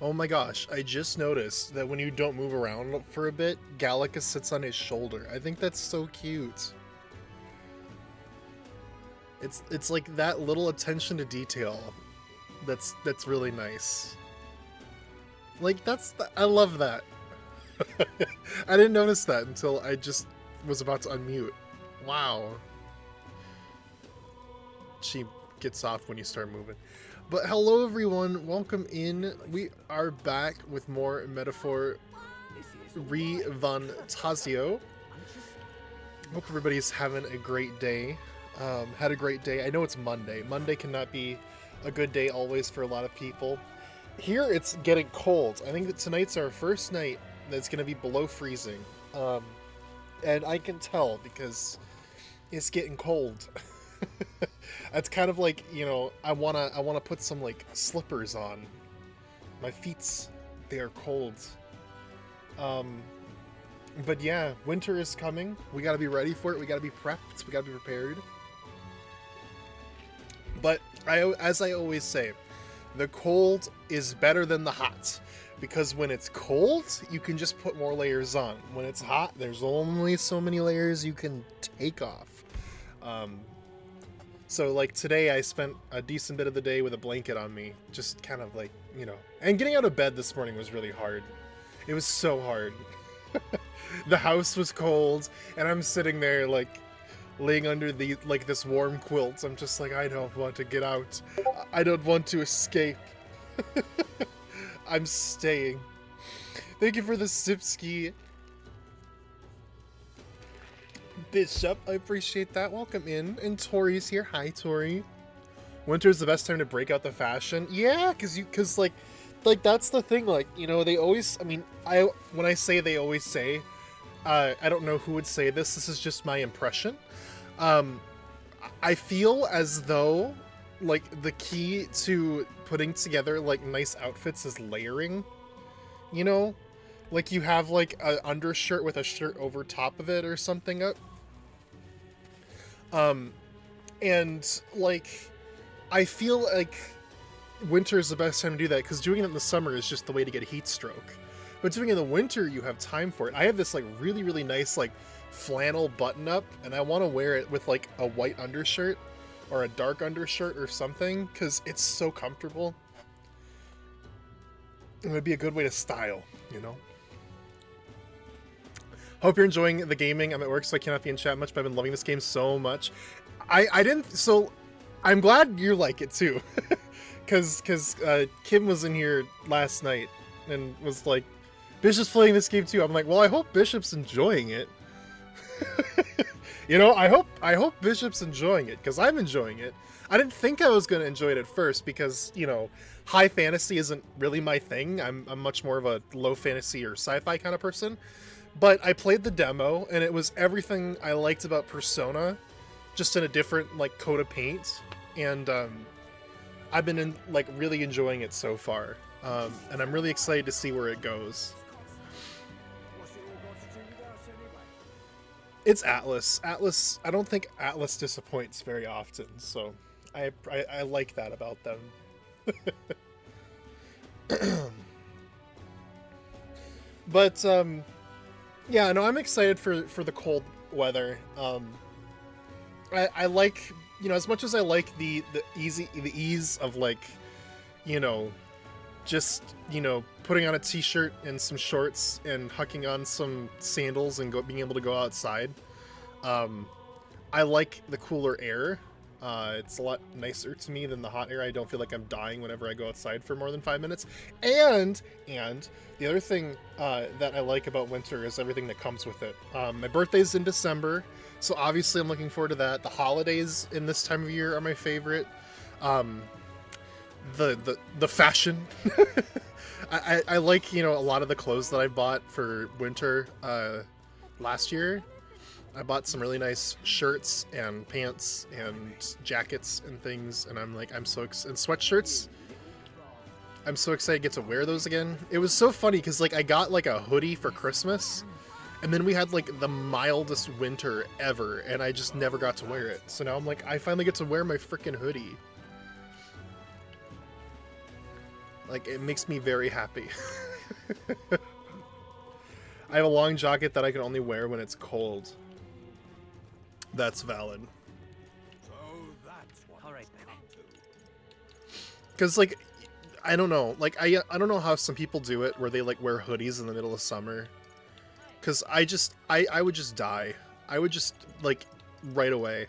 Oh my gosh, I just noticed that when you don't move around for a bit, Gallicus sits on his shoulder. I think that's so cute. It's like that little attention to detail that's really nice. Like I love that. I didn't notice that until I just was about to unmute. Wow. She gets off when you start moving. But hello everyone, welcome in. We are back with more Metaphor ReFantazio. Hope everybody's having a great day. Had a great day. I know it's Monday. Monday cannot be a good day always for a lot of people. Here it's getting cold. I think that tonight's our first night that's going to be below freezing. And I can tell because it's getting cold. That's kind of like, you know, I wanna put some like slippers on. My feet's, they are cold. But yeah, winter is coming. We gotta be ready for it. We gotta be prepped. We gotta be prepared. But as I always say, the cold is better than the hot. Because when it's cold, you can just put more layers on. When it's hot, there's only so many layers you can take off. So like today I spent a decent bit of the day with a blanket on me, just kind of like, you know, and getting out of bed this morning was really hard. It was so hard. The house was cold and I'm sitting there like laying under the like this warm quilt. I'm just like, I don't want to get out. I don't want to escape. I'm staying. Thank you for the Sipski. Bishop, I appreciate that. Welcome in. And Tori's here. Hi, Tori. Winter's the best time to break out the fashion. Yeah, cause like that's the thing. Like, you know, they always. I mean, when I say they always say, I don't know who would say this. This is just my impression. I feel as though like the key to putting together like nice outfits is layering. You know, like you have like an undershirt with a shirt over top of it or something up. And like, I feel like winter is the best time to do that because doing it in the summer is just the way to get a heat stroke. But doing it in the winter, you have time for it. I have this like really, really nice like flannel button up and I want to wear it with like a white undershirt or a dark undershirt or something because it's so comfortable. It would be a good way to style, you know? Hope you're enjoying the gaming. I'm at work, so I cannot be in chat much, but I've been loving this game so much. I didn't, so I'm glad you like it too. Cause Kim was in here last night and was like, Bishop's playing this game too. I'm like, well, I hope Bishop's enjoying it. You know, I hope Bishop's enjoying it, because I'm enjoying it. I didn't think I was going to enjoy it at first, because, you know, high fantasy isn't really my thing. I'm much more of a low fantasy or sci-fi kind of person. But I played the demo, and it was everything I liked about Persona, just in a different, like, coat of paint. And I've been, really enjoying it so far. And I'm really excited to see where it goes. It's Atlas. Atlas, I don't think Atlas disappoints very often, so I like that about them. But, yeah, no, I'm excited for the cold weather. I like, you know, as much as I like the ease of, like, you know, just, you know, putting on a t-shirt and some shorts and hucking on some sandals and being able to go outside. I like the cooler air. It's a lot nicer to me than the hot air. I don't feel like I'm dying whenever I go outside for more than 5 minutes. And the other thing that I like about winter is everything that comes with it. My birthday's in December, so obviously I'm looking forward to that. The holidays in this time of year are my favorite. The fashion. I like, you know, a lot of the clothes that I bought for winter last year. I bought some really nice shirts and pants and jackets and things, and I'm so excited. And sweatshirts. I'm so excited to get to wear those again. It was so funny because, like, I got, like, a hoodie for Christmas, and then we had, like, the mildest winter ever, and I just never got to wear it. So now I'm like, I finally get to wear my freaking hoodie. Like, it makes me very happy. I have a long jacket that I can only wear when it's cold. That's valid. Because, like, I don't know. Like, I don't know how some people do it where they, like, wear hoodies in the middle of summer. Because I would just die. I would just, like, right away.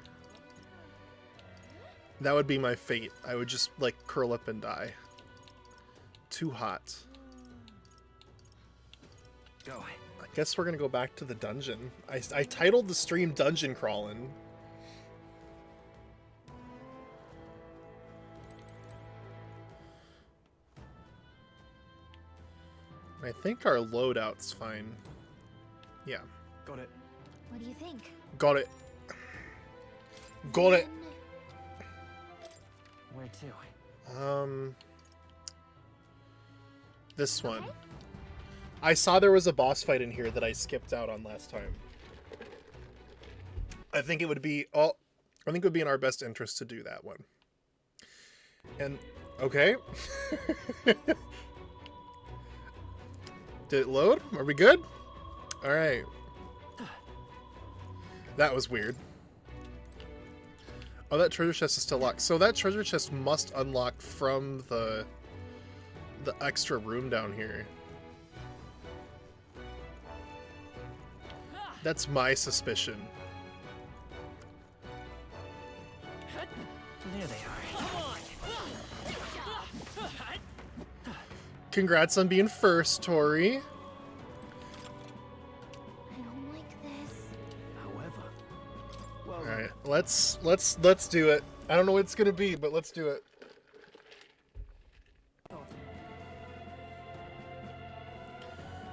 That would be my fate. I would just, like, curl up and die. Too hot. Go. I guess we're gonna go back to the dungeon. I titled the stream Dungeon Crawlin'. I think our loadout's fine. Yeah. Got it. What do you think? Got it. Got it. Where to? This one. I saw there was a boss fight in here that I skipped out on last time. I think it would be in our best interest to do that one. And okay. Did it load? Are we good? All right. That was weird. Oh, that treasure chest is still locked. So that treasure chest must unlock from the extra room down here. That's my suspicion. There they are. Congrats on being first, Tori. I don't like this. However, well, All right, let's do it. I don't know what it's gonna be, but let's do it.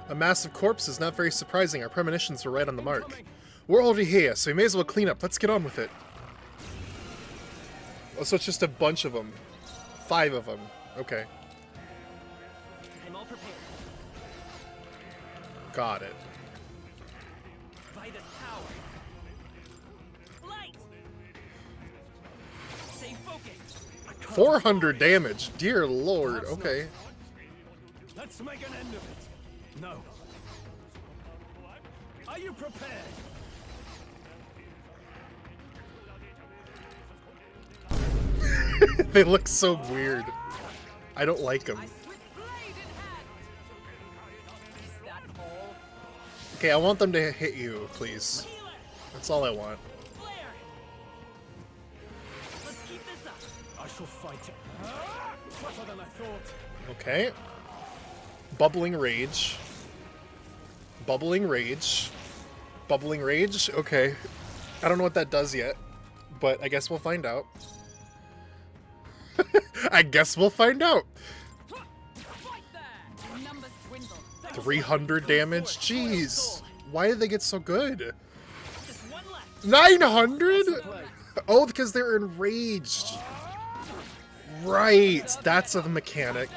A massive corpse is not very surprising. Our premonitions were right on the mark. We're already here, so we may as well clean up. Let's get on with it. Oh, so it's just a bunch of them. 5 of them. Okay. I'm all prepared. Got it. By this power. Light. Stay focused. 400 damage. Dear Lord. Okay. Let's make an end of it. No. Are you prepared? They look so weird. I don't like them. Okay, I want them to hit you, please. That's all I want. Let's keep this up. I shall fight. Tougher than I thought. Okay. Bubbling rage. Bubbling rage. Bubbling rage? Okay. I don't know what that does yet, but I guess we'll find out. I guess we'll find out. 300 damage? Jeez. Why did they get so good? 900? Oh, because they're enraged. Right. That's a mechanic.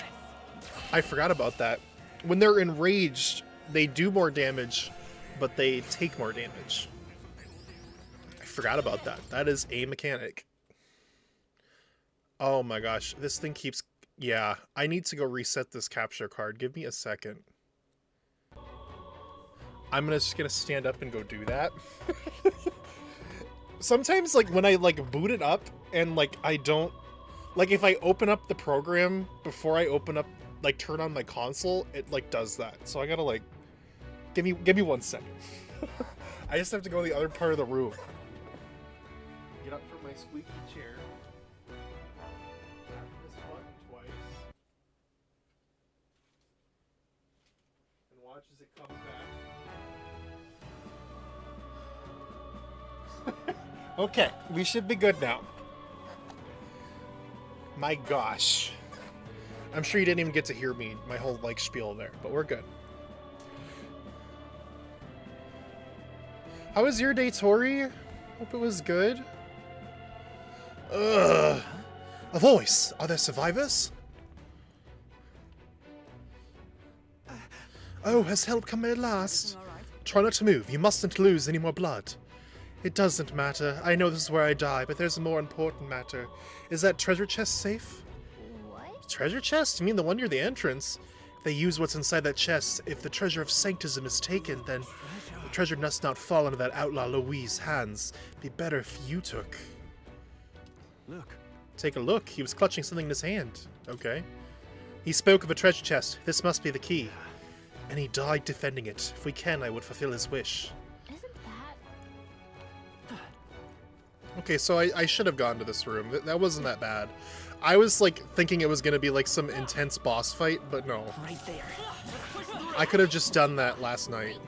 I forgot about that. When they're enraged, they do more damage, but they take more damage. I forgot about that. That is a mechanic. Oh my gosh, this thing keeps... Yeah, I need to go reset this capture card. Give me a second. I'm just gonna stand up and go do that. Sometimes, like, when I, like, boot it up and, like, I don't... Like, if I open up the program before I open up, like, turn on my console, it, like, does that. So I gotta, like... Give me 1 second. I just have to go to the other part of the room. Get up from my squeaky chair. Watch as it comes back. Okay, we should be good now. My gosh. I'm sure you didn't even get to hear me, my whole, like, spiel there, but we're good. How was your day, Tori? Hope it was good. Ugh. A voice. Are there survivors? Oh, has help come at last? Try not to move. You mustn't lose any more blood. It doesn't matter. I know this is where I die, but there's a more important matter. Is that treasure chest safe? What? Treasure chest? You mean the one near the entrance? If they use what's inside that chest, if the treasure of sanctism is taken, then the treasure must not fall into that outlaw Louis' hands. Be better if you took. Look. Take a look. He was clutching something in his hand. Okay. He spoke of a treasure chest. This must be the key. And he died defending it. If we can, I would fulfill his wish. Isn't that... Okay, so I should have gone to this room. That wasn't that bad. I was like thinking it was going to be like some intense boss fight, but no. Right there. I could have just done that last night.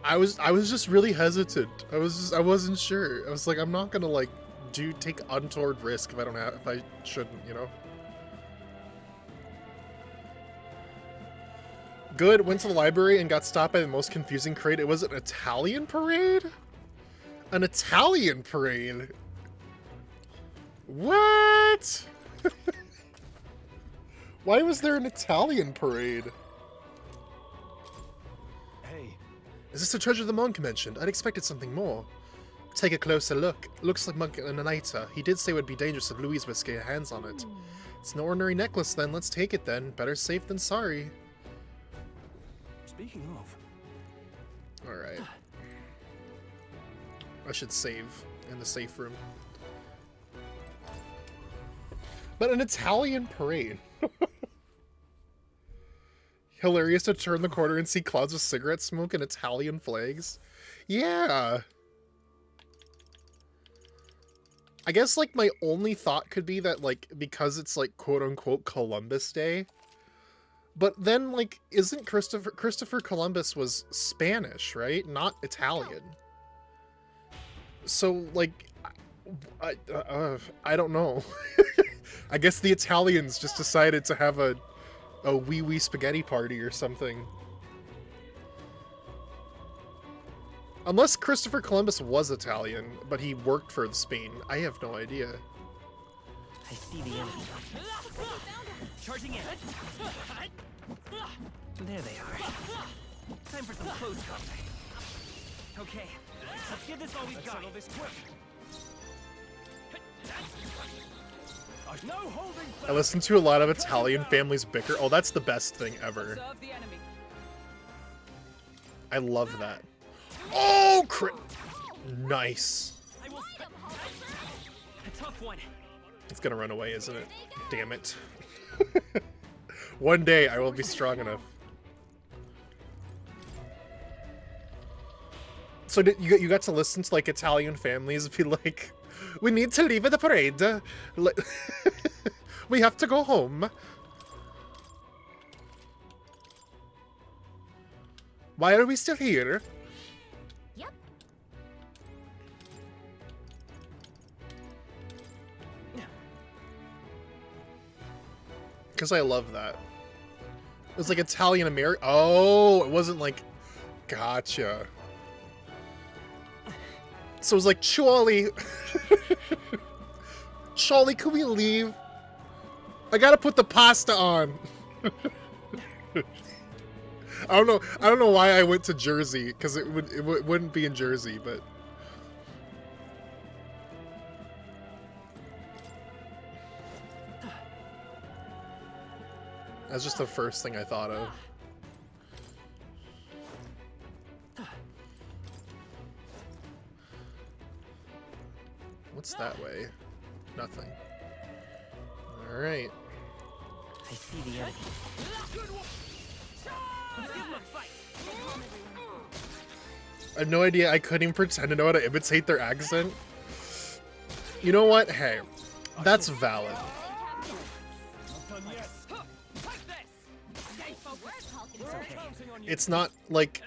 I was just really hesitant. I wasn't sure. I was like, I'm not gonna like take untoward risk if I shouldn't, you know. Good. Went to the library and got stopped by the most confusing crate. It was an Italian parade. An Italian parade. What? Why was there an Italian parade? Hey. Is this the treasure the monk mentioned? I'd expected something more. Take a closer look. It looks like Monk and Anita. He did say it would be dangerous if Louise was to get hands on it. It's an ordinary necklace then. Let's take it then. Better safe than sorry. Speaking of. Alright. I should save in the safe room. But an Italian parade. Hilarious to turn the corner and see clouds of cigarette smoke and Italian flags. Yeah. I guess like my only thought could be that like because it's like quote unquote Columbus Day. But then like isn't Christopher Columbus was Spanish, right? Not Italian. So like I don't know. I guess the Italians just decided to have a wee spaghetti party or something. Unless Christopher Columbus was Italian, but he worked for Spain. I have no idea. I see the enemy. Charging in. There they are. Time for some close combat. Okay, let's give this all we've got. Settle this quick. No holding back. I listen to a lot of Italian families bicker. Oh, that's the best thing ever. Serve the enemy. I love that. Oh, crit! Nice. I will. A tough one. It's gonna run away, isn't it? Damn it. One day I will be strong enough. So you got to listen to like Italian families be like, we need to leave the parade. We have to go home. Why are we still here? Yep. Because I love that. It was like Italian American. Oh, it wasn't like. Gotcha. So it was like, Charlie. Charlie, can we leave? I gotta put the pasta on. I don't know why I went to Jersey, because it wouldn't be in Jersey, but. That's just the first thing I thought of. What's that way? Nothing. Alright. I see the enemy. Let's give him a fight. I have no idea. I couldn't even pretend to know how to imitate their accent. You know what? Hey, that's valid. It's not like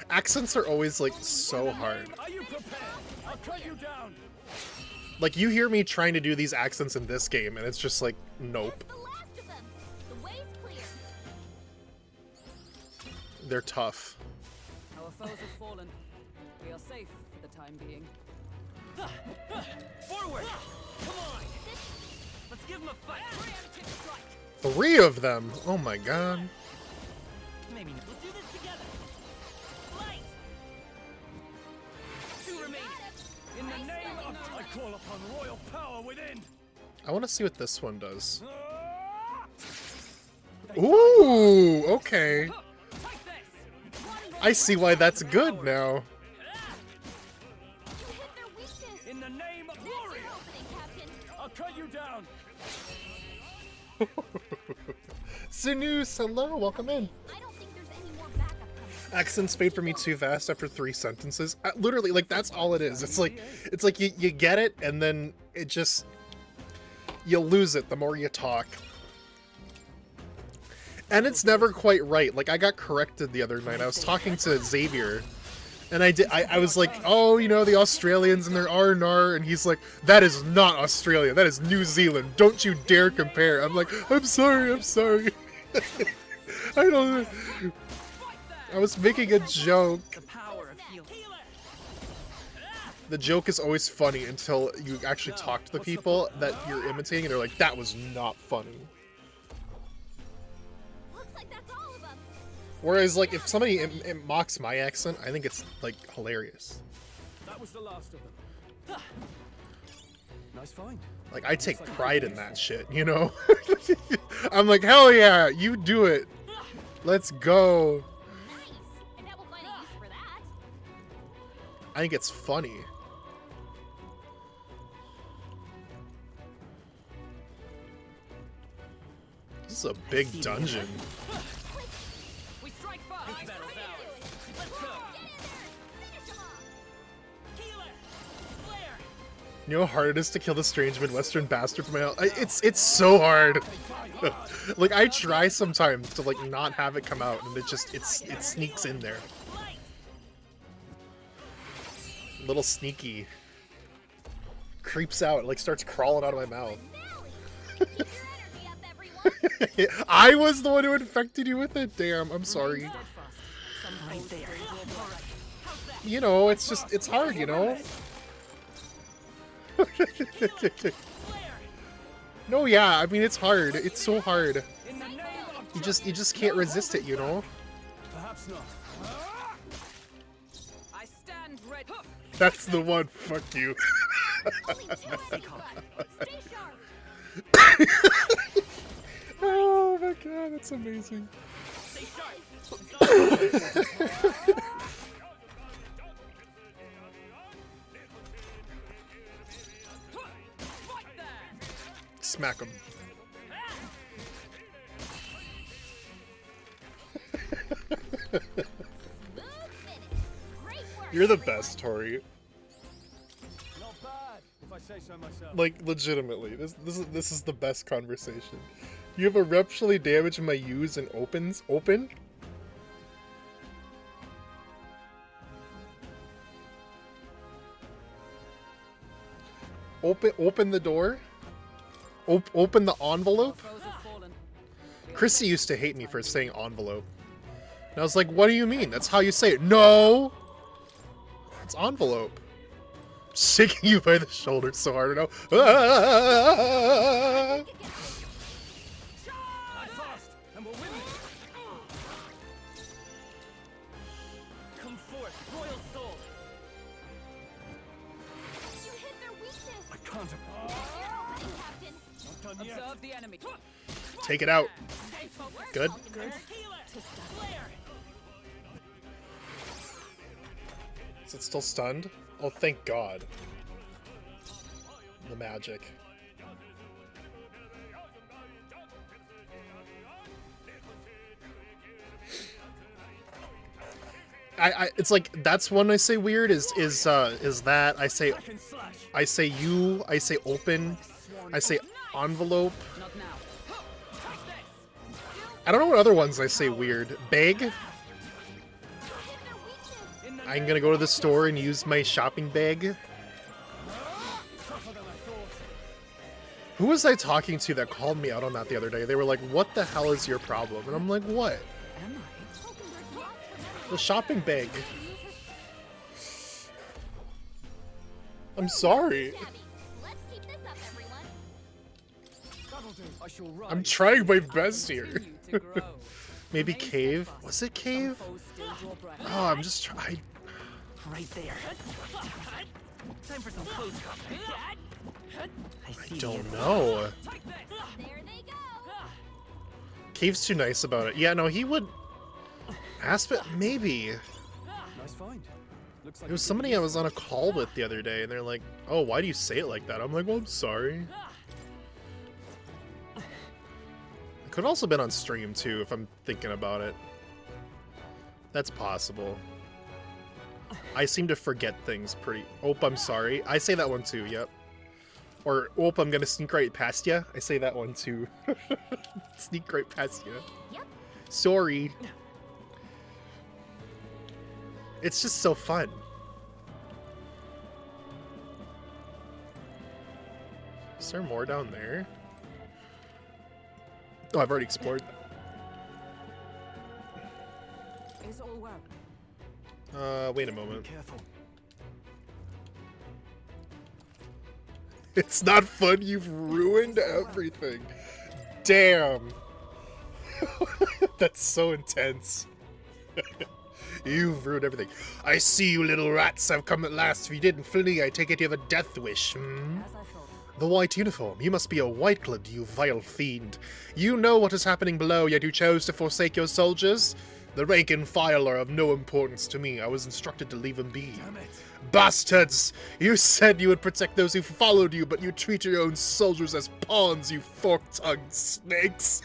accents are always like so hard. Are you prepared? I'll cut you down. Like you hear me trying to do these accents in this game, and it's just like nope. The last of them. The way's clear. They're tough. Our foes have fallen. We are safe for the time being. Forward! Come on! Let's give him a fight. Preemptive strike. 3 of them. Oh my god. Maybe not. We'll do this together. Fight! 2 remaining. In the name of I call upon royal power within. I want to see what this one does. Ooh, okay. I see why that's good now. You hit their weakness. In the name of That's glory, your opening, Captain. I'll cut you down. Sinus, hello, welcome in. I don't think there's any more backup coming. Accents fade for me too fast after 3 sentences. Literally, like, that's all it is. It's like you get it, and then it just, you lose it the more you talk. And it's never quite right. Like, I got corrected the other night. I was talking to Xavier, and I was like, oh, you know, the Australians and their R&R, and he's like, that is not Australia, that is New Zealand. Don't you dare compare. I'm like, I'm sorry. I don't... I was making a joke. The power of healing. The joke is always funny until you actually talk to the people that you're imitating, and they're like, that was not funny. Looks like that's all of them. Whereas, like, if somebody mocks my accent, I think it's, like, hilarious. That was the last of them. Nice find. Like, I take pride in that shit, you know? I'm like, hell yeah, you do it. Let's go. Nice. I bet we'll find a use for that. I think it's funny. This is a big dungeon. We strike first. This battle's ours. Let's go. Get in there. Finish them off. Healer. Flare. You know how hard it is to kill the strange Midwestern bastard from my house? It's so hard. Like, I try sometimes to, like, not have it come out, and it sneaks in there. Light. Little sneaky. Creeps out, like, starts crawling out of my mouth. Finale. Keep your energy up, everyone. I was the one who infected you with it. Damn, I'm sorry. Steadfast. Some Right foes there. will draw breath. How's that? You know, it's just, it's hard, you know? Flare. No, yeah, I mean, it's hard. It's so hard. In the name of You just can't resist it, you know? perhaps not. I stand ready. That's the one. Fuck you. Only 2 seconds left. Stay sharp. Oh my god, that's amazing. Stay sharp. Fight there. Smack him. Smooth finish. Great work. You're the everyone. best, Tori. Not bad, if I say so myself. Like, legitimately, this is the best conversation. You have eruptionally damaged my U's and opens. Open? Open the door? Open the envelope? Foes have fallen. Chrissy used to hate me for saying envelope. And I was like, what do you mean? That's how you say it. No! It's envelope. Shaking you by the shoulder so hard now. Ah! Not fast, and we'll win this. Come forth, royal soul. You hit their weakness. I can't. That's your opening, Captain. Not done yet. Observe the enemy. Take it out. Thanks for work, Good. Ultimate. Healer. Flare. Is it still stunned? Oh, thank God. The magic. It's like, that's one I say weird is that Second slash. I say you, I say open, I say envelope. Not now. I don't know what other ones I say weird. Beg? You hit their weakness. In the I'm gonna go to the store and use my shopping bag. tougher than I thought. Who was I talking to that called me out on that the other day? They were like, what the hell is your problem? And I'm like, what? Am I? Hulkenberg's lost for The shopping bag. now. I'm sorry. Shabby. Let's keep this up, everyone. That'll do. I shall rise. I'm trying my I best here. continue to grow. Maybe Remain cave? steadfast. Was it Some cave? foes still draw breath. Oh, I'm just trying. Right there. Time for some close combat. I see the Don't end. know. Take this. There they go. Cave's too nice about it. Yeah, no, he would... Aspen, maybe. Nice find. Looks like It was somebody I was on a call with the other day, and they're like, oh, why do you say it like that? I'm like, well, I'm sorry. It could also been on stream, too, if I'm thinking about it. That's possible. I seem to forget things pretty... Oh, I'm sorry. I say that one, too, yep. Or, oh, I'm gonna sneak right past ya. I say that one, too. Sneak right past ya. Yep. Sorry. It's just so fun. Is there more down there? Oh, I've already explored. Is all well? Wait a Be moment. careful. It's not fun, you've ruined everything. Damn. That's so intense. You've ruined everything. I see you little rats have come at last. If you didn't flee, I take it you have a death wish, hmm? As I thought. The white uniform. You must be a white-clad, you vile fiend. You know what is happening below, yet you chose to forsake your soldiers? The rank and file are of no importance to me. I was instructed to leave them be. Damn it. Bastards! You said you would protect those who followed you, but you treat your own soldiers as pawns, you fork-tongued snakes.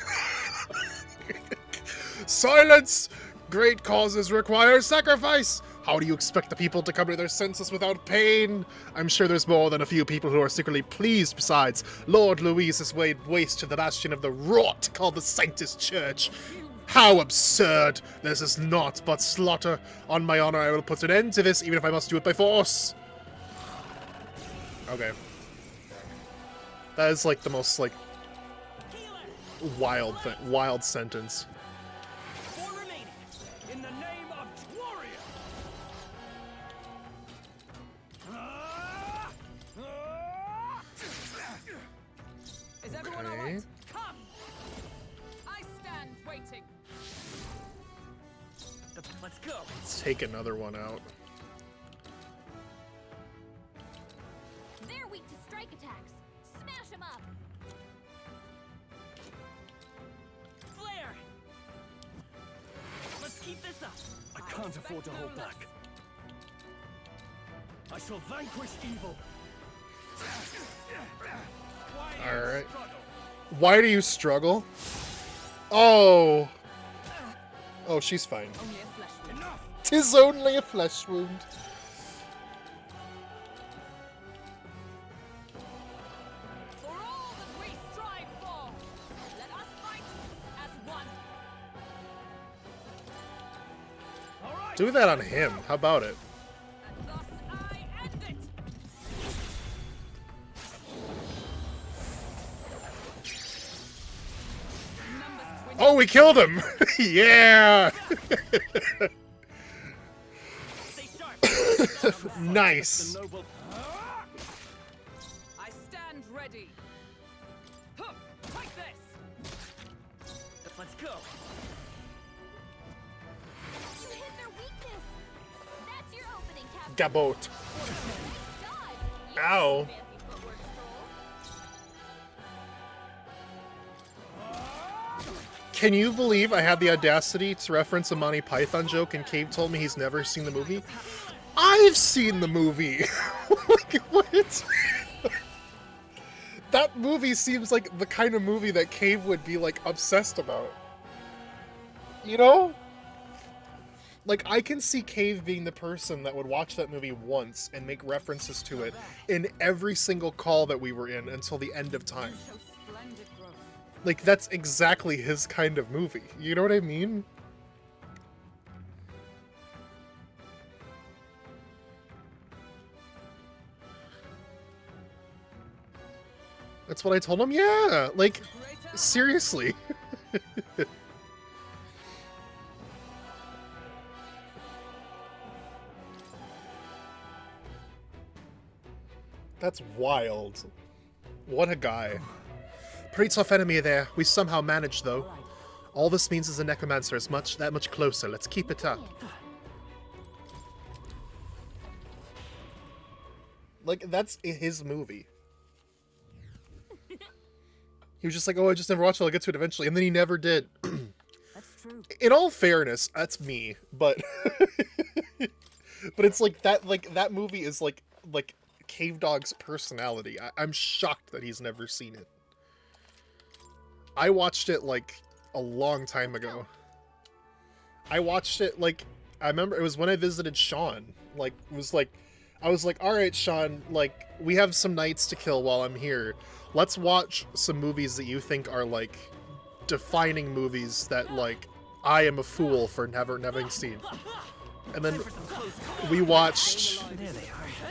Silence! Great causes require sacrifice! How do you expect the people to come to their senses without pain? I'm sure there's more than a few people who are secretly pleased besides. Lord Louise has laid waste to the bastion of the rot called the Sanctus Church. How absurd! This is naught but slaughter. On my honor, I will put an end to this, even if I must do it by force. Okay. That is like the most like wild sentence. 4 remaining. In the name of warrior. Is everyone all Okay. right? Come! I stand waiting. Let's go. Let's take another one out. They're weak to strike attacks. Smash them up. Flare. Let's keep this up. I can't afford to hold back. I shall vanquish evil. Alright. Why do you struggle? Oh. Oh, she's fine. Only a flesh wound. Enough. 'Tis only a flesh wound. For all that we strive for, let us fight as one. All right. Do that on him. How about it? And thus I end it. Numbers dwindle. Oh, we killed him! Yeah! Stay sharp. Nice. The noble. I stand ready. Huh, like this. Let's go. You hit their weakness. That's your opening, Captain. Gabot. God, you Ow. fancy footwork stroll. Can you believe I had the audacity to reference a Monty Python joke and Cave told me he's never seen the movie? I've seen the movie! Like, what? That movie seems like the kind of movie that Cave would be, like, obsessed about. You know? Like, I can see Cave being the person that would watch that movie once and make references to it in every single call that we were in until the end of time. Show splendid growth. Like, that's exactly his kind of movie. You know what I mean? That's what I told him? Yeah! Like, Greater seriously. That's wild. What a guy. Pretty tough enemy there. We somehow managed, though. All this means is the Necromancer is that much closer. Let's keep it up. Like, that's his movie. He was just like, oh, I just never watched it. I'll get to it eventually. And then he never did. That's true. In all fairness, that's me. But but it's like that movie is like Cave Dog's personality. I'm shocked that he's never seen it. I watched it like a long time ago. I watched it like, I remember it was when I visited Sean. Like, it was like, I was like, all right, Sean, like, we have some nights to kill while I'm here. Let's watch some movies that you think are like defining movies that like I am a fool for never having seen. And then we watched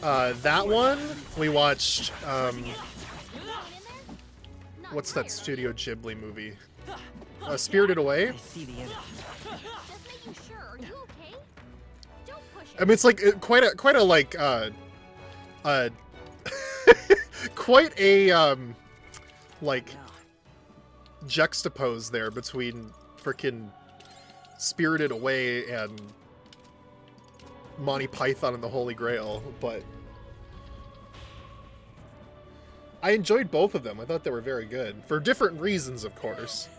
that one. We watched what's that Studio Ghibli movie? Spirited Away. I see the end. Just making sure. Are you okay? Don't push I mean, it's like quite a like quite a like juxtapose there between frickin' Spirited Away and Monty Python and the Holy Grail, but I enjoyed both of them. I thought they were very good. For different reasons, of course.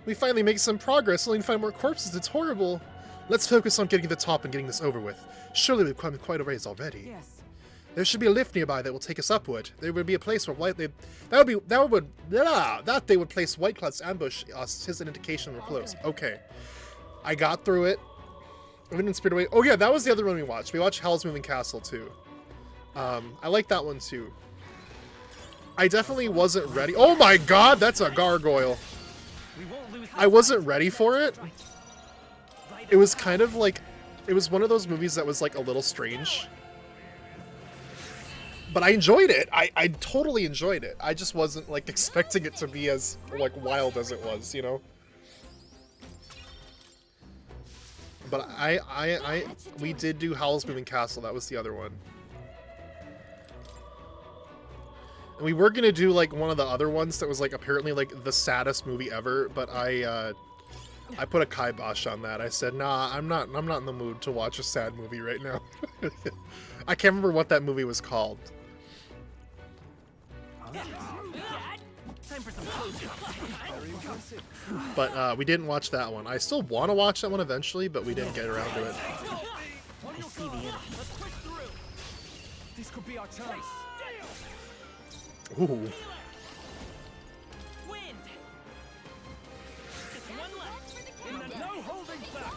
We finally make some progress, only to find more corpses. It's horrible. Let's focus on getting to the top and getting this over with. Surely we've come quite a ways already. Yes. There should be a lift nearby that will take us upward. There would be a place where they would place white clouds to ambush us. Is an indication we're close. Okay. I got through it. I went in Spirited Away. Oh yeah, that was the other one we watched. We watched Howl's Moving Castle too. I like that one too. I definitely wasn't ready. Oh my god, that's a gargoyle. We won't lose I wasn't ready for it. It was kind of like, it was one of those movies that was like a little strange. But I enjoyed it. I totally enjoyed it. I just wasn't like expecting it to be as like wild as it was, you know? But we did do Howl's Moving Castle. That was the other one. And we were gonna do like one of the other ones that was like apparently like the saddest movie ever, but I put a kibosh on that. I said, nah, I'm not in the mood to watch a sad movie right now. I can't remember what that movie was called. Time for some close-ups. But we didn't watch that one. I still want to watch that one eventually, but we didn't get around to it. I see the end. This could be our chance. Ooh. Wind. Just one left. No holding back.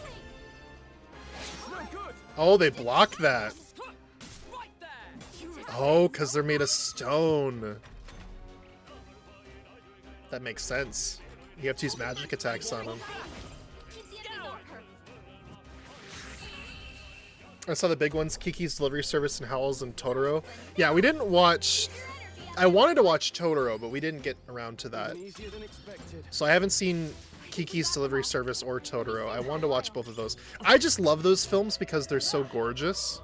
It's no good. Oh, they blocked that. Right there. Oh, because they're made of stone. That makes sense. You have to use magic attacks on them. I saw the big ones, Kiki's Delivery Service and Howl's and Totoro. Yeah, we didn't watch... I wanted to watch Totoro, but we didn't get around to that. Easier than expected. So I haven't seen Kiki's Delivery Service or Totoro. I wanted to watch both of those. I just love those films because they're so gorgeous.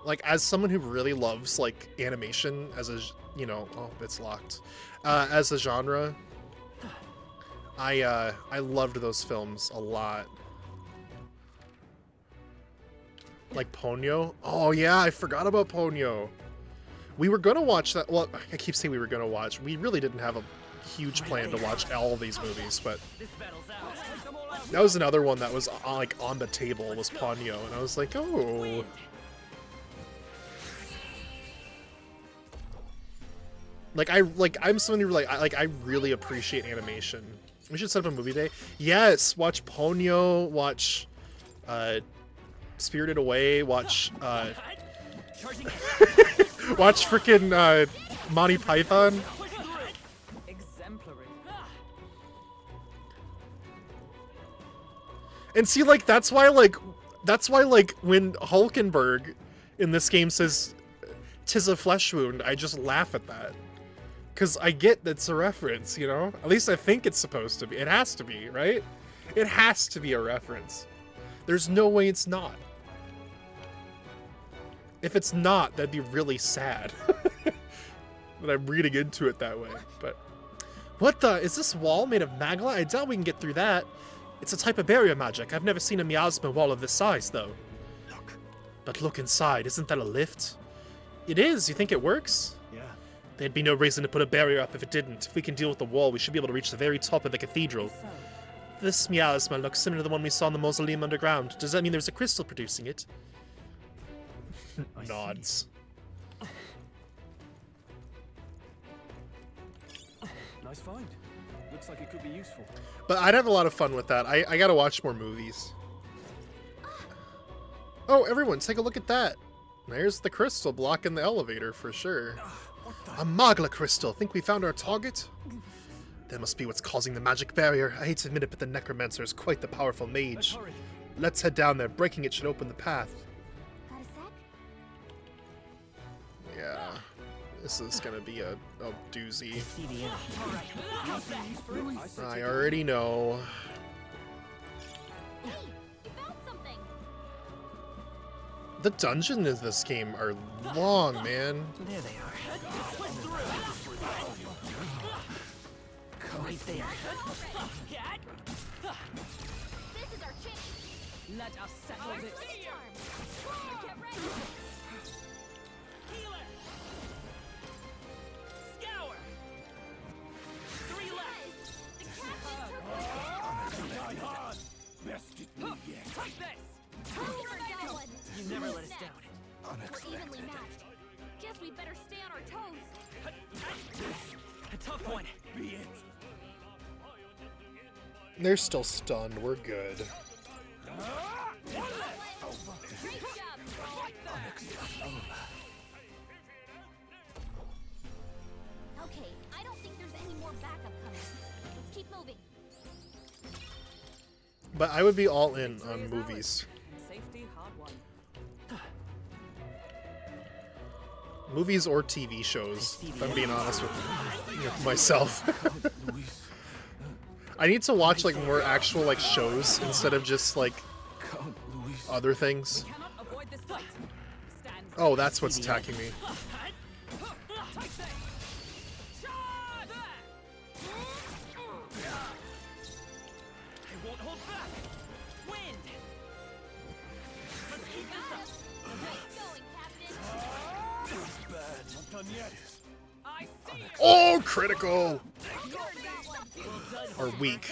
Like, as someone who really loves, like, animation as a, you know... Oh, it's locked. As a genre, I loved those films a lot. Like Ponyo. Oh yeah, I forgot about Ponyo. We were gonna watch that. Well, I keep saying we were gonna watch. We really didn't have a huge plan to watch all of these movies, but This battle's out. that was another one that was like on the table, was Ponyo, and I was like, oh. I'm someone who I really appreciate animation. We should set up a movie day. Yes, watch Ponyo, watch Spirited Away, watch Charging. watch freaking Monty Python. Exemplary. And see, like, that's why when Hulkenberg in this game says "'tis a flesh wound," I just laugh at that. Because I get that's a reference, you know? At least I think it's supposed to be. It has to be, right? It has to be a reference. There's no way it's not. If it's not, that'd be really sad. That I'm reading into it that way. But what the? Is this wall made of magma? I doubt we can get through that. It's a type of barrier magic. I've never seen a miasma wall of this size, though. Look. But look inside. Isn't that a lift? It is. You think it works? Yeah. There'd be no reason to put a barrier up if it didn't. If we can deal with the wall, we should be able to reach the very top of the cathedral. So, This miasma looks similar to the one we saw in the mausoleum underground. Does that mean there's a crystal producing it? I see. Nods. Nice find. Looks like it could be useful. But I'd have a lot of fun with that. I gotta watch more movies. Oh, everyone, take a look at that. There's the crystal blocking the elevator for sure. What the? A Magla crystal. Think we found our target? That must be what's causing the magic barrier. I hate to admit it, but the necromancer is quite the powerful Let's mage. hurry. Let's head down there. Breaking it should open the path. Got a sec? Yeah. This is gonna be a doozy. See the enemy. I already know. Hey, we found something. The dungeons in this game are long, man. There they are. Right there. This is our chance. let us settle this. Charm. Get ready. Healer. Scour. 3 left. The captain took hard. Best it me yet. Take this. Never got one. You never let us down. We're evenly matched. Guess we better stay on our toes. A tough one. Be it. They're still stunned. We're good. Great job, Skull. Okay, I don't think there's any more backup coming. Let's keep moving. But I would be all in on movies. Safety hard won. Movies or TV shows, if I'm being honest with myself. Luis. I need to watch like more actual like shows instead of just like Count Luis. other things. Cannot avoid this fight. Stand. Oh, that's what's attacking me. Take this. Charge! I won't hold back. Wind. Let's keep this up. Nice going, Captain. Bad. Not done yet. I see you. Oh, critical! Never got one. Or weak.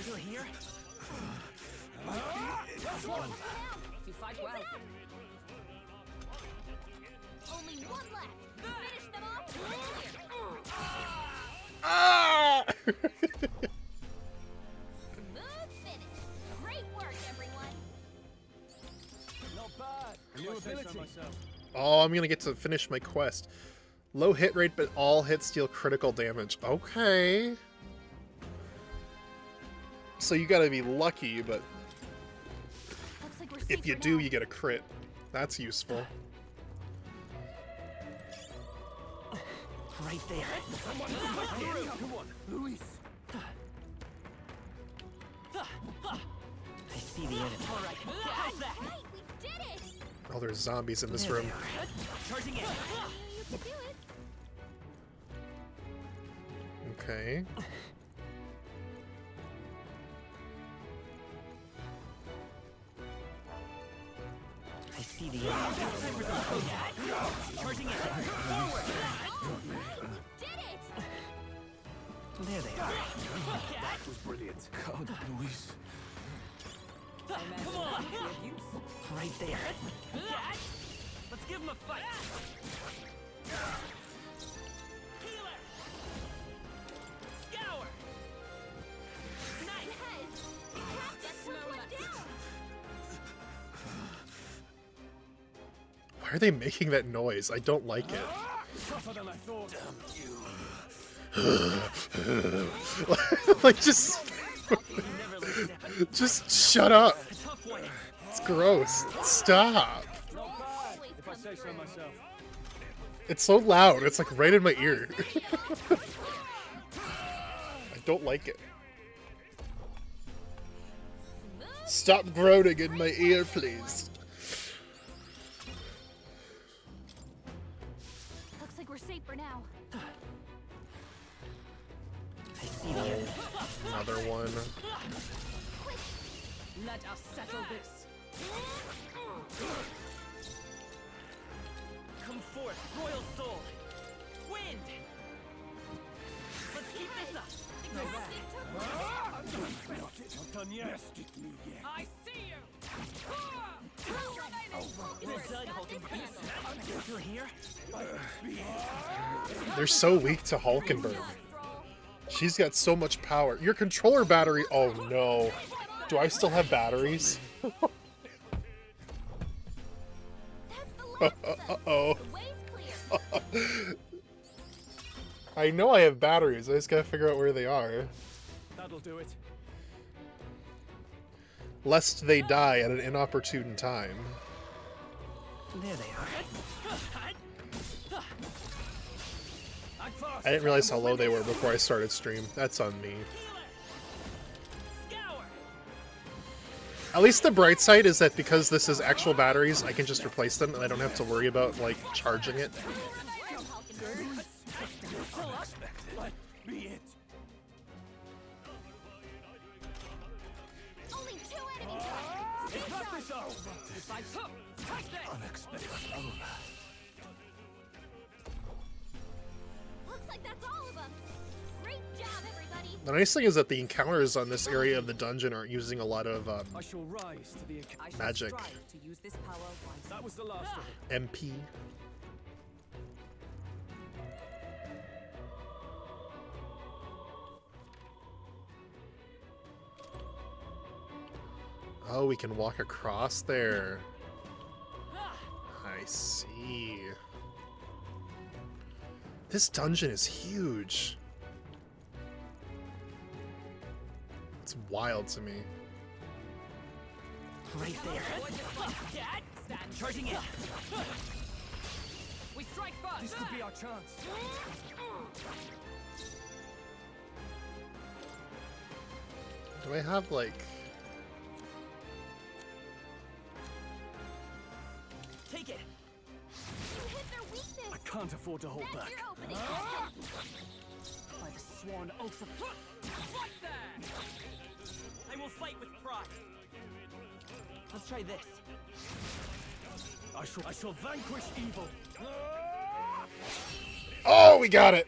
Still here? You fight well. Only one left. Finish them off. Ah! Smooth finish. Great work, everyone. Not bad. New ability. Oh, I'm gonna get to finish my quest. Low hit rate, but all hits deal critical damage. Okay. So you gotta be lucky, but Looks like we're safe if you for do, now. you get a crit. That's useful. Right there. Come on, Luis. I see the enemy. All right. How's that? Hey, we did it! Oh, there's zombies in this There room. they are. Charging in. You can do it. Okay. I see the enemy. Charging in. Did it! There they are. That was brilliant. Count Luis. Come on. Right there. Let's give him a fight. Healer. Scour. Nice. Yes! Captain took one down! Why are they making that noise? I don't like it. Tougher than I thought. Like, just... Never let us down. just shut up. A tough one. It's gross. Stop. Not bad. Always If I come say so through. myself. It's so loud. It's like right in my ear. I don't like it. Stop groaning in my ear, please. Looks like we're safe for now. I see the enemy. Another one. Let us settle this. Come forth, royal soul. wind. Let's keep this up. Not done yet. I see you! Well done, Hulk and Beast. You still here? They're so weak to Hulkenberg. She's got so much power. Your controller battery. Oh no. Do I still have batteries? Uh-oh. I know I have batteries. I just gotta figure out where they are. That'll do it. Lest they die at an inopportune time. There they are. Act fast. I didn't realize how low they were before I started stream. That's on me. Scour. At least the bright side is that because this is actual batteries, I can just replace them and I don't have to worry about, like, charging it. Let be it. Only 2 enemies left. Cut this out. Unexpected. Looks like that's all of them. Great job, everybody. The nice thing is that the encounters on this area of the dungeon aren't using a lot of I shall rise to the occasion. I shall Magic. strive to use this power wisely. That was the last of it. MP. Oh, we can walk across there. I see. This dungeon is huge. It's wild to me. Right there. Stand Charging in. We strike first! This could be our chance. Do I have, like... Take it. You hit their weakness. I can't afford to hold That's back. your opening. By the sworn oath of... What there? I will fight with pride. Let's try this. I shall vanquish evil. Oh, we got it!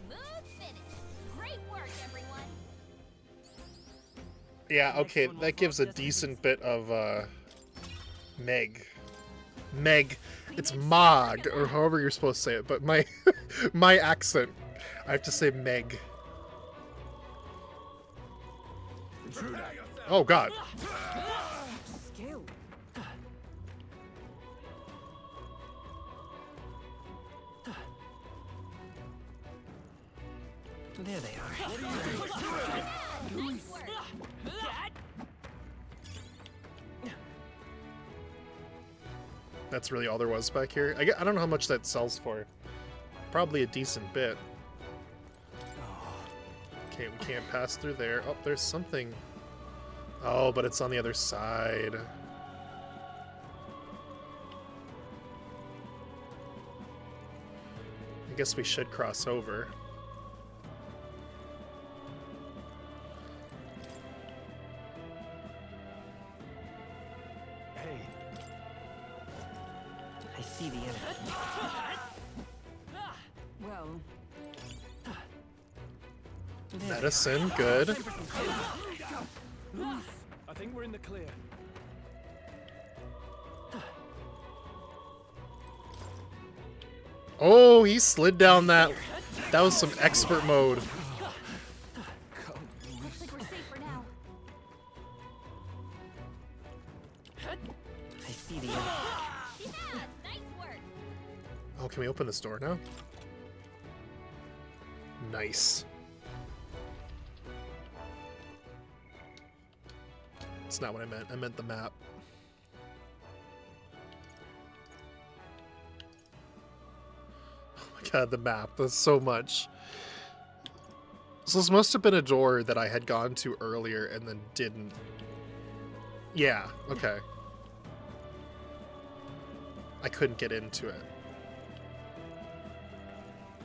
Smooth finish. Great work, everyone. Yeah, okay, that gives a decent bit of, Meg. Meg. It's Mog, or however you're supposed to say it, but my my accent, I have to say Meg. Oh god. Skill. There they are. Nice work. That's really all there was back here. I don't know how much that sells for. Probably a decent bit. Okay, we can't pass through there. Oh, there's something. Oh, but it's on the other side. I guess we should cross over. Hey, I see the enemy. Well, Medicine, good. I think we're in the clear. Oh, he slid down that. That was some expert mode. Looks like we're safe for now. I see the enemy. Yeah, nice work. Oh, can we open this door now? Nice. That's not what I meant. I meant the map. Oh my god, the map. That's so much. So this must have been a door that I had gone to earlier and then didn't. Yeah, okay. I couldn't get into it.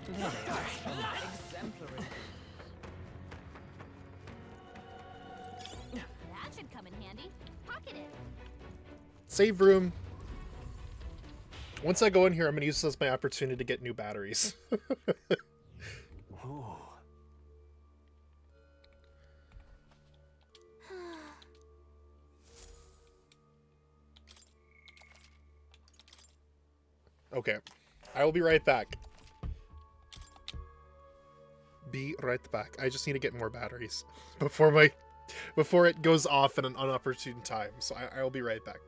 There they are. exemplary. That should come in handy. Pocket it. Save room. Once I go in here, I'm gonna use this as my opportunity to get new batteries. Ooh. Okay, I will be right back. Be right back. I just need to get more batteries before it goes off at an unopportune time. So I will be right back.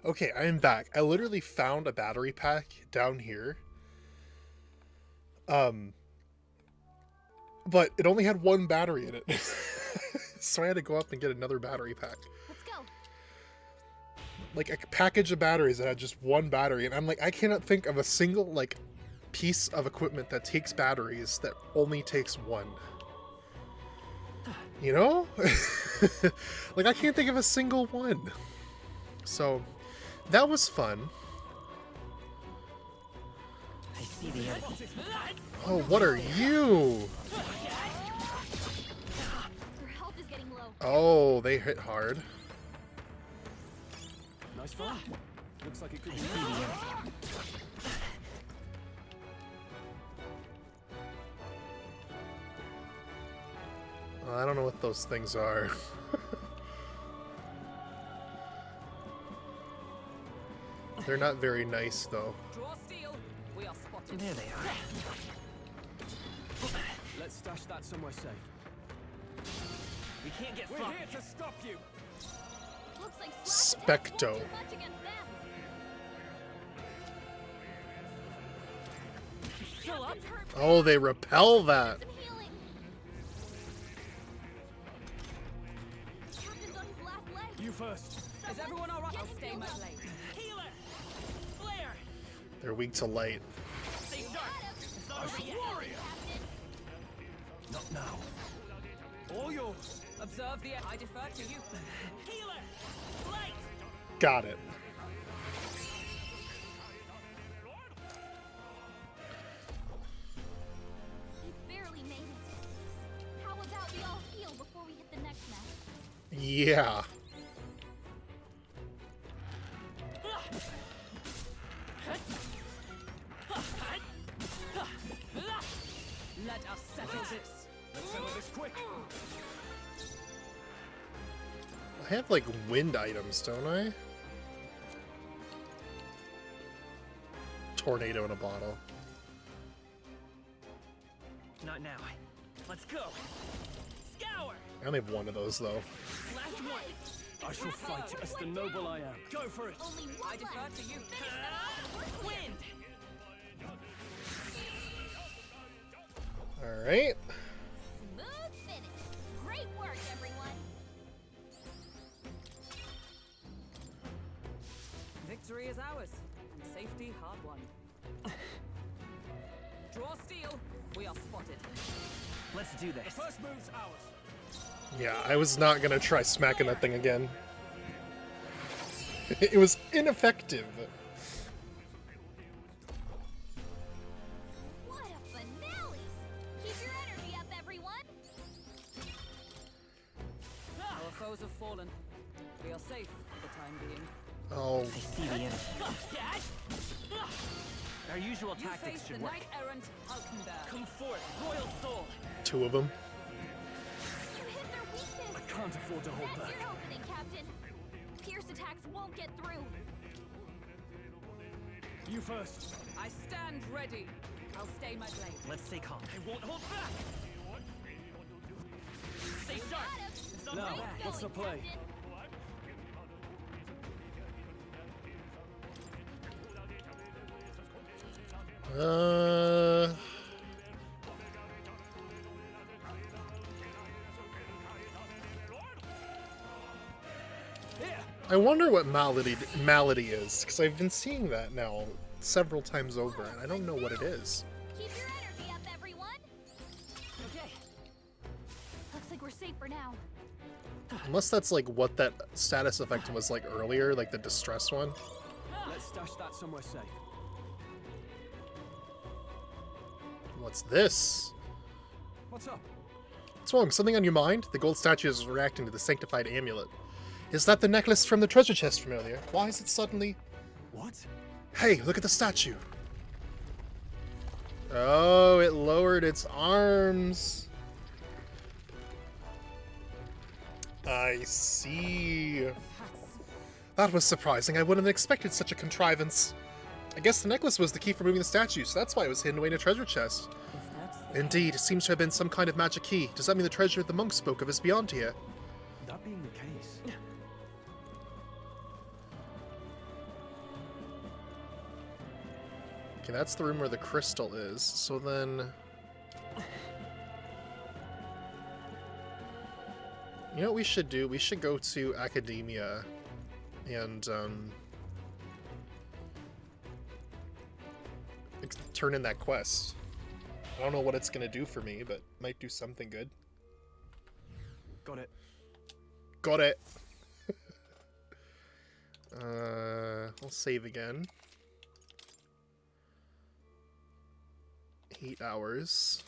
Okay, I am back. I literally found a battery pack down here. But it only had one battery in it. So I had to go up and get another battery pack. Let's go. Like a package of batteries that had just one battery, and I'm like, I cannot think of a single like piece of equipment that takes batteries that only takes one. You know? Like I can't think of a single one. So that was fun. I see the enemy. Oh, what are you? Your health is getting low. Oh, they hit hard. Nice fight. Looks like it could I be. see the enemy. I don't know what those things are. They're not very nice, though. Draw steel. We are spotted. There they are. Let's stash that somewhere safe. We can't get We're far. here to stop you. Looks like slash attacks Specto. won't do much against them. Still up. Captain's hurt Oh, they repel bad. that. Some healing. Captain's on his last leg. You first. Is everyone all right? Get I'll him stay healed my up. blade. Healer! Flare! They're weak to light. Stay sharp! It's not over yet. Captain. Not now. All yours. Observe the. I defer to you. Healer! Light! Got it. He barely made it. How about we all heal before we hit the next mess? Yeah. Let us settle this. Let's settle this quick. I have like wind items, don't I? Tornado in a bottle. Not now. Let's go. Scour! I only have one of those though. Last one. I shall fight as the noble I am. Go for it. Only one I defer left. to you. Wind! All right. Smooth Victory is ours, and safety hard won. Draw steel. We are spotted. Let's do this. The first move's ours. Yeah, I was not gonna try smacking that thing again. It was ineffective. What a finale! Keep your energy up, everyone! Our foes have fallen. We are safe for the time being. Oh, I see the enemy. Our usual You tactics face the should work. knight errant Alkenberg. Come forth, royal soul. 2 of them. You hit their weakness! I can't afford to hold That's back. your opening, Captain! Pierce attacks won't get through! You first. I stand ready. I'll stay my blade. Let's stay calm. I won't hold back. Stay sharp. Got him! It's not Now, bad. what's the play? Captain. Uh, Here. I wonder what malady is, because I've been seeing that now several times over, and I don't know what it is. Keep your energy up, everyone! Okay. Looks like we're safe for now. Unless that's like what that status effect was like earlier, like the distress one. Let's stash that somewhere safe. What's this? What's up? What's wrong? Something on your mind? The gold statue is reacting to the sanctified amulet. Is that the necklace from the treasure chest from earlier? Why is it suddenly... What? Hey, look at the statue! Oh, it lowered its arms. I see. That was surprising. I wouldn't have expected such a contrivance. I guess the necklace was the key for moving the statue, so that's why it was hidden away in a treasure chest. Indeed, it seems to have been some kind of magic key. Does that mean the treasure the monk spoke of is beyond here? That being the case. Okay, that's the room where the crystal is. So then... You know what we should do? We should go to Academia and, turn in that quest. I don't know what it's gonna do for me, but might do something good. Got it. Got it! We'll save again. 8 hours.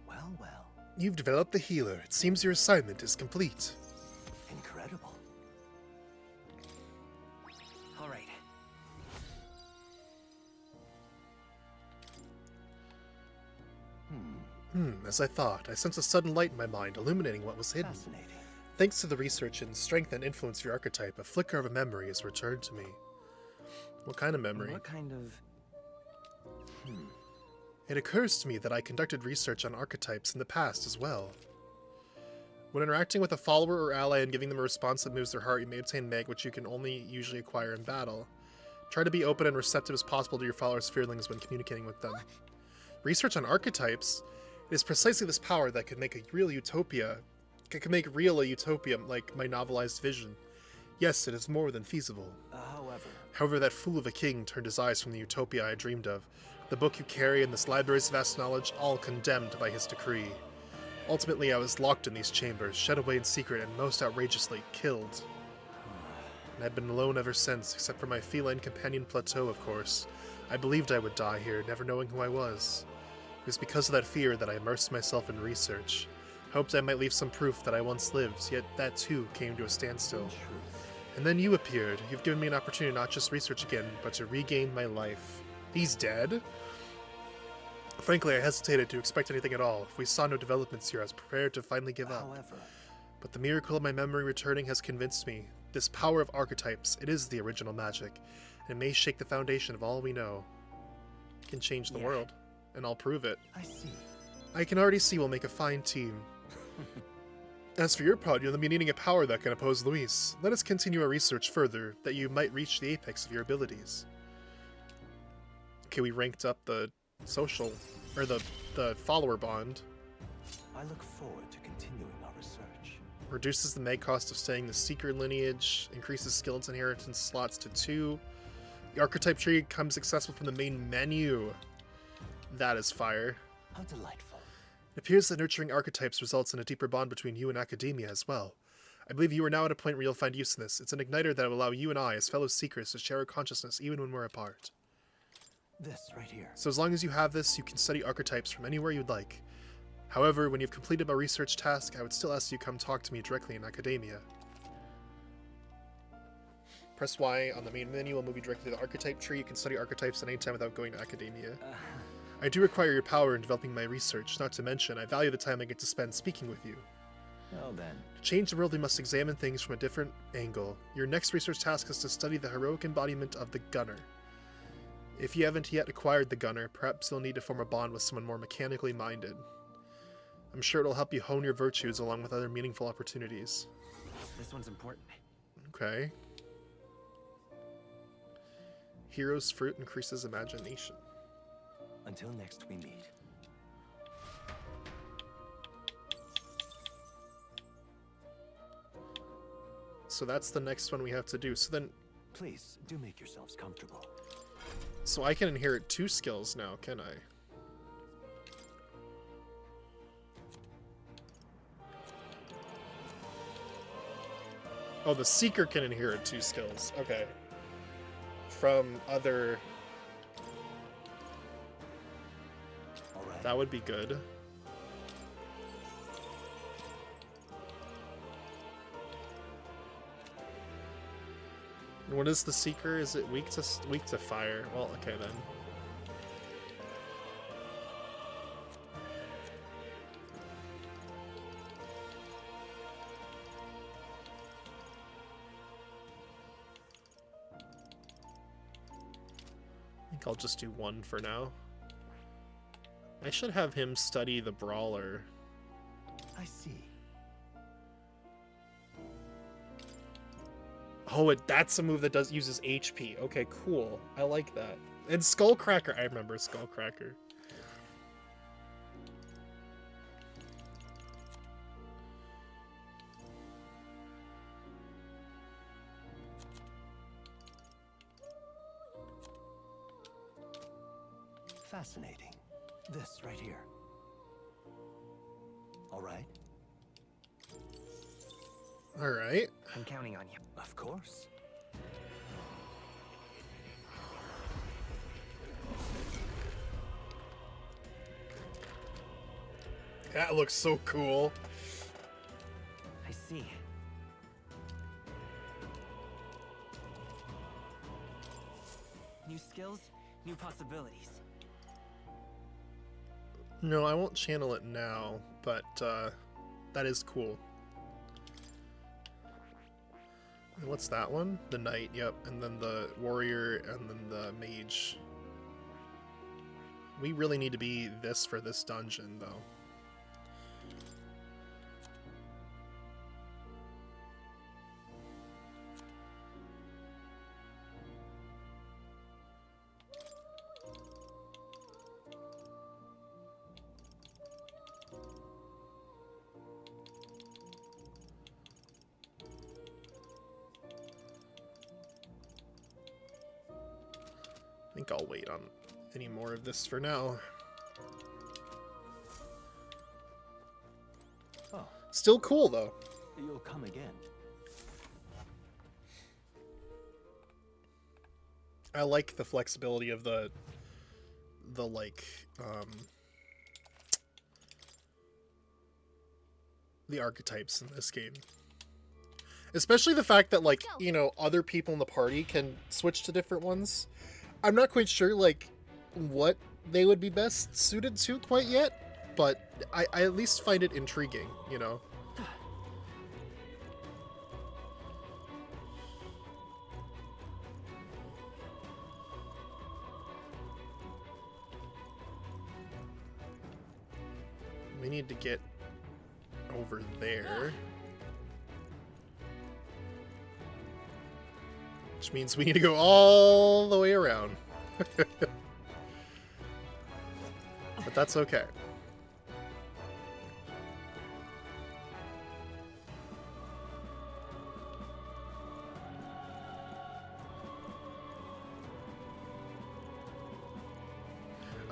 Well, well, You've developed the healer. It seems your assignment is complete. incredible. All right. As I thought, I sensed a sudden light in my mind, illuminating what was hidden. Fascinating. Thanks to the research and strength and influence of your archetype, a flicker of a memory has returned to me. What kind of memory? What kind of... It occurs to me that I conducted research on archetypes in the past as well. When interacting with a follower or ally and giving them a response that moves their heart, you may obtain mag, which you can only usually acquire in battle. Try to be open and receptive as possible to your followers' feelings when communicating with them. Research on archetypes? It is precisely this power that could make a real utopia. It could make real a utopia like my novelized vision. Yes, it is more than feasible. However, that fool of a king turned his eyes from the utopia I dreamed of. The book you carry and this library's vast knowledge, all condemned by his decree. Ultimately, I was locked in these chambers, shut away in secret, and most outrageously, killed. And I've been alone ever since, except for my feline companion Plateau, of course. I believed I would die here, never knowing who I was. It was because of that fear that I immersed myself in research. Hoped I might leave some proof that I once lived, yet that too came to a standstill. And then you appeared. You've given me an opportunity to not just research again, but to regain my life. He's dead? Frankly, I hesitated to expect anything at all. If we saw no developments here, I was prepared to finally give up. But the miracle of my memory returning has convinced me. This power of archetypes, it is the original magic. And it may shake the foundation of all we know. It can change the world. And I'll prove it. I see. I can already see we'll make a fine team. As for your part, you'll be needing a power that can oppose Luis. Let us continue our research further, that you might reach the apex of your abilities. Okay, we ranked up the social, or the follower bond. I look forward to continuing our research. Reduces the mag cost of staying the Seeker lineage. Increases skill and inheritance slots to 2. The archetype tree becomes accessible from the main menu. That is fire. How delightful. It appears that nurturing archetypes results in a deeper bond between you and academia as well. I believe you are now at a point where you'll find use in this. It's an igniter that will allow you and I, as fellow seekers, to share our consciousness even when we're apart. This right here. So as long as you have this, you can study archetypes from anywhere you'd like. However, when you've completed my research task, I would still ask you to come talk to me directly in academia. Press Y on the main menu will move you directly to the archetype tree. You can study archetypes at any time without going to academia. I do require your power in developing my research, not to mention I value the time I get to spend speaking with you. Well then. To change the world, we must examine things from a different angle. Your next research task is to study the heroic embodiment of the Gunner. If you haven't yet acquired the Gunner, perhaps you'll need to form a bond with someone more mechanically minded. I'm sure it'll help you hone your virtues along with other meaningful opportunities. This one's important. Okay. Hero's fruit increases imagination. Until next we meet. So that's the next one we have to do. So then, Please, do make yourselves comfortable. so I can inherit 2 skills now, can I? Oh, the Seeker can inherit 2 skills. Okay. From other... Alright. That would be good. What is the Seeker? Is it weak to fire? Well, okay then. I think I'll just do 1 for now. I should have him study the Brawler. I see. Oh, that's a move that uses HP. Okay, cool. I like that. And Skullcracker. I remember Skullcracker. Fascinating. This right here. Alright. Alright. I'm counting on you. Of course. That looks so cool. I see. New skills, new possibilities. No, I won't channel it now, but that is cool. And what's that one? The Knight, yep. And then the Warrior, and then the Mage. We really need to be this for this dungeon, though. I think I'll wait on any more of this for now. Oh, Still cool, though. you'll come again. I like the flexibility of the the archetypes in this game. Especially the fact that, like, you know, other people in the party can switch to different ones. I'm not quite sure, like, what they would be best suited to quite yet, but I at least find it intriguing, you know? We need to get over there. Which means we need to go all the way around. But that's okay.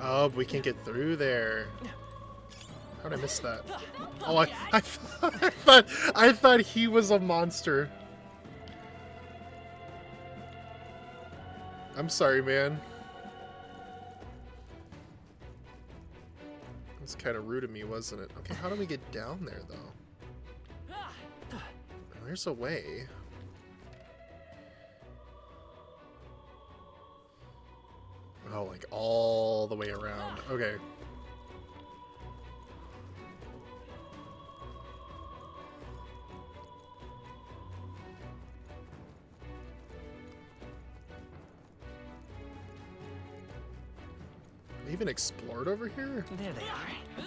Oh, but we can't get through there. How'd I miss that? Oh, I thought he was a monster. I'm sorry, man. That's kind of rude of me, wasn't it? Okay, how do we get down there, though? There's a way. Oh, like all the way around. Okay. They even explored over here? There they are.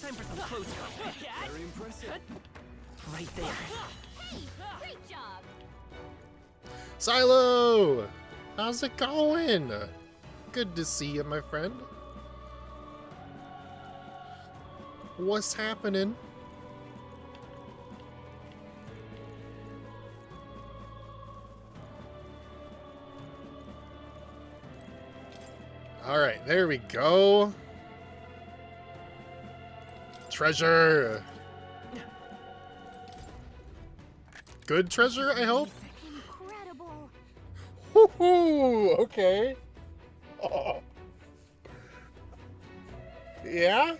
Time for some close combat. Very impressive. Right there. Hey, great job. Silo! How's it going? Good to see you, my friend. What's happening? Alright, there we go. Treasure! Good treasure, I hope? Incredible. Woohoo! Okay. Oh. Yeah?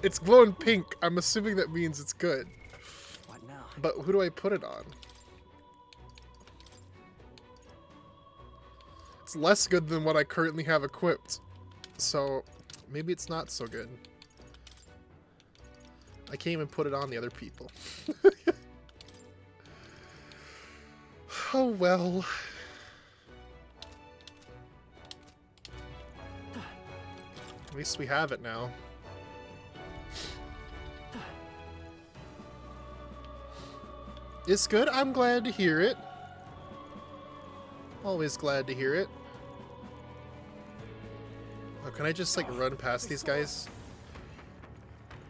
It's glowing pink. I'm assuming that means it's good. What now? But who do I put it on? It's less good than what I currently have equipped. So, maybe it's not so good. I can't even put it on the other people. Oh well. At least we have it now. It's good. I'm glad to hear it. Always glad to hear it. Oh, can I just like run past these guys?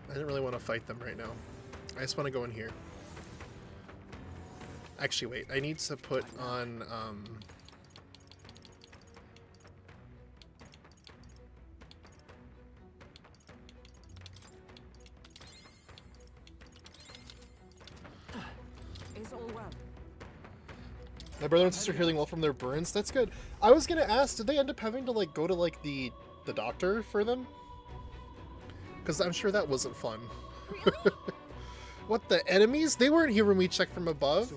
I didn't really want to fight them right now. I just want to go in here. Actually, wait. I need to put on, Is all well? my brother and sister healing well from their burns. That's good. I was gonna ask, did they end up having to like go to like the doctor for them? Because I'm sure that wasn't fun. What, the enemies? They weren't here when we checked from above.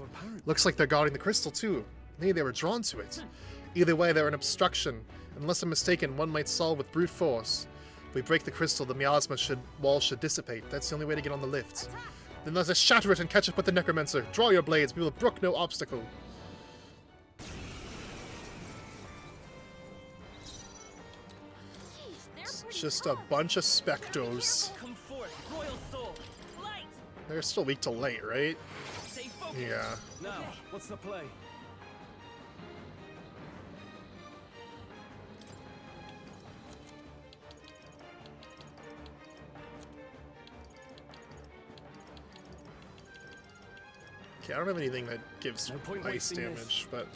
Looks like they're guarding the crystal too. Maybe they were drawn to it. Either way, they're an obstruction. Unless I'm mistaken, one might solve with brute force. If we break the crystal, the miasma wall should dissipate. That's the only way to get on the lift. Then let us shatter it and catch up with the necromancer. Draw your blades. We will brook no obstacle. Jeez, they're It's pretty just a tough. bunch of spectros. Come forth, royal soul. Light. They're still weak to light, right? Stay focused. Yeah. Now, what's the play? Okay, I don't have anything that gives No point ice wasting this. damage, but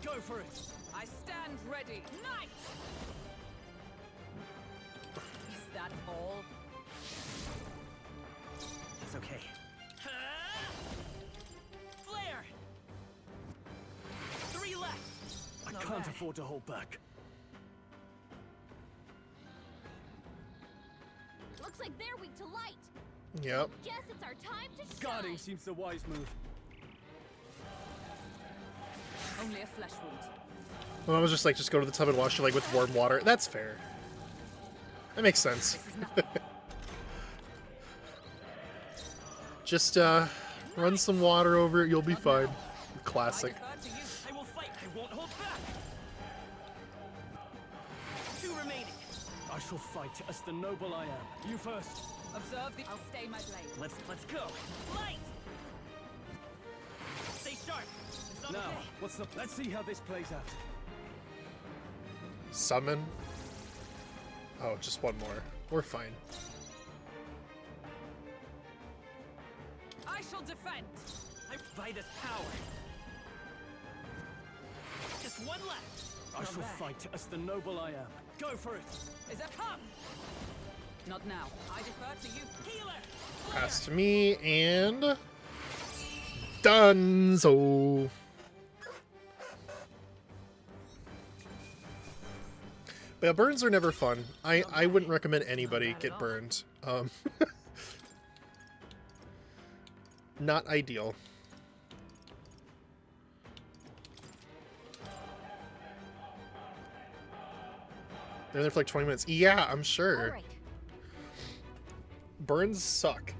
Go for it. I stand ready. Knight! Is that all? It's okay. Flare. 3 left. I Not can't bad. afford to hold back. Looks like they're weak to light. yep. Guess it's our time to shine. Guarding seems the wise move. Only a flesh wound. Well, I was just like, just go to the tub and wash your leg with warm water. That's fair. That makes sense. Just run some water over it, you'll be fine. Classic. I defer to you. I will fight. I won't hold back. 2 remaining. I shall fight as the noble I am. You first. Observe the. I'll stay my blade. Let's go. Light. Stay sharp. It's all Now, okay. what's the... Let's see how this plays out. Summon. Oh, just one more. We're fine. I shall defend. By this power. Just one left. I shall fight as the noble I am. Go for it. Is it come? Not now. I defer to you. Healer. Pass to me, and... Dunzo! But yeah, burns are never fun. I wouldn't recommend anybody get burned. Not ideal. They're there for like 20 minutes. Yeah, I'm sure. All right. Burns suck.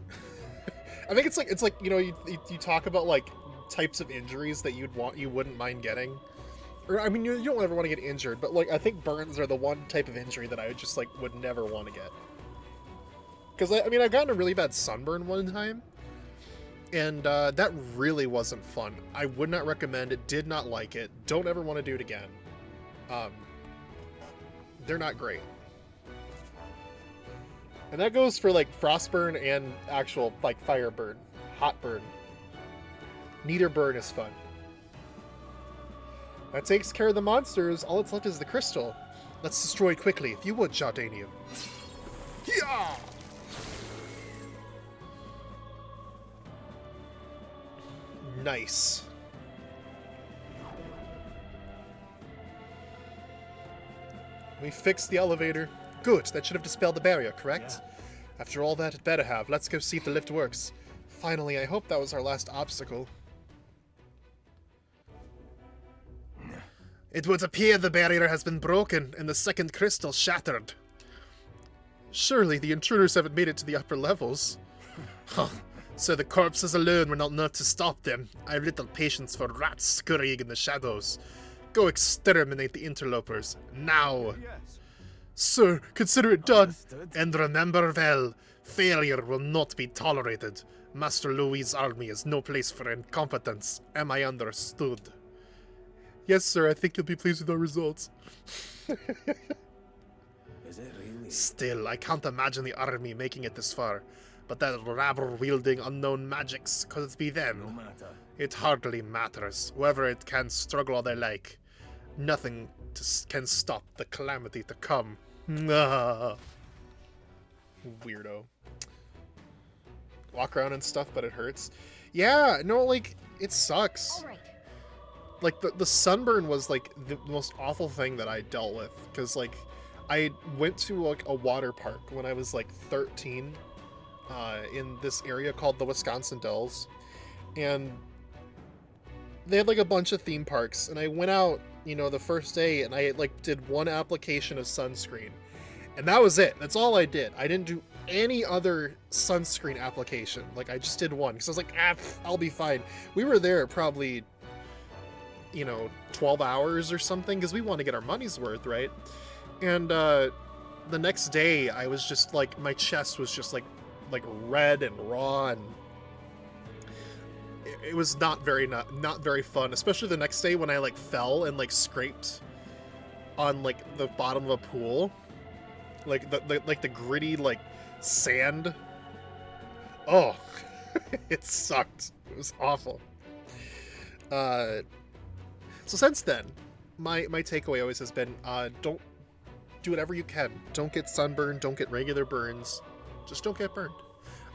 I think it's like you know you talk about like types of injuries that you wouldn't mind getting, or I mean you don't ever want to get injured, but like I think burns are the one type of injury that I would just like would never want to get. Because I mean I've gotten a really bad sunburn one time, and that really wasn't fun. I would not recommend it. Did not like it. Don't ever want to do it again. They're not great. And that goes for like frostburn and actual like fire burn, hot burn. Neither burn is fun. That takes care of the monsters. All that's left is the crystal. Let's destroy it quickly, if you would, Jardania. Yeah! Nice. We fixed the elevator. Good, that should have dispelled the barrier, correct? Yeah. After all that, it better have. Let's go see if the lift works. Finally, I hope that was our last obstacle. It would appear the barrier has been broken and the second crystal shattered. Surely the intruders haven't made it to the upper levels. Huh. So the corpses alone were not enough to stop them. I have little patience for rats scurrying in the shadows. Go exterminate the interlopers, now! Yes. Sir, consider it done. Understood. And remember well, failure will not be tolerated. Master Louis' army is no place for incompetence. Am I understood? Yes, sir, I think you'll be pleased with our results. Is it really? Still, I can't imagine the army making it this far. But that rabble-wielding unknown magics, could it be No them? matter. It hardly matters. Whoever it can struggle all they like. Nothing can stop the calamity to come. Weirdo. Walk around and stuff, but it hurts. Yeah, no, like, it sucks. All right. Like, the sunburn was, like, the most awful thing that I dealt with. Because, like, I went to, like, a water park when I was, like, 13 in this area called the Wisconsin Dells. And they had, like, a bunch of theme parks. And I went out, you know, the first day, and I, like, did one application of sunscreen. And that was it. That's all I did. I didn't do any other sunscreen application. Like, I just did one. Because I was like, I'll be fine. We were there probably, you know, 12 hours or something, because we want to get our money's worth, right? And the next day, I was just, like, my chest was just, like red and raw, and it was not very fun, especially the next day when I, like, fell and, like, scraped on, like, the bottom of a pool. Like, the gritty, like, sand. Oh, it sucked. It was awful. So since then, my takeaway always has been, don't do whatever you can. Don't get sunburned, don't get regular burns. Just don't get burned.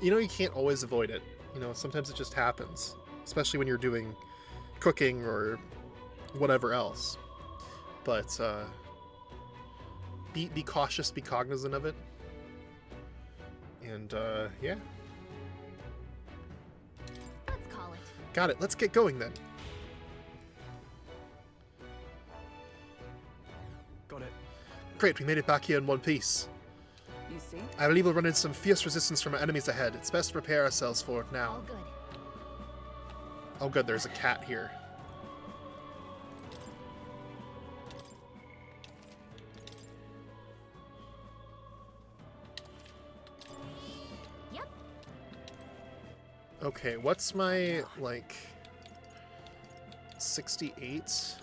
You know, you can't always avoid it. You know, sometimes it just happens. Especially when you're doing cooking or whatever else. But, be cautious, be cognizant of it. And, yeah. Let's call it. Got it. Let's get going then. Got it. Great, we made it back here in one piece. You see? I believe we'll run into some fierce resistance from our enemies ahead. It's best to prepare ourselves for it All now. good. Oh good, there's a cat here. Yep. Okay, what's my, like, 68?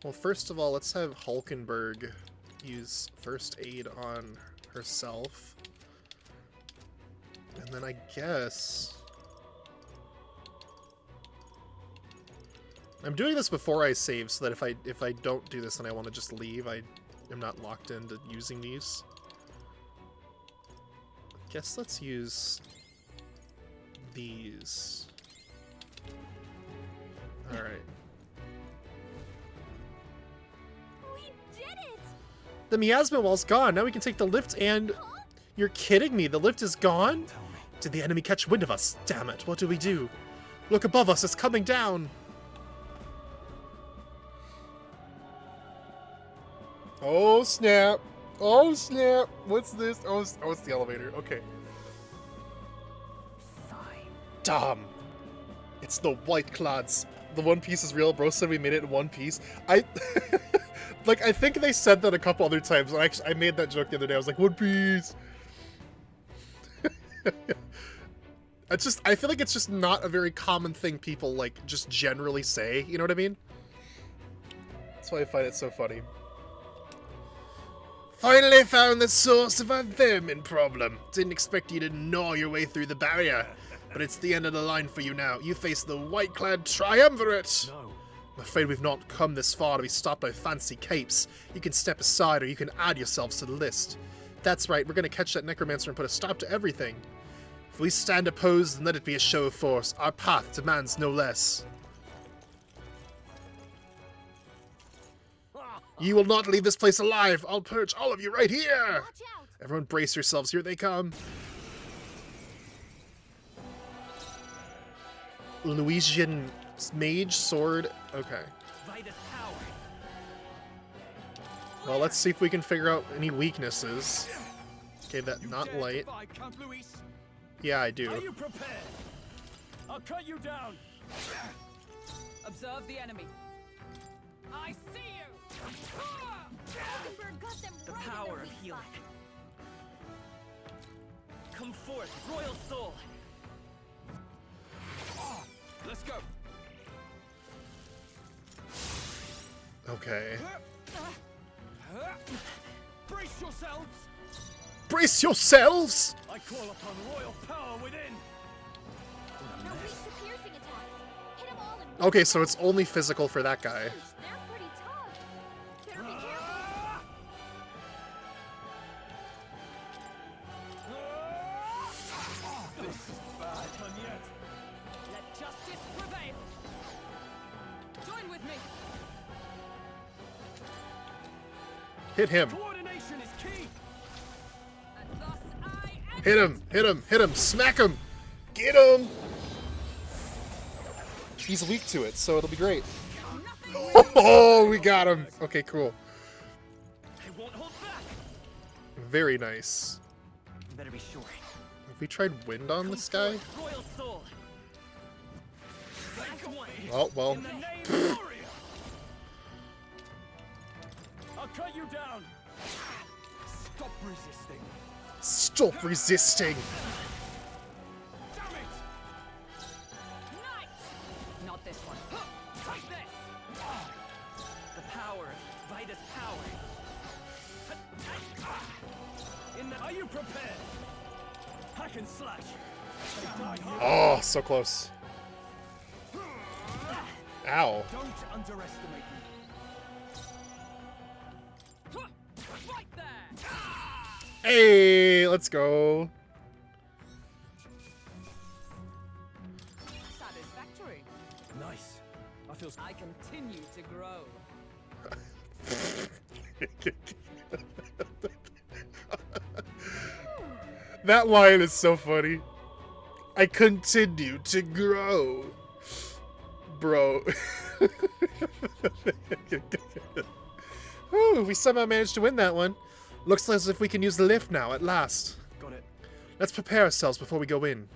Well, first of all, let's have Hulkenberg use first aid on herself. And then I guess... I'm doing this before I save so that if I don't do this and I want to just leave, I am not locked into using these. I guess let's use these. Alright. We did it! The miasma wall's gone. Now we can take the lift and... You're kidding me? The lift is gone? Tell me. Did the enemy catch wind of us? Damn it, what do we do? Look above us, it's coming down! Oh snap! Oh snap! What's this? Oh, it's the elevator. Okay. Fine. Dumb. It's the White Clads. The One Piece is real. Bro said we made it in one piece. Like, I think they said that a couple other times. I made that joke the other day. I was like, One Piece! I feel like it's just not a very common thing people, like, just generally say. You know what I mean? That's why I find it so funny. Finally found the source of our vermin problem. Didn't expect you to gnaw your way through the barrier. But it's the end of the line for you now. You face the white-clad triumvirate. No. I'm afraid we've not come this far to be stopped by fancy capes. You can step aside or you can add yourselves to the list. That's right, we're going to catch that necromancer and put a stop to everything. If we stand opposed, then let it be a show of force. Our path demands no less. You will not leave this place alive. I'll purge all of you right here. Watch out! Everyone brace yourselves. Here they come. Louisian mage sword. Okay. Vitus power. Well, let's see if we can figure out any weaknesses. Okay, that not dare light. defy Count Luis? Yeah, I do. Are you prepared? I'll cut you down. Observe the enemy. I see you! Hulkenberg got them The right in power their of weak healing. spot. Come forth, royal soul. Let's go. Okay. Brace yourselves. Brace yourselves! I call upon royal power within. They're weak to piercing attacks. Hit them all in Okay, so it's only physical for that guy. They're pretty tough. Better be careful. This is bad, done yet. Let justice prevail. Join with me. Hit him. Coordination is key. And thus I Hit him. Hit him. Hit him. Smack him. Get him. He's weak to it, so it'll be great. Oh, we got him. Okay, cool. I won't hold back. Very nice. You better be sure. Have we tried wind on this guy? Royal soul. That's one. Oh, well. In the name of warrior. I'll cut you down. Stop resisting. Stop resisting. Damn it! Knight! Not this one. Take this! The power of Vitus power. Are you prepared? Hack and slash. They die here. Oh, so close. Ow. Don't underestimate me. Right there! Hey, let's go. Satisfactory. Nice. I feel. I continue to grow. That line is so funny. I continue to grow. Bro. Ooh, we somehow managed to win that one. Looks as if we can use the lift now, at last. Got it. Let's prepare ourselves before we go in.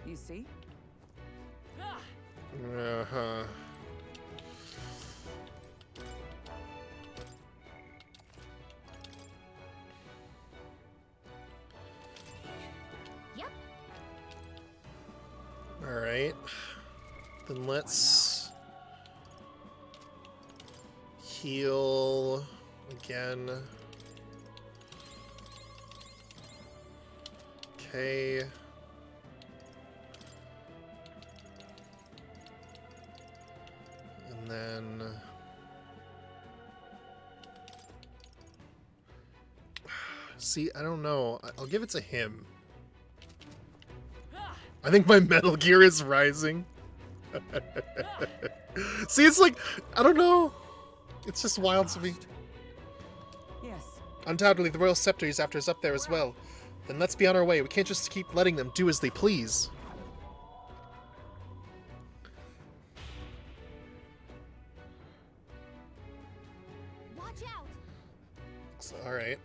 You see? Uh-huh. Yep. Alright. Then let's... heal again. Okay. And then see, I don't know. I'll give it to him. I think my Metal Gear is rising. See, it's like, I don't know. It's just wild to me. Yes. Undoubtedly, the Royal Scepter is after us up there as well. Then let's be on our way. We can't just keep letting them do as they please. Watch out! So, alright.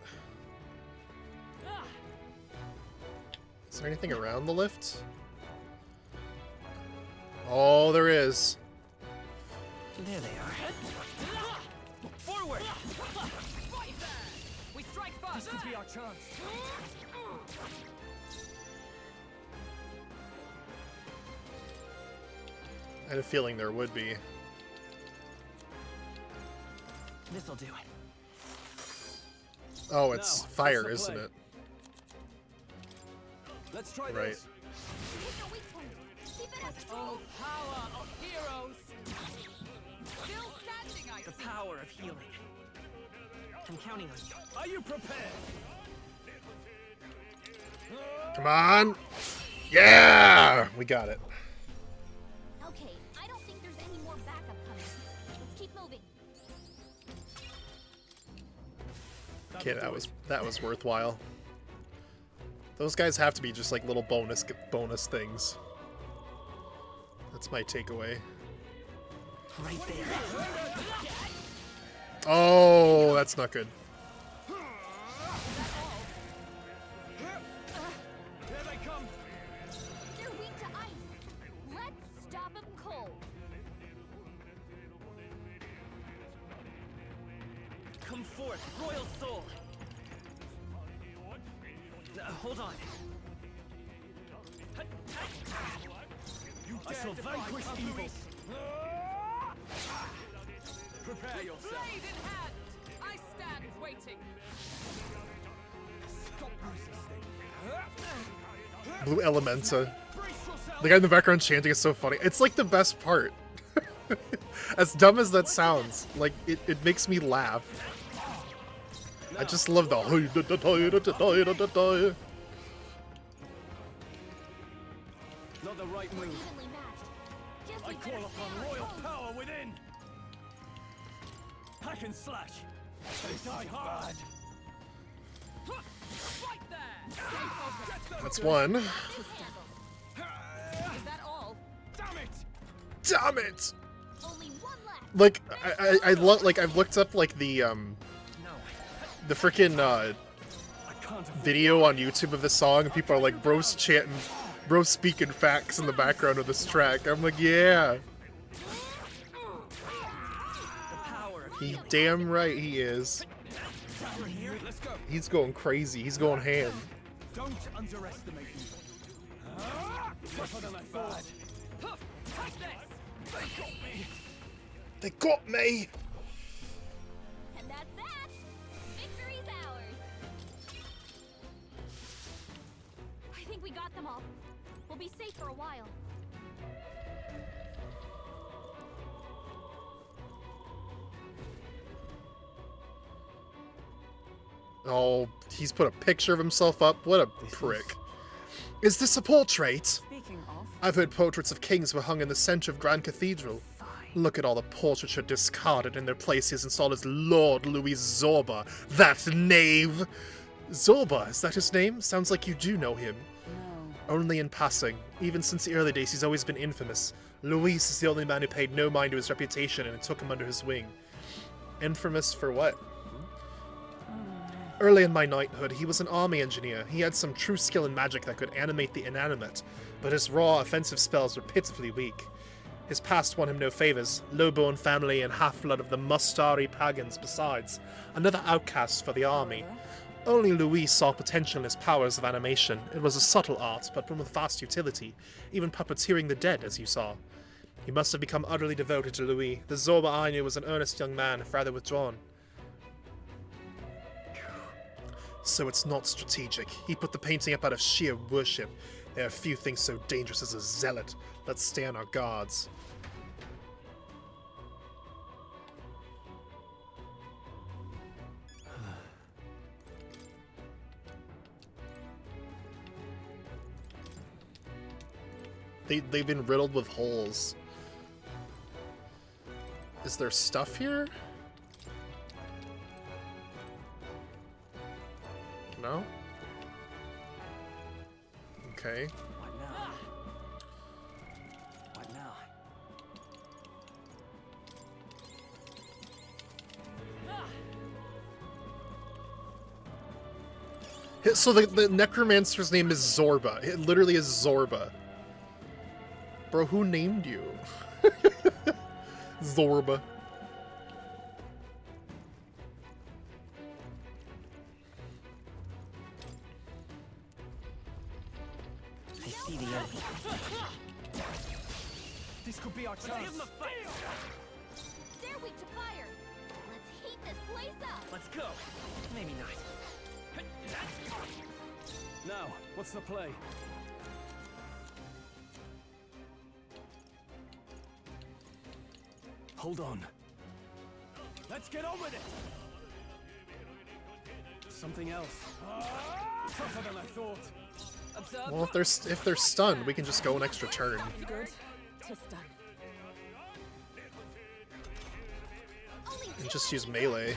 Is there anything around the lift? Oh, there is. There they are. Forward! Fight there! We strike first! This could be our chance. I had a feeling there would be. This'll do it. Oh, it's Now, fire, what's the isn't play? it? Let's try Right. this. Keep your weak point. Keep it up. Oh, power of heroes! Still standing, I The see. power of healing. I'm counting on you. Are you prepared? Come on! Yeah! We got it. Okay, I don't think there's any more backup coming. Let's keep moving. Okay, that was worthwhile. Those guys have to be just like little bonus things. That's my takeaway. Right there. Oh, that's not good. Here they come. They're weak to ice. Let's stop them cold. Come forth, Royal Soul. Hold on. You I dare shall defy vanquish Kabuto. evil. Prepare yourself. Blade in hand, I stand waiting. Stop resisting. Blue Elementa. Brace yourself. The guy in the background chanting is so funny. It's like the best part. As dumb as that sounds, like it makes me laugh. I just love the Not the right We're move. evenly matched. Just I need call better upon stamina. royal power within. Hack and slash. They die hard. Fight there! Stay focused. That's one. Is that all? Damn it! Damn it! Only one left. Like I love, like I've looked up like the No. freaking I can't afford video on YouTube of the song, and people are like, bro's chanting, bro's speaking facts in the background of this track. I'm like, yeah, The power of he healing. damn right he is. We're here. Let's go. He's going crazy. He's going ham. Don't underestimate me. Tougher than I thought. Take this! They got me. They got me. And that's that. Victory's ours. I think we got them all. We'll be safe for a while. Oh, he's put a picture of himself up. What a prick. Is this a portrait? Speaking of, I've heard portraits of kings were hung in the center of Grand Cathedral. fine. Look at all the portraiture discarded in their places installed as Lord Louis Zorba. That knave! Zorba, is that his name? Sounds like you do know him. No. Only in passing. Even since the early days, he's always been infamous. Luis is the only man who paid no mind to his reputation and took him under his wing. Infamous for what? Early in my knighthood, he was an army engineer. He had some true skill in magic that could animate the inanimate, but his raw, offensive spells were pitifully weak. His past won him no favors, low-born family and half-blood of the Mustari pagans besides, another outcast for the army. Only Louis saw potential in his powers of animation. It was a subtle art, but one with vast utility, even puppeteering the dead, as you saw. He must have become utterly devoted to Louis. The Zorba I knew was an earnest young man, rather withdrawn. So it's not strategic. He put the painting up out of sheer worship. There are few things so dangerous as a zealot. Let's stay on our guards. They've been riddled with holes. Is there stuff here? No? Okay. What now? What now? So the necromancer's name is Zorba. It literally is Zorba. Bro, who named you? Zorba. I see the enemy. This could be our chance. Give him a fight. They're weak to fire. Let's heat this place up. Let's go. Maybe not. Now, what's the play? Hold on. Let's get on with it. Something else. Tougher than I thought. Observe. Well, if they're stunned, we can just go an extra turn. Good. To stun. Only And just use melee.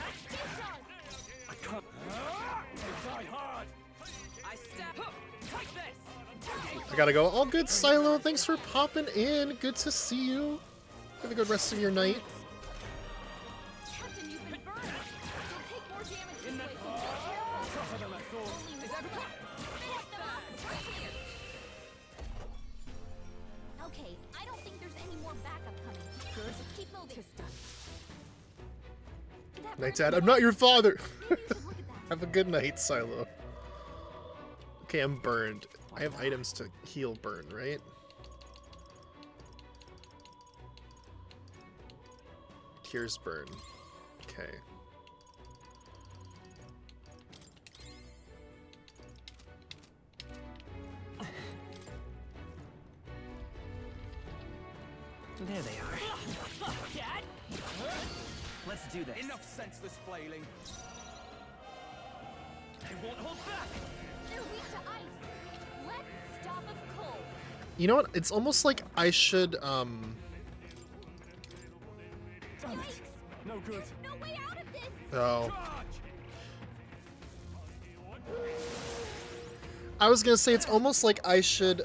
I can't. They die hard. I step up. Take this. I gotta go. All good, Silo. Thanks for popping in. Good to see you. Have a good rest of your night. Captain, you've been burned. You'll take more damage this way, so be careful. Tougher than I thought. Only Is one everyone? left. Finish them off right here. Okay, I don't think there's any more backup coming. Good. Just keep moving. To stun. That Night, burn- Dad. I'm not your father. Maybe you should look at that. Have a good night, Silo. Okay, I'm burned. I have items to heal burn, right? Cures burn. Okay. There they are. Dad. Let's do this. Enough senseless flailing. They won't hold back. They're weak to ice. Let's stop them cold. You know what? It's almost like I should, Damn it. Yikes! No good. No way out of this. Oh. Charge. I was gonna say it's almost like I should,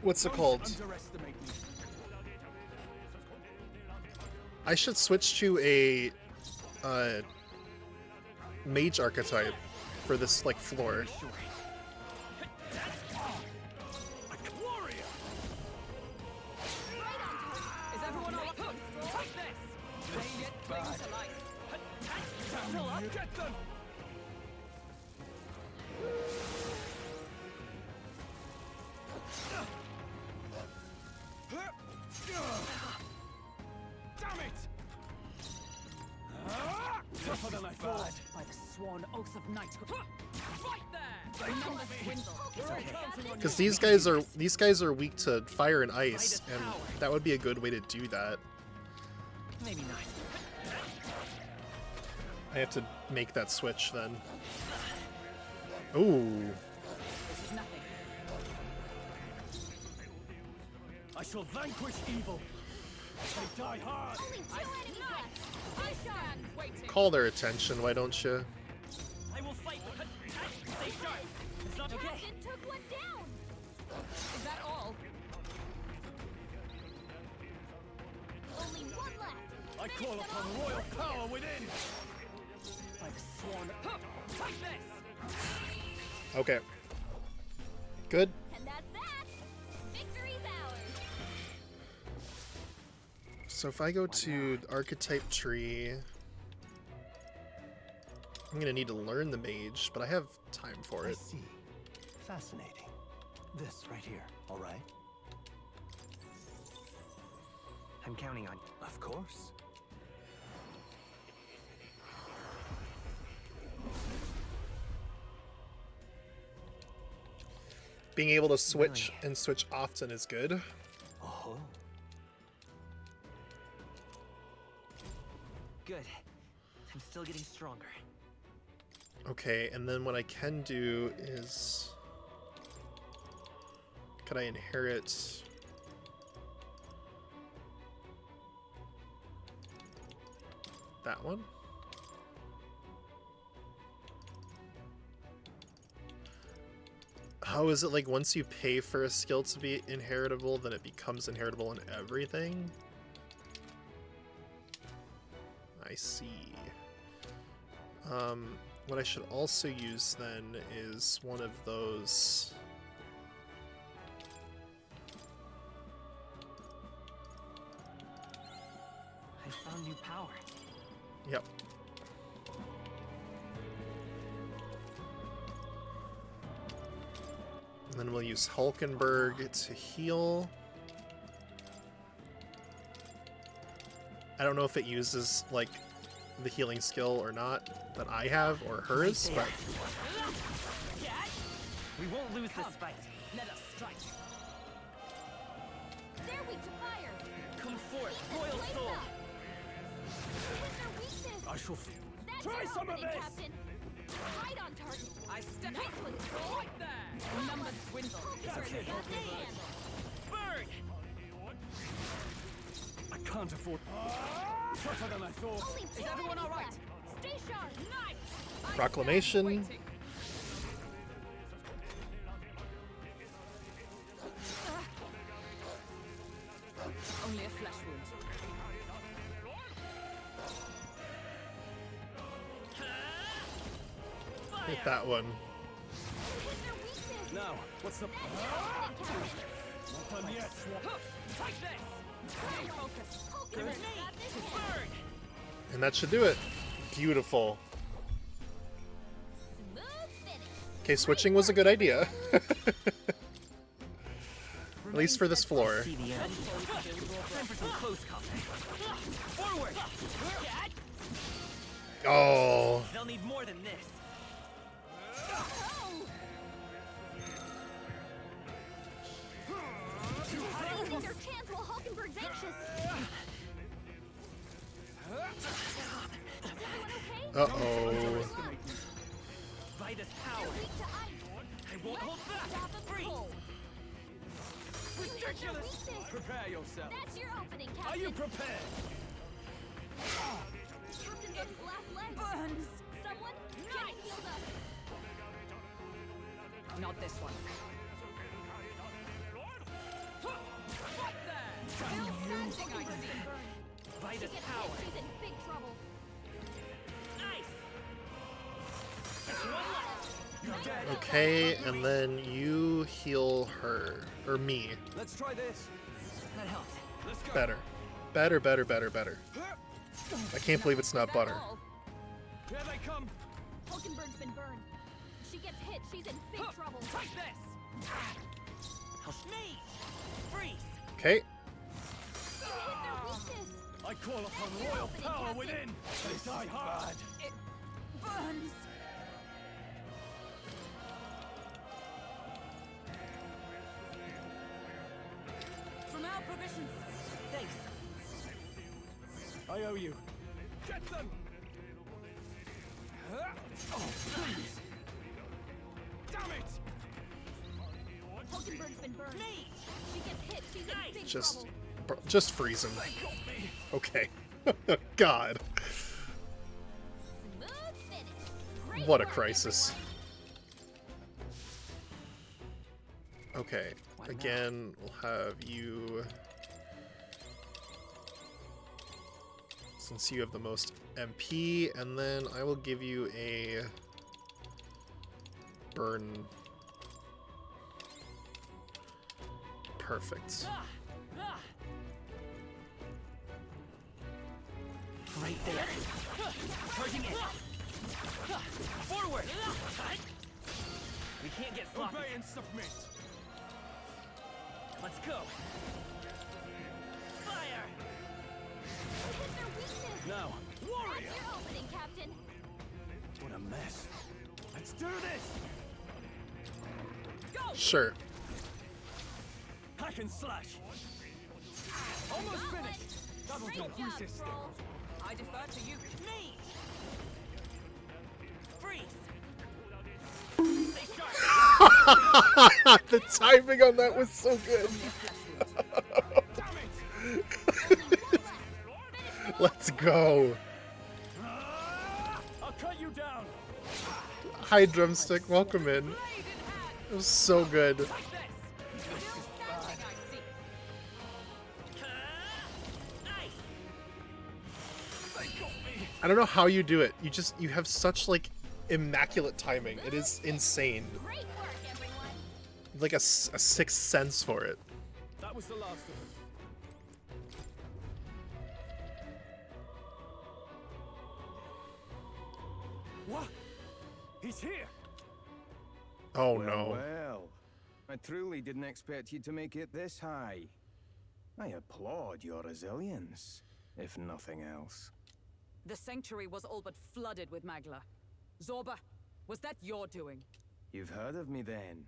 what's it called? Underestimate me. I should switch to a, mage archetype for this, like, floor. Warrior. Is everyone all up? Take this. Bring it. Bring to life. Get them. Damn it! Tougher than I thought. By the sworn oath of knighthood. Right there. Remember swindle. Because these guys are weak to fire and ice, and that would be a good way to do that. Maybe not. I have to make that switch then. Ooh. This is nothing. I shall vanquish evil. They die hard. Only two enemies left. I stand waiting. Call their attention, why don't you? I will fight. Stay sharp. It's not okay. Captain took one down. Is that all? Only one left. I call upon royal power within. By the sworn. Take this. Okay. Good. And that's that. Victory's ours. So if I go to archetype tree, I'm gonna need to learn the mage, but I have time for I it. see. Fascinating. This right here, all right? I'm counting on you. Of course. Being able to switch Really? and switch often is good. Oh. Good. I'm still getting stronger. Okay, and then what I can do is... Could I inherit... that one? How is it like once you pay for a skill to be inheritable, then it becomes inheritable in everything? I see. What I should also use then is one of those... I found new power. Yep. And then we'll use Hulkenberg to heal. I don't know if it uses, like, the healing skill or not that I have, or hers, but... We won't lose this fight. Let us strike. They're weak to fire. Come forth, Keep this royal place soul. up. Hit their weakness. I shall That's try your some of opening, this. Captain. Right on target. I step Nice one, Stroll. right there. Numbers dwindle. Hulkenberg got the hand. Burn! I can't afford. Tougher than I thought. Only two Is everyone enemies all right? left. Stay sharp. Nice. I stand Proclamation. waiting. Only a flesh wound. Hit that one. Hit their weakness. Now, what's the? That's your opening, Captain. Not done yet. Take this. Stay focused. Hulkenberg got this hand. And that should do it. Beautiful. Smooth finish. Okay, switching was a good idea. At least for this floor. See the end. Time for some close combat. Forward! Oh, They'll need more than this. Seizing their chance while Hulkenberg's anxious. Is everyone okay? uh-oh. Vitus They're power. weak to ice. I won't hold back. Stop them Freeze. cold. Hit their Ridiculous. weakness. Prepare yourself. That's your opening, Are Captain. you prepared? Captain's on his last legs. Burns. Someone get him healed up. Not this one. Right there. Still standing, I see. Vitus Gets hit, power. she's in big trouble. Nice. Okay, and then you heal her. Or me. Let's try this. That helped. Let's go. Better. Better, better, better, better. I can't believe it's not butter. Here they come. Hulkenberg's been burned. If she gets hit, she's in big trouble. Take this. I'll me. Freeze. Okay. You hit their weakness. I call upon That's your royal opening, power Captain. within. They die hard. It burns. From our provisions. Thanks. I owe you. Get them. Oh, please. Damn it. Hulkenberg's been burned. Me. She gets hit, she's in big Just, trouble. just freeze him. They got me. Okay. God. Smooth finish. Great What a work, crisis. everyone. Okay. What now? Again, we'll have you... Since you have the most MP, and then I will give you a burn. Perfect. Right there. Charging in. Forward. We can't get sloppy. Obey and submit. Let's go. Fire. What's your opening, Captain? What a mess. Let's do this! Go! Sure. Hack and slash! Almost finished! That'll do. Great job, Who's this Troll. I defer to you. Me! Freeze! The timing on that was so good. Let's go. I'll cut you down! Hi, Drumstick. Welcome in. Blade in hand. It was so good. Like this. Still standing, I see. Nice! They got me! I don't know how you do it. You have such like immaculate timing. It is insane. Great work, everyone. Like a sixth sense for it. That was the last of them. What? He's here! Oh Well, no. well. I truly didn't expect you to make it this high. I applaud your resilience, if nothing else. The sanctuary was all but flooded with Magla. Zorba, was that your doing? You've heard of me then?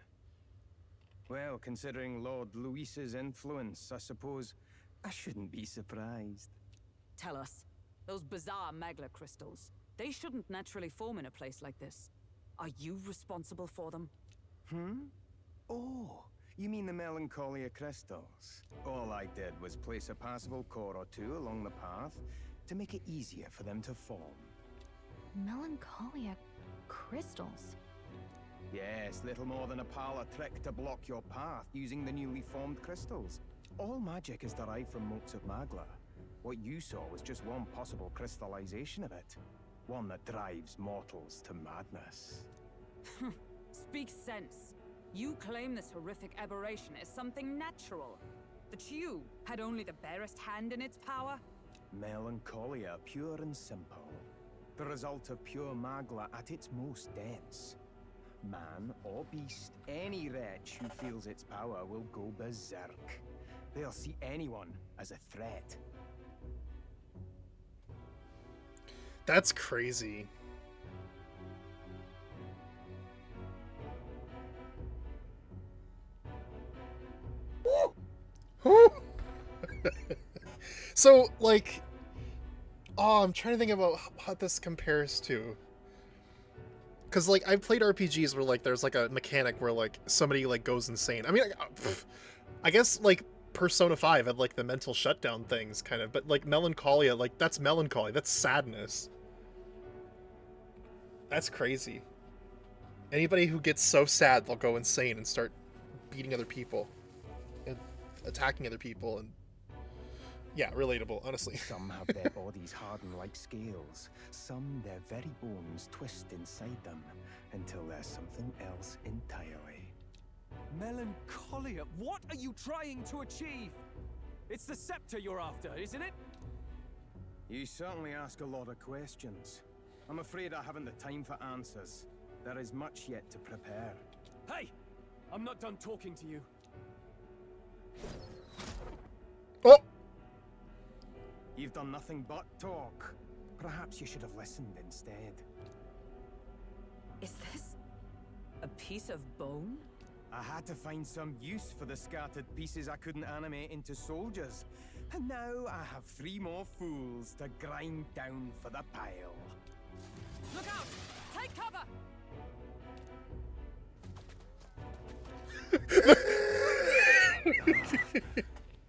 Well, considering Lord Luis's influence, I suppose I shouldn't be surprised. Tell us, those bizarre Magla crystals, they shouldn't naturally form in a place like this. Are you responsible for them? Oh, you mean the Melancholia crystals? All I did was place a passable core or two along the path to make it easier for them to form. Melancholia crystals. Yes, little more than a parlor trick to block your path using the newly formed crystals. All magic is derived from motes of Magla. What you saw was just one possible crystallization of it. One that drives mortals to madness. Speak sense. You claim this horrific aberration is something natural. That you had only the barest hand in its power? Melancholia, pure and simple. The result of pure Magla at its most dense. Man or beast, any wretch who feels its power will go berserk. They'll see anyone as a threat. That's crazy. So, like, oh, I'm trying to think about what this compares to. Because, like, I've played RPGs where, like, there's, like, a mechanic where, like, somebody, like, goes insane. I mean, I guess, like, Persona 5 had, like, the mental shutdown things, kind of. But, like, Melancholia, like, that's melancholy. That's sadness. That's crazy. Anybody who gets so sad, they'll go insane and start beating other people. And attacking other people, and... yeah, relatable, honestly. Some have their bodies harden like scales. Some, their very bones twist inside them until there's something else entirely. Melancholia, what are you trying to achieve? It's the scepter you're after, isn't it? You certainly ask a lot of questions. I'm afraid I haven't the time for answers. There is much yet to prepare. Hey! I'm not done talking to you. Oh! You've done nothing but talk. Perhaps you should have listened instead. Is this a piece of bone? I had to find some use for the scattered pieces I couldn't animate into soldiers. And now I have 3 more fools to grind down for the pile. Look out! Take cover!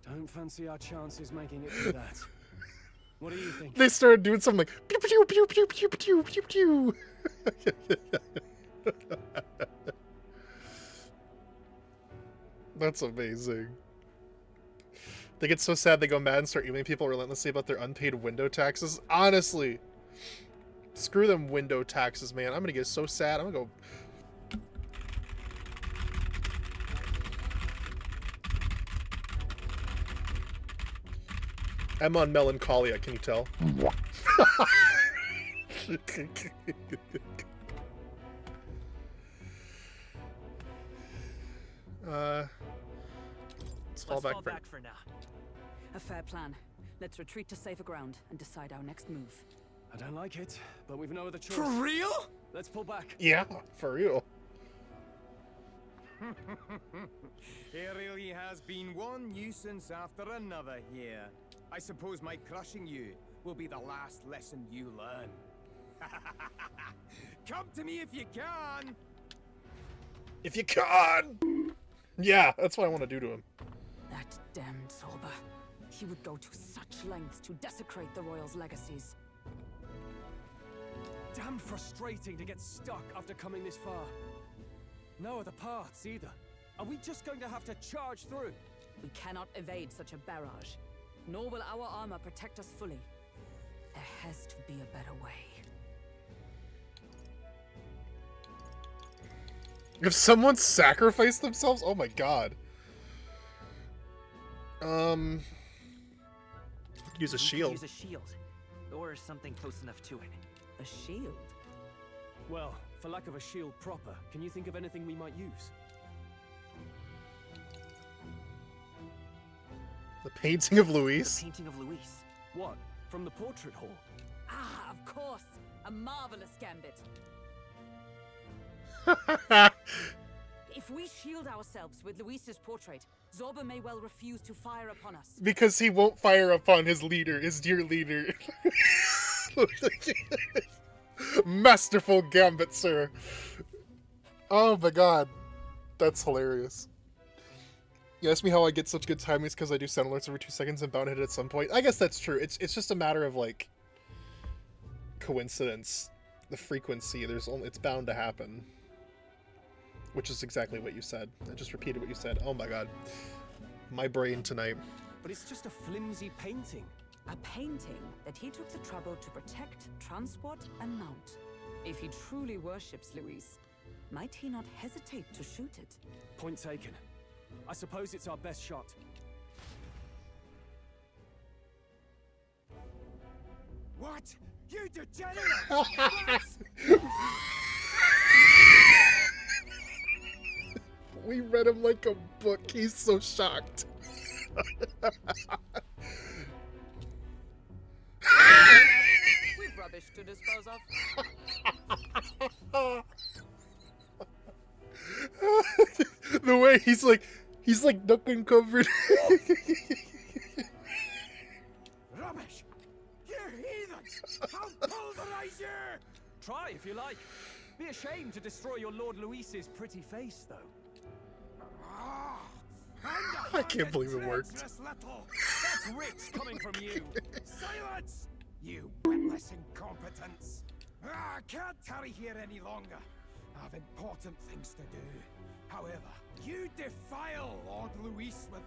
Don't fancy our chances making it through that. What do you think? They started doing something like pew pew pew pew pew pew pew pew. That's amazing. They get so sad they go mad and start emailing people relentlessly about their unpaid window taxes. Honestly, screw them window taxes, man. I'm gonna get so sad. I'm gonna go. I'm on Melancholia, can you tell? Let's fall back for now. A fair plan. Let's retreat to safer ground and decide our next move. I don't like it, but we've no other choice. For real? Let's pull back. Yeah, for real. It really has been one nuisance after another here. I suppose my crushing you will be the last lesson you learn. Come to me if you can! If you can! Yeah, that's what I want to do to him. That damned Zorba. He would go to such lengths to desecrate the royals' legacies. Damn frustrating to get stuck after coming this far. No other paths either. Are we just going to have to charge through? We cannot evade such a barrage, nor will our armor protect us fully. There has to be a better way. If someone sacrificed themselves, oh my god. Use a shield. Use a shield, or something close enough to it. A shield? Well, for lack of a shield proper, can you think of anything we might use? The painting of The Luis. painting of Luis. What? From the portrait hall? Ah, of course! A marvelous gambit. If we shield ourselves with Luis's portrait, Zorba may well refuse to fire upon us. Because he won't fire upon his leader, his dear leader. Masterful gambit, sir. Oh my god. That's hilarious. You ask me how I get such good timings because I do sound alerts every 2 seconds and bound hit at some point. I guess that's true. It's just a matter of like coincidence. The frequency, it's bound to happen. Which is exactly what you said. I just repeated what you said. Oh my god. My brain tonight. But it's just a flimsy painting. A painting that he took the trouble to protect, transport, and mount. If he truly worships Luis, might he not hesitate to shoot it? Point taken. I suppose it's our best shot. What? You degenerate! We read him like a book. He's so shocked. We've rubbish to dispose of. The way he's like duck and covered. Rubbish! You heathens! I'll pulverize you! Try if you like. Be ashamed to destroy your Lord Luis's pretty face, though. I can't believe it worked. Little. That's rich coming from you. Silence! You witless incompetents! I can't tarry here any longer. I have important things to do. However, you defile Lord Luis with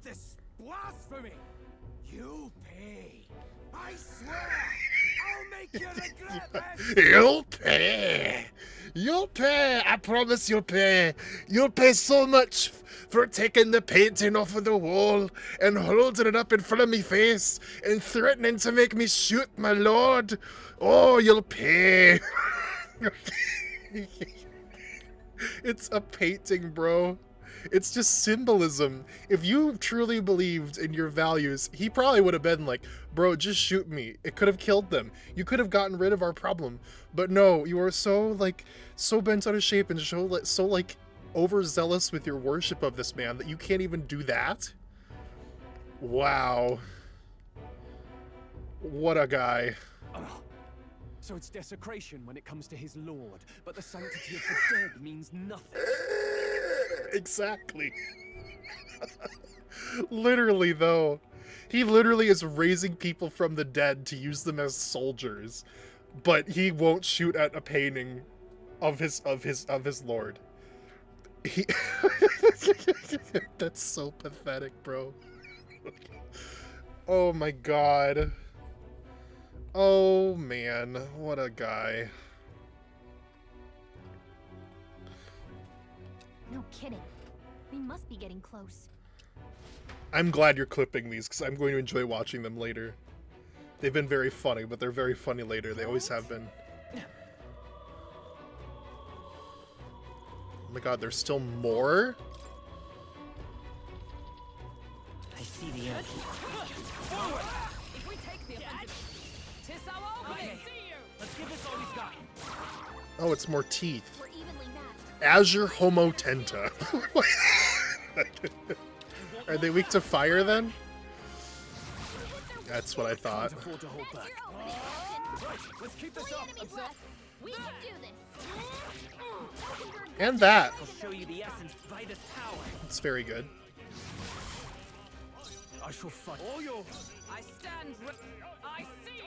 this blasphemy. You'll pay. I swear, I'll make you regret this. You'll pay. You'll pay. I promise you'll pay. You'll pay so much for taking the painting off of the wall and holding it up in front of me face and threatening to make me shoot my lord. Oh, you'll pay. It's a painting, bro. It's just symbolism. If you truly believed in your values, he probably would have been like, bro, just shoot me. It could have killed them. You could have gotten rid of our problem. But no, you are so bent out of shape and so overzealous with your worship of this man that you can't even do that. Wow. What a guy. Oh, so it's desecration when it comes to his lord, but the sanctity of the dead means nothing. Exactly. Literally, though. He literally is raising people from the dead to use them as soldiers, but he won't shoot at a painting of his lord. He That's so pathetic, bro. Oh my god. Oh man, what a guy. No kidding. We must be getting close. I'm glad you're clipping these because I'm going to enjoy watching them later. They've been very funny, but they're very funny later. They always have been. Oh my god, there's still more? I see the end. If we take the offensive, 'tis our way. Oh, it's more teeth. We're evenly matched. Azure Homotenta. Are they weak to fire then? That's what I thought. Can't afford to hold That's back. your opening, Captain. Right, let's keep this 3 up. enemies left. We can do this. And that. I'll show you the essence by this power. It's very good. I shall fight. All yours. I stand I see you!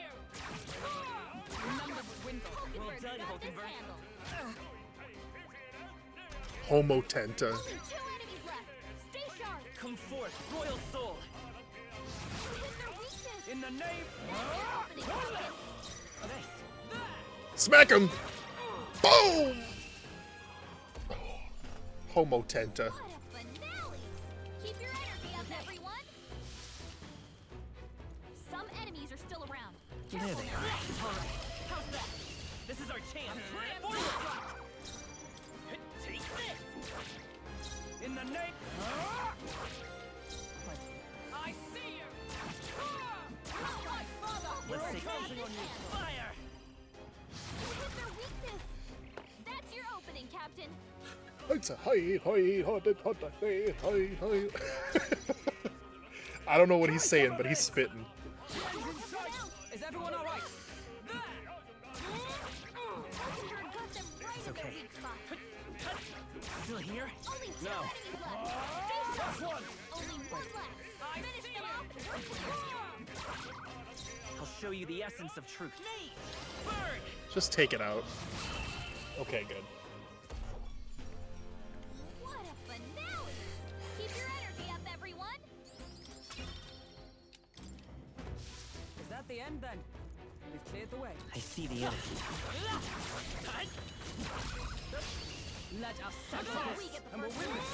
Numbers dwindle. Hulkenberg's done, got this Hulkenberg. handled. Homotenta. Only 2 enemies left. Stay sharp. Come forth, royal soul. You hit their weakness. In the name. That's your opening, Captain. Nice. Smack him! Boom! Homotenta. What a finale! Keep your energy up, everyone. Some enemies are still around. There they are. All right. How's that? This is our chance. Take this. In the name. I see you! Let's take counting on you. Fire. You hit their weakness. That's your opening, Captain. I don't know what he's saying, but he's spitting. Is everyone alright? Hulkenberg got them right in their okay. weak spot. Still here? Only 2 enemies left. Stay sharp. Only 1 left. Finish them off and we're clear. I'll show you the essence of truth. Burn! Just take it out. Okay, good. What a finale! Keep your energy up, everyone. Is that the end then? We've cleared the way. I see the energy. Let us settle Before this. we get the And we'll first win one.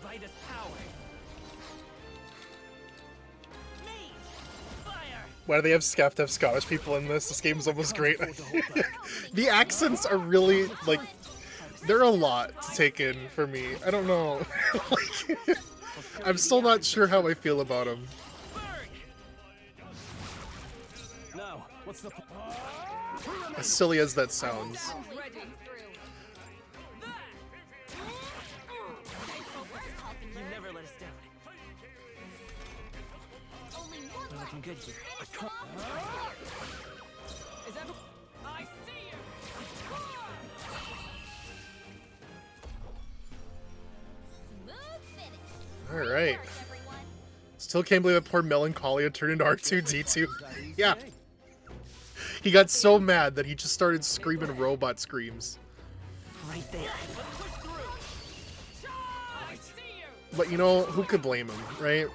By this power. Mage! Fire! Why do they have Scottish people in this? This game's almost great. The accents are really, like, they're a lot to take in for me. I don't know. Like, I'm still not sure how I feel about them. Burn! Now, what's the. As silly as that sounds. Stand ready. You never let us down. Only 1 We're left. looking good here. Finish them off and we're clear. Is everyone? I see you! Smooth finish. All right. Work, everyone. Still can't believe that poor Melancholia turned into R2-D2. Yeah. He got so mad that he just started screaming robot screams. Right there. I see you! But you know, who could blame him, right?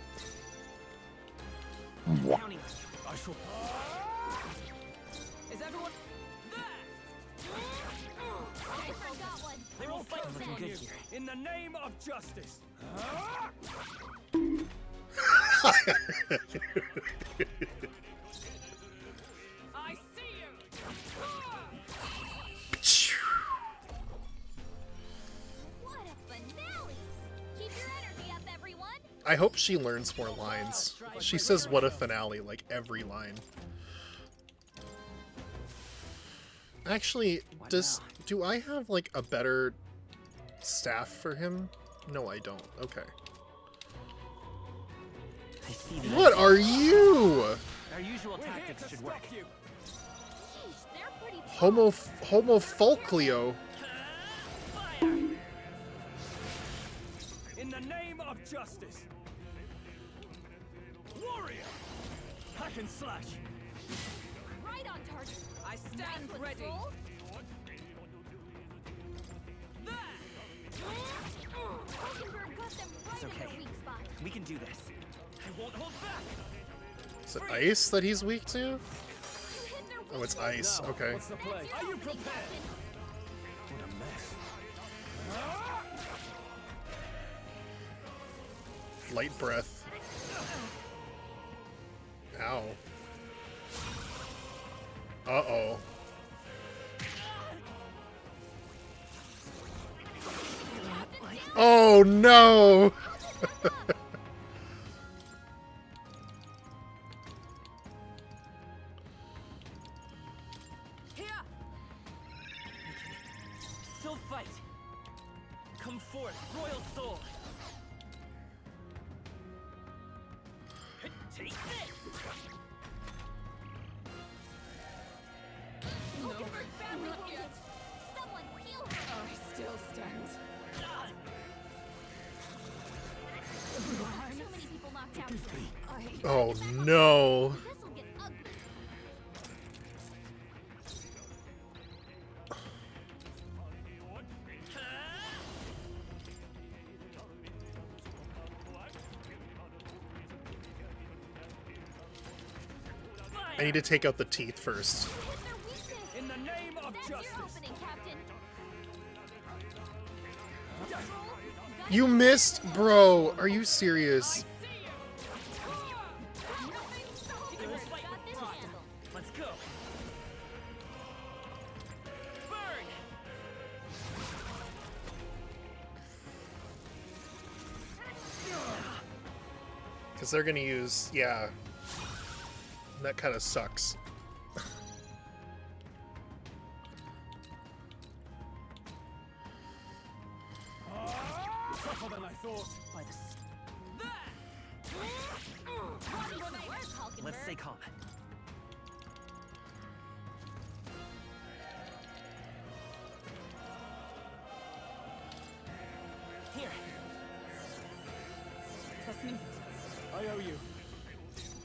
Counting on you. I shall. Is everyone? Hulkenberg got one. They will fight. We're looking On good you. here. In the name of justice. I see you! What a finale! Keep your energy up, everyone. I hope she learns more lines. She says what a finale, like every line. Actually, do I have like a better staff for him? No, I don't. Okay. I see the What are you? Our usual We're here tactics to should work. stop you. Jeez, they're pretty Homofolklio. In the name of justice. Warrior. Hack and slash. right on target. I stand Nice one, ready. Stroll. Hulkenberg got them right in okay. their weak spot. We can do this. I won't hold back. Is it ice that he's weak to? You hit their Oh, it's weakness. ice. Okay. What's the play? That's your Are you opening, prepared? Captain. What a mess. Light breath. Ow. Uh-oh. Oh no! yet. Someone heal her. I still stand. Too many people knocked out. Oh no. This'll get ugly. I need to take out the teeth first. Hit their weakness. In the name of That's your justice. opening, Captain. Control. You missed, bro. Are you serious? Got this handle. Let's go. Burn. Because they're gonna use, yeah. That kind of sucks. Tougher than I thought. By the Let's stay calm. Here. listening. I owe you.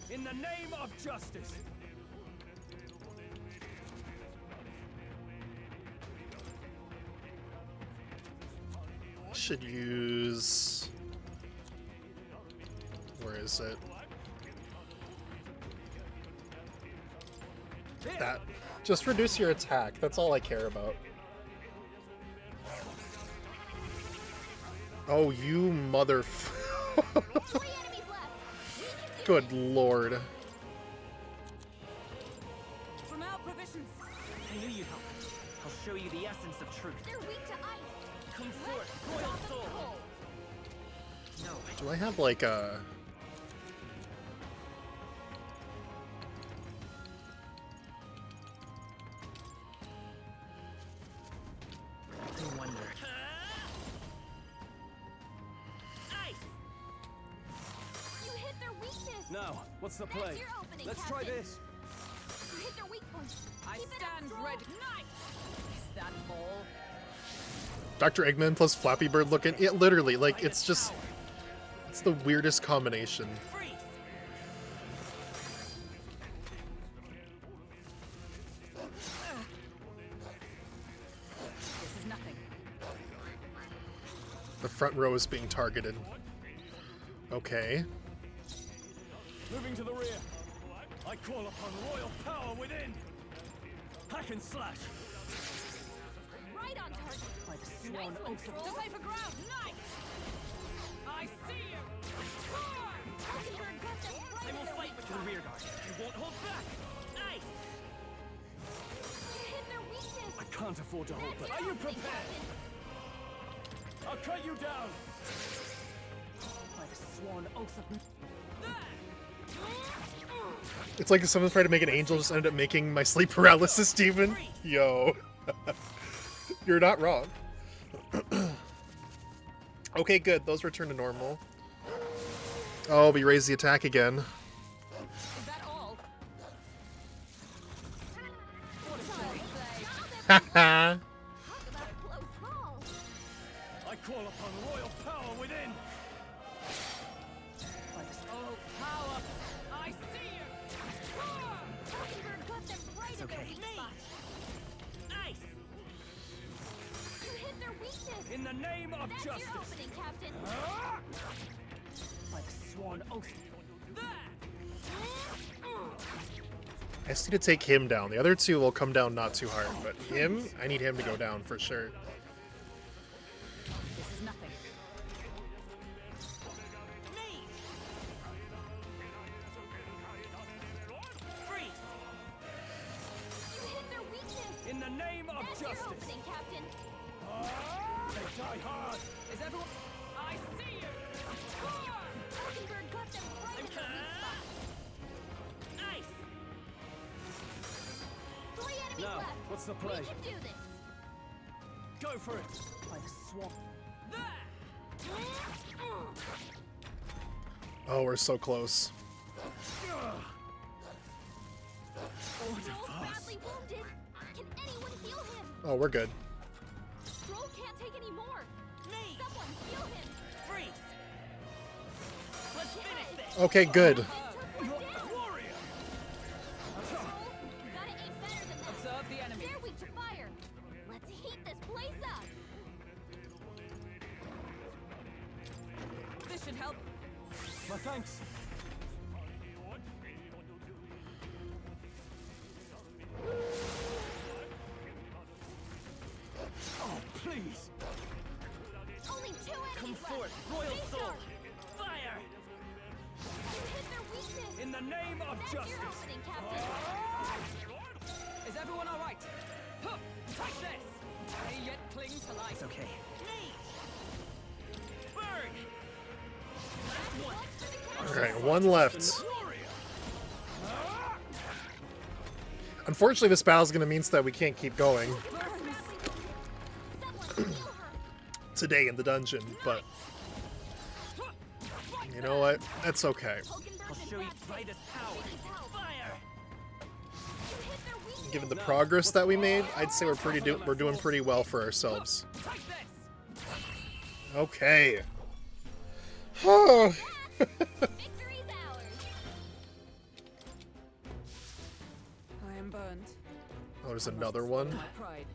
In the name of justice. Should use... Where is it? That. Just reduce your attack. That's all I care about. Oh, you mother... 3 enemies left. Good lord. From our provisions. I knew you'd help. I'll show you the essence of truth. They're weak to ice. Come forth, royal Stop them soul. cold. No, Do I have like a... I wonder. Ice. You hit their weakness. Now, what's the play? That's your opening, Let's try Captain. this. You hit their weak point. I Keep it up, stand Stroll. ready. Nice! Is that all? Dr. Eggman plus Flappy Bird looking... It literally, like, it's just... It's the weirdest combination. Freeze. This is nothing. The front row is being targeted. Okay. Moving to the rear. I call upon royal power within. Hack and slash. Right on target. By the sworn Nice one, oath of Stroll. decipher ground. Nice! I see you! Mockingbird got them right I in will their fight weak for the rear guard. You won't hold back. Ice. You hit their weakness. I can't afford to hold That's back. your Are you opening, prepared? Captain. I'll cut you down. By the sworn oath of... It's like if someone tried to make an angel, just ended up making my sleep paralysis demon. Yo. You're not wrong. Okay, good. Those return to normal. Oh, we raised the attack again. Is that all? Haha. Talk about a close call. I call upon royal power within. By the... Oh, power! I see you! Mockingbird got them right in their okay. weak Me. spot. Ice. You hit their weakness. In the name of That's justice. your opening, Captain. By the sworn oath. I just need to take him down. The other two will come down not too hard, but him, I need him to go down for sure. This is nothing. Me. Freeze. You hit their weakness. In the name of That's your justice. opening, Captain. They die hard. Is everyone... I see you! Mockingbird got them right in their weak spot. Ice. 3 enemies Now, left. what's the We play? can do this. Go for it. By the sworn... Oh, we're so close. Joel's badly wounded. Can anyone heal him? Oh, we're good. Stroll can't take any more. Me! Someone heal him. Freeze! Let's finish this! Okay, good. Took one down. Warrior! Stroll, you gotta aim better than that. Observe the enemy. They're weak to fire. Let's heat this place up. This should help. My thanks. Oh, please. Only 2 enemies Come left. forth, Royal Stay Soul! sharp. Fire! You hit their weakness. In the name of That's your justice. opening, Captain. Is everyone all right? Huh, take this. They yet cling to life. It's okay. Me! Burn! Last one! Once for the captain. Alright, one left. Warrior! Unfortunately, this battle's gonna mean that we can't keep going Someone heal her. today in the dungeon, but you know what? That's okay. I'll Hulkenberg's in show you bad shape. brightest power! He needs help. Fire! You hit their weakness. Given the progress that we made, I'd say we're doing pretty well for ourselves. Take this. Okay. Oh. Victory's ours. I am burned. Oh, there's another one. My pride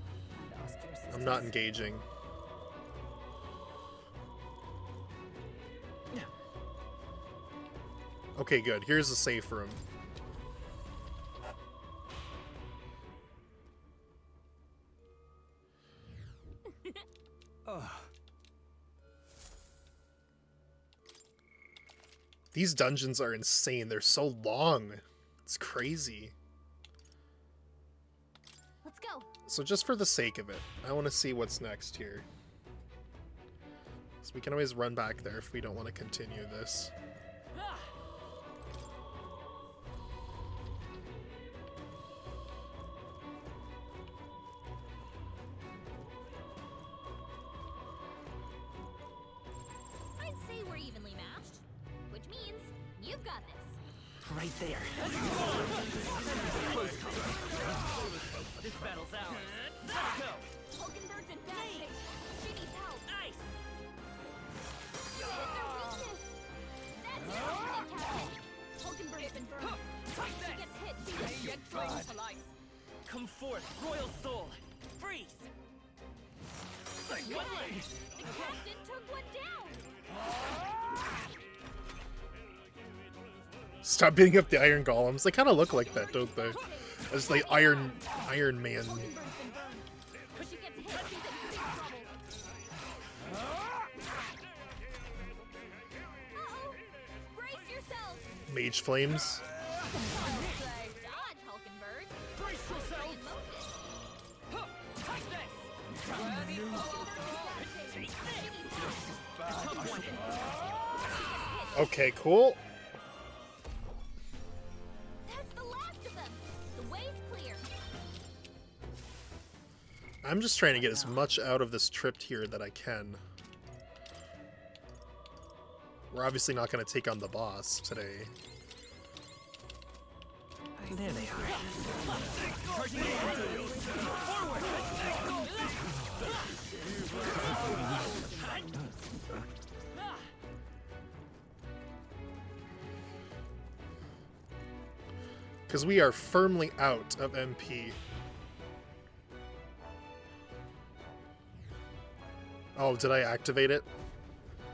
and ask your assistance. I'm not engaging. Okay, good. Here's the safe room. These dungeons are insane. They're so long. It's crazy. Let's go. So just for the sake of it, I want to see what's next here. So we can always run back there if we don't want to continue this. I'd say we're evenly matched, which means you've got this. Right there. Close call. This battle's ours. Let's go! Hulkenberg's in bad shape. She needs help. Nice! You hit their weakness. That's your opening, Captain. Hulkenberg's been burned. Take She this. gets hit. She They gets yet cling to life. Come forth, Royal Soul! Freeze! Like one leg! The captain took one down. Stop beating up the iron golems. They kind of look like that, don't they? As the Iron Man. Hulkenberg's been burned. But she gets hit. She's in big trouble. Uh-oh. Brace yourself. Mage flames. Dodge, Hulkenberg. Brace yourself! In motion. Huh, take this. Worthy Take She this! needs help. Took one hit. Okay, cool. That's the last of them. The way's clear. I'm just trying to get as much out of this trip here that I can. We're obviously not going to take on the boss today. There they are. Charging in. Forward! Because we are firmly out of MP. Oh, did I activate it?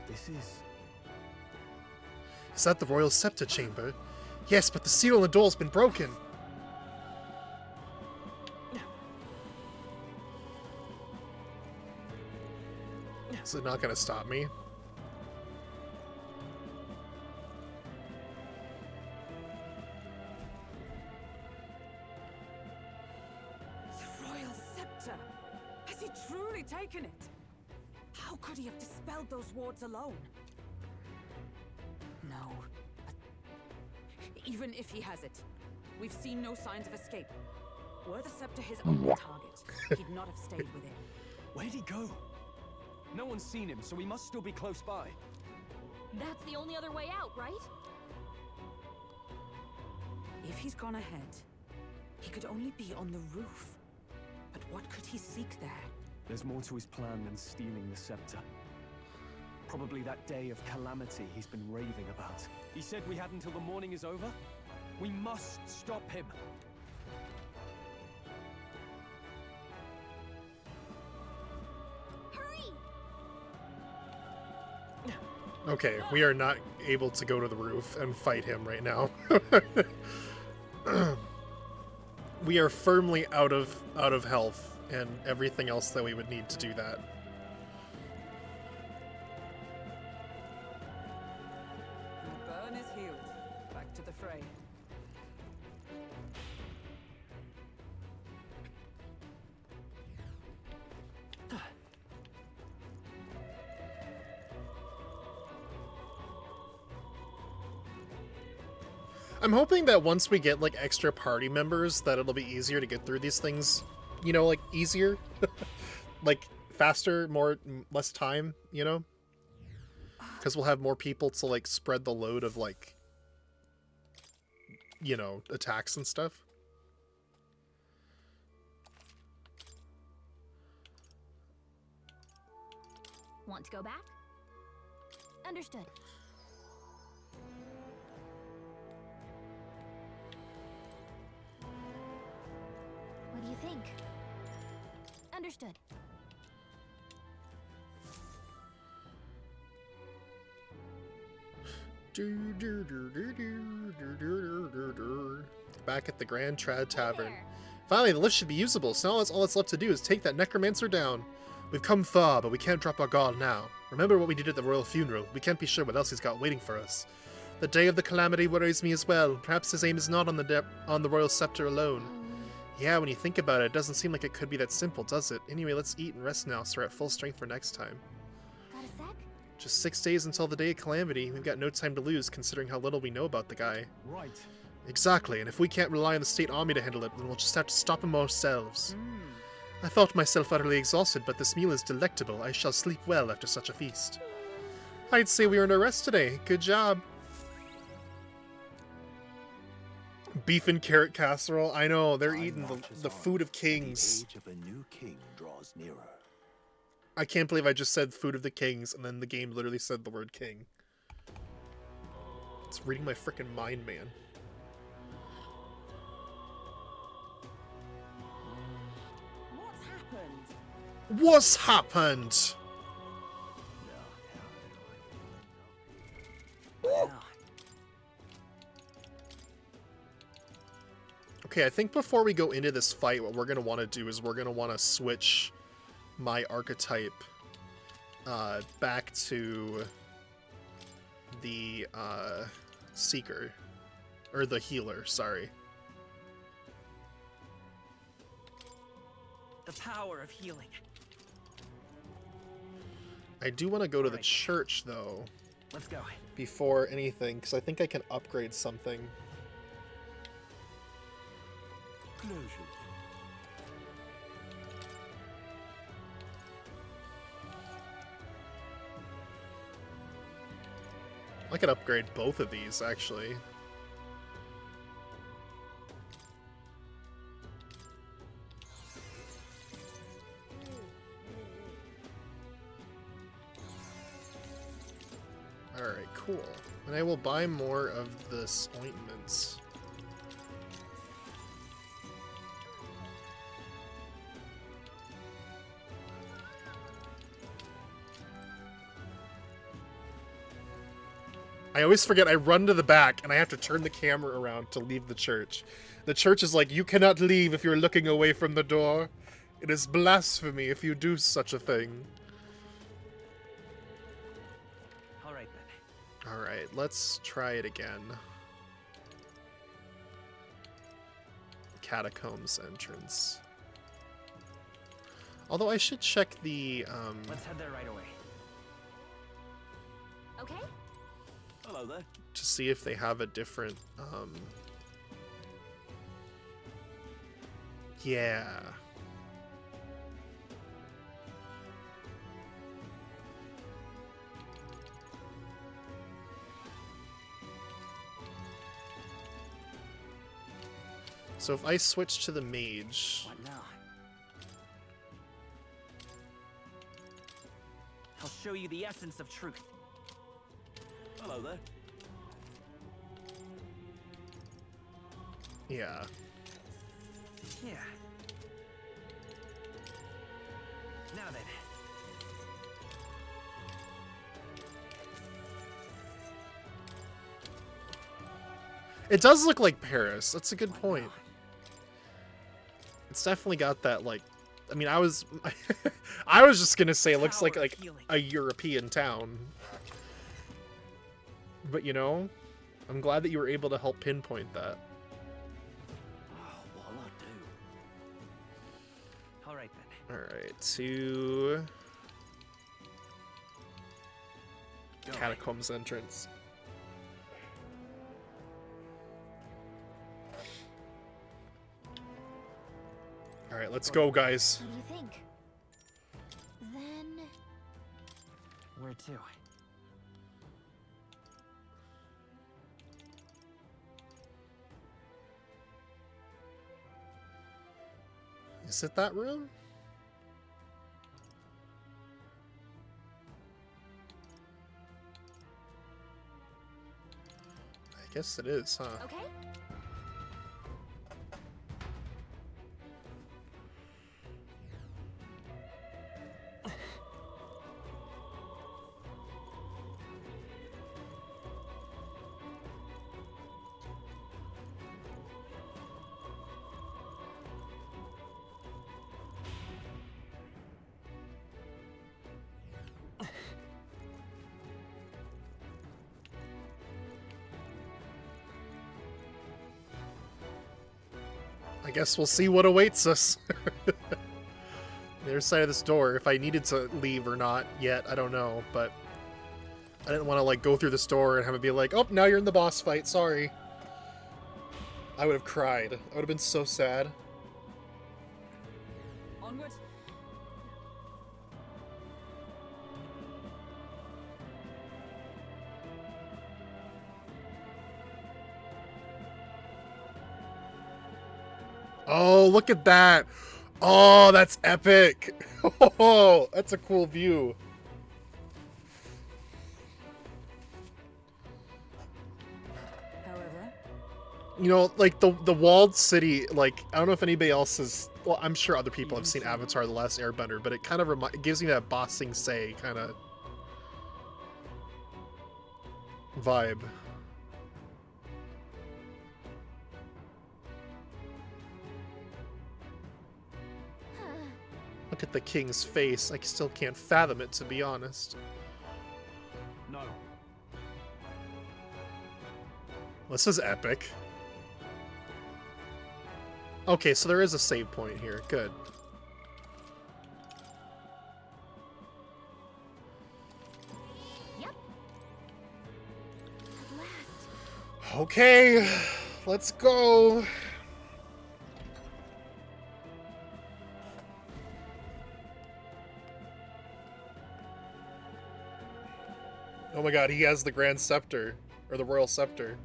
This is... Is that the Royal Scepter Chamber? Yes, but the seal on the door's been broken. Is it not going to stop me? The Royal Scepter! Has he truly taken it? How could he have dispelled those wards alone? No. But even if he has it, we've seen no signs of escape. Were the scepter his only target, he'd not have stayed with it. Where'd he go? No one's seen him, so he must still be close by. That's the only other way out, right? If he's gone ahead, he could only be on the roof. But What could he seek there? There's more to his plan than stealing the scepter. Probably that day of calamity he's been raving about. He said we had until the morning is over? We must stop him. Hurry! Okay, we are not able to go to the roof and fight him right now. We are firmly out of health and everything else that we would need to do that. The burn is healed. Back to the fray. I'm hoping that once we get like extra party members that it'll be easier to get through these things, you know, like easier, like faster, less time, you know, because we'll have more people to like spread the load of like, you know, attacks and stuff. Want to go back? Understood. What do you think? Understood. Back at the Grand Trad Tavern. there. Finally, the lift should be usable, so now all that's left to do is take that necromancer down. We've come far, but we can't drop our guard now. Remember what we did at the royal funeral. We can't be sure what else he's got waiting for us. The day of the calamity worries me as well. Perhaps his aim is not on the royal scepter alone. Yeah, when you think about it, it doesn't seem like it could be that simple, does it? Anyway, let's eat and rest now so we're at full strength for next time. Got a sec? Just 6 days until the day of calamity. We've got no time to lose, considering how little we know about the guy. Right. Exactly, and if we can't rely on the state army to handle it, then we'll just have to stop him ourselves. I thought myself utterly exhausted, but this meal is delectable. I shall sleep well after such a feast. I'd say we earned our rest today. Good job. Beef and carrot casserole. I know, they're eating the food of kings. The age of a new king draws nearer. I can't believe I just said food of the kings, and then the game literally said the word king. It's reading my frickin' mind, man. What's happened? What's happened? Okay, I think before we go into this fight, what we're going to want to do is we're going to want to switch my archetype back to the Seeker. Or the Healer, sorry. The power of healing. I do want to go to the church, though, Let's go. before anything, because I think I can upgrade something. I could upgrade both of these, actually. Alright, cool. And I will buy more of this ointments. I always forget I run to the back and I have to turn the camera around to leave the church. The church is like, you cannot leave if you're looking away from the door. It is blasphemy if you do such a thing. Alright then. Alright, let's try it again. Catacombs entrance. Although I should check the, Let's head there right away. Okay? Hello there. to see if they have a different, yeah. So if I switch to the mage, What now? you the essence of truth. Hello there. Yeah. Yeah. Now then. It does look like Paris. That's a good point. It's definitely got that, like, I mean, I was I was just gonna say it looks like a European town. But you know, I'm glad that you were able to help pinpoint that. Oh, what'll I do? All right then. Alright, to Catacombs entrance. Alright, let's go, guys. What do you think? Then... Where to? Is it that room? I guess it is, huh? Okay. I guess we'll see what awaits us. The other side of this door, if I needed to leave or not yet, I don't know, but I didn't want to like go through this door and have it be like, oh, now you're in the boss fight, sorry. I would have cried. I would have been so sad. Onward. Oh, look at that. Oh, that's epic. Oh, that's a cool view. However, You know, like the walled city, like, I don't know if anybody else has, well, I'm sure other people have seen Avatar: The Last Airbender, but it kind of it gives me that Ba Sing Se kind of vibe. Look at the king's face. I still can't fathom it, to be honest. No. This is epic. Okay, so there is a save point here. Good. Yep. At last. Okay, let's go. Oh my god, he has the Grand Scepter, or the Royal Scepter.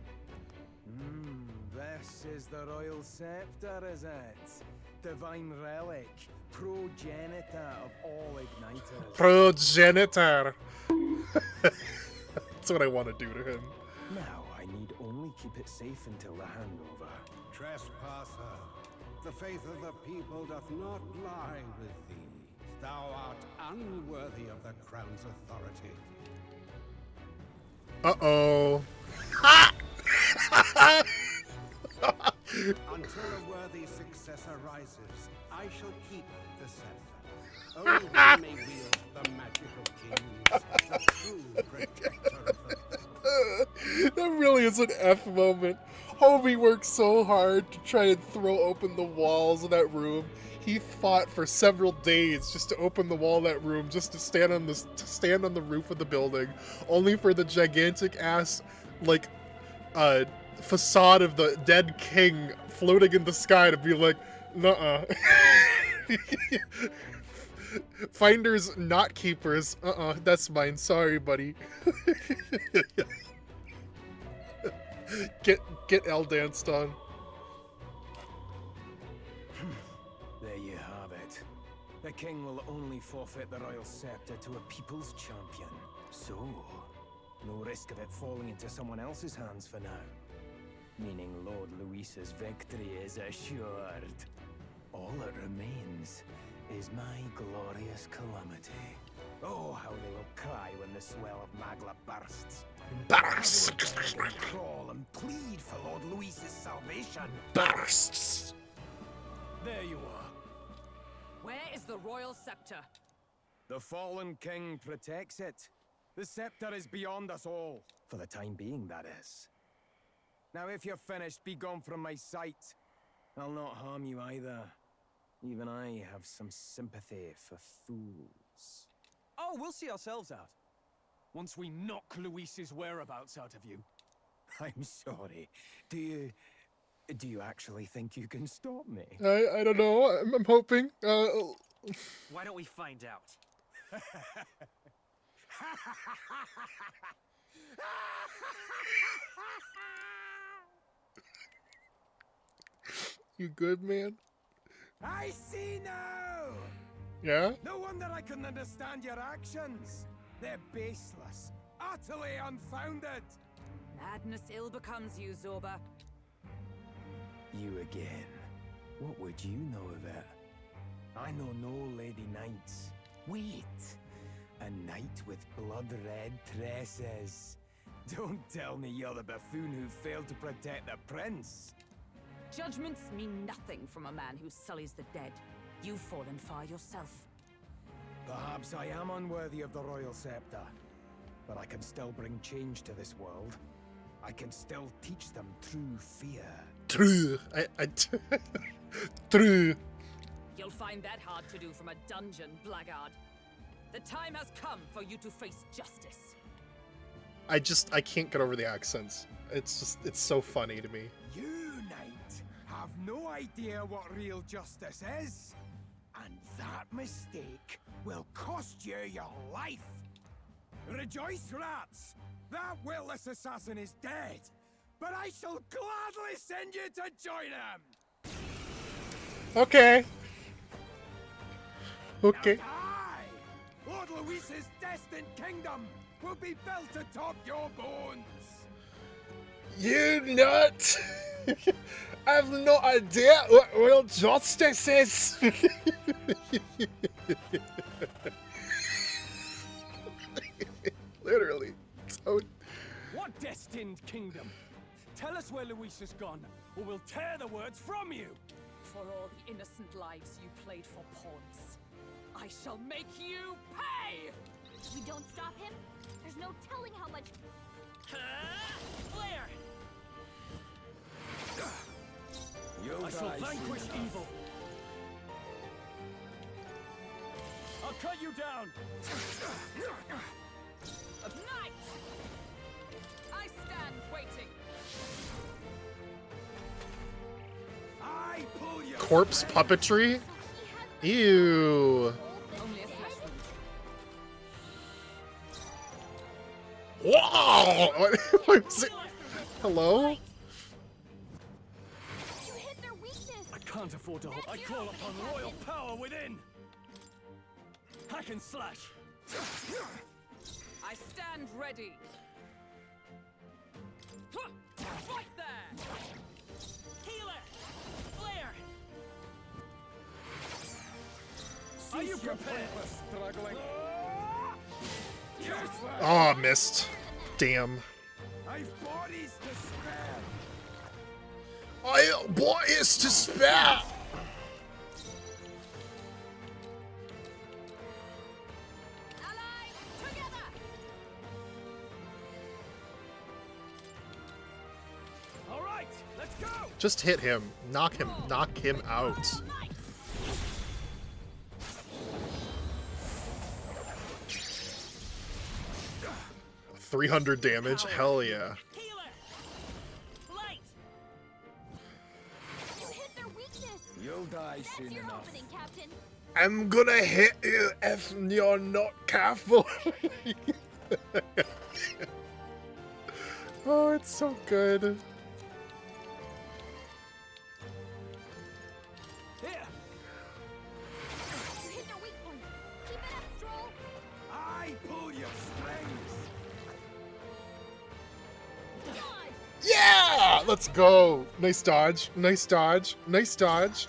This is the Royal Scepter, is it? Divine relic, progenitor of all igniters. Progenitor. That's what I want to do to him. Now I need only keep it safe until the handover. Trespasser, the faith of the people doth not lie with thee. Thou art unworthy of the crown's authority. Uh-oh. Until a worthy successor rises, I shall keep the scepter. Only we may wield the magic of kings, the true protector of the... That really is an F moment. Hobie worked so hard to try and throw open the walls of that room. He fought for several days just to open the wall of that room, just to stand on the roof of the building, only for the gigantic ass, like, facade of the dead king floating in the sky to be like, nuh-uh. Finders, not keepers. That's mine. Sorry, buddy. Get L danced on. There you have it. The king will only forfeit the royal scepter to a people's champion. So, no risk of it falling into someone else's hands for now. Meaning Lord Luis's victory is assured. All that remains is my glorious calamity. Oh, how they will cry when the swell of Magla bursts. Bursts. They will crawl and plead for Lord Luis's salvation. Bursts. There you are. Where is the royal scepter? The fallen king protects it. The scepter is beyond us all. For the time being, that is. Now, if you're finished, be gone from my sight. I'll not harm you either. Even I have some sympathy for fools. Oh, we'll see ourselves out. Once we knock Luis's whereabouts out of you. I'm sorry. Do you actually think you can stop me? I don't know. I'm hoping. Why don't we find out? You good, man? I see now! Yeah? No wonder I couldn't understand your actions. They're baseless, utterly unfounded. Madness ill becomes you, Zorba. You again. What would you know of it? I know no Lady Knights. Wait. A knight with blood-red tresses. Don't tell me you're the buffoon who failed to protect the prince. Judgments mean nothing from a man who sullies the dead. You've fallen far yourself. Perhaps I am unworthy of the royal scepter, but I can still bring change to this world. I can still teach them true fear. True. True. You'll find that hard to do from a dungeon, blackguard. The time has come for you to face justice. I can't get over the accents. It's so funny to me. You, knight, have no idea what real justice is. And that mistake will cost you your life. Rejoice, rats! That witless assassin is dead. But I shall gladly send you to join him. Okay. Okay. Now die! Lord Luis's destined kingdom will be built atop your bones. You nut! I have no idea what real justice is! Literally. So... What destined kingdom? Tell us where Luis has gone, or we'll tear the words from you! For all the innocent lives you played for pawns, I shall make you pay! You don't stop him, there's no telling how much. Flare! I shall vanquish evil. I'll cut you down. Knight! I stand waiting. I pull you. Corpse puppetry? Ew. Only a flesh wound. Wow! What was it? Hello? You hit their weakness. I can't afford to hold. I call upon royal power within. Hack and slash. I stand ready. Right there! Healer! Flare! Are you prepared? Struggling. Oh, missed. Damn. I've bodies to spare. What is to spare? Allies, together. All right, let's go. Just hit him. Knock him out. 300 damage? Hell yeah. Healer! Light! You hit their weakness. You'll die That's soon your enough. opening, Captain. I'm gonna hit you if you're not careful. Oh, it's so good. Here. You hit their weakness. Let's go. Nice dodge. Nice dodge. Nice dodge.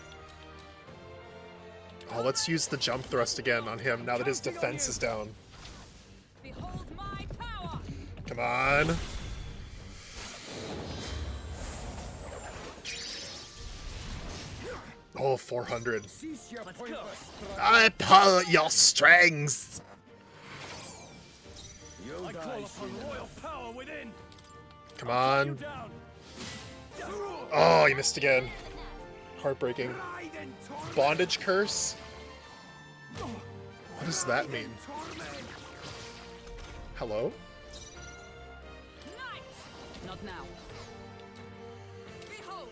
Oh, let's use the jump thrust again on him now that his defense is down. Behold my power. Come on. Oh, 400. Let's go. I pull your strings. I call upon royal power within. Come on. Down. Oh, you missed again. Heartbreaking. Bondage curse? What does that mean? Hello? Knight. Not now. Behold,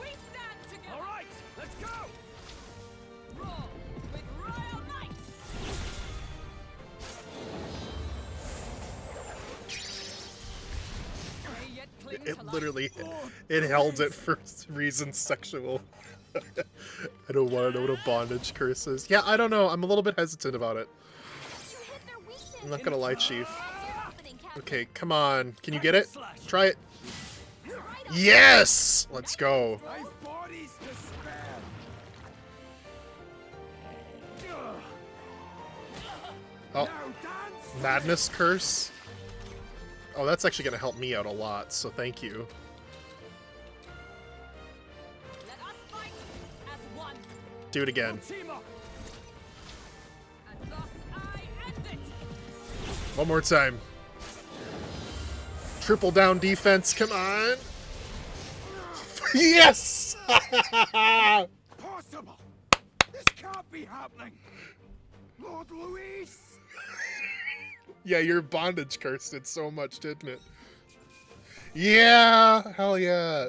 we stand together. All right, let's go. Roar with royal might. May yet cling to It life. literally, it held it for reasons sexual. I don't want to know what a bondage curse is. Yeah, I don't know. I'm a little bit hesitant about it. You hit their weakness. I'm not gonna lie, Chief. That's your opening, Captain. Okay, come on. Can you get it? Try it. Yes! Let's go. I've bodies to spare. Oh, Now dance. madness curse. Oh, that's actually gonna help me out a lot, so thank you. Let us fight as one. Do it again. Team up. And thus I end it. One more time. Triple down defense, come on. Yes! Possible. This can't be happening. Lord Luis. Yeah, your bondage curse did so much, didn't it? Yeah! Hell yeah.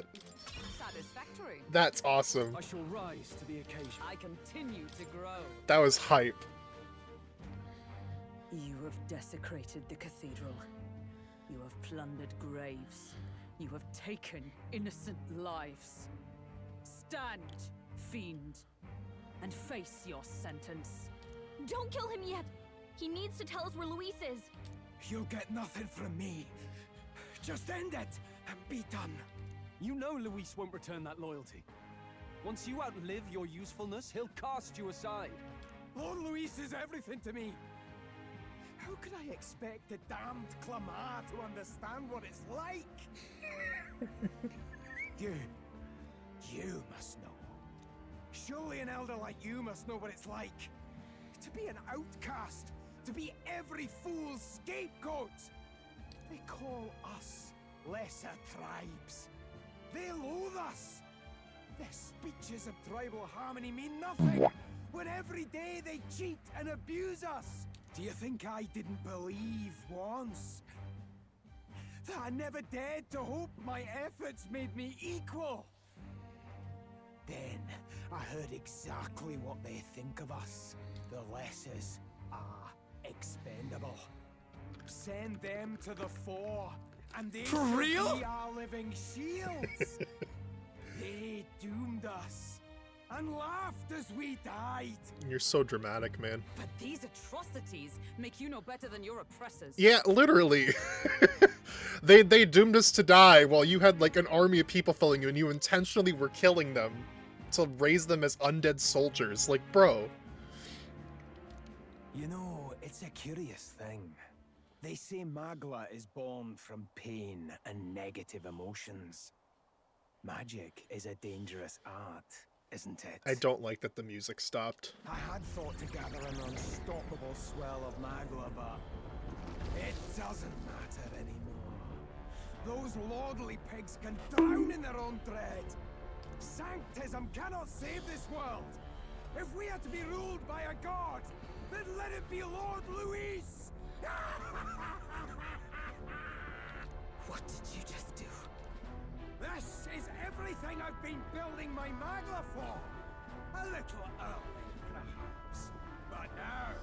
Satisfactory. That's awesome. I shall rise to the occasion. I continue to grow. That was hype. You have desecrated the cathedral. You have plundered graves. You have taken innocent lives. Stand, fiend, and face your sentence. Don't kill him yet. He needs to tell us where Luis is. You'll get nothing from me. Just end it and be done. You know Luis won't return that loyalty. Once you outlive your usefulness, he'll cast you aside. Lord Luis is everything to me. How could I expect the damned Clamar to understand what it's like? You must know. Surely an elder like you must know what it's like. To be an outcast. To be every fool's scapegoat. They call us lesser tribes. They loathe us. Their speeches of tribal harmony mean nothing. When every day they cheat and abuse us. Do you think I didn't believe once? That I never dared to hope my efforts made me equal? Then I heard exactly what they think of us. The lessers are expendable. Send them to the fore, and they For real? be our living shields. They doomed us and laughed as we died. You're so dramatic, man. But these atrocities make you no better than your oppressors. Yeah, literally. They doomed us to die while you had like an army of people following you and you intentionally were killing them to raise them as undead soldiers. Like, bro. You know, it's a curious thing. They say Magla is born from pain and negative emotions. Magic is a dangerous art, isn't it? I don't like that the music stopped. I had thought to gather an unstoppable swell of Magla, but it doesn't matter anymore. Those lordly pigs can drown in their own dread. Sanctism cannot save this world. If we are to be ruled by a god, then let it be Lord Luis! What did you just do? This is everything I've been building my Magla for! A little early, perhaps. But now,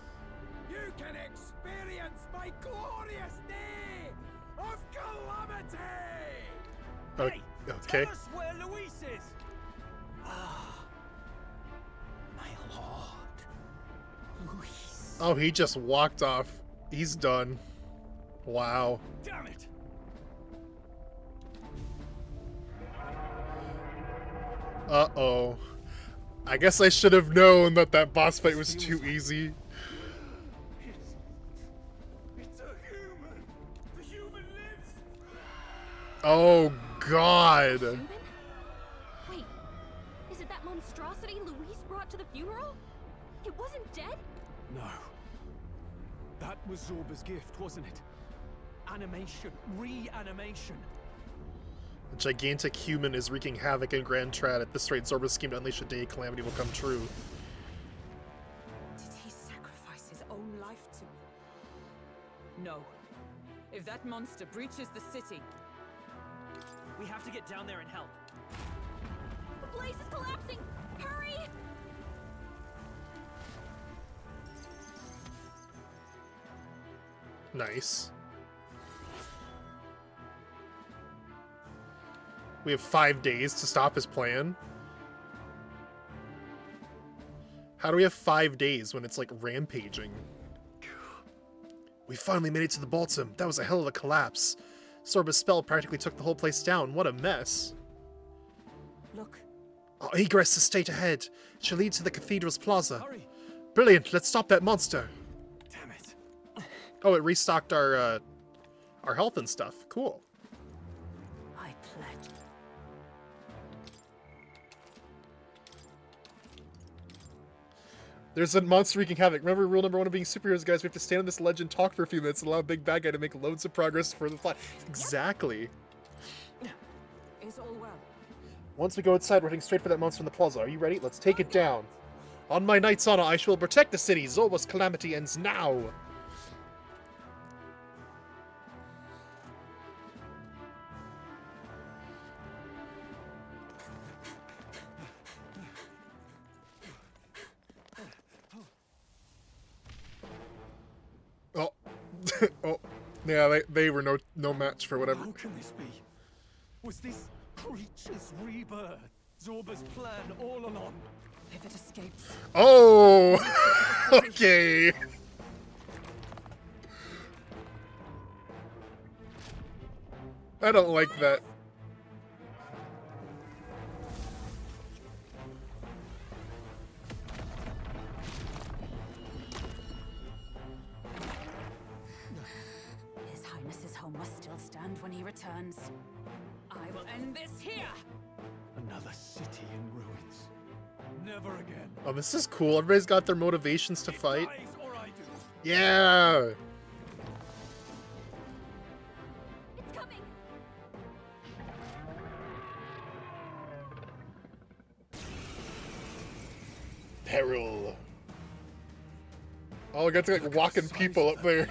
you can experience my glorious day of calamity! Okay. Tell us where Luis is. My lord, Luis. Oh, he just walked off. He's done. Wow. Damn it. Uh-oh. I guess I should have known that that boss fight was too easy. It's a human! The human lives! Oh, God. Human? Wait, is it that monstrosity Luis brought to the funeral? It wasn't dead? No. That was Zorba's gift, wasn't it? Animation. Reanimation. The gigantic human is wreaking havoc in Grand Trad. At this rate, Zorba's scheme to unleash a day calamity will come true. Did he sacrifice his own life to... No. If that monster breaches the city... We have to get down there and help. The place is collapsing! Hurry! Nice. We have 5 days to stop his plan. How do we have 5 days when it's like rampaging? We finally made it to the bottom. That was a hell of a collapse. Zorba's spell practically took the whole place down. What a mess. Look. Our egress is straight ahead. It shall lead to the cathedral's plaza. Hurry! Brilliant. Let's stop that monster. Damn it. Oh, it restocked our health and stuff. Cool. I pledge. There's a monster wreaking havoc. Remember rule number 1 of being superheroes, guys. We have to stand on this ledge and talk for a few minutes and allow a big bad guy to make loads of progress for the fly. Exactly. Is all well? Once we go outside, we're heading straight for that monster in the plaza. Are you ready? Let's take it down. On my knight's honor, I shall protect the city. Zorba's calamity ends now. Oh. Oh. Yeah, they were no match for whatever. How can this be? Was this creature's rebirth Zorba's plan all along? If it escapes... Oh! Okay. I don't like that. His Highness's home must still stand when he returns. I will end this here! Another city in ruins. Never again. Oh, this is cool. Everybody's got their motivations to fight. Dies or I do. Yeah! It's coming! Peril. Oh, I got to like walking people up there.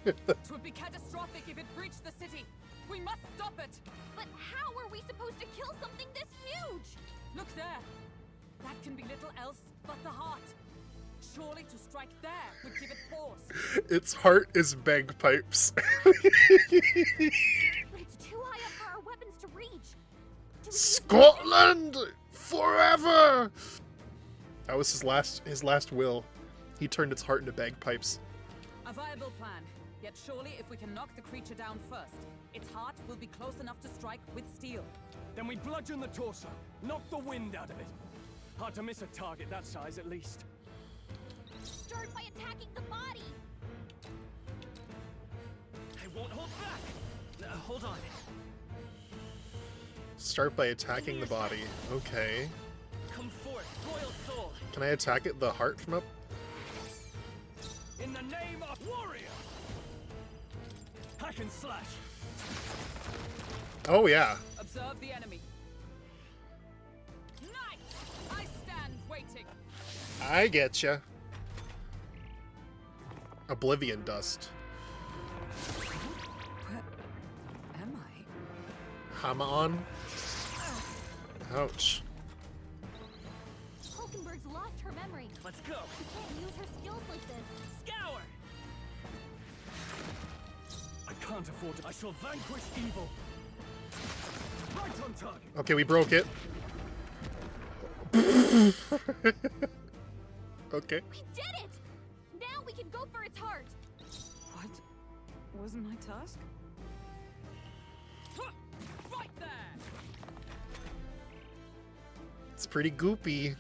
It would be catastrophic if it breached the city. We must stop it. But how are we supposed to kill something this huge? Look there. That can be little else but the heart. Surely to strike there would give it pause. Its heart is bagpipes. But it's too high up for our weapons to reach. Do we use Scotland forever. That was his last will. He turned its heart into bagpipes. A viable plan. Yet surely if we can knock the creature down first, its heart will be close enough to strike with steel. Then we bludgeon the torso. Knock the wind out of it. Hard to miss a target that size, at least. Start by attacking the body. I won't hold back. Hold on. Start by attacking the body. Okay. Come forth, royal soul. Can I attack it? The heart from up? In the name of warrior! Hack and slash! Oh yeah. Observe the enemy. Knight! I stand waiting. I getcha. Oblivion dust. Where am I? Hammer on. Ouch. Hulkenberg's lost her memory. Let's go. We can't use her skills like this. Scour. I can't afford it. I shall vanquish evil. Right on target. Okay, we broke it. Okay. We did it! Now we can go for its heart. What was my task? Right there! It's pretty goopy.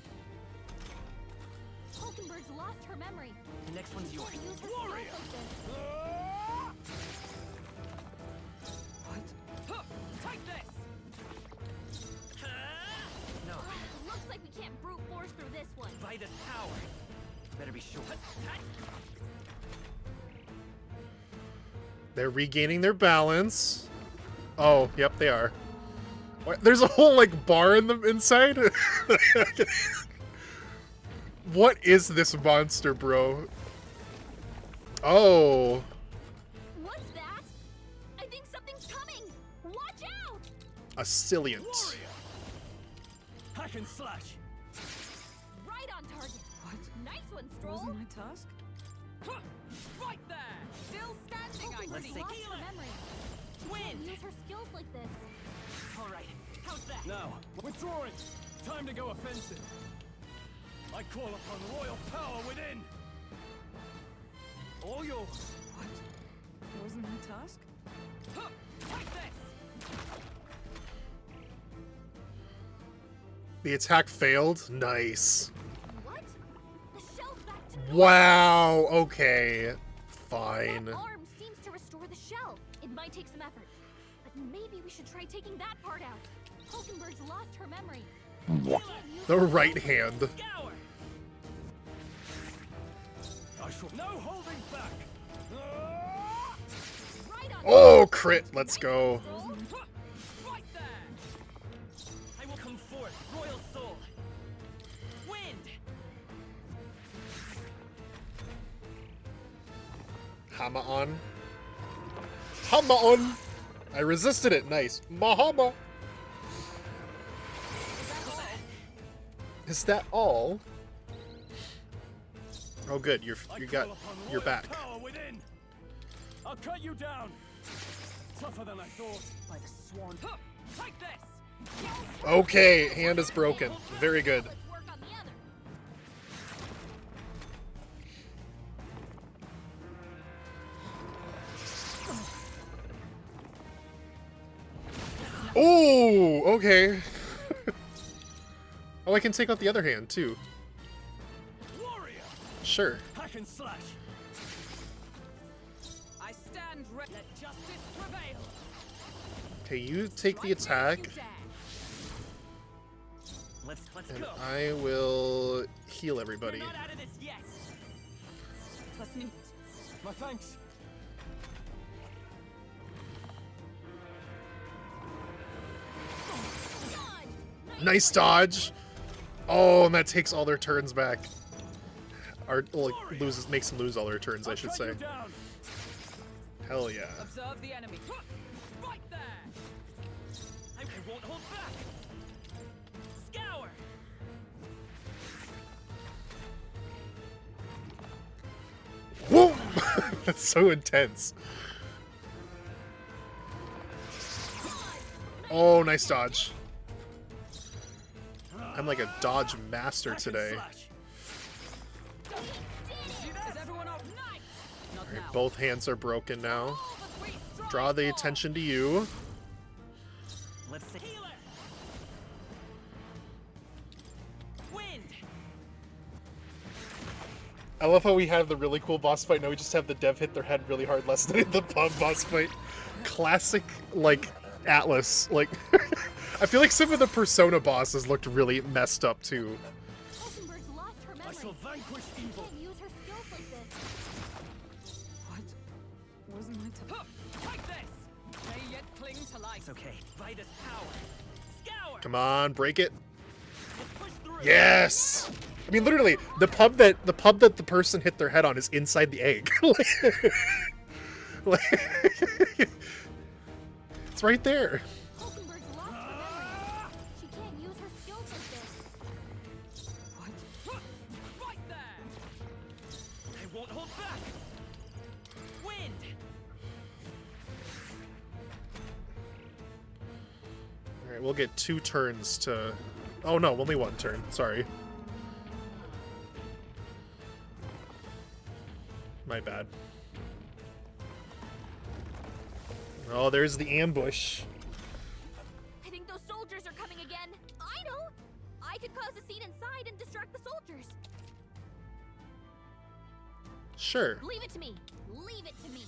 Hulkenberg's lost her memory. The next one's yours. Can't use her skills like this. What? Take this! No, Looks like we can't brute force through this one. by this power. Better be sure. They're regaining their balance. Oh, yep, they are. What? There's a whole like bar in the inside. What is this monster, bro? Oh, What's that? I think something's coming. Watch out! a Cilliant. Hack and slash. Right on target. What? Nice one, Stroll. Wasn't my task? Huh, right there! Still standing, I Let's Hulkenberg's see. lost her memory. She Wind. can't use her skills like this. All right. How's that? Now, withdrawing. Time to go offensive. I call upon royal power within. All yours. What? Wasn't my task? Huh, take this! The attack failed. Nice. What? The shell's back to normal. Wow. Okay. Fine. That arm seems to restore the shell. It might take some effort, but maybe we should try taking that part out. Hulkenberg's lost her memory. The right hand. Scour. I shall no holding back. Right on Oh, crit. Let's go. Stroll. Right there. I will come forth, royal soul. Wind. Hama on. Hama on. I resisted it. Nice. Mahama. Is that all? Oh, good. You got your back. Power within. I'll cut you down. Tougher than I thought. By the swan. Huh, take this. Okay, hand is broken. Very good. Let's work on the other. Ooh, okay. Oh, I can take out the other hand too. Warrior. Sure. Hack and slash. I stand ready. Let justice prevail. Okay, you take the Strike me attack, if you dare. Let's and go. I will heal everybody. We're not out of this yet. Was nicht. My thanks. Nice dodge. Oh, and that takes all their turns back. Or like, makes them lose all their turns, I should say. Down. Hell yeah. Observe the enemy. Huh, right there! I won't hold back. Scour. Whoa! That's so intense. Oh, nice dodge. I'm like a dodge master Hack and today. slash. Is everyone up? Nice! Not Alright, now. both hands are broken now. All the three strike Draw the more. attention to you. Let's see. Healer. Wind. I love how we have the really cool boss fight. Now we just have the dev hit their head really hard less than in the pub boss fight. Classic, like, Atlas. Like, I feel like some of the Persona bosses looked really messed up too. Hulkenberg's lost her I memory. shall vanquish She evil. can't use her skills like this. What? Wasn't my task? Huh, take this. May yet cling to life. It's okay. By this power. Scour. Come on, break it. Let's push through. Yes. I mean, literally, the pub that the person hit their head on is inside the egg. Like, it's right there. Hulkenberg's lost her memory. She can't use her skills like this. What? Huh, right there. I won't hold back. Wind. All right, we'll get 2 turns to. Oh no, only 1 turn. Sorry. My bad. Oh, there's the ambush. I think those soldiers are coming again. I know. I I could cause a scene inside and distract the soldiers. Sure. Leave it to me. Leave it to me.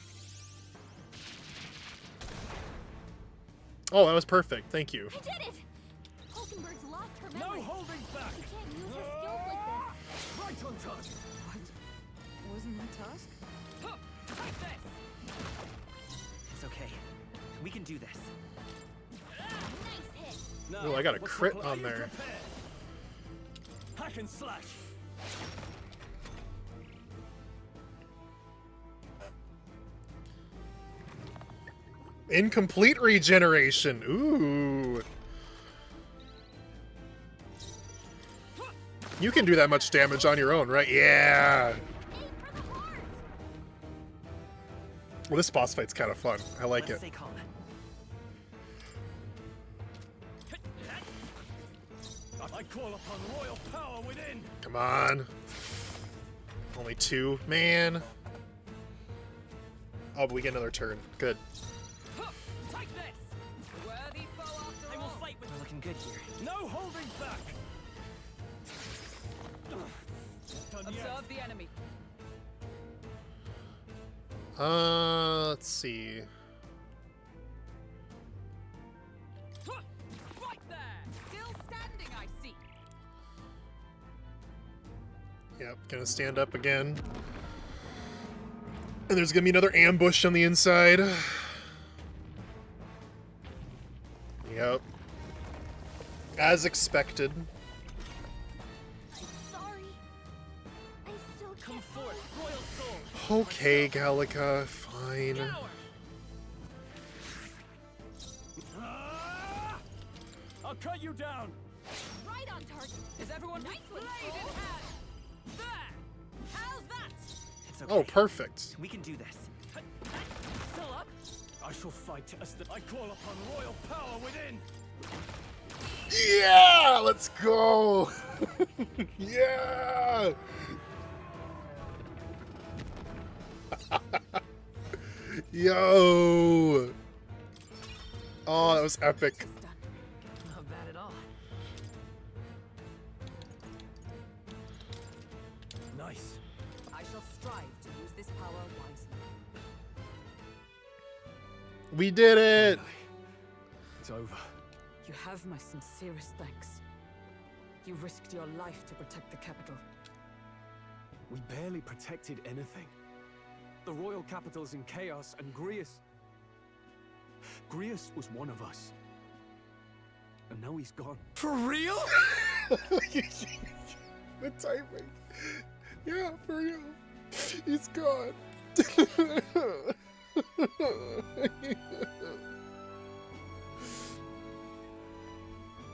Oh, that was perfect. Thank you. I did it! Hulkenberg's lost her No memory. holding back! She can't use her skills like this. Right on target! What? Wasn't my task? Huh, take this! It's okay. We can do this. Nice hit. Now, Ooh, I got a what's the crit plan? on Are you there. prepared? Hack and slash! Incomplete regeneration. Ooh. You can do that much damage on your own, right? Yeah. Aim for the heart. Well, this boss fight's kind of fun. I like Let's it. stay calm. I call upon royal power within! Come on. Only 2. Man. Oh, but we get another turn. Good. Take this! Worthy foe after I will all. fight with. We're looking good here. No holding back! Done yet. Observe the enemy. Let's see. Right there. Still standing, I see. Yep, gonna stand up again. And there's gonna be another ambush on the inside. Yep. As expected. I'm sorry. I still Come can't. forth, royal soul! Okay, Gallica, fine. Scour! Ah! I'll cut you down! Right on target. Is everyone Nice one, blade in Soul. hand? There. How's that? It's okay. Oh, perfect. We can do this. Still up? I shall fight as the. I call upon royal power within! Yeah, let's go. Yeah. Yo. Oh, that was epic. It's done. Not bad at all. Nice. I shall strive to use this power wisely. We did it. It's over. You have my sincerest thanks. You risked your life to protect the capital. We barely protected anything. The royal capital's in chaos, and Grius was one of us. And now he's gone. For real? The timing. Yeah, for real. He's gone.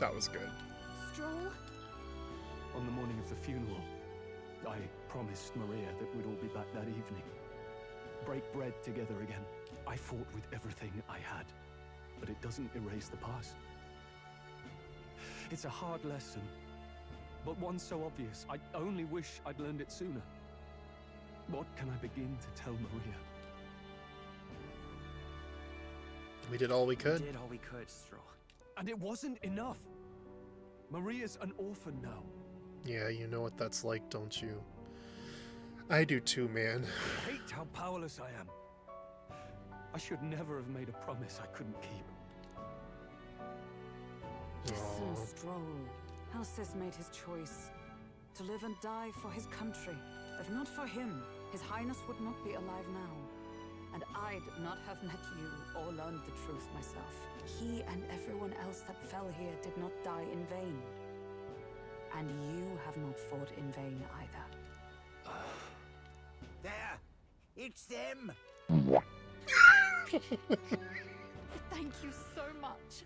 That was good. Stroll? On the morning of the funeral, I promised Maria that we'd all be back that evening. Break bread together again. I fought with everything I had, but it doesn't erase the past. It's a hard lesson, but one so obvious. I only wish I'd learned it sooner. What can I begin to tell Maria? We did all we could. We did all we could, Stroll. And it wasn't enough. Maria's an orphan now. Yeah, you know what that's like, don't you? I do too, man. I hate how powerless I am. I should never have made a promise I couldn't keep. Listen, Aw. Stroll. Alcest made his choice. To live and die for his country. If not for him, His Highness would not be alive now. And I'd not have met you or learned the truth myself. He and everyone else that fell here did not die in vain. And you have not fought in vain either. There! It's them! Thank you so much.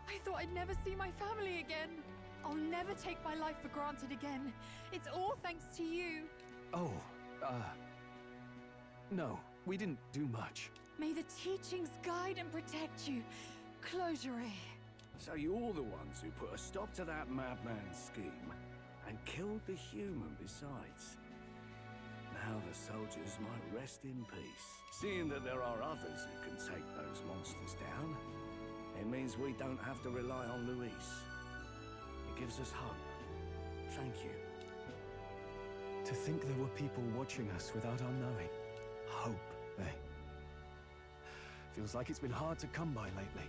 I thought I'd never see my family again. I'll never take my life for granted again. It's all thanks to you. Oh, no, we didn't do much. May the teachings guide and protect you. Closure. So you're the ones who put a stop to that madman's scheme and killed the human besides. Now the soldiers might rest in peace. Seeing that there are others who can take those monsters down, it means we don't have to rely on Luis. It gives us hope. Thank you. To think there were people watching us without our knowing. Hope, eh? Feels like it's been hard to come by lately.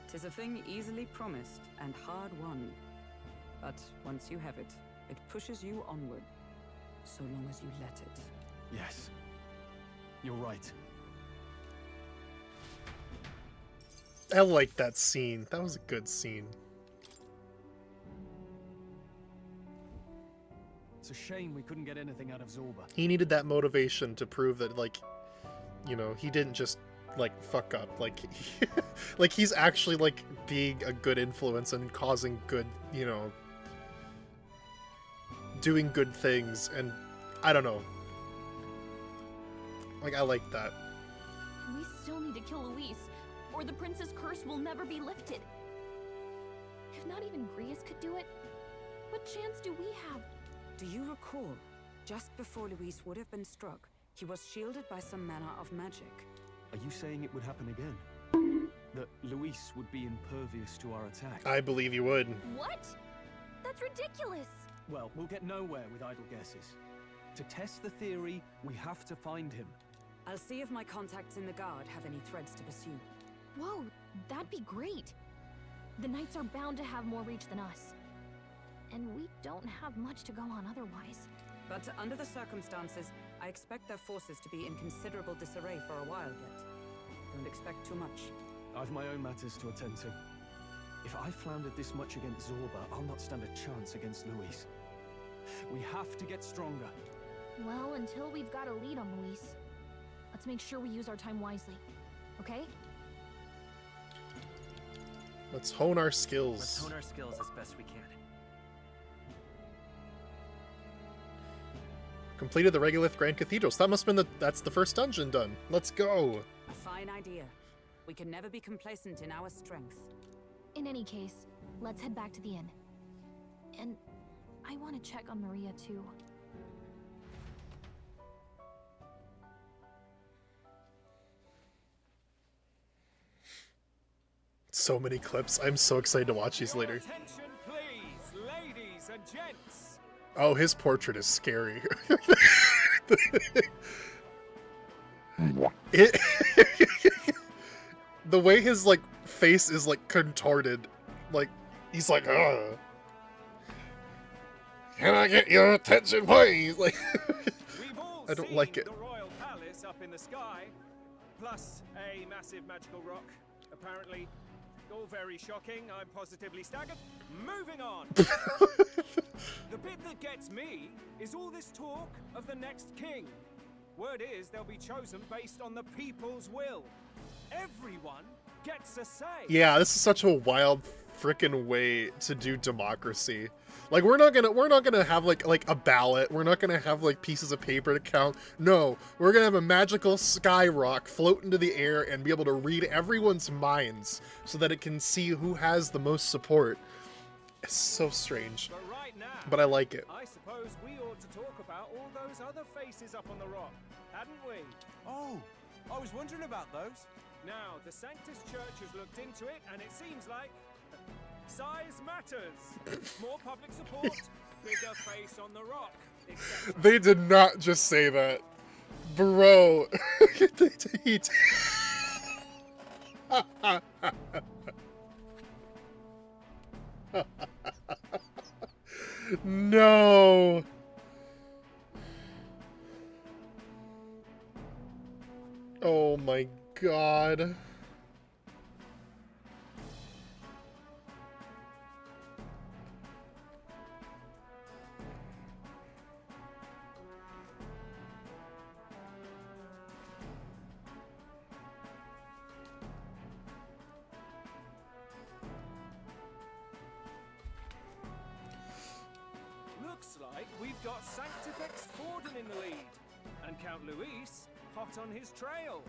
'Tis a thing easily promised and hard won. But once you have it, it pushes you onward. So long as you let it. Yes. You're right. I like that scene. That was a good scene. It's a shame we couldn't get anything out of Zorba. He needed that motivation to prove that, like, you know, he didn't just, like, fuck up. Like, like he's actually, like, being a good influence and causing good, you know, doing good things. And I don't know. Like, I like that. We still need to kill Luis, or the prince's curse will never be lifted. If not even Grius could do it, what chance do we have? Do you recall, just before Luis would have been struck, he was shielded by some manner of magic? Are you saying it would happen again? That Luis would be impervious to our attack? I believe you would. What? That's ridiculous! Well, we'll get nowhere with idle guesses. To test the theory, we have to find him. I'll see if my contacts in the Guard have any threads to pursue. Whoa, that'd be great. The Knights are bound to have more reach than us. And we don't have much to go on otherwise. But under the circumstances, I expect their forces to be in considerable disarray for a while yet. Don't expect too much. I've my own matters to attend to. If I floundered this much against Zorba, I'll not stand a chance against Luis. We have to get stronger. Well, until we've got a lead on Luis, let's make sure we use our time wisely. Okay? Let's hone our skills. Let's hone our skills as best we can. Completed the Regolith Grand Cathedral. So that must have been that's the first dungeon done. Let's go. A fine idea. We can never be complacent in our strength. In any case, let's head back to the inn. And I want to check on Maria too. So many clips. I'm so excited to watch these later. Attention, please, ladies and gents. Oh, his portrait is scary. it, the way his like face is like contorted, like he's like, ugh. Can I get your attention, please? Like, We've all I don't seen like it. the royal palace up in the sky, plus a massive magical rock. Apparently, all very shocking. I'm positively staggered. Moving on. The bit that gets me is all this talk of the next king. Word is they'll be chosen based on the people's will. Everyone gets a say. Yeah, this is such a wild frickin' way to do democracy. Like we're not gonna have like a ballot. We're not gonna have like pieces of paper to count. No, we're gonna have a magical sky rock float into the air and be able to read everyone's minds so that it can see who has the most support. It's so strange, But right now, but I like it. I suppose we ought to talk about all those other faces up on the rock, hadn't we? Oh, I was wondering about those. Now, the Sanctus Church has looked into it, and it seems like size matters. More public support, bigger face on the rock, etc. They did not just say that, bro. No. Oh my god. Looks like we've got Sanctifex Forden in the lead, and Count Luis hot on his trail.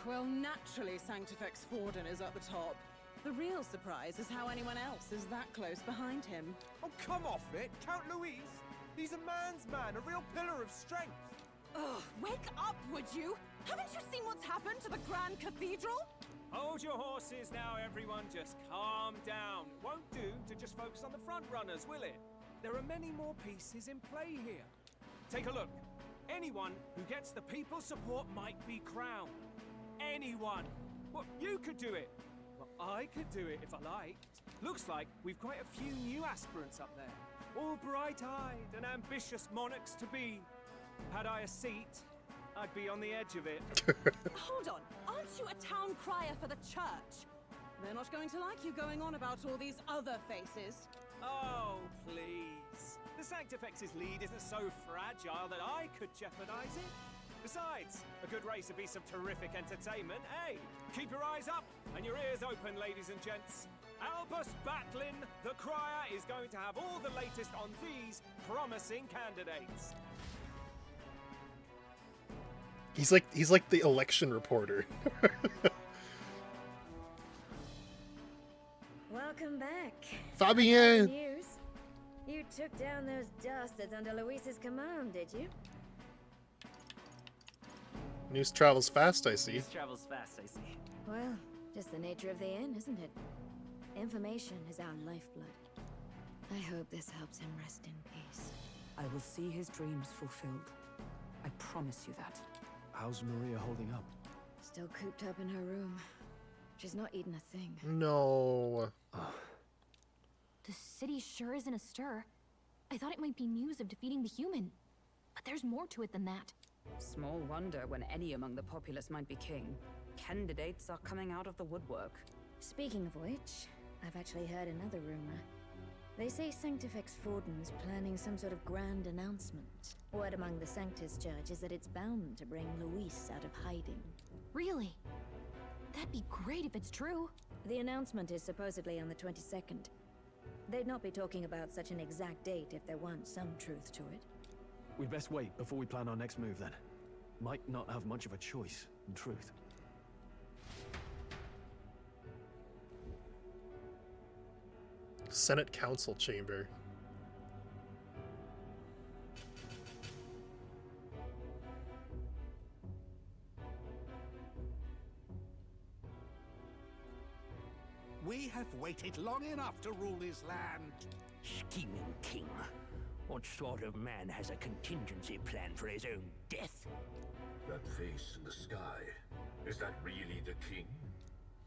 Well, naturally, Sanctifex Forden is at the top. The real surprise is how anyone else is that close behind him. Oh, come off it, Count Luis. He's a man's man, a real pillar of strength. Ugh, wake up, would you? Haven't you seen what's happened to the Grand Cathedral? Hold your horses now, everyone. Just calm down. Won't do to just focus on the front runners, will it? there are many more pieces in play here. Take a look. Anyone who gets the people's support might be crowned. Anyone. Well, you could do it. Well, I could do it if I liked. Looks like we've quite a few new aspirants up there. All bright-eyed and ambitious monarchs-to-be. Had I a seat, I'd be on the edge of it. Hold on, aren't you a town crier for the church? They're not going to like you going on about all these other faces. Oh, please. The Sanctifex's lead isn't so fragile that I could jeopardize it. Besides, a good race would be some terrific entertainment, eh? Keep your eyes up and your ears open, ladies and gents. Albus Batlin, the crier, is going to have all the latest on these promising candidates. He's like the election reporter. Welcome back. Fabienne! News. You took down those dastards under Luis's command, did you? News travels fast, I see. News travels fast, I see. Well, just the nature of the inn, isn't it? Information is our lifeblood. I hope this helps him rest in peace. I will see his dreams fulfilled. I promise you that. How's Maria holding up? Still cooped up in her room. She's not eaten a thing. No. The city sure isn't astir. I thought it might be news of defeating the human. But there's more to it than that. Small wonder when any among the populace might be king. Candidates are coming out of the woodwork. Speaking of which, I've actually heard another rumor. They say Sanctifex Forden's planning some sort of grand announcement. Word among the Sanctus Church is that it's bound to bring Luis out of hiding. Really? That'd be great if it's true. The announcement is supposedly on the 22nd. They'd not be talking about such an exact date if there weren't some truth to it. We'd best wait before we plan our next move then. Might not have much of a choice, in truth. Senate Council Chamber. We have waited long enough to rule this land. Scheming king. What sort of man has a contingency plan for his own death? That face in the sky, is that really the king?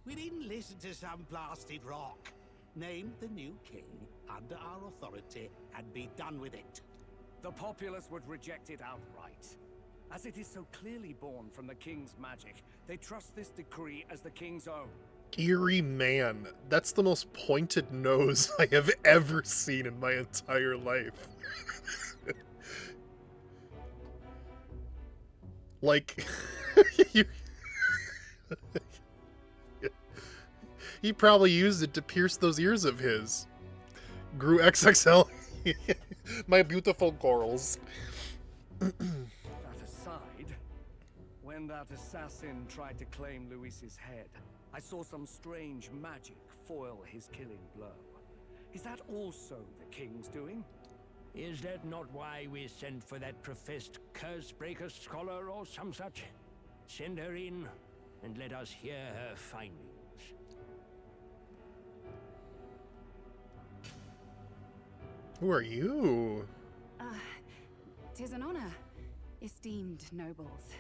We didn't listen to some blasted rock. Name the new king under our authority and be done with it. The populace would reject it outright. As it is so clearly born from the king's magic, they trust this decree as the king's own. Eerie man. That's the most pointed nose I have ever seen in my entire life. Like, he probably used it to pierce those ears of his. Grew XXL. My beautiful corals. That aside, when that assassin tried to claim Luis's head, I saw some strange magic foil his killing blow. Is that also the king's doing? Is that not why we sent for that professed curse-breaker scholar or some such? Send her in, and let us hear her findings. Who are you? Tis an honor, esteemed nobles.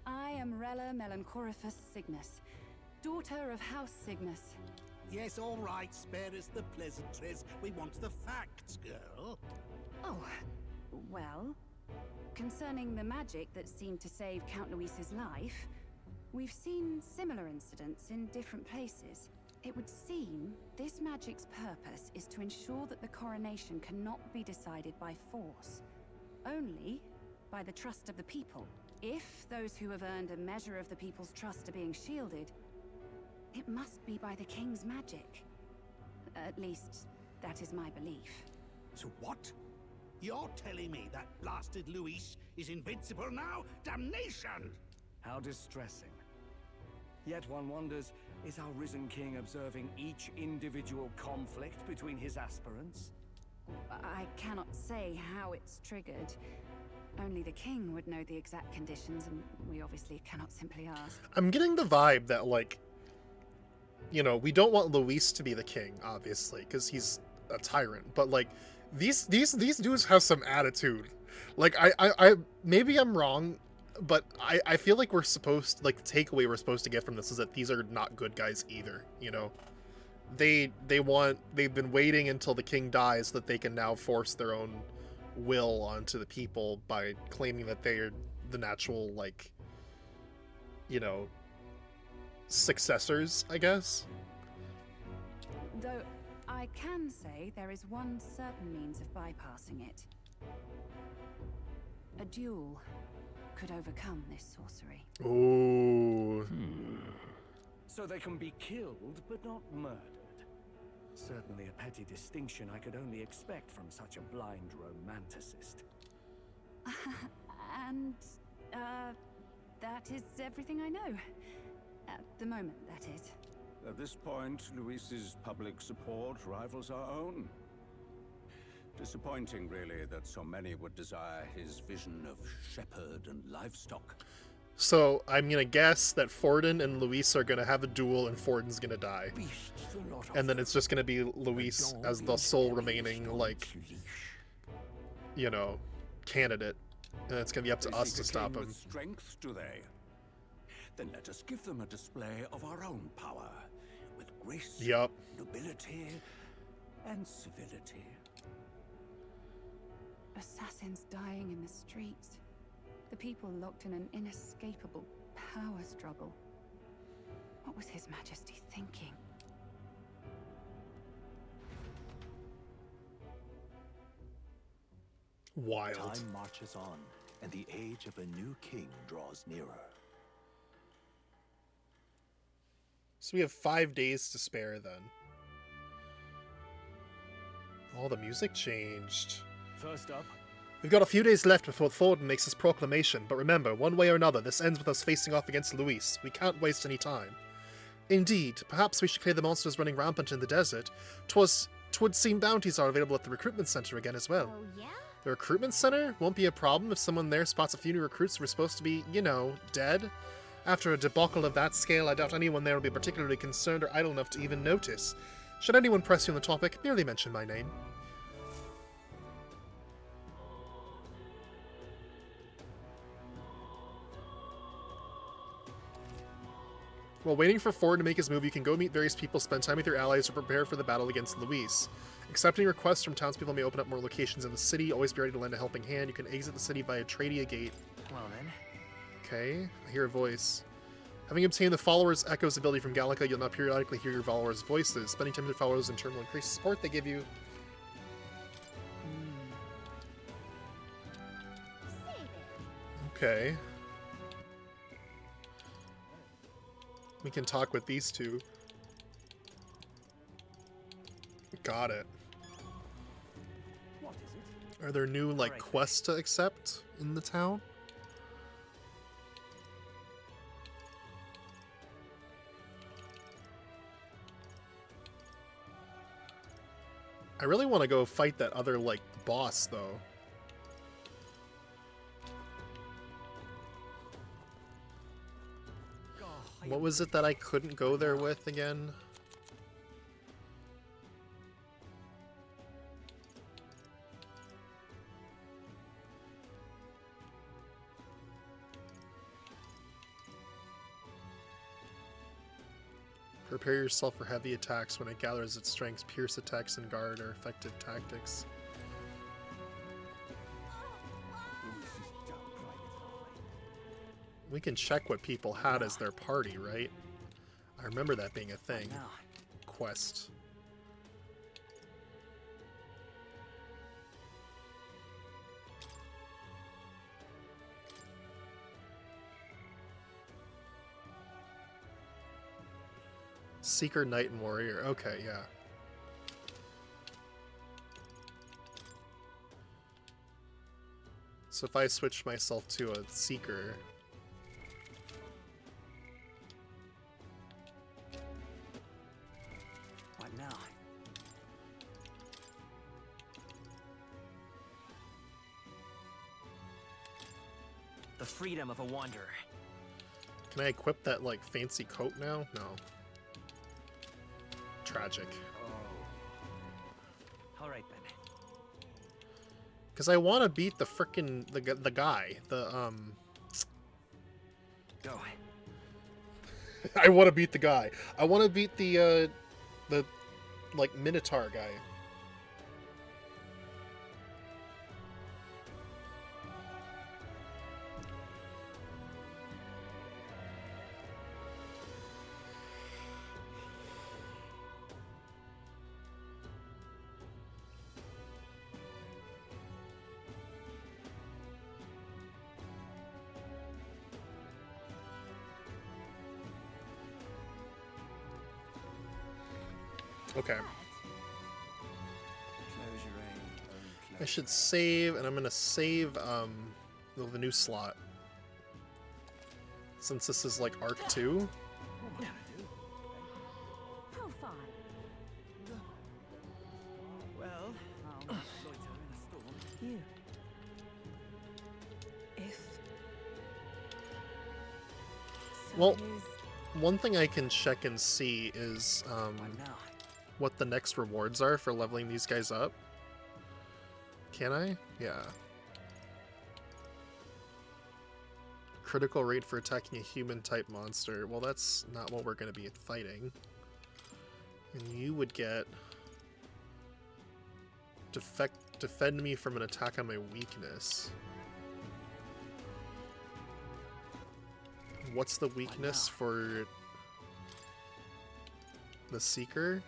I am Rella Melanchorophus Cygnus, daughter of House Cygnus. Yes, all right, spare us the pleasantries. We want the facts, girl. Oh, well, concerning the magic that seemed to save Count Luis's life, we've seen similar incidents in different places. It would seem this magic's purpose is to ensure that the coronation cannot be decided by force, only by the trust of the people. If those who have earned a measure of the people's trust are being shielded, it must be by the king's magic. At least, that is my belief. So what? You're telling me that blasted Luis is invincible now? Damnation! How distressing. Yet one wonders, is our risen king observing each individual conflict between his aspirants? I cannot say how it's triggered. Only the king would know the exact conditions, and we obviously cannot simply ask. I'm getting the vibe that, like, you know, we don't want Luis to be the king, obviously, because he's a tyrant, but, like, these dudes have some attitude. Like I maybe I'm wrong, but I feel like we're supposed, like, the takeaway we're supposed to get from this is that these are not good guys either, you know? They've been waiting until the king dies so that they can now force their own will onto the people by claiming that they are the natural, like, you know, successors, I guess. Though I can say there is one certain means of bypassing it. A duel could overcome this sorcery. Ooh. So they can be killed, but not murdered. Certainly a petty distinction I could only expect from such a blind romanticist. And, that is everything I know. At the moment, that is. At this point, Luis's public support rivals our own. Disappointing, really, that so many would desire his vision of shepherd and livestock. So I'm gonna guess that Forden and Luis are gonna have a duel and Forden's gonna die. And then it's just gonna be Luis as the sole remaining, like, you know, candidate. And it's gonna be up to us to stop him. With strength, do they? Then let us give them a display of our own power, with grace, nobility, and civility. Assassins dying in the streets. The people locked in an inescapable power struggle. What was His Majesty thinking? Wild. Time marches on, and the age of a new king draws nearer. So we have 5 days to spare then. Oh, the music changed. First up, We've got a few days left before Thornton makes his proclamation, but remember, one way or another, this ends with us facing off against Luis. We can't waste any time. Indeed, perhaps we should clear the monsters running rampant in the desert. 'Twould seem bounties are available at the recruitment center again as well. Oh, yeah? The recruitment center won't be a problem if someone there spots a few new recruits who are supposed to be, you know, dead. After a debacle of that scale, I doubt anyone there will be particularly concerned or idle enough to even notice. Should anyone press you on the topic, merely mention my name. While waiting for Ford to make his move, you can go meet various people, spend time with your allies, or prepare for the battle against Luis. Accepting requests from townspeople may open up more locations in the city. Always be ready to lend a helping hand. You can exit the city via Tradia Gate. Well then. Okay, I hear a voice. Having obtained the Follower's Echoes ability from Gallica, you'll now periodically hear your followers' voices. Spending time with your followers in turn will increase the support they give you. Okay. We can talk with these two. Got it. What is it? Are there new, like, quests to accept in the town? I really want to go fight that other, like, boss, though. What was it that I couldn't go there with again? Prepare yourself for heavy attacks. When it gathers its strength, pierce attacks and guard are effective tactics. We can check what people had as their party, right? I remember that being a thing. Quest. Seeker, Knight, and Warrior. Okay, yeah. So if I switch myself to a Seeker... What now? The freedom of a wanderer. Can I equip that, like, fancy coat now? No. Tragic. All right then. Because I want to beat the frickin' the guy. Go. I want to beat the guy. I want to beat the like Minotaur guy. Okay. I should save, and I'm gonna save the new slot. Since this is like Arc 2. How far? Well, You. If. Well, one thing I can check and see is what the next rewards are for leveling these guys up. Can I? Yeah. Critical rate for attacking a human-type monster. Well, that's not what we're going to be fighting. And you would get... defend me from an attack on my weakness. What's the weakness for the Seeker?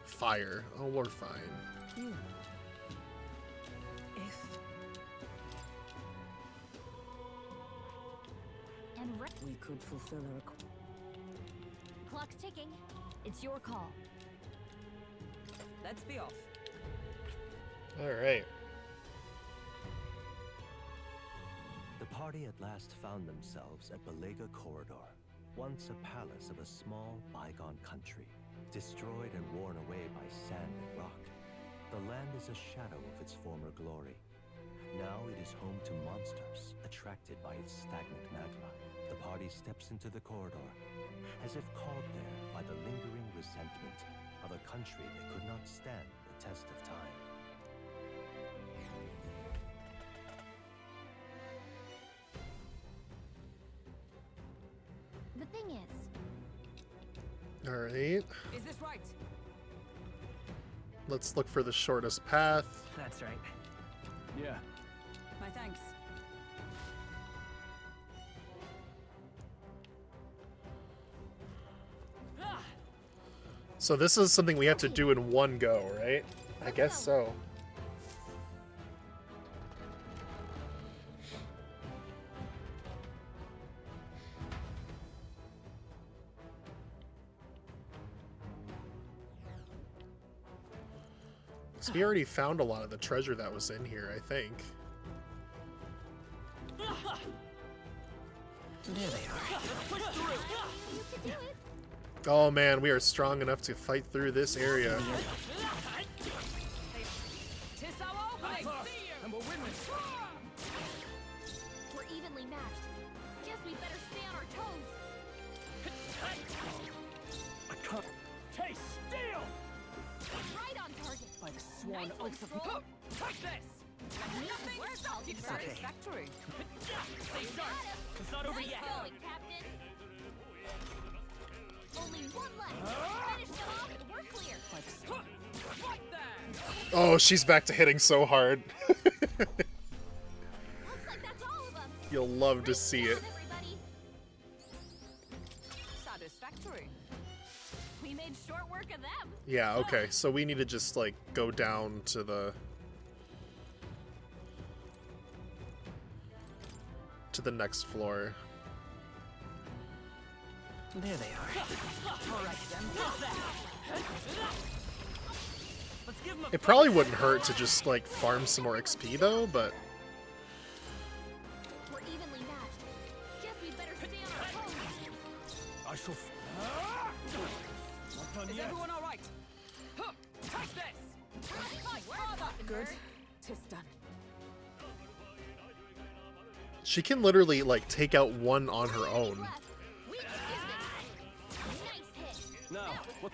Fire. Oh, we're fine. You. If. And we could fulfill a request. clock's ticking. It's your call. Let's be off. Alright. The party at last found themselves at Belega Corridor, once a palace of a small, bygone country, destroyed and worn away by sand and rock. The land is a shadow of its former glory. Now it is home to monsters, attracted by its stagnant magma. The party steps into the corridor, as if called there by the lingering resentment of a country that could not stand the test of time. The thing is... Alright. Is this right? Let's look for the shortest path. That's right. Yeah. My thanks. So this is something we have to do in one go, right? I guess so. So we already found a lot of the treasure that was in here, I think. There they are. Let's push through. You can do it. Oh man, we are strong enough to fight through this area. And we'll win this. We're evenly matched. Guess we better stay on our toes. I can't taste steel. Right on target. By the sworn Nice one, oath of Scroll. Take this! Nothing will stop you, satisfactory. Stay sharp. It's not over Nice yet. going, Captain. Only one left. Finish them off and we're clear. Right there! Oh, she's back to hitting so hard. Looks like that's all of them. You'll love to Great see job, it. everybody. Satisfactory. We made short work of them. Yeah, okay. So we need to just like go down to the next floor. There they are. All right, then. Let's give them a It probably wouldn't hurt to just like farm some more XP though, but We're evenly matched. Guess we better stay on our toes. I shall. Not done Is yet. everyone all right? Take this! Good. Tis done. she can literally like take out one on her own. We can do this. Nice hit. No. What?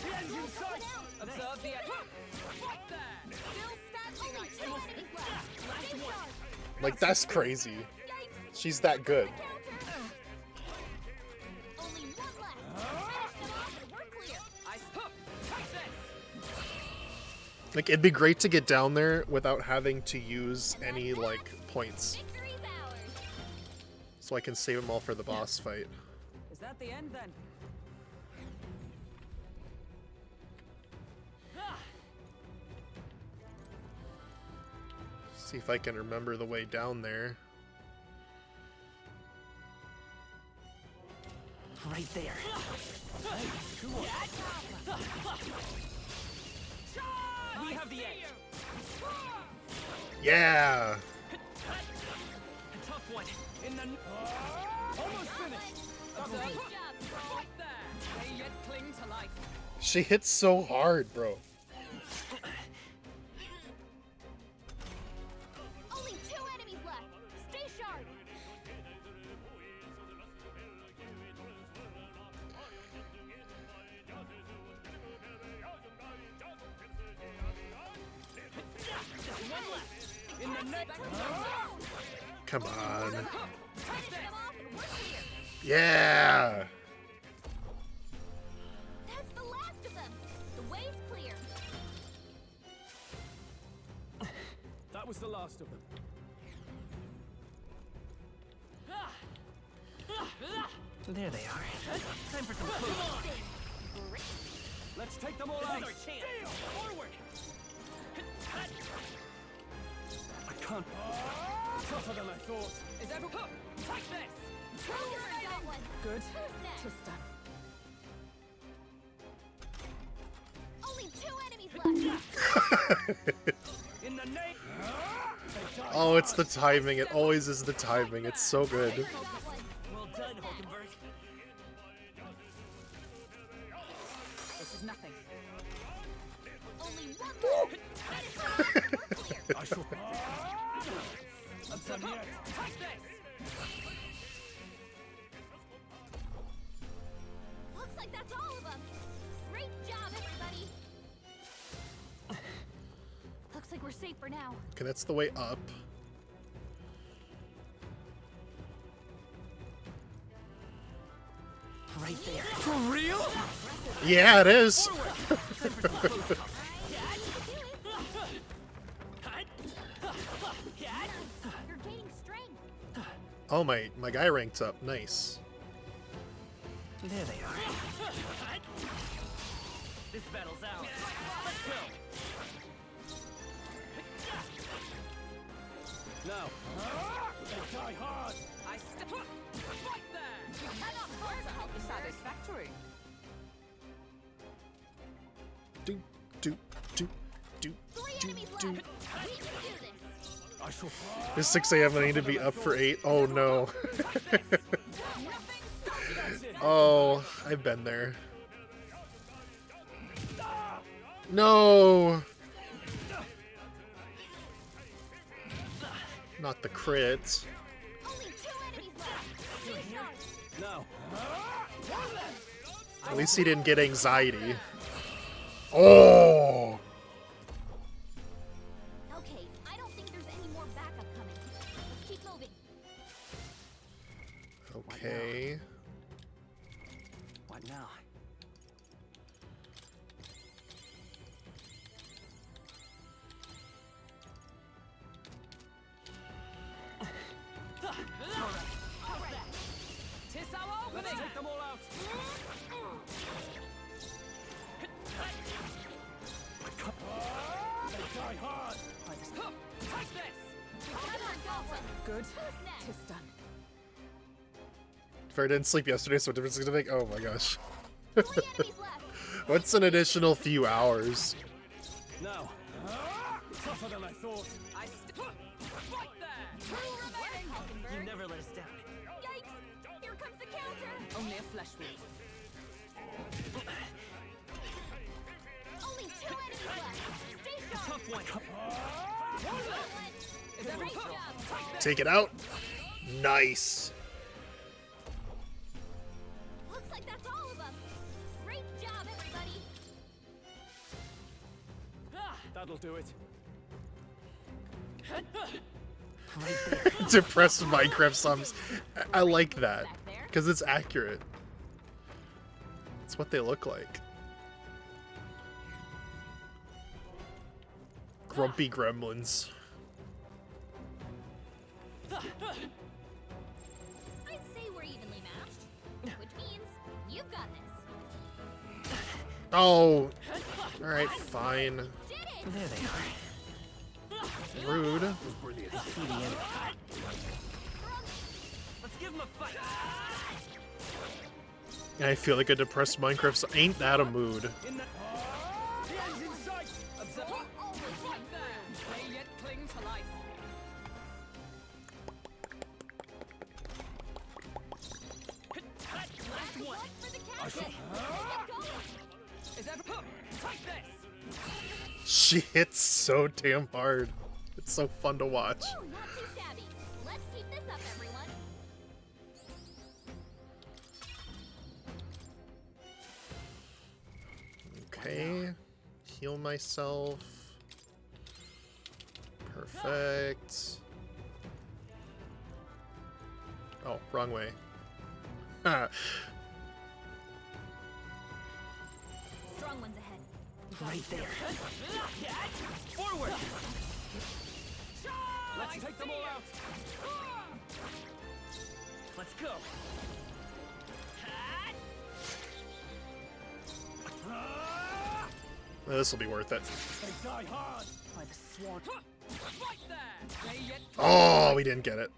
The end's in sight! Observe the end. Right there! Still standing, I see. Last one! Like, that's crazy. She's that good. Only one left. Finish them off and we're clear. Take this! Like, it'd be great to get down there without having to use any, like, points. Victory's ours. So I can save them all for the boss fight. Is that the end then? See if I can remember the way down there. Right there. We have the edge. Yeah! A tough one. In the... Almost finished. Observe. Right there! They yet cling to life. She hits so hard, bro. Only 2 enemies left. Stay sharp. Just one left. In the neck. Come on. Finish them off and we're clear. Yeah! That's the last of them. The way's clear. That was the last of them. There they are. Time for some food. Let's take them all This out. is our chance. Forward. I can't. Tougher than I thought. Is everyone... Take this! Counter got one. Good. Who's next? Tis done. Only 2 enemies left. In the name. Oh, it's the timing. It always is the timing. It's so good. Well done, Hulkenberg. This is nothing. Only one left. I shall. I'm done yet. Take this! Looks like that's all of them. Great job, everybody. Looks like we're safe for now. Okay, that's the way up. Right there. For real? Yeah, it is. You're gaining strength. Oh, my guy ranked up. Nice. There they are. This battle's ours. Let's go. Now. They die hard. I step up! Right there! You cannot falter! Satisfactory. Do, do, do, do, 3 do, enemies do. left. We can do this. I shall. It's 6 a.m. and I need to be up for 8. Oh, no. Oh, I've been there. No! Not the crit. Only 2 enemies left. Stay sharp. Now. At least he didn't get anxiety. Oh! Okay, I don't think there's any more backup coming. Let's keep moving. Okay. What now? Tis our opening! Take them all out. They die hard. Take this! Counter got one. Good. Who's next? Tis done. If I didn't sleep yesterday, so what difference is it gonna make? Oh my gosh. 3 enemies left. What's an additional few hours? Now. Tougher than I thought. I step up! Right there! Two remaining. You never let us down. Yikes! Here comes the counter. Only a flesh wound. Only 2 enemies left. Stay sharp. Tough one. Is that Great right? job. Take it out. Nice. Looks like that's all of them. Great job, everybody. That'll do it. Depressed Minecraft sums. I like that because it's accurate. It's what they look like. Grumpy gremlins. I'd say we're evenly matched, which means you've got this. Oh, all right, fine. There they are. Rude. Brilliant. I see the end. Let's give him a fight. I feel like a depressed Minecraft. So ain't that a mood? In the end's in sight. They yet cling to life. Last one. I shall... Is that take this? She hits so damn hard. It's so fun to watch. Woo, not too shabby. Let's keep this up, everyone. Okay. Heal myself. Perfect. Oh, wrong way. Strong ones ahead. Right there. Forward. Let's take them all out. Let's go. This will be worth it. They die hard. By the swan. Right there. They yet Oh, we didn't get it.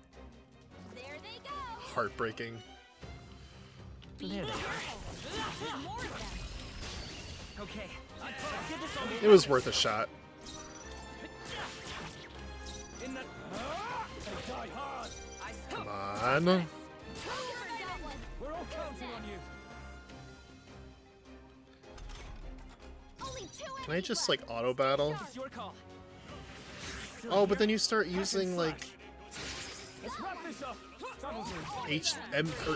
There they go. Heartbreaking. There they are. There's more of them. Okay. It was worth a shot. In the... They die hard. Come on. Got one. We're all counting on you. Only two Can I just like auto battle? It's your call. Oh, but then you start using like Let's wrap this up.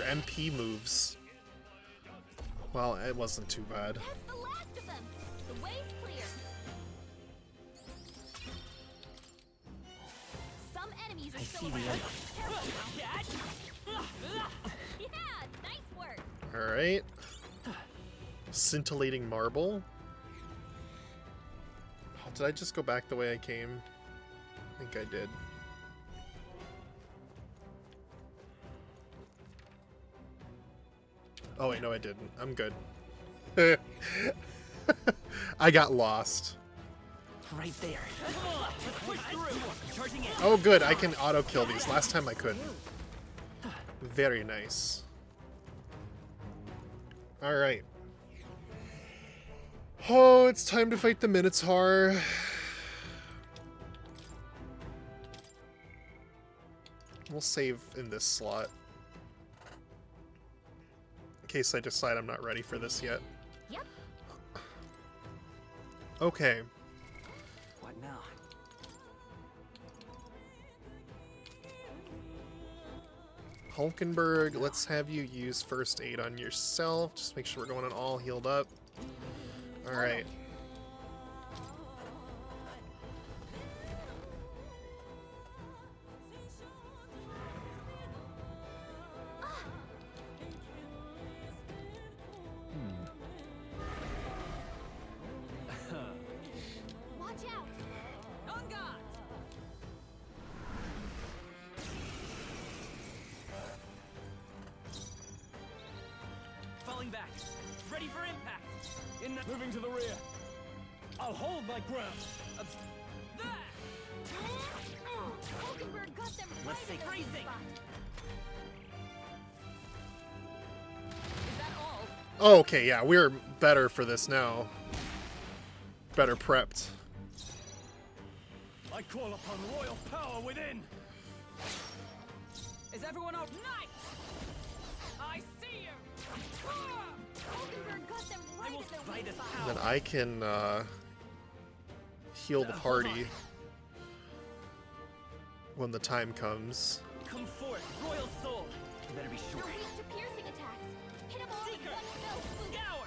MP moves. Well, it wasn't too bad. That's the last of them. The way's clear. Some enemies are I still see the around. end. Yeah, nice work. All right. Scintillating marble. Oh, did I just go back the way I came? I think I did. Oh wait, no I didn't. I'm good. I got lost. Right there. Let's push through. Charging in. Oh good, I can auto kill these. Last time I couldn't. Very nice. Alright. Oh, it's time to fight the Minotaur. We'll save in this slot. In case I decide I'm not ready for this yet. Yep. Okay. What now? Hulkenberg, let's have you use first aid on yourself. Just make sure we're going on all healed up. Alright. Watch out. On guard. Falling back. Ready for impact. In the... Moving to the rear. I'll hold my ground. There. Hulkenberg got them right Let's at take the weak freezing. spot. Is that all? Oh, okay, yeah, we're better for this now. Better prepped. I call upon royal power within. Is everyone out? Night. I see you. Hulkenberg got them right at the weak spot. Then I can heal the party when the time comes. Come forth, royal soul. You better be They're sure. weak to piercing attacks. Hit them all with Seeker. one fell swoop. Scour.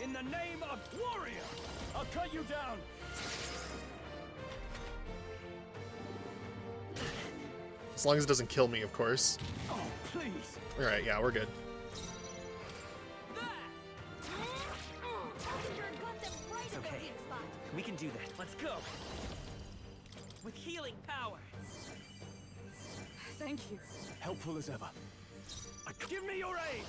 In In the name of warrior, I'll cut you down. As long as it doesn't kill me, of course. Oh, please. Alright, yeah, we're good. It's okay. We can do that. Let's go. With healing power. Thank you. Helpful as ever. Give me your aid.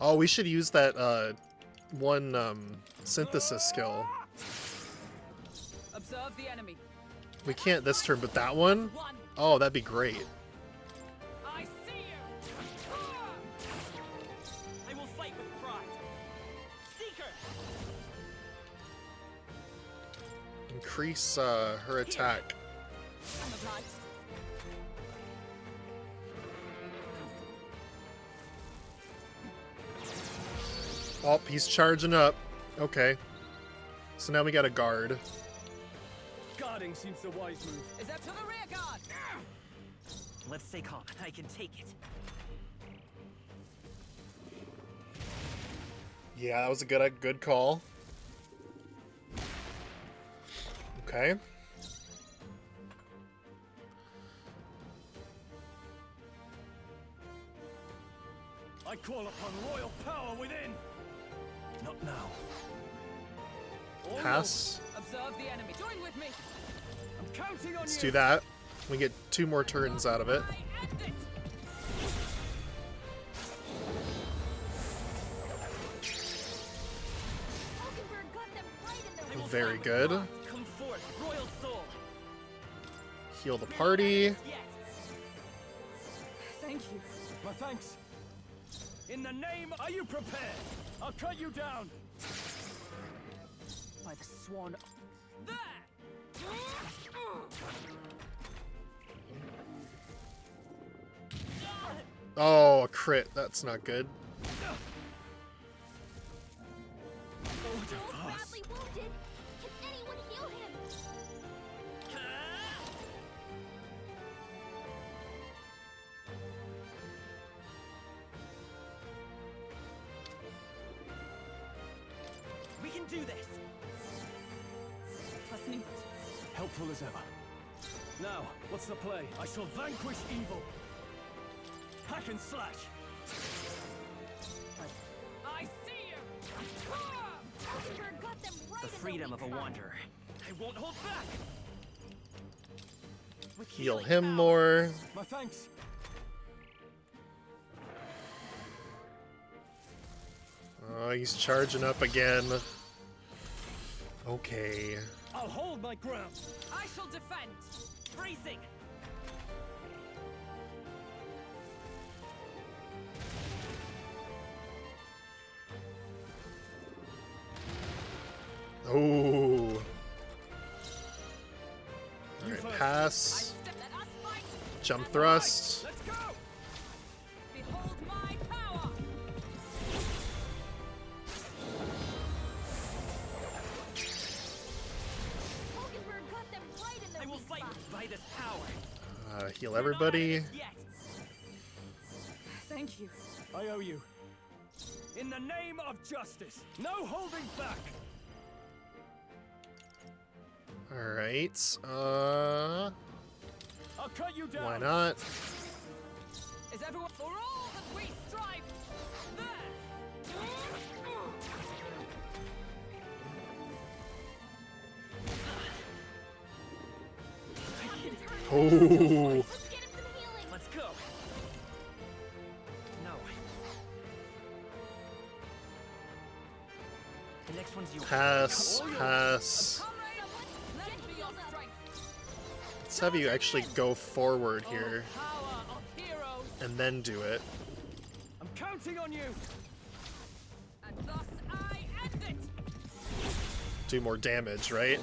Oh, we should use that one synthesis skill. Observe the enemy. We can't this turn, but that one? Oh, that'd be great. I see you. I will fight with pride. Seeker. Increase her attack. I'm obliged. Oh, he's charging up. Okay. So now we got a guard. Guarding seems the wise move. Is that to the rear guard? Let's stay calm. I can take it. Yeah, that was a good call. Okay. I call upon royal power within. Not now. Pass. Observe the enemy. Join with me. I'm counting on Let's you. do that. We get 2 more turns out of it. Very good. Come forth, royal soul. Heal the party. Thank you. My thanks. In the name, are you prepared? I'll cut you down. By the swan. Oh, a crit. That's not good. Badly wounded. Can anyone heal him? We can do this. Listening. Helpful as ever. Now, what's the play? I shall vanquish evil. Hack and slash. I see you. Mockingbird got them right The in freedom of a weak spot. wanderer. I won't hold back. With Heal healing him power. more. My thanks. Oh, he's charging up again. Okay. I'll hold my ground. I shall defend. Bracing. Oh. Alright, pass. Jump thrust. Let's go. Behold my power. Mockingbird got them right in their I will weak fight spot. by this power. Heal everybody. Yet. Thank you. I owe you. In the name of justice, no holding back. Alright. I'll cut you down. Why not? Is everyone for all that we strive? Oh. Let's get him some healing. Let's go. No. The next one's yours. Pass. Pass. Let me your strength. Let's have you actually go forward here Power of heroes. and then do it. I'm counting on you. And thus I end it. Do more damage, right?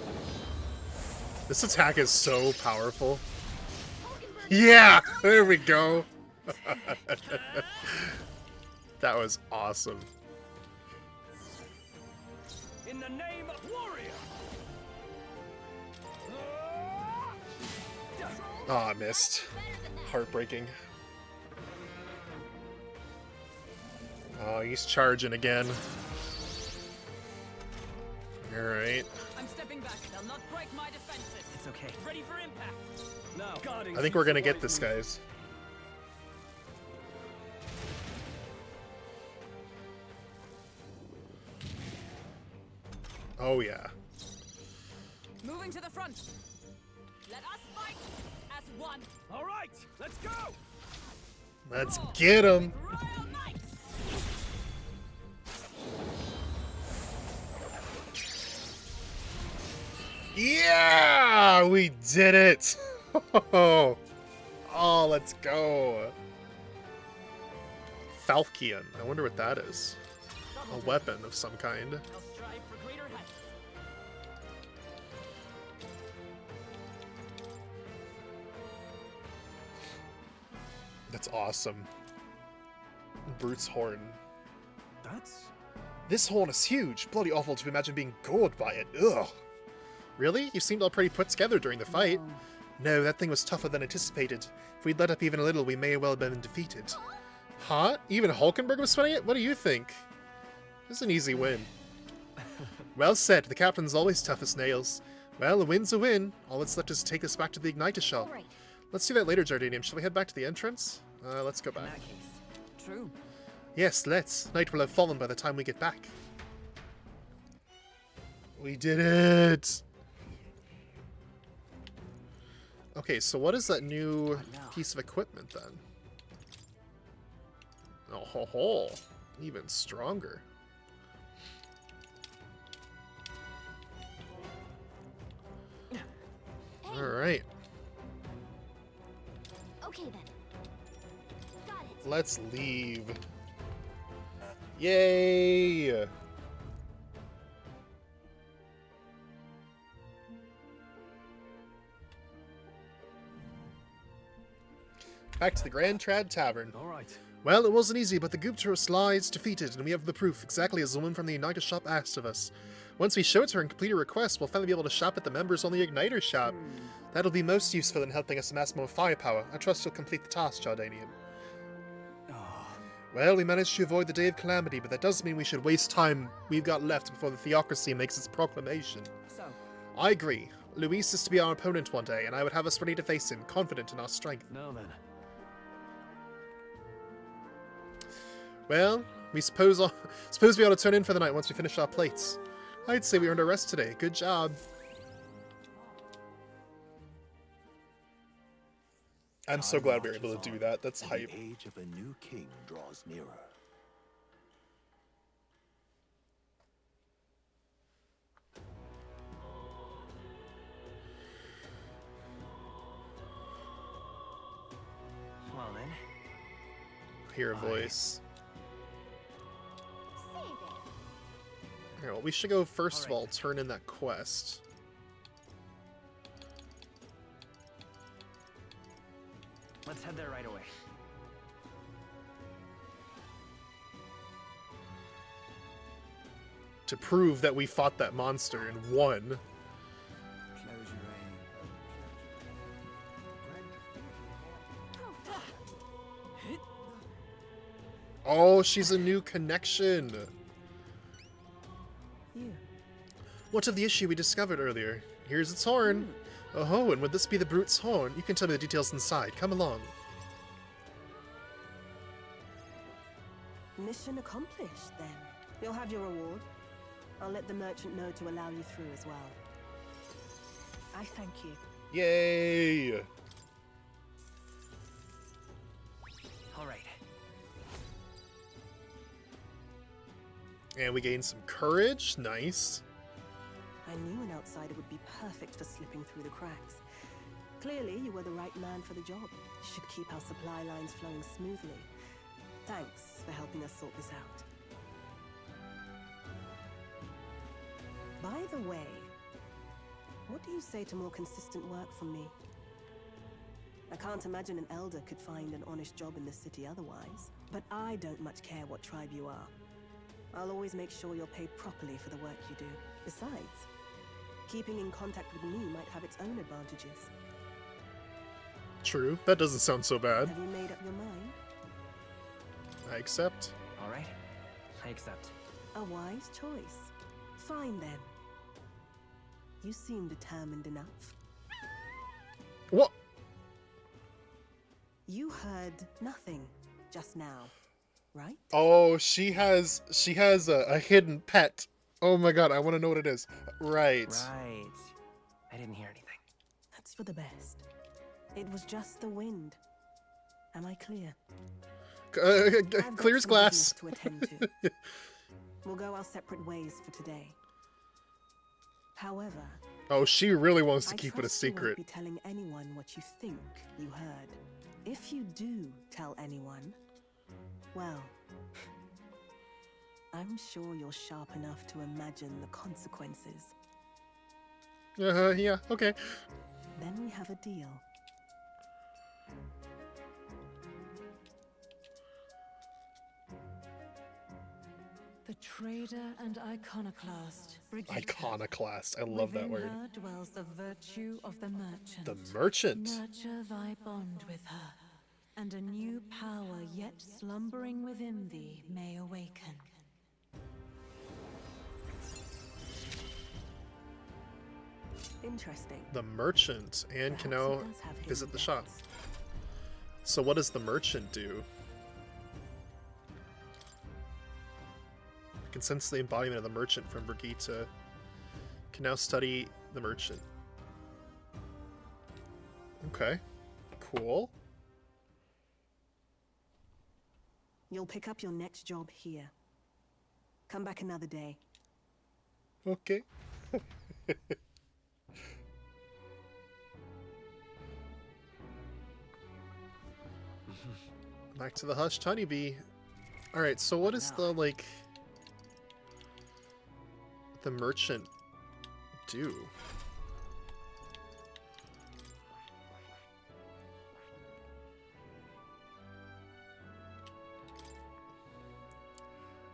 This attack is so powerful. Yeah! There we go! That was awesome. In the name of warrior. Oh, I missed. Heartbreaking. Oh, he's charging again. Alright. I'm stepping back. They'll not break my defenses. It's okay. Ready for impact. Now, I think we're gonna get this, guys. Oh yeah. Moving to the front. Let us fight as one. All right, let's go. Let's get him. Yeah, we did it. Oh, let's go. Falchion. I wonder what that is. A weapon of some kind. I'll strive for greater heights. That's awesome. Brute's horn. That's... This horn is huge. Bloody awful to imagine being gored by it. Ugh. Really? You seemed all pretty put together during the fight. No, that thing was tougher than anticipated. If we'd let up even a little, we may well have been defeated. Huh? Even Hulkenberg was sweating it? What do you think? This is an easy win. Well said. The captain's always tough as nails. Well, a win's a win. All that's left is to take us back to the Igniter shop. Right. Let's do that later, Jardinium. Shall we head back to the entrance? Let's go back. In that case, true. Yes, let's. Night will have fallen by the time we get back. We did it! Okay, so what is that new piece of equipment then? Oh ho ho! Even stronger. Alright. Okay then. Got it. Let's leave. Yay! Back to the Grand Trad Tavern. All right. Well, it wasn't easy, but the Guptros lies defeated, and we have the proof, exactly as the woman from the Igniter shop asked of us. Once we show it to her and complete her request, we'll finally be able to shop at the members on the Igniter shop. That'll be most useful in helping us amass more firepower. I trust you'll complete the task, Jardanium. Well, we managed to avoid the Day of Calamity, but that does mean we should waste time we've got left before the Theocracy makes its proclamation. So, I agree. Luis is to be our opponent one day, and I would have us ready to face him, confident in our strength. Now then. Well, we suppose we ought to turn in for the night once we finish our plates. I'd say we earned our rest today. Good job. I'm so glad we were able to do that. That's hype. The age of a new king draws nearer. well then. Hear a voice. Here, well, we should go first of all turn in that quest. Let's head there right away. To prove that we fought that monster and won. Oh, she's a new connection. What of the issue we discovered earlier? Here's its horn. Oh, and would this be the brute's horn? You can tell me the details inside. Come along. Mission accomplished, then. You'll have your reward. I'll let the merchant know to allow you through as well. I thank you. Yay! All right. And we gained some courage. Nice. I knew an outsider would be perfect for slipping through the cracks. Clearly, you were the right man for the job. You should keep our supply lines flowing smoothly. Thanks for helping us sort this out. By the way, what do you say to more consistent work from me? I can't imagine an elder could find an honest job in this city otherwise. But I don't much care what tribe you are. I'll always make sure you're paid properly for the work you do. Besides, keeping in contact with me might have its own advantages. True. That doesn't sound so bad. Have you made up your mind? I accept. All right. I accept. A wise choice. Fine then. You seem determined enough. What? You heard nothing just now, right? Oh, she has a hidden pet. Oh my god, I want to know what it is. Right. Right. I didn't hear anything. That's for the best. It was just the wind. Am I clear? Clear as glass. To attend to. We'll go our separate ways for today. However, Oh, she really wants to keep it a trust you won't secret. be telling anyone what you think you heard. If you do tell anyone, well, I'm sure you're sharp enough to imagine the consequences. Yeah, okay. Then we have a deal. The trader and iconoclast. Iconoclast. I love that word. Within her dwells the virtue of the merchant. The merchant. Nurture thy bond with her, and a new power yet slumbering within thee may awaken. Interesting. The merchant. And can Perhaps now he does have hidden visit the shop. depths. So what does the merchant do? I can sense the embodiment of the merchant from Brigitte. Can now study the merchant. Okay. Cool. You'll pick up your next job here. Come back another day. Okay. Back to the hushed honeybee. Alright, so what is the, like... the merchant do?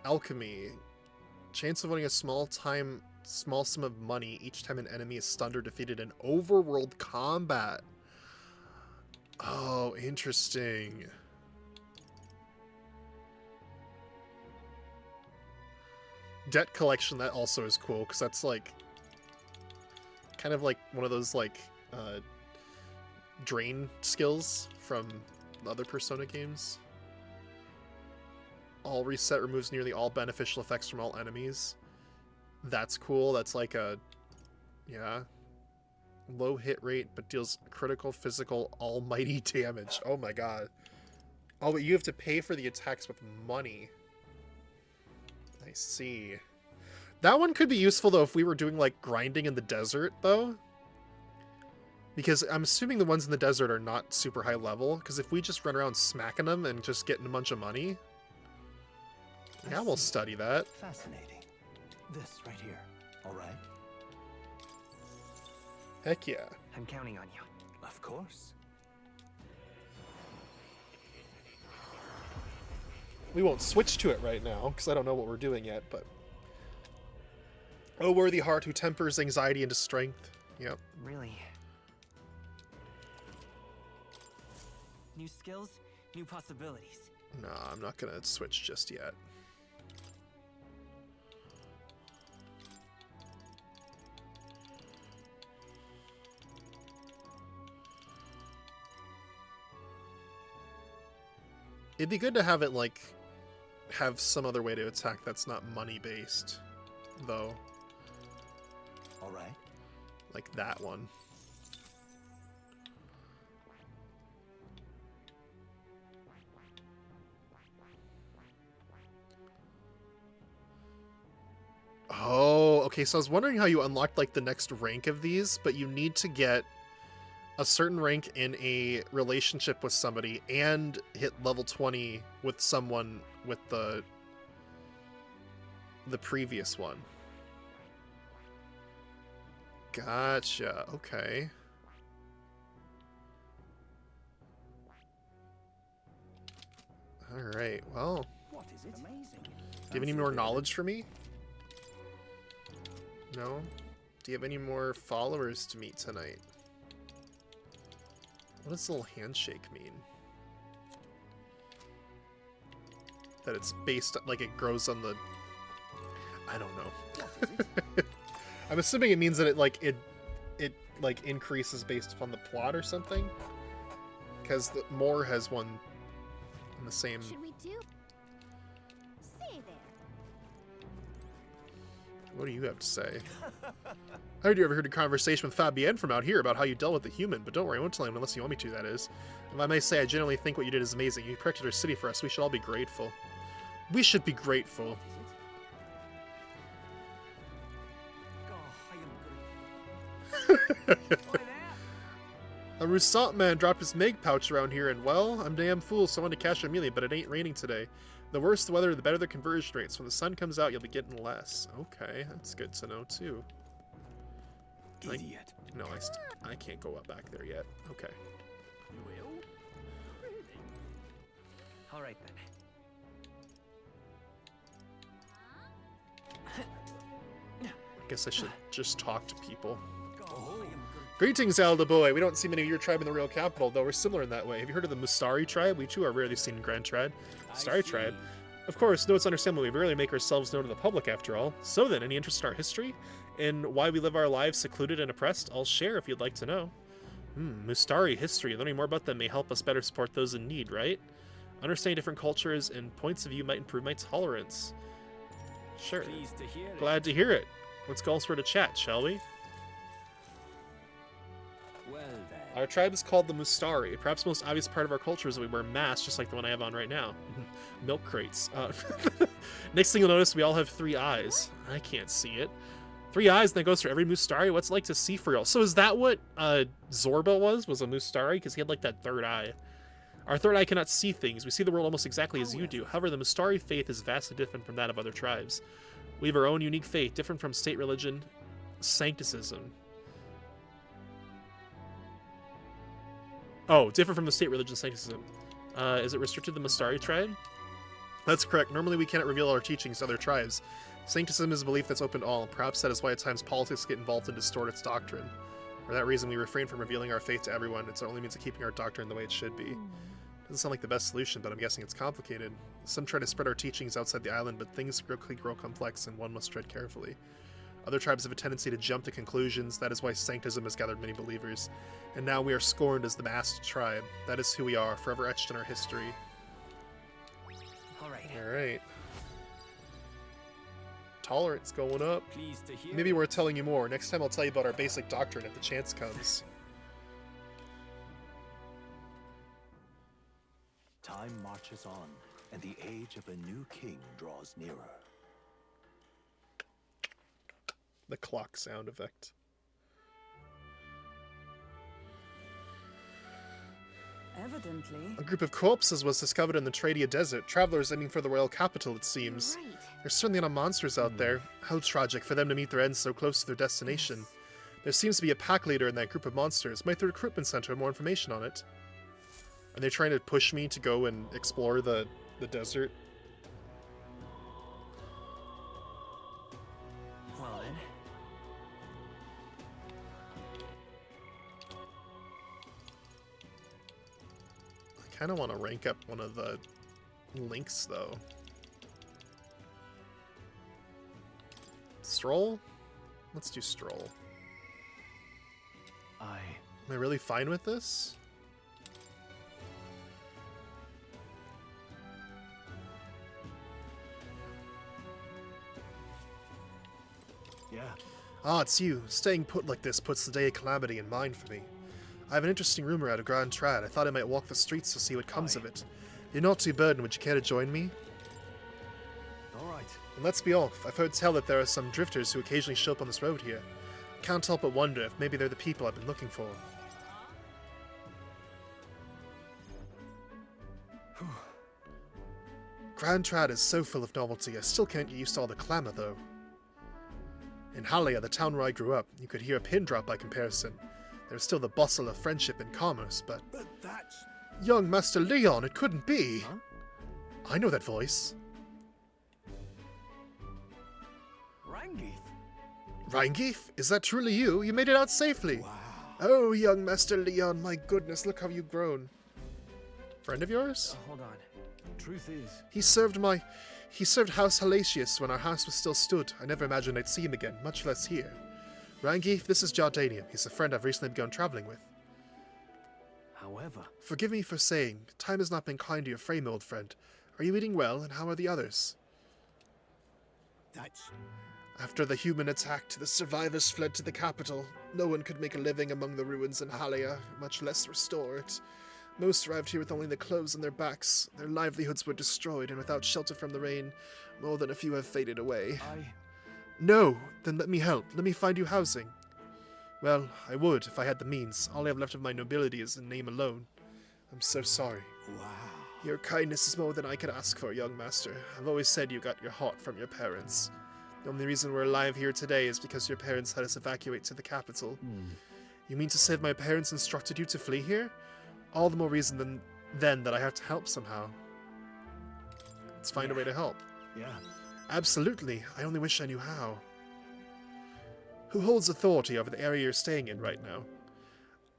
Alchemy. Chance of winning a small sum of money each time an enemy is stunned or defeated in overworld combat. Oh, interesting. Debt collection, that also is cool, because that's like kind of like one of those like drain skills from the other Persona games. All reset removes nearly all beneficial effects from all enemies. That's cool. That's like a, yeah. Low hit rate, but deals critical physical almighty damage. Oh my god. Oh, but you have to pay for the attacks with money. I see. That one could be useful, though, if we were doing, like, grinding in the desert, though. Because I'm assuming the ones in the desert are not super high level, because if we just run around smacking them and just getting a bunch of money... Yeah, we'll study that. Fascinating. This right here, all right? Heck yeah. I'm counting on you. Of course. We won't switch to it right now, because I don't know what we're doing yet, but... Oh, worthy heart who tempers anxiety into strength. Yep. Really? New skills, new possibilities. Nah, I'm not gonna switch just yet. It'd be good to have it, like, have some other way to attack that's not money-based, though. All right. Like that one. Oh, okay, so I was wondering how you unlocked, like, the next rank of these, but you need to get a certain rank in a relationship with somebody and hit level 20 with someone with the previous one. Gotcha. Okay. All right. Well, What is it? Amazing. do you have any more knowledge for me? No? Do you have any more followers to meet tonight? What does the little handshake mean? that it's based, like it grows on the... I don't know. I'm assuming it means that it like increases based upon the plot or something. Because the Moore has one in the same... Should we do? Say there. What do you have to say? I heard you ever heard a conversation with Fabienne from out here about how you dealt with the human, but don't worry, I won't tell him unless you want me to, that is. If I may say, I genuinely think what you did is amazing. You protected our city for us. We should all be grateful. We should be grateful. A Roussant man dropped his meg pouch around here, and well, I'm damn fool, so I wanted to cash Amelia, but it ain't raining today. The worse the weather, the better the conversion rates. When the sun comes out, you'll be getting less. Okay, that's good to know, too. Idiot. No, I can't go up back there yet. Okay. You will? Really? All right, then. I guess I should just talk to people. Greetings, Elder Boy. We don't see many of your tribe in the real capital, though we're similar in that way. Have you heard of the Mustari tribe? We too are rarely seen in Grand Trad. Mustari tribe? Of course, no, it's understandable. We rarely make ourselves known to the public, after all. So then, any interest in our history? And why we live our lives secluded and oppressed? I'll share if you'd like to know. Mustari history. Learning more about them may help us better support those in need, right? Understanding different cultures and points of view might improve my tolerance. Sure. Glad to hear it. Let's go elsewhere to chat, shall we? Well then. Our tribe is called the Mustari. Perhaps the most obvious part of our culture is that we wear masks, just like the one I have on right now. Milk crates. Next thing you'll notice, we all have 3 eyes. I can't see it. 3 eyes, and that goes for every Mustari. What's it like to see for real? So is that what Zorba was a Mustari? Because he had like that 3rd eye. Our 3rd eye cannot see things. We see the world almost exactly as you do. However, the Mustari faith is vastly different from that of other tribes. We have our own unique faith, different from state religion, sancticism. Oh, different from the state religion, sancticism. Is it restricted to the Mustari tribe? That's correct. Normally we cannot reveal our teachings to other tribes. Sancticism is a belief that's open to all. Perhaps that is why at times politics get involved and distort its doctrine. For that reason, we refrain from revealing our faith to everyone. It's our only means of keeping our doctrine the way it should be. Doesn't sound like the best solution, but I'm guessing it's complicated. Some try to spread our teachings outside the island, but things quickly grow complex and one must tread carefully. Other tribes have a tendency to jump to conclusions. That is why sanctism has gathered many believers. And now we are scorned as the masked tribe. That is who we are, forever etched in our history. Alright. Tolerance going up. Maybe we're telling you more. Next time I'll tell you about our basic doctrine if the chance comes. Time marches on, and the age of a new king draws nearer. The clock sound effect. Evidently. A group of corpses was discovered in the Tradia Desert. Travelers aiming for the royal capital, it seems. Right. There's certainly not monsters out there. How tragic for them to meet their ends so close to their destination. Yes. There seems to be a pack leader in that group of monsters. Might the recruitment center have more information on it? Are they trying to push me to go and explore the desert? Well then. I kind of want to rank up one of the links, though. Stroll? Let's do Stroll. Am I really fine with this? Yeah. Ah, it's you. Staying put like this puts the day of calamity in mind for me. I have an interesting rumor out of Grand Trad. I thought I might walk the streets to see what comes of it. You're not too burdened. Would you care to join me? Alright. And let's be off. I've heard tell that there are some drifters who occasionally show up on this road here. I can't help but wonder if maybe they're the people I've been looking for. Grand Trad is so full of novelty. I still can't get used to all the clamour, though. In Halia, the town where I grew up, you could hear a pin drop by comparison. There's still the bustle of friendship and commerce, but that's... Young Master Leon, it couldn't be! Huh? I know that voice. Rangeith? Rangeith? Is that truly you? You made it out safely! Wow. Oh, young Master Leon, my goodness, look how you've grown. Friend of yours? Hold on. Truth is... He served House Halatius when our house was still stood. I never imagined I'd see him again, much less here. Rangi, this is Jardanium. He's a friend I've recently begun traveling with. However... Forgive me for saying, time has not been kind to your frame, old friend. Are you eating well, and how are the others? That's... After the human attacked, the survivors fled to the capital. No one could make a living among the ruins in Halia, much less restore it. Most arrived here with only the clothes on their backs. Their livelihoods were destroyed, and without shelter from the rain, more than a few have faded away. No! Then let me help. Let me find you housing. Well, I would, if I had the means. All I have left of my nobility is in name alone. I'm so sorry. Wow. Your kindness is more than I could ask for, young master. I've always said you got your heart from your parents. The only reason we're alive here today is because your parents had us evacuate to the capital. You mean to say that my parents instructed you to flee here? All the more reason then that I have to help somehow. Let's find a way to help. Yeah. Absolutely. I only wish I knew how. Who holds authority over the area you're staying in right now?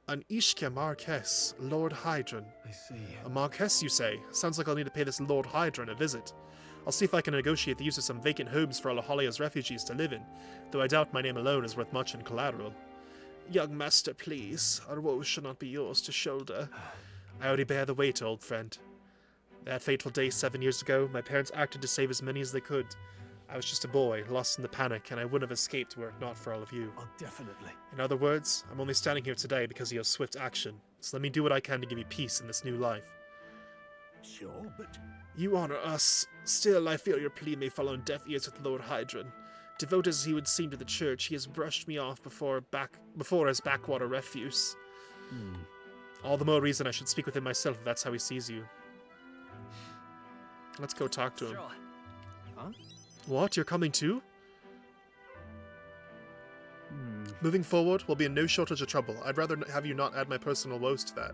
An Ishka Marquess, Lord Hydron. I see. A Marquess, you say? Sounds like I'll need to pay this Lord Hydron a visit. I'll see if I can negotiate the use of some vacant homes for Alahalia's refugees to live in, though I doubt my name alone is worth much in collateral. Young master, please. Our woes should not be yours to shoulder. I already bear the weight, old friend. That fateful day 7 years ago, my parents acted to save as many as they could. I was just a boy, lost in the panic, and I wouldn't have escaped were it not for all of you. Oh, definitely. In other words, I'm only standing here today because of your swift action, so let me do what I can to give you peace in this new life. Sure, but... You honor us. Still, I fear your plea may fall on deaf ears with Lord Hydron. Devoted as he would seem to the church, he has brushed me off before as backwater refuse. All the more reason I should speak with him myself if that's how he sees you. Let's go talk to him. Sure. Huh? What? You're coming too? Moving forward, we'll be in no shortage of trouble. I'd rather have you not add my personal woes to that.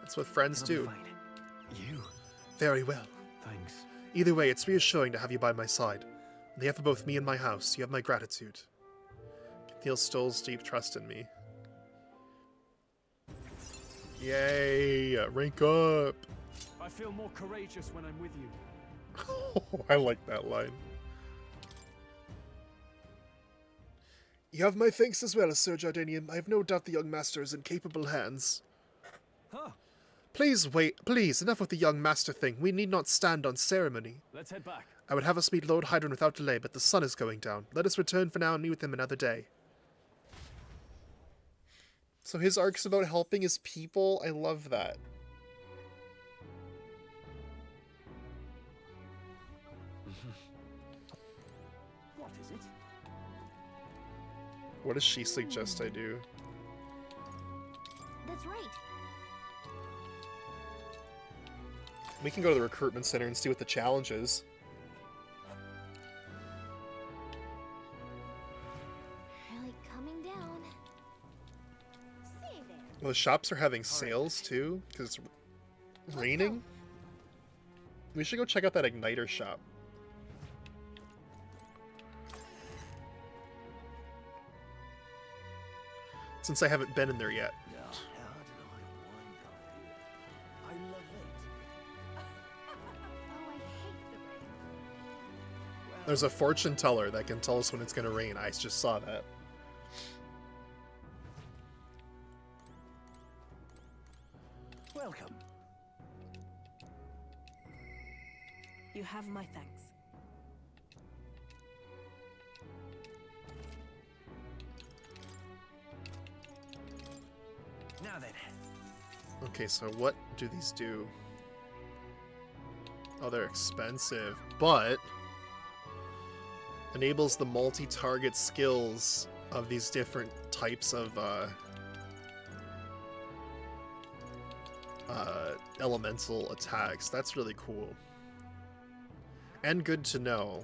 That's what friends do. You? Very well. Thanks. Either way, it's reassuring to have you by my side. On behalf of both me and my house, you have my gratitude. I can feel Stoll's deep trust in me. Yay! Rank up! I feel more courageous when I'm with you. I like that line. You have my thanks as well, Sir Jardanium. I have no doubt the young master is in capable hands. Huh. Please wait, please, enough with the young master thing. We need not stand on ceremony. Let's head back. I would have us meet Lord Hydron without delay, but the sun is going down. Let us return for now and meet with him another day. So his arc's about helping his people? I love that. What is it? What does she suggest I do? That's right. We can go to the recruitment center and see what the challenge is. Really coming down. See there. Well, the shops are having sales too, because it's raining. We should go check out that Igniter shop. Since I haven't been in there yet. There's a fortune teller that can tell us when it's going to rain. I just saw that. Welcome. You have my thanks. Now then. Okay, so what do these do? Oh, they're expensive, but enables the multi-target skills of these different types of elemental attacks. That's really cool. And good to know.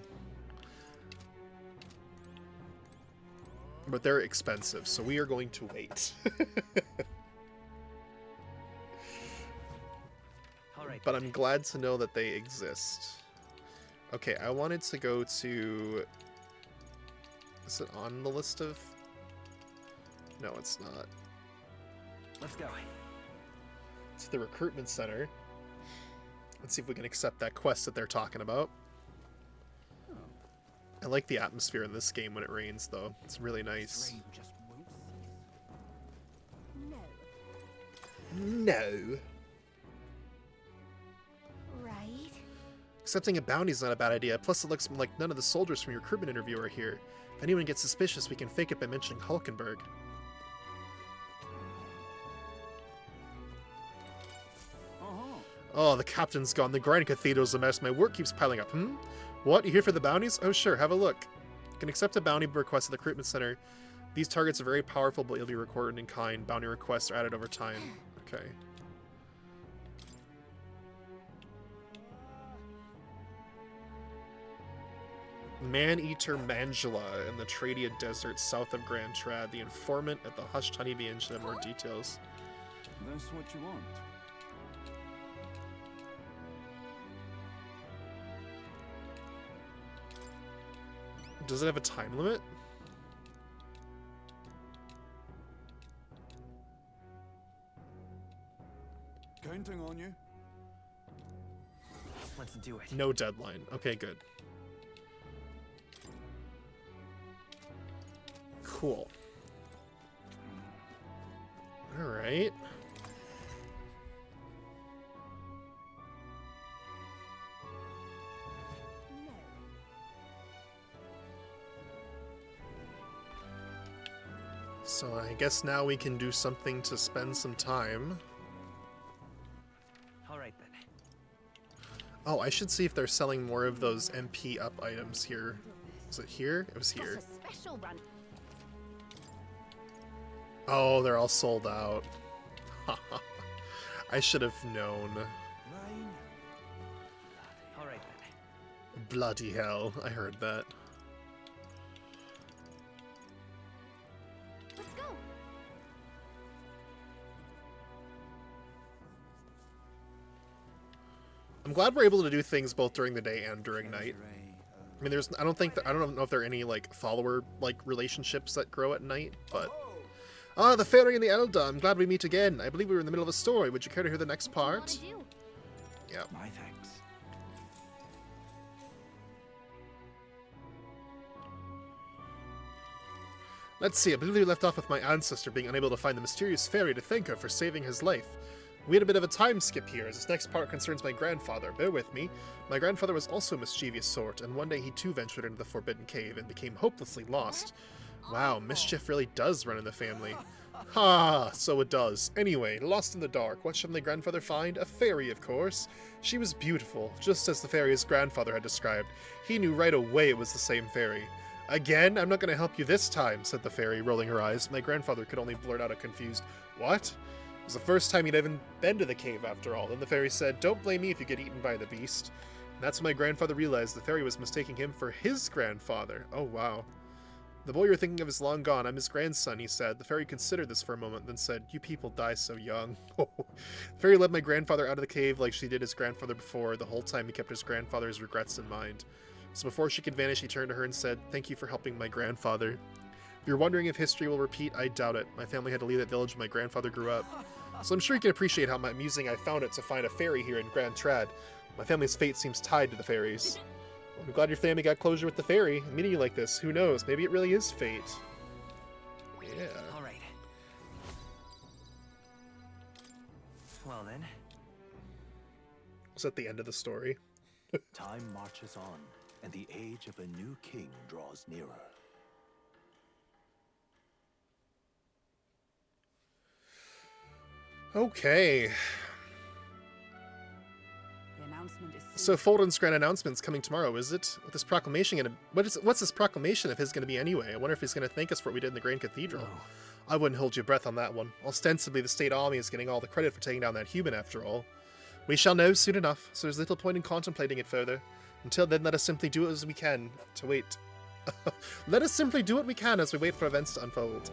But they're expensive, so we are going to wait. But I'm glad to know that they exist. Okay, I wanted to go to... Is it on the list of... No, it's not. Let's go. It's the recruitment center. Let's see if we can accept that quest that they're talking about. I like the atmosphere in this game when it rains, though. It's really nice. No. Right? Accepting a bounty is not a bad idea. Plus, it looks like none of the soldiers from your recruitment interview are here. If anyone gets suspicious, we can fake it by mentioning Hulkenberg. Oh, the captain's gone. The Grand Cathedral's a mess. My work keeps piling up. What? You here for the bounties? Oh, sure. Have a look. You can accept a bounty request at the recruitment center. These targets are very powerful, but you'll be recorded in kind. Bounty requests are added over time. Okay. Man-Eater Mangela in the Tradia Desert south of Grand Trad. The informant at the Hushed Honeybee Inn should have more details. That's what you want. Does it have a time limit? Counting on you. Let's do it. No deadline. Okay, good. Cool. All right. So I guess now we can do something to spend some time. Alright then. Oh, I should see if they're selling more of those MP up items here. Was it here? It was here. Special run. Oh, they're all sold out. I should have known. Alright then. Bloody hell, I heard that. Let's go. I'm glad we're able to do things both during the day and during night. I mean, I don't know if there are any like follower like relationships that grow at night, but ah, the fairy and the elder. I'm glad we meet again. I believe we were in the middle of a story. Would you care to hear the next part? Yeah. My thanks. Let's see, I believe we left off with my ancestor being unable to find the mysterious fairy to thank her for saving his life. We had a bit of a time skip here, as this next part concerns my grandfather. Bear with me. My grandfather was also a mischievous sort, and one day he too ventured into the Forbidden Cave and became hopelessly lost. Wow, mischief really does run in the family. Ha! So it does. Anyway, lost in the dark, what should my grandfather find? A fairy, of course. She was beautiful, just as the fairy his grandfather had described. He knew right away it was the same fairy. Again? I'm not going to help you this time, said the fairy, rolling her eyes. My grandfather could only blurt out a confused, "What?" It was the first time he'd even been to the cave, after all. Then the fairy said, "Don't blame me if you get eaten by the beast." And that's when my grandfather realized the fairy was mistaking him for his grandfather. Oh, wow. The boy you're thinking of is long gone. I'm his grandson, he said. The fairy considered this for a moment, then said, "You people die so young." The fairy led my grandfather out of the cave like she did his grandfather before. The whole time he kept his grandfather's regrets in mind. So before she could vanish, he turned to her and said, "Thank you for helping my grandfather." If you're wondering if history will repeat, I doubt it. My family had to leave that village when my grandfather grew up. So I'm sure you can appreciate how amusing I found it to find a fairy here in Grand Trad. My family's fate seems tied to the fairies. Well, I'm glad your family got closure with the fairy. Meeting you like this, who knows? Maybe it really is fate. Yeah. All right. Well then. Was that the end of the story? Time marches on, and the age of a new king draws nearer. Okay. The announcement is So Folden's grand announcement's coming tomorrow, is it? With this proclamation gonna what's this proclamation of his gonna be anyway? I wonder if he's gonna thank us for what we did in the Grand Cathedral. No. I wouldn't hold your breath on that one. Ostensibly the state army is getting all the credit for taking down that human after all. We shall know soon enough, so there's little point in contemplating it further. Until then, let us simply do as we can to wait. Let us simply do what we can as we wait for events to unfold.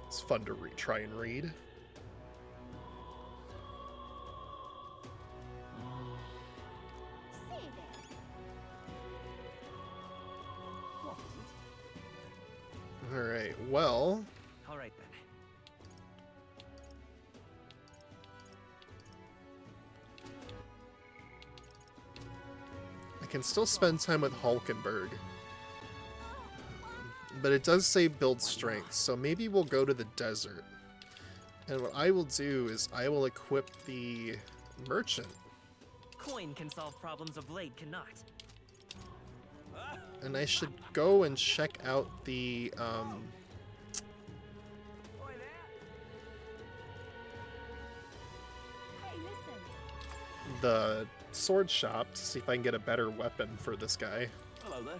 It's fun to try and read. Alright, well... Alright then. can still spend time with Hulkenberg. But it does say build strength, so maybe we'll go to the desert. And what I will do is I will equip the merchant. Coin can solve problems of blade cannot. And I should go and check out the sword shop to see if I can get a better weapon for this guy. Hello there.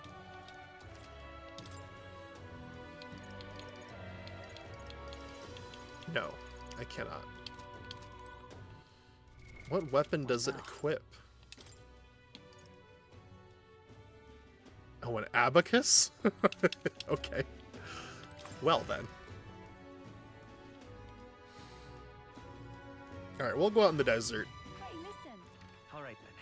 No, I cannot. What weapon does it equip? Oh, an abacus? Okay. Well then. Alright, we'll go out in the desert. Hey, listen. All right then.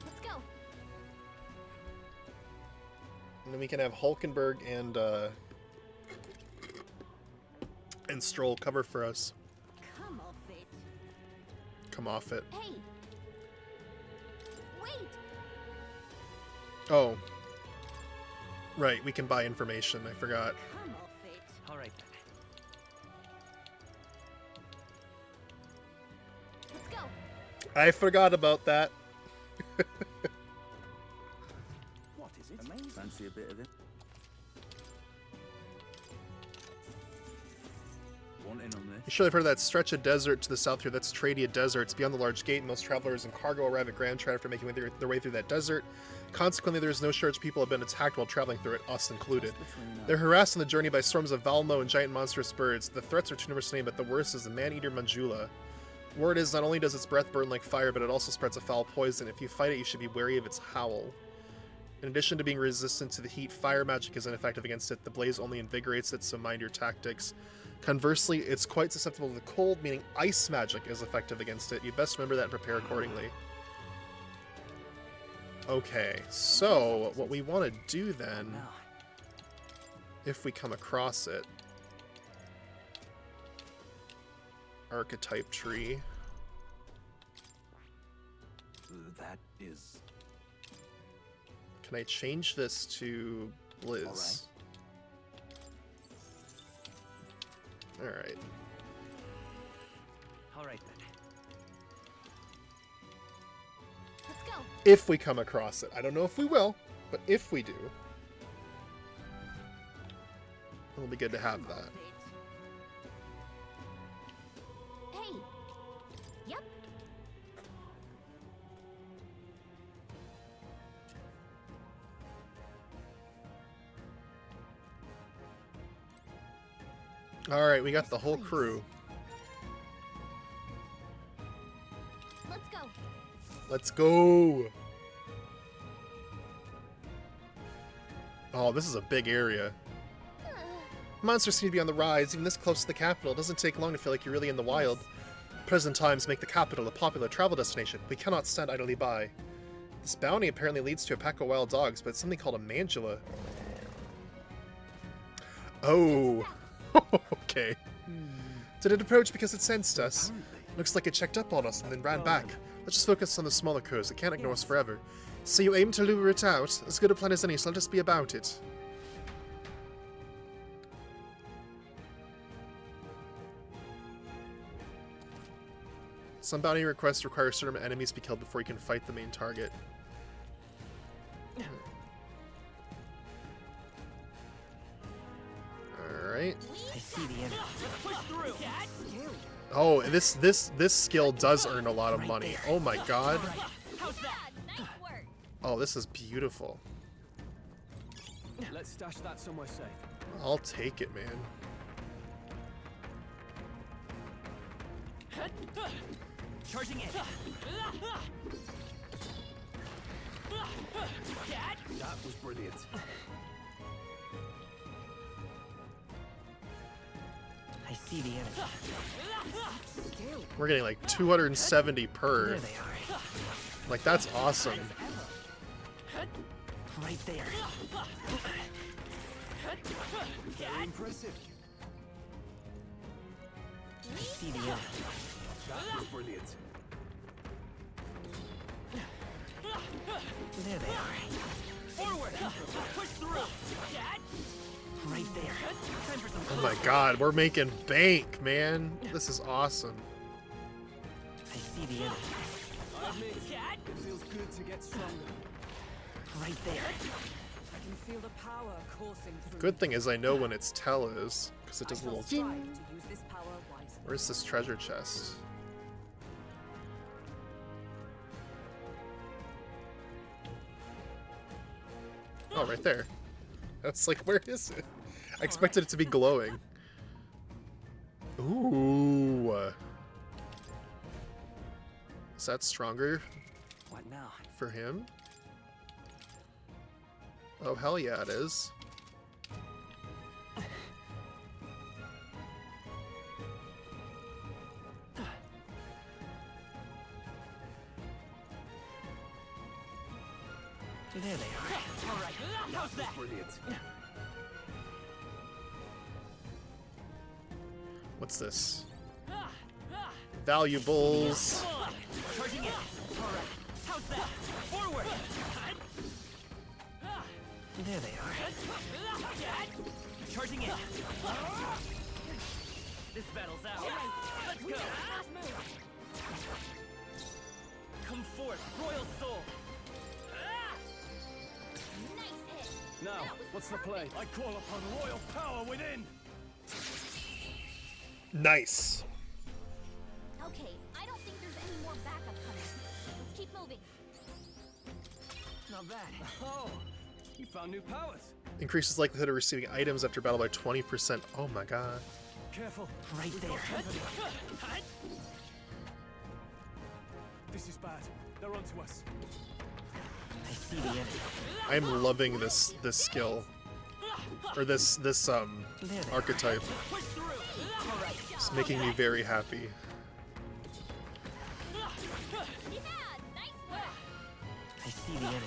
Let's go. And then we can have Hulkenberg and Stroll cover for us. Come off it. Come off it. Hey. Wait. Oh. Right, we can buy information. I forgot. Come off it. All right then. Let's go. I forgot about that. What is it? Amazing. Fancy a bit of it? Wanting on this? You surely have heard of that stretch of desert to the south here. That's Tradia Desert. It's beyond the large gate. Most travelers and cargo arrive at Grand Trad after making their way through that desert. Consequently, there is no shortage of people who have been attacked while traveling through it, us included. They're harassed on the journey by swarms of Valmo and giant monstrous birds. The threats are too numerous to name, but the worst is the man-eater Manjula. Word is, not only does its breath burn like fire, but it also spreads a foul poison. If you fight it, you should be wary of its howl. In addition to being resistant to the heat, fire magic is ineffective against it. The blaze only invigorates it, so mind your tactics. Conversely, it's quite susceptible to the cold, meaning ice magic is effective against it. You best remember that and prepare accordingly. Okay, so what we want to do then, if we come across it, archetype tree. That is... Can I change this to Blizz? Alright. All right then. Let's go. If we come across it. I don't know if we will, but if we do, it'll be good to have that. Hey. Yep. Alright, we got the whole crew. Let's go. Let's go! Oh, this is a big area. Monsters seem to be on the rise, even this close to the capital. It doesn't take long to feel like you're really in the wild. Present times make the capital a popular travel destination. We cannot stand idly by. This bounty apparently leads to a pack of wild dogs, but it's something called a Manjula. Oh. Okay. Did it approach because it sensed us? Looks like it checked up on us and then ran back. Let's just focus on the smaller coast. It can't ignore us forever. So you aim to lure it out? As good a plan as any, so let us be about it. Some bounty requests require certain enemies be killed before you can fight the main target. Alright. I see the enemy. Oh, this skill does earn a lot of money. Oh my god. Oh, this is beautiful. Let's stash that somewhere safe. I'll take it, man. Charging in. That was brilliant. I see the enemy. We're getting like 270 per. There they are. Like, that's awesome. Right there. Very impressive. I see the enemy. brilliant. There they are. Forward! Push through! Dad! Right there. Time for some Oh my god, we're making bank, man. This is awesome. I see the enemy. Dad! It feels good to get stronger. Right there. I can feel the power coursing through. Good thing is I know when its tell is, because it does a little Strive ding. to use this power wisely. Where's this treasure chest? Oh, right there. That's like, where is it? I expected it to be glowing. Ooh. Is that stronger What now? for him? Oh, hell yeah, it is. There they are. All right. How's that? Brilliant. What's this? Valuables. Charging in. All right. How's that? Forward. There they are. Charging in. This battle's out. Let's go. Come forth, royal soul. Now, what's the play? I call upon royal power within. Nice. Okay, I don't think there's any more backup coming. Let's keep moving. Not bad. Oh, you found new powers. Increases likelihood of receiving items after battle by 20%. Oh my god. Careful. Right there. This is bad. They're onto us. I see the enemy. I'm loving this skill. Or this archetype. It's making me very happy. I see the enemy.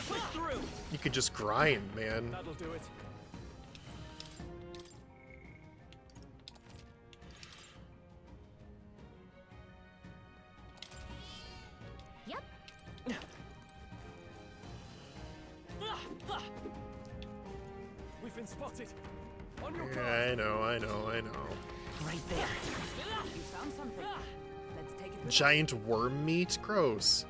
Push through. You could just grind, man. That'll do it. Yep. We've been spotted. On your Yeah, I know. Right there. You found something. Let's take it with us. Giant worm meat? Gross.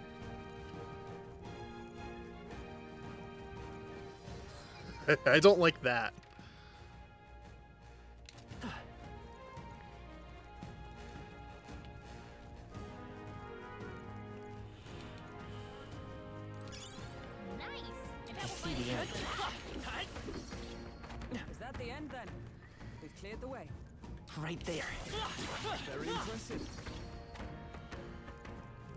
I don't like that. I see the enemy. Is that the end then? We've cleared the way. Right there. Very impressive.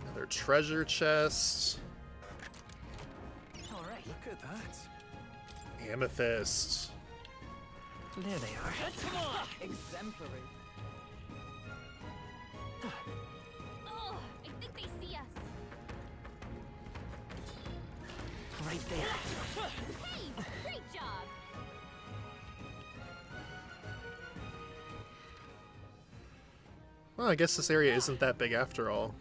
Another treasure chest. All right. Look at that. Amethyst. There they are. Come on. Exemplary. Oh, I think they see us. Right there. Hey, great job. Well, I guess this area isn't that big after all.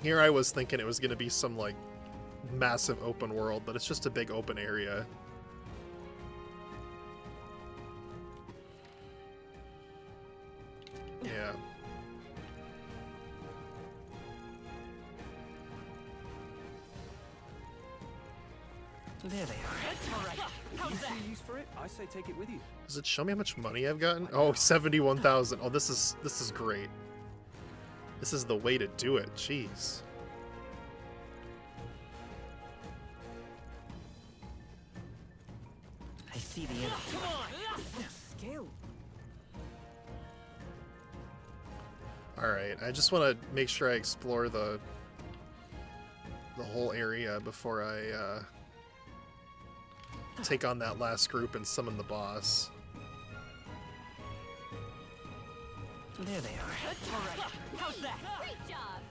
Here I was thinking it was going to be some, like, massive open world, but it's just a big open area. Yeah. There they are. All right. How's You that? see use for it? I say take it with you. Does it show me how much money I've gotten? Oh, 71,000. Oh, this is great. This is the way to do it. Jeez. I see the enemy. Come on. Skill. Alright, I just want to make sure I explore the whole area before I take on that last group and summon the boss. There they are. All right. How's that? Great job.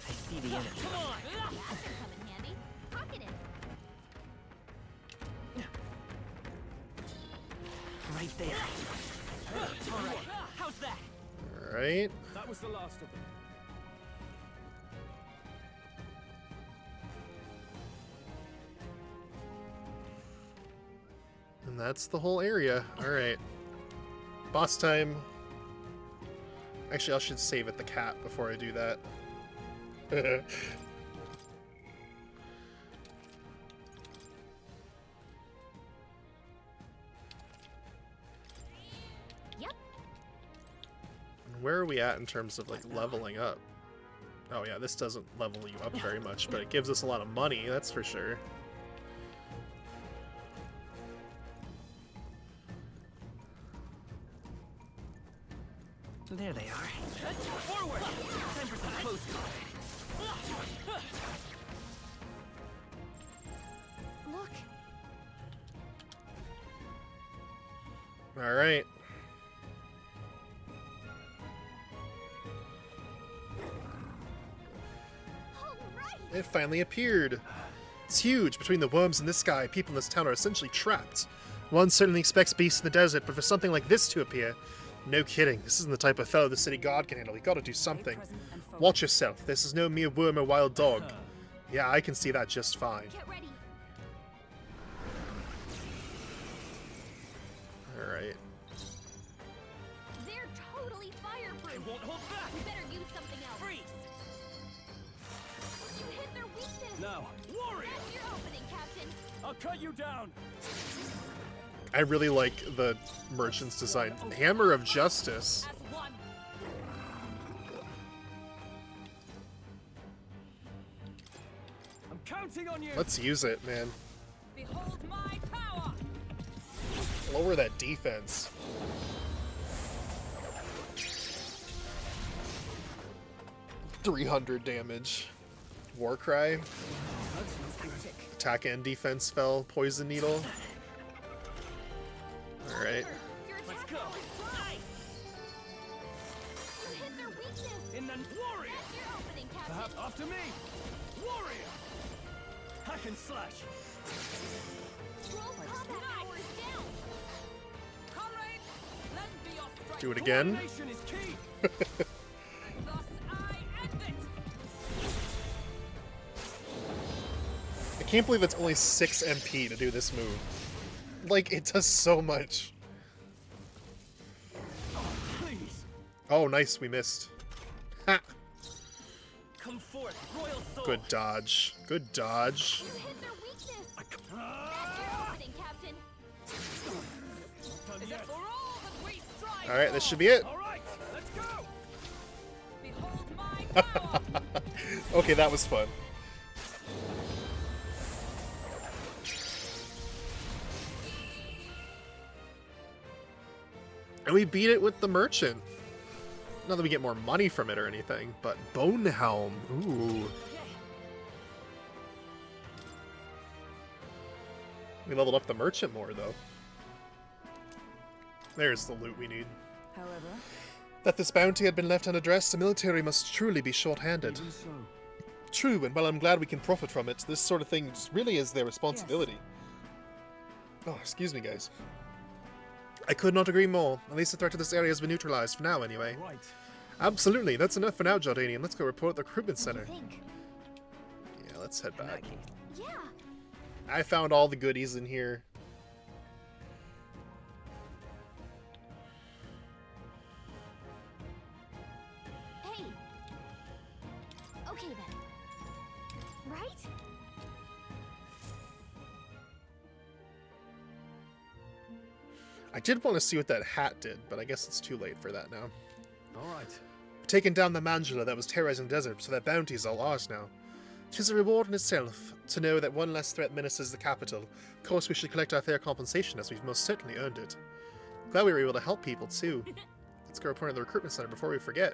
I see the enemy. Come on. That could come in handy. Pocket it. Right there. All right. How's that? All right. That was the last of them. And that's the whole area. All right. Boss time. Actually, I should save it the cat before I do that. Yep. Where are we at in terms of like leveling up? Oh yeah, this doesn't level you up very much, but it gives us a lot of money, that's for sure. There they are. Forward! Time for some close call. Look. All right. It finally appeared. It's huge. Between the worms in this sky, people in this town are essentially trapped. One certainly expects beasts in the desert, but for something like this to appear, no kidding. This isn't the type of fellow the city guard can handle. We gotta do something. Watch yourself. This is no mere worm or wild dog. Yeah, I can see that just fine. Get ready. Alright. They're totally fireproof. It won't hold back. We better use something else. Freeze. You hit their weakness. Now, warrior. That's your opening, Captain. I'll cut you down. I really like the merchant's design. Hammer of Justice. I'm counting on you. Let's use it, man. Behold my power. Lower that defense. $300 damage. Warcry. Attack and defense spell. Poison Needle. Alright. Let's go. You hit their weakness. In the warrior. That's your opening, Captain. Perhaps after me. Warrior. Hack and slash. Scroll's combat power is down. Comrades, lend me your strength. Do it again. Coordination is key. Thus I end it. I can't believe it's only 6 MP to do this move. Like, it does so much. Please. Oh, nice, we missed. Ha! Come forth, royal soul. Good dodge. Good dodge. You hit their weakness. That's your opening, Captain. Is it for all that we strive Alright, this for? should be it. All right, let's go. Behold my power. Okay, that was fun. And we beat it with the merchant. Not that we get more money from it or anything, but Bone Helm. Ooh. We leveled up the merchant more, though. There's the loot we need. However, That this bounty had been left unaddressed, the military must truly be short-handed. Even so. True, and while I'm glad we can profit from it, this sort of thing really is their responsibility. Oh, excuse me, guys. I could not agree more. At least the threat to this area has been neutralized, for now anyway. Right. Absolutely, that's enough for now, Jordanian. Let's go report at the recruitment center. Think. Yeah, let's head back. Yeah. I found all the goodies in here. Hey. Okay then. Right? I did want to see what that hat did, but I guess it's too late for that now. All right. Taken down the Mandula that was terrorizing the desert, so that bounty is all ours now. 'Tis a reward in itself to know that one less threat menaces the capital. Of course, we should collect our fair compensation, as we've most certainly earned it. Glad we were able to help people, too. Let's go report at the recruitment center before we forget.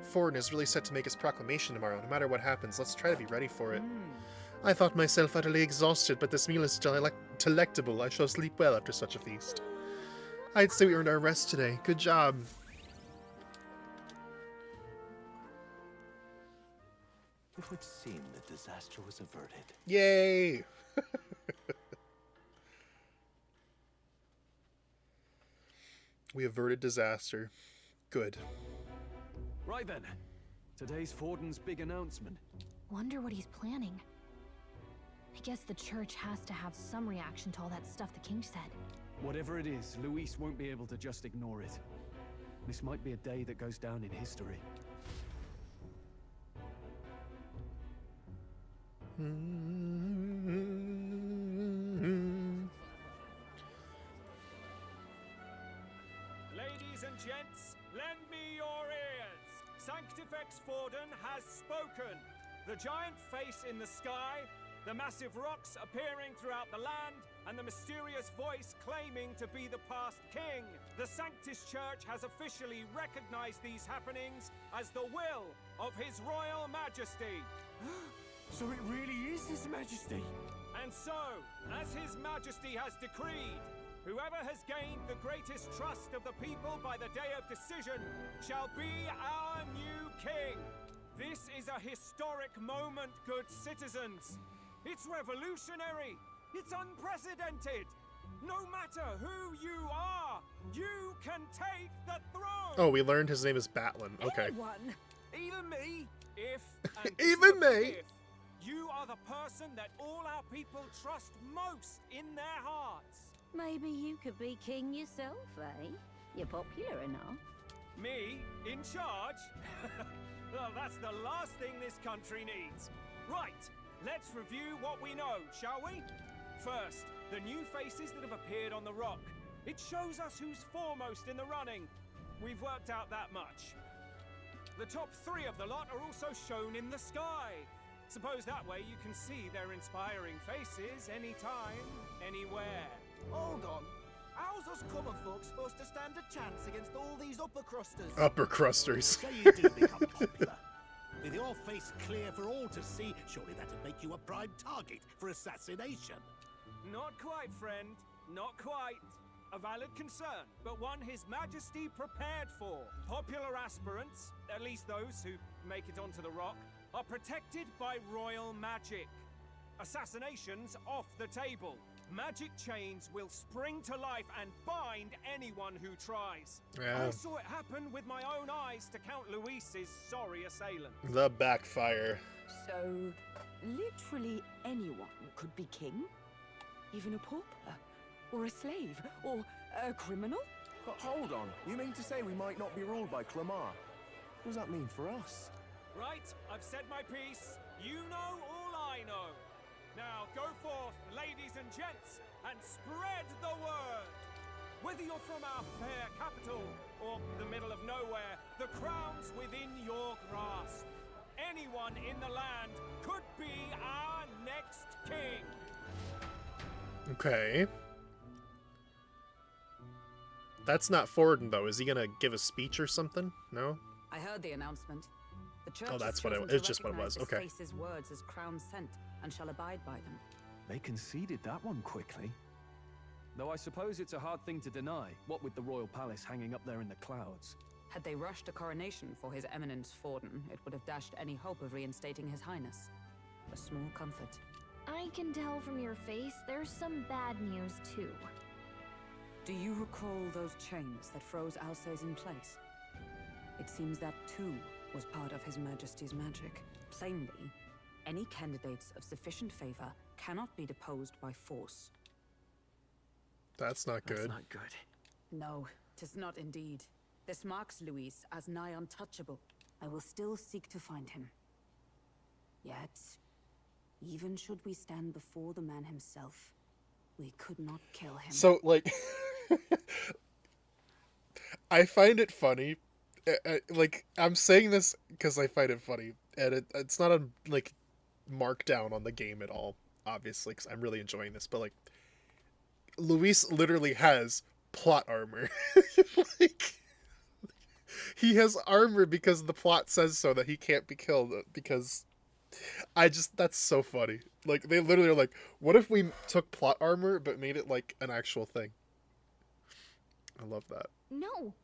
Forden is really set to make his proclamation tomorrow. No matter what happens, let's try to be ready for it. I thought myself utterly exhausted, but this meal is delectable. I shall sleep well after such a feast. I'd say we earned our rest today. Good job. It would seem that disaster was averted. Yay! We averted disaster. Good. Right then. Today's Forden's big announcement. Wonder what he's planning. I guess the church has to have some reaction to all that stuff the king said. Whatever it is, Luis won't be able to just ignore it. This might be a day that goes down in history. Ladies and gents, lend me your ears. Sanctifex Forden has spoken. The giant face in the sky, the massive rocks appearing throughout the land, and the mysterious voice claiming to be the past king. The Sanctus Church has officially recognized these happenings as the will of His Royal Majesty. So it really is His Majesty? And so, as His Majesty has decreed, whoever has gained the greatest trust of the people by the day of decision shall be our new king. This is a historic moment, good citizens. It's revolutionary. It's unprecedented. No matter who you are, you can take the throne. Oh, we learned his name is Batlin. Okay. Anyone, even me. If and Even me. If you are the person that all our people trust most in their hearts. Maybe you could be king yourself, eh? You're popular enough. Me in charge? Well, that's the last thing this country needs. Right, let's review what we know, shall we? First, the new faces that have appeared on the rock. It shows us who's foremost in the running. We've worked out that much. The top 3 of the lot are also shown in the sky. Suppose that way you can see their inspiring faces anytime, anywhere. Hold on. How's us common folk supposed to stand a chance against all these upper crusters? Upper crusters. Say you do become popular. With your face clear for all to see, surely that'd make you a prime target for assassination. Not quite, friend. Not quite. A valid concern, but one His Majesty prepared for. Popular aspirants, at least those who make it onto the rock, are protected by royal magic. Assassinations off the table. Magic chains will spring to life and bind anyone who tries. Yeah. I saw it happen with my own eyes to Count Luis's sorry assailant. The backfire. So, literally anyone could be king? Even a pauper? Or a slave? Or a criminal? Hold on. You mean to say we might not be ruled by Clamar? What does that mean for us? Right, I've said my piece. You know all I know. Now go forth, ladies and gents, and spread the word. Whether you're from our fair capital or the middle of nowhere, the crown's within your grasp. Anyone in the land could be our next king. Okay. That's not Forden, though. Is he gonna give a speech or something? No? I heard the announcement. The church Oh, that's has what it- chosen to it's just what it recognize was, this okay. face's words as crown sent and shall abide by them. They conceded that one quickly. Though I suppose it's a hard thing to deny, what with the royal palace hanging up there in the clouds. Had they rushed a coronation for His Eminence Forden, it would have dashed any hope of reinstating His Highness. A small comfort. I can tell from your face there's some bad news too. Do you recall those chains that froze Alsace in place? It seems that too was part of His Majesty's magic. Plainly, any candidates of sufficient favor cannot be deposed by force. That's not good. That's not good. No, 'tis not indeed. This marks Luis as nigh untouchable. I will still seek to find him. Yet, even should we stand before the man himself, we could not kill him. So, like, I find it funny. Like, I'm saying this because I find it funny, and it's not a like markdown on the game at all, obviously, because I'm really enjoying this. But like, Luis literally has plot armor. Like, he has armor because the plot says so that he can't be killed. Because that's so funny. Like, they literally are like, what if we took plot armor but made it like an actual thing? I love that. No.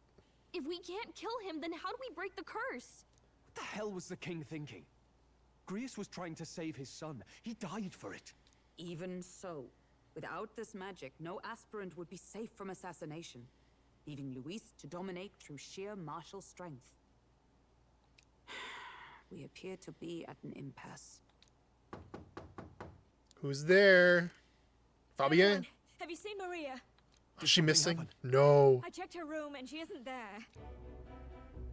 If we can't kill him, then how do we break the curse? What the hell was the king thinking? Grius was trying to save his son. He died for it. Even so, without this magic, no aspirant would be safe from assassination. leaving Luis to dominate through sheer martial strength. We appear to be at an impasse. Who's there? Fabienne? Everyone, have you seen Maria? Is she missing? No. I checked her room and she isn't there.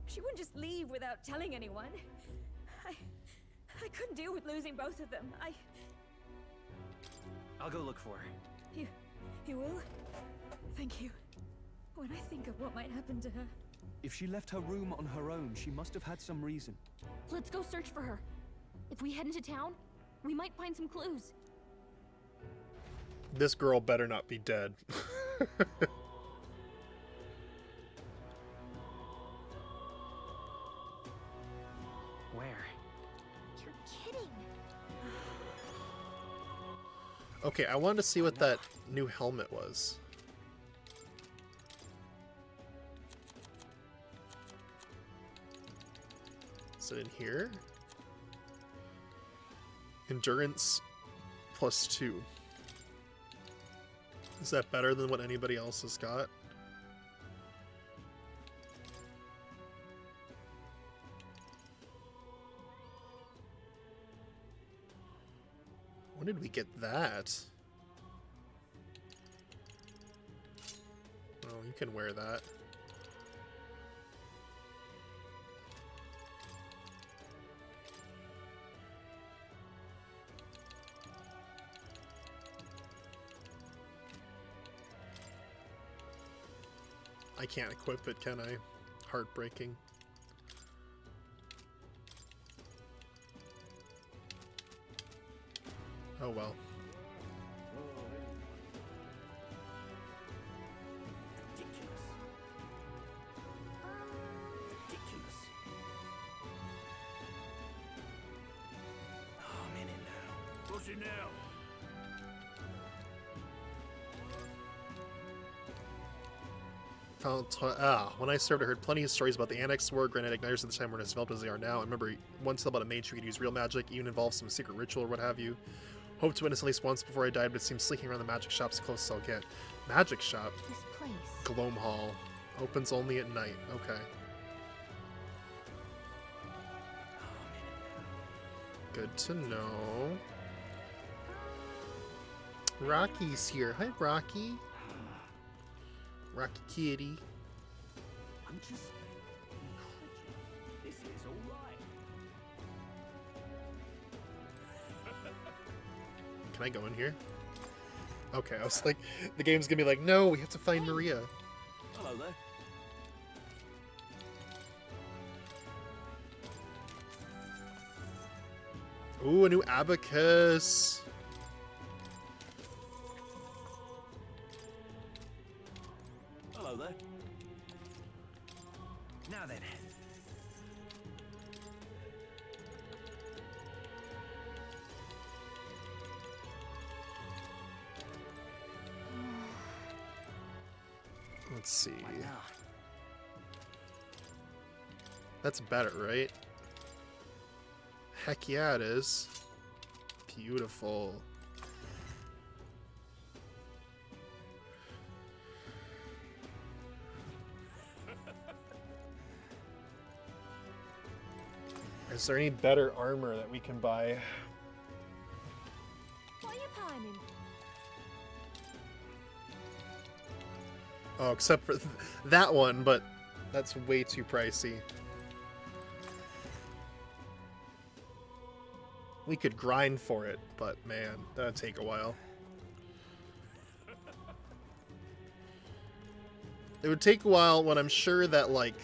She wouldn't just leave without telling anyone. I couldn't deal with losing both of them. I'll go look for her. You will? Thank you. When I think of what might happen to her. If she left her room on her own, she must have had some reason. Let's go search for her. If we head into town, we might find some clues. This girl better not be dead. Where? You're kidding. Okay, I wanted to see what that new helmet was. Is it in here? Endurance +2. Is that better than what anybody else has got? When did we get that? Oh, you can wear that. I can't equip it, can I? Heartbreaking. Oh well. Ridiculous. Oh, I'm in it now. What's it now? When I served, I heard plenty of stories about the Annex War. Granted, igniters at the time weren't as developed as they are now. I remember one tale about a mage who could use real magic, even involve some secret ritual or what have you. Hoped to witness at least once before I died, but it seems sneaking around the magic shop's the closest I'll get. Magic shop? This place. Gloam Hall. Opens only at night. Okay. Good to know. Rocky's here. Hi, Rocky. Rocky Kitty. I'm just incredulous. This is all right. Can I go in here? Okay, I was like, the game's gonna be like, no, we have to find Maria. Hello there. Ooh, a new abacus. Hello there. Now then. Let's see. That's better, right? Heck yeah, it is. Beautiful. Is there any better armor that we can buy? What are you pining? Oh, except for that one, but that's way too pricey. We could grind for it, but man, that'd take a while. It would take a while when I'm sure that, like,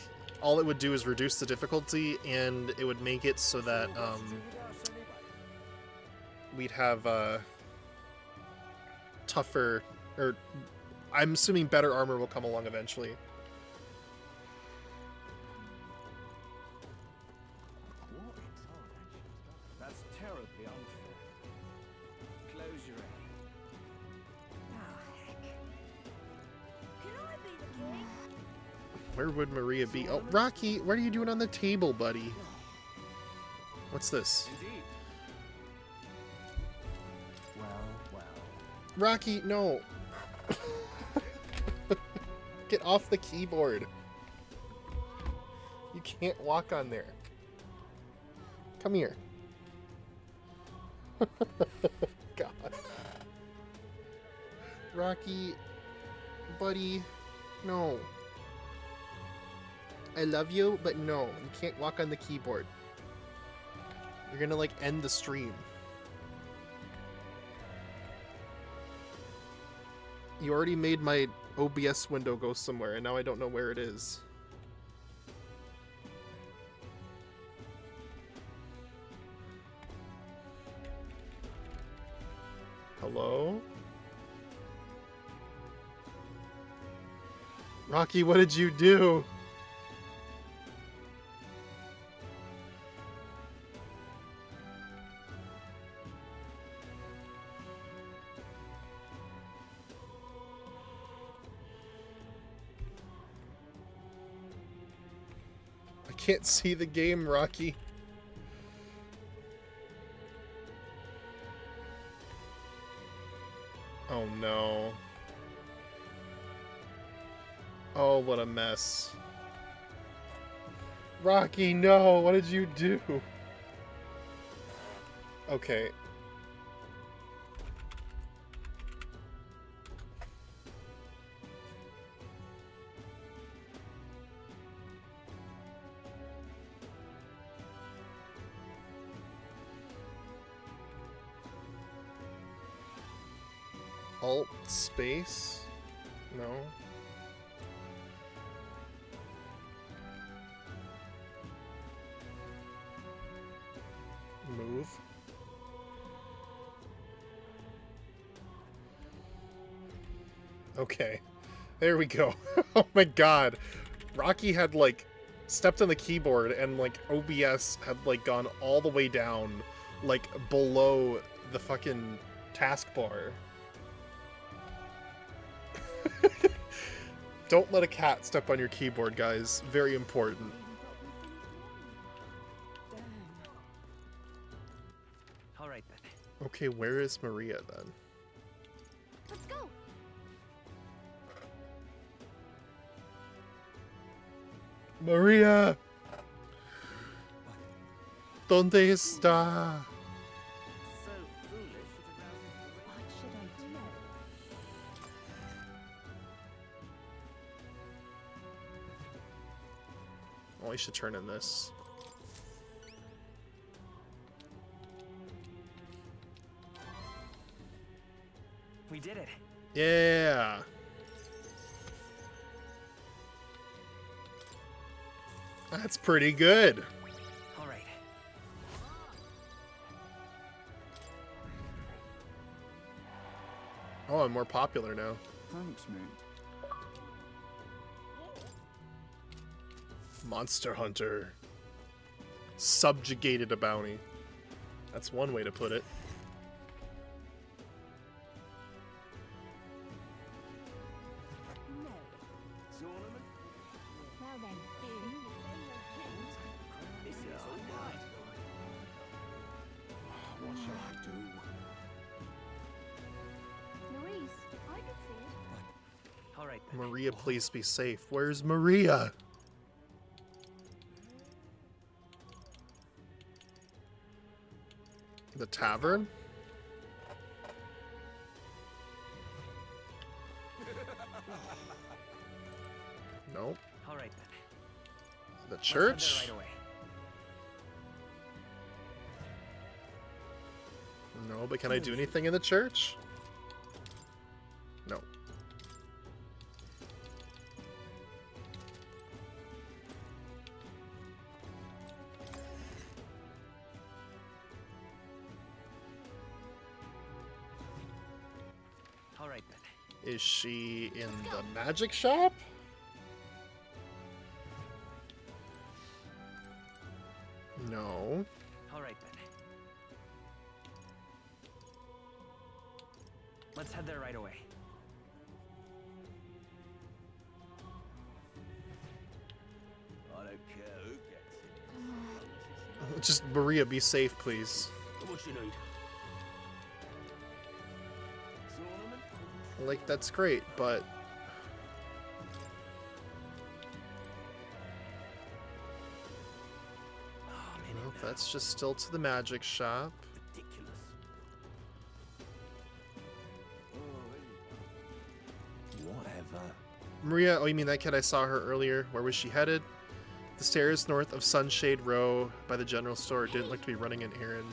all it would do is reduce the difficulty, and it would make it so that, we'd have, tougher, or I'm assuming better armor will come along eventually. That's terribly unfair. Close your eye. Can I be the king? Where would Maria be? Oh, Rocky, what are you doing on the table, buddy? What's this? Indeed. Well, well. Rocky, no. Get off the keyboard. You can't walk on there. Come here. God. Rocky, buddy, no. I love you, but no. You can't walk on the keyboard. You're gonna, like, end the stream. You already made my OBS window go somewhere, and now I don't know where it is. Hello? Rocky, what did you do? I can't see the game, Rocky. Oh no. Oh, what a mess. Rocky, no! What did you do? Okay. Alt space? No. Move. Okay. There we go. Oh my god. Rocky had, like, stepped on the keyboard and, like, OBS had, like, gone all the way down, like, below the fucking taskbar. Don't let a cat step on your keyboard, guys. Very important. All right then. Okay, where is Maria then? Let's go. Maria! ¿Dónde está? So foolish it arouses. What should I do? Oh, I should turn in this. We did it. Yeah! That's pretty good. All right. Oh, I'm more popular now. Thanks, mate. Monster Hunter. Subjugated a bounty. That's one way to put it. Well then, This is all right. What shall I do? Maurice, I could see it. All right then. Maria, please be safe. Where's Maria? The tavern? Nope. All right then. The Let's head there church? right away. No, but can I do anything in the church? No. All right then. Is she in the magic shop? No. All right then. Let's head there right away. I don't care who gets it. Just Maria, be safe, please. What you need? Like, that's great, but Let's just still to the magic shop. Whatever. Maria, oh, you mean that kid I saw her earlier? Where was she headed? The stairs north of Sunshade Row by the general store. Didn't look to be running an errand.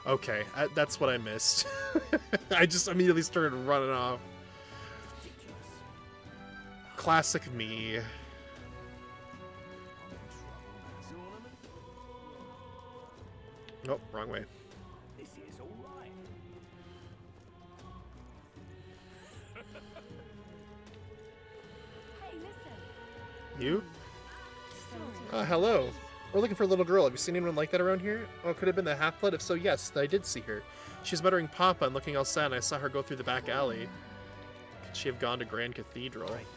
Okay, that's what I missed. I just immediately started running off. Classic me. Nope, wrong way. This is all right. Hey, listen. You? Hello. We're looking for a little girl. Have you seen anyone like that around here? Oh, it could have been the half-blood. If so, yes, I did see her. She's muttering Papa and looking all sad, and I saw her go through the back alley. Could she have gone to Grand Cathedral? Alright.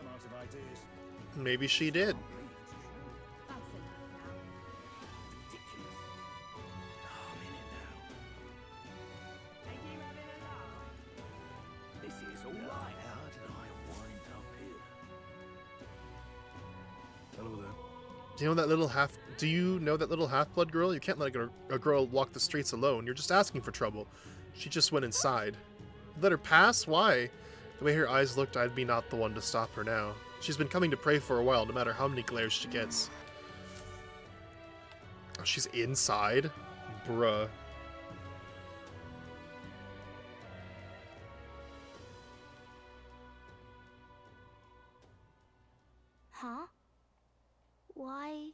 I'm out of ideas. Maybe she did. This is all right. How did I wind up here? Hello there. Do you know that little half-blood girl? You can't let a girl walk the streets alone. You're just asking for trouble. She just went inside. Let her pass? Why? The way her eyes looked, I'd be not the one to stop her now. She's been coming to pray for a while, no matter how many glares she gets. Oh, she's inside? Bruh. Huh? Why?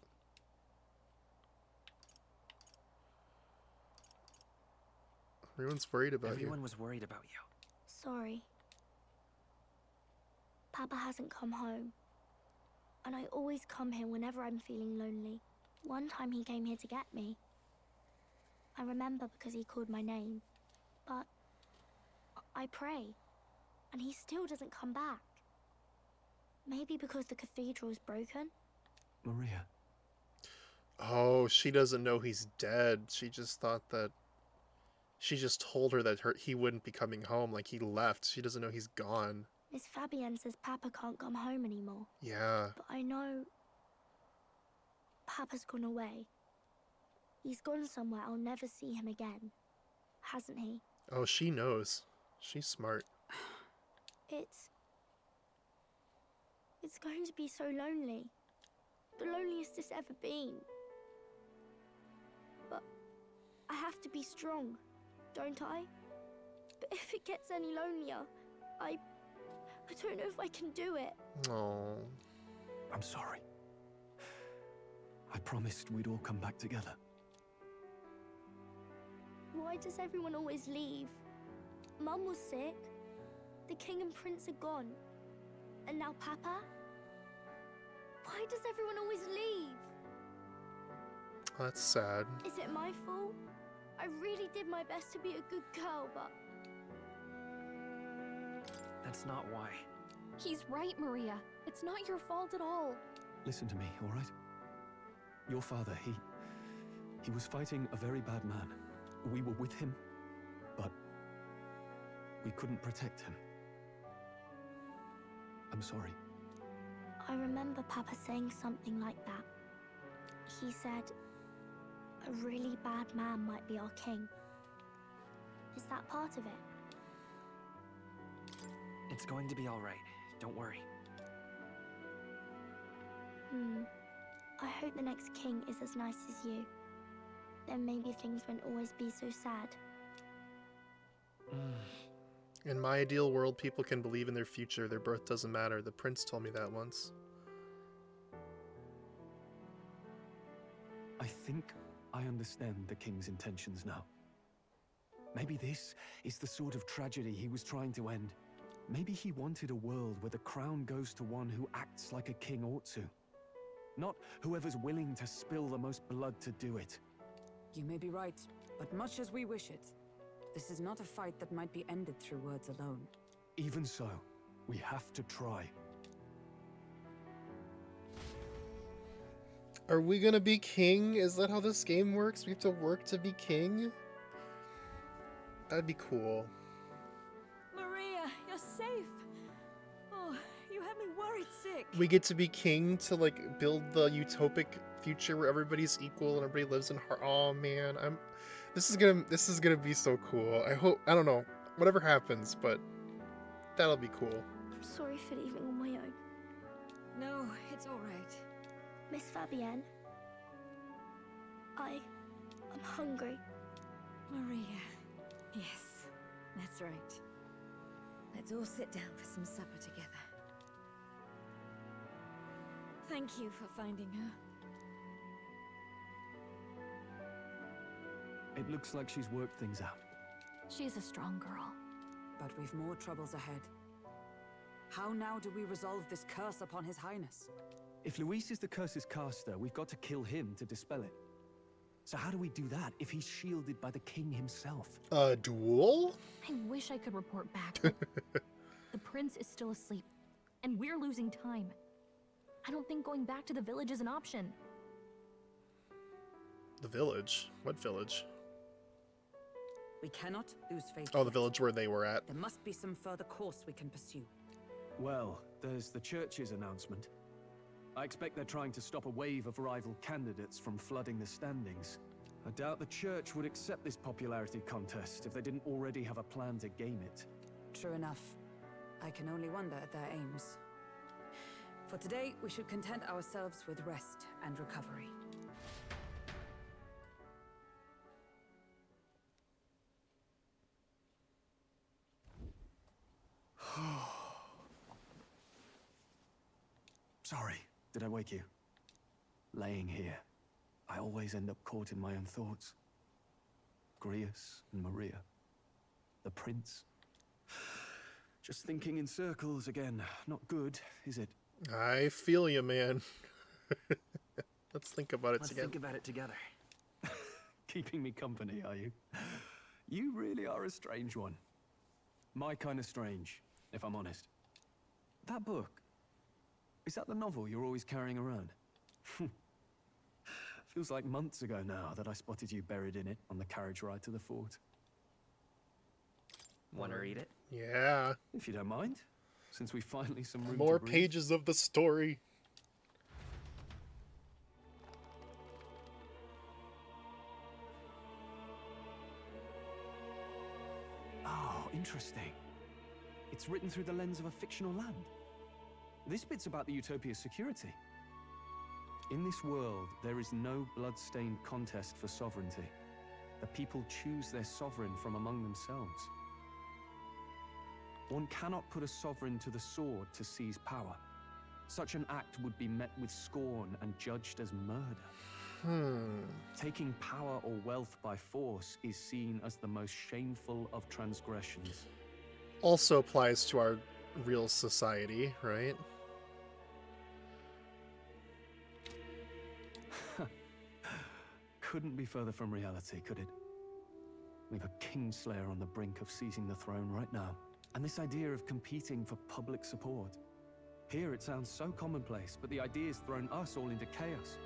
Everyone's worried about you. Everyone was worried about you. Sorry. Papa hasn't come home. And I always come here whenever I'm feeling lonely. One time he came here to get me. I remember because he called my name. But I pray, and he still doesn't come back. Maybe because the cathedral's broken? Maria. Oh, she doesn't know he's dead. She just thought that... She just told her that he wouldn't be coming home, like he left. She doesn't know he's gone. Miss Fabienne says Papa can't come home anymore. Yeah. But I know... Papa's gone away. He's gone somewhere I'll never see him again. Hasn't he? Oh, she knows. She's smart. It's going to be so lonely. The loneliest it's ever been. But I have to be strong, don't I? But if it gets any lonelier, I don't know if I can do it. Oh. I'm sorry. I promised we'd all come back together. Why does everyone always leave? Mum was sick. The king and prince are gone. And now Papa? Why does everyone always leave? That's sad. Is it my fault? I really did my best to be a good girl, but... That's not why. He's right, Maria. It's not your fault at all. Listen to me, all right? Your father, he was fighting a very bad man. We were with him, but we couldn't protect him. I'm sorry. I remember Papa saying something like that. He said, a really bad man might be our king. Is that part of it? It's going to be all right. Don't worry. I hope the next king is as nice as you. Then maybe things won't always be so sad. In my ideal world, people can believe in their future. Their birth doesn't matter. The prince told me that once. I think I understand the king's intentions now. Maybe this is the sort of tragedy he was trying to end. Maybe he wanted a world where the crown goes to one who acts like a king ought to. Not whoever's willing to spill the most blood to do it. You may be right, but much as we wish it, this is not a fight that might be ended through words alone. Even so, we have to try. Are we gonna be king? Is that how this game works? We have to work to be king? That'd be cool. Maria, you're safe. Oh, you had me worried sick. We get to be king to like build the utopic future where everybody's equal and everybody lives in heart. Oh man, this is gonna be so cool. I don't know, whatever happens, but that'll be cool. I'm sorry for leaving on my own. No, it's all right. Miss Fabienne, I'm hungry. Maria. Yes, that's right. Let's all sit down for some supper together. Thank you for finding her. It looks like she's worked things out. She's a strong girl. But we've more troubles ahead. How now do we resolve this curse upon His Highness? If Luis is the curse's caster, we've got to kill him to dispel it. So how do we do that if he's shielded by the king himself? A duel? I wish I could report back, but the prince is still asleep, and we're losing time. I don't think going back to the village is an option. The village? What village? We cannot lose faith. Oh, the village where they were at. There must be some further course we can pursue. Well, there's the church's announcement. I expect they're trying to stop a wave of rival candidates from flooding the standings. I doubt the church would accept this popularity contest if they didn't already have a plan to game it. True enough. I can only wonder at their aims. For today, we should content ourselves with rest and recovery. Sorry, did I wake you? Laying here, I always end up caught in my own thoughts. Grius and Maria. The prince. Just thinking in circles again. Not good, is it? I feel you, man. Let's think about it Let's together. think about it together. Keeping me company, are you? You really are a strange one. My kind of strange, if I'm honest. That book, is that the novel you're always carrying around? Feels like months ago now that I spotted you buried in it on the carriage ride to the fort. Want to read it? Yeah. If you don't mind, since we finally some room More to breathe. pages of the story. Oh, interesting. It's written through the lens of a fictional land. This bit's about the Utopia's security. In this world, there is no blood-stained contest for sovereignty. The people choose their sovereign from among themselves. One cannot put a sovereign to the sword to seize power. Such an act would be met with scorn and judged as murder. Taking power or wealth by force is seen as the most shameful of transgressions. Also applies to our real society, right? Couldn't be further from reality, could it? We've a kingslayer on the brink of seizing the throne right now. And this idea of competing for public support. Here it sounds so commonplace, but the idea's thrown us all into chaos.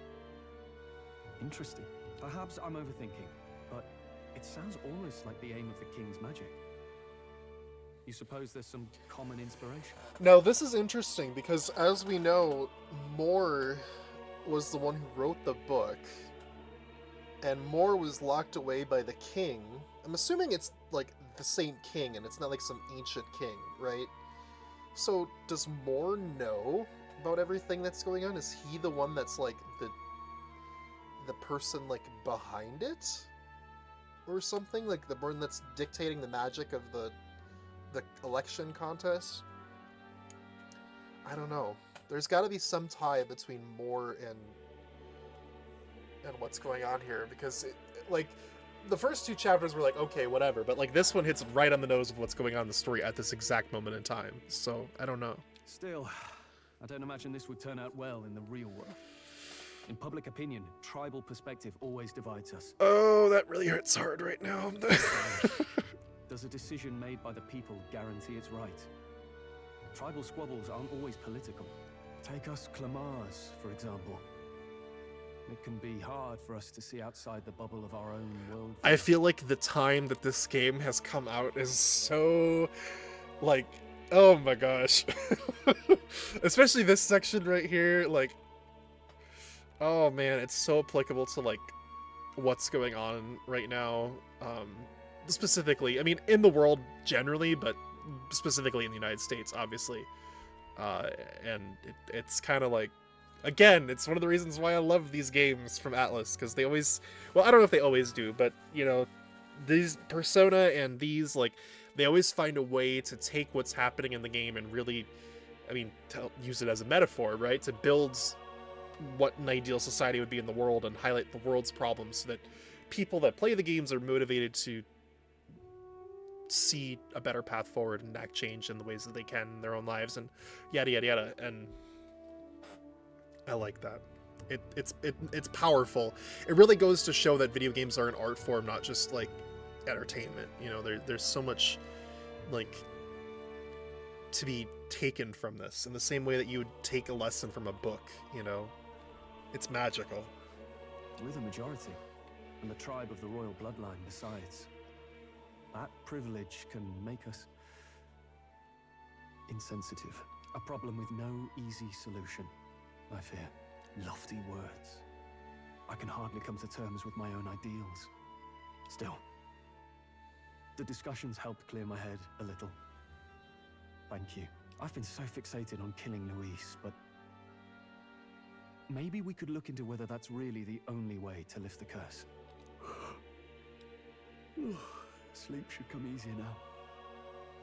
Interesting. Perhaps I'm overthinking, but it sounds almost like the aim of the king's magic. You suppose there's some common inspiration? No, this is interesting because, as we know, Moore was the one who wrote the book, and Moore was locked away by the king. I'm assuming it's like the Saint King, and it's not like some ancient king, right? So, does Moore know about everything that's going on? Is he the one that's like the person like behind it, or something? Like the one that's dictating the magic of the election contest? I don't know. There's got to be some tie between Moore and what's going on here, because like the first two chapters were like, okay, whatever, but like this one hits right on the nose of what's going on in the story at this exact moment in time. So I don't know. Still, I don't imagine this would turn out well in the real world. In public opinion, tribal perspective always divides us. Oh, that really hurts hard right now. Does a decision made by the people guarantee it's right? Tribal squabbles aren't always political. Take us Clamars, for example. It can be hard for us to see outside the bubble of our own world. I feel like the time that this game has come out is so, like, oh my gosh. Especially this section right here, like, oh man, it's so applicable to, like, what's going on right now. Specifically, I mean, in the world generally, but specifically in the United States, obviously. And it's kind of like, again, it's one of the reasons why I love these games from Atlas, because they always, well, I don't know if they always do, but, you know, these Persona and these, like, they always find a way to take what's happening in the game and really, I mean, to use it as a metaphor, right? To build what an ideal society would be in the world and highlight the world's problems so that people that play the games are motivated to see a better path forward and enact change in the ways that they can in their own lives and yada yada yada. And I like that. It's powerful. It really goes to show that video games are an art form, not just like entertainment. You know, there's so much like to be taken from this in the same way that you would take a lesson from a book. You know, it's magical. We're the majority, and the tribe of the royal bloodline besides. That privilege can make us insensitive. A problem with no easy solution, I fear. Lofty words. I can hardly come to terms with my own ideals. Still, the discussions helped clear my head a little. Thank you. I've been so fixated on killing Luis, but maybe we could look into whether that's really the only way to lift the curse. Sleep should come easier now.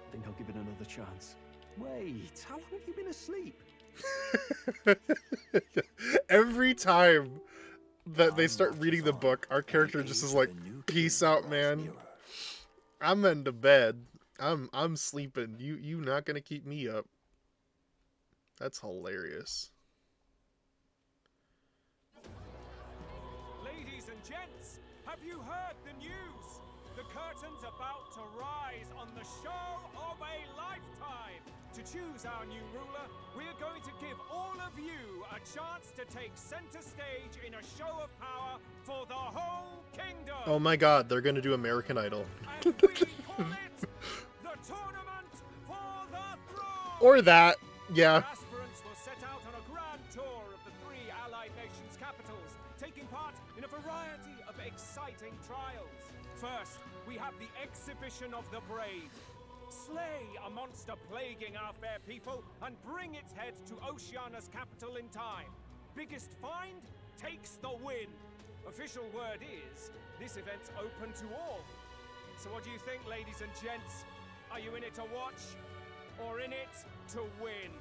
I think I'll give it another chance. Wait, how long have you been asleep? Every time that they start reading the book, our character just is like, peace out, man. I'm into bed. I'm sleeping. You not gonna keep me up. That's hilarious. Ladies and gents, have you heard the news? The curtain's about to rise on the show of a lifetime. To choose our new ruler, we're going to give all of you a chance to take center stage in a show of power for the whole kingdom. Oh my god, they're gonna do American Idol. And we call it the Tournament for the Throne. Or that, yeah. Aspirants will set out on a grand tour of the 3 allied nations' capitals, taking part in a variety of exciting trials. First, we have the Exhibition of the Brave. Slay a monster plaguing our fair people and bring its head to Oceania's capital in time. Biggest find takes the win. Official word is, this event's open to all. So what do you think, ladies and gents? Are you in it to watch or in it to win?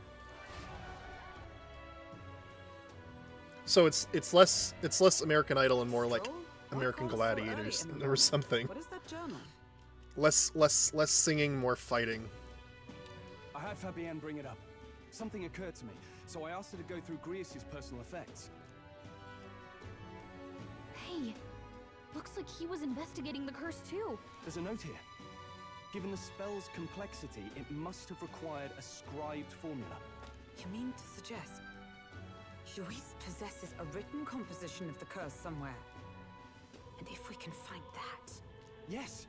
So it's less American Idol and more like American Gladiators or something. What is that journal? Less singing, more fighting. I had Fabienne bring it up. Something occurred to me, so I asked her to go through Grius' personal effects. Hey, looks like he was investigating the curse too. There's a note here. Given the spell's complexity, it must have required a scribed formula. You mean to suggest Luis possesses a written composition of the curse somewhere? And if we can find that... Yes!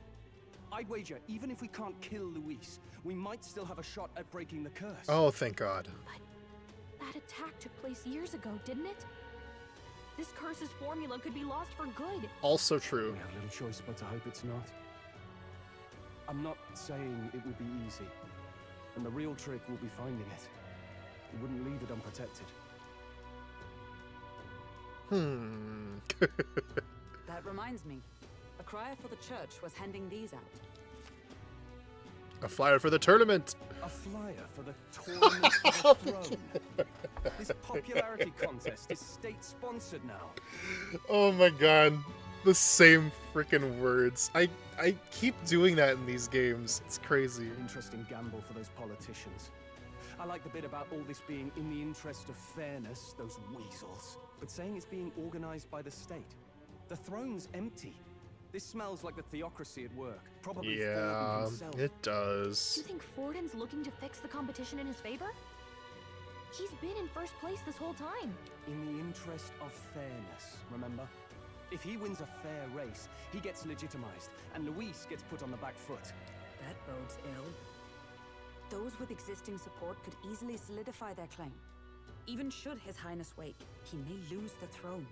I'd wager, even if we can't kill Luis, we might still have a shot at breaking the curse. Oh, thank God. But that attack took place years ago, didn't it? This curse's formula could be lost for good. Also true. We have little choice but to hope it's not. I'm not saying it would be easy. And the real trick will be finding it. We wouldn't leave it unprotected. That reminds me. A crier for the church was handing these out. A flyer for the tournament. A flyer for the Tournament for the Throne. This popularity contest is state-sponsored now. Oh my god. The same freaking words. I keep doing that in these games. It's crazy. Interesting gamble for those politicians. I like the bit about all this being in the interest of fairness, those weasels. But saying it's being organized by the state. The throne's empty. This smells like the theocracy at work. Probably yeah, himself. it does. Do you think Forden's looking to fix the competition in his favor? He's been in first place this whole time. In the interest of fairness, remember? If he wins a fair race, he gets legitimized, and Luis gets put on the back foot. That bodes ill. Those with existing support could easily solidify their claim. Even should His Highness wake, he may lose the throne.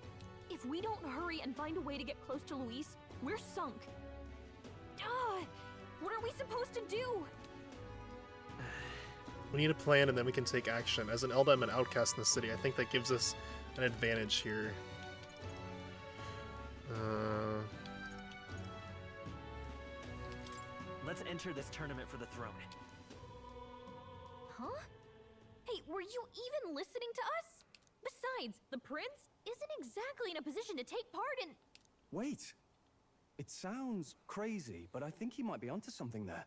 If we don't hurry and find a way to get close to Luis, we're sunk. What are we supposed to do? We need a plan, and then we can take action. As an Elda, I'm an outcast in the city. I think that gives us an advantage here. Let's enter this tournament for the throne. Huh? Hey, were you even listening to us? Besides, the prince isn't exactly in a position to take part in... Wait. It sounds crazy, but I think he might be onto something there.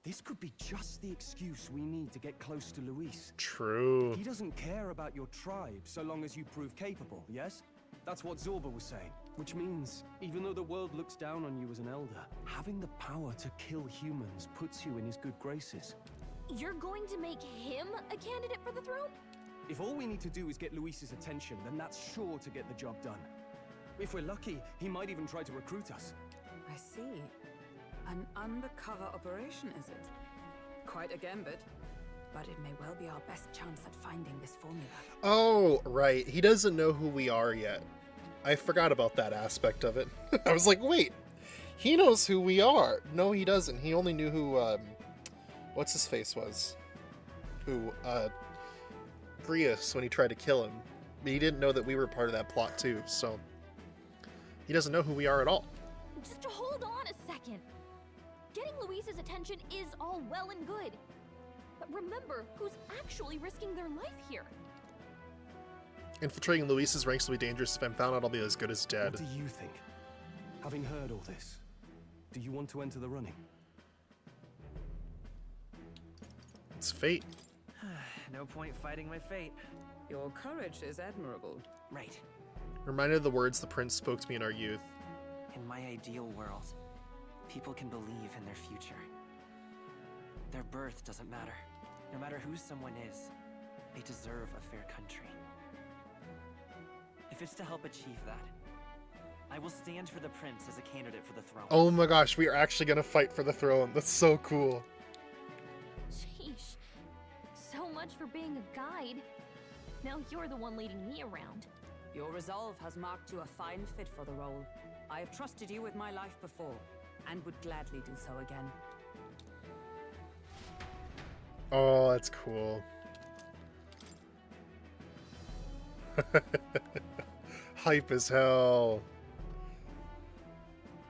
This could be just the excuse we need to get close to Luis. True. He doesn't care about your tribe so long as you prove capable, yes? That's what Zorba was saying. Which means, even though the world looks down on you as an elder, having the power to kill humans puts you in his good graces. You're going to make him a candidate for the throne? If all we need to do is get Luis's attention, then that's sure to get the job done. If we're lucky, he might even try to recruit us. I see. An undercover operation, is it? Quite a gambit. But it may well be our best chance at finding this formula. Oh, right. He doesn't know who we are yet. I forgot about that aspect of it. I was like, wait, he knows who we are. No, he doesn't. He only knew who, what's his face was. Who, Grius, when he tried to kill him. But he didn't know that we were part of that plot too, so... He doesn't know who we are at all. Just hold on a second. Getting Luis's attention is all well and good. But remember who's actually risking their life here. Infiltrating Luis's ranks will be dangerous. If I'm found out, I'll be as good as dead. What do you think? Having heard all this, do you want to enter the running? It's fate. No point fighting my fate. Your courage is admirable. Right. Reminded of the words the prince spoke to me in our youth. In my ideal world, people can believe in their future. Their birth doesn't matter. No matter who someone is, they deserve a fair country. If it's to help achieve that, I will stand for the prince as a candidate for the throne. Oh my gosh, we are actually gonna fight for the throne. That's so cool. Sheesh. So much for being a guide. Now you're the one leading me around. Your resolve has marked you a fine fit for the role. I have trusted you with my life before, and would gladly do so again. Oh, that's cool. Hype as hell.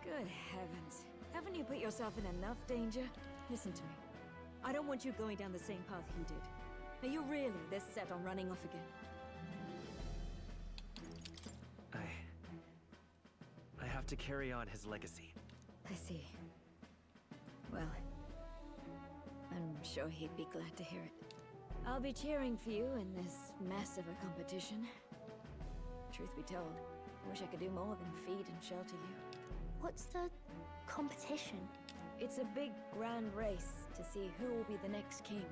Good heavens. Haven't you put yourself in enough danger? Listen to me. I don't want you going down the same path he did. Are you really this set on running off again? I have to carry on his legacy. I see. Well, I'm sure he'd be glad to hear it. I'll be cheering for you in this mess of a competition. Truth be told, I wish I could do more than feed and shelter you. What's the competition? It's a big, grand race to see who will be the next king.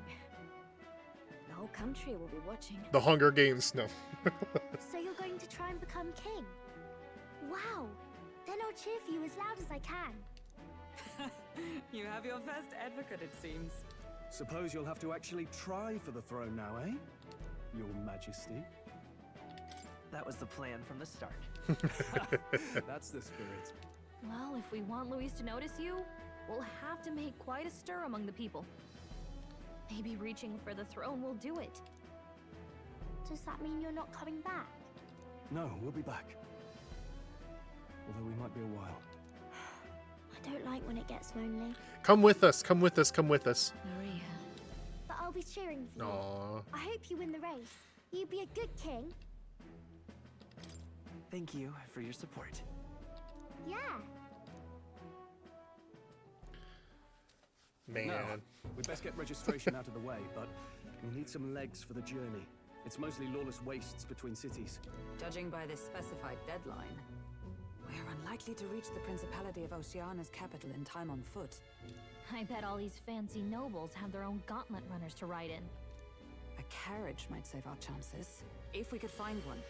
The whole country will be watching. The Hunger Games, no. So you're going to try and become king? Wow! Then I'll cheer for you as loud as I can. You have your first advocate, it seems. Suppose you'll have to actually try for the throne now, eh? Your Majesty. That was the plan from the start. That's the spirit. Well, if we want Luis to notice you, we'll have to make quite a stir among the people. Maybe reaching for the throne will do it. Does that mean you're not coming back? No, we'll be back. Although we might be a while. I don't like when it gets lonely. Come with us, come with us, come with us. Maria. But I'll be cheering for you. Aww. I hope you win the race. You be a good king. Thank you for your support. Yeah. Man. Now, we'd best get registration out of the way, but we need some legs for the journey. It's mostly lawless wastes between cities. Judging by this specified deadline, we're unlikely to reach the Principality of Oceana's capital in time on foot. I bet all these fancy nobles have their own gauntlet runners to ride in. A carriage might save our chances, if we could find one.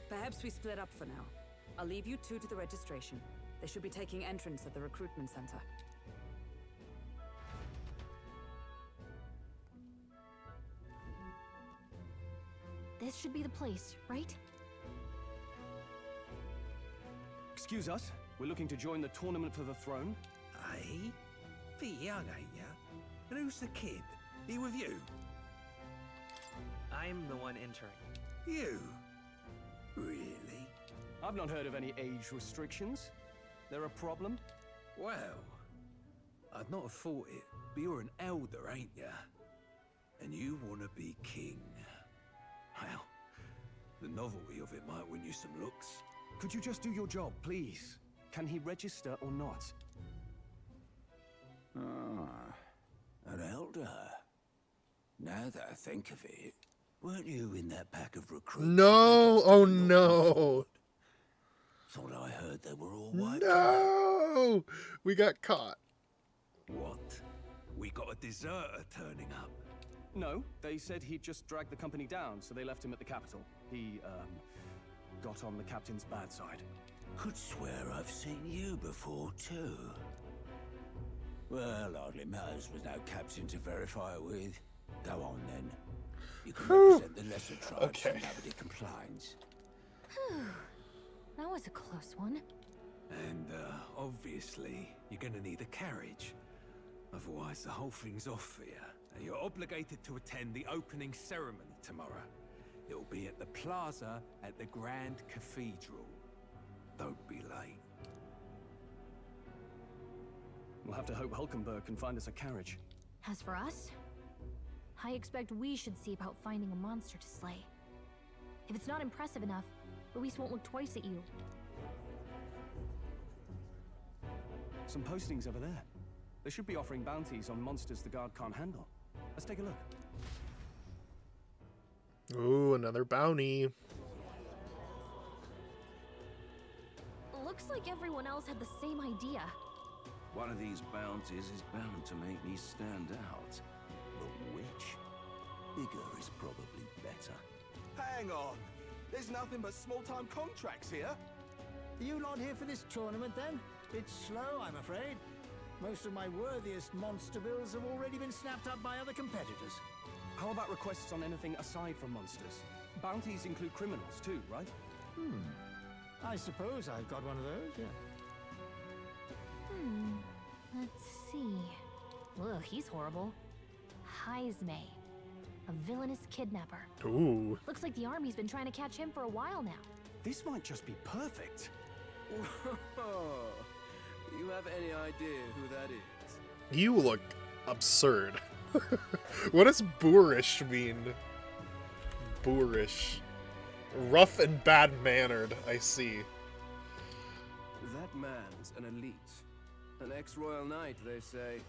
Perhaps we split up for now. I'll leave you two to the registration. They should be taking entrance at the recruitment center. This should be the place, right? Excuse us, we're looking to join the tournament for the throne. Aye? Bit young, ain't ya? And who's the kid? He with you? I'm the one entering. You? Really? I've not heard of any age restrictions. There a problem? Well, I'd not have thought it, but you're an elder, ain't ya? And you want to be king. Well, the novelty of it might win you some looks. Could you just do your job, please? Can he register or not? Ah, an elder. Now that I think of it, weren't you in that pack of recruits? No! Oh no! Thought I heard they were all white. No! We got caught. What? We got a deserter turning up. No, they said he'd just dragged the company down, so they left him at the capital. He, got on the captain's bad side. Could swear I've seen you before, too. Well, hardly matters with no captain to verify it with. Go on, then. You can represent the lesser tribes so nobody complains. That was a close one. And, obviously, you're gonna need a carriage. Otherwise, the whole thing's off for you. And you're obligated to attend the opening ceremony tomorrow. It'll be at the plaza at the Grand Cathedral. Don't be late. We'll have to hope Hulkenberg can find us a carriage. As for us, I expect we should see about finding a monster to slay. If it's not impressive enough, Luis won't look twice at you. Some postings over there. They should be offering bounties on monsters the guard can't handle. Let's take a look. Ooh, another bounty. Looks like everyone else had the same idea. One of these bounties is bound to make me stand out. But which? Bigger is probably better. Hang on. There's nothing but small-time contracts here. Are you not here for this tournament, then? Bit slow, I'm afraid. Most of my worthiest monster bills have already been snapped up by other competitors. How about requests on anything aside from monsters? Bounties include criminals too, right? I suppose I've got one of those, yeah. Let's see. Ugh, he's horrible. Heisme. A villainous kidnapper. Ooh. Looks like the army's been trying to catch him for a while now. This might just be perfect. You have any idea who that is? You look absurd. What does boorish mean? Boorish. Rough and bad-mannered, I see. That man's an elite. An ex-royal knight, they say.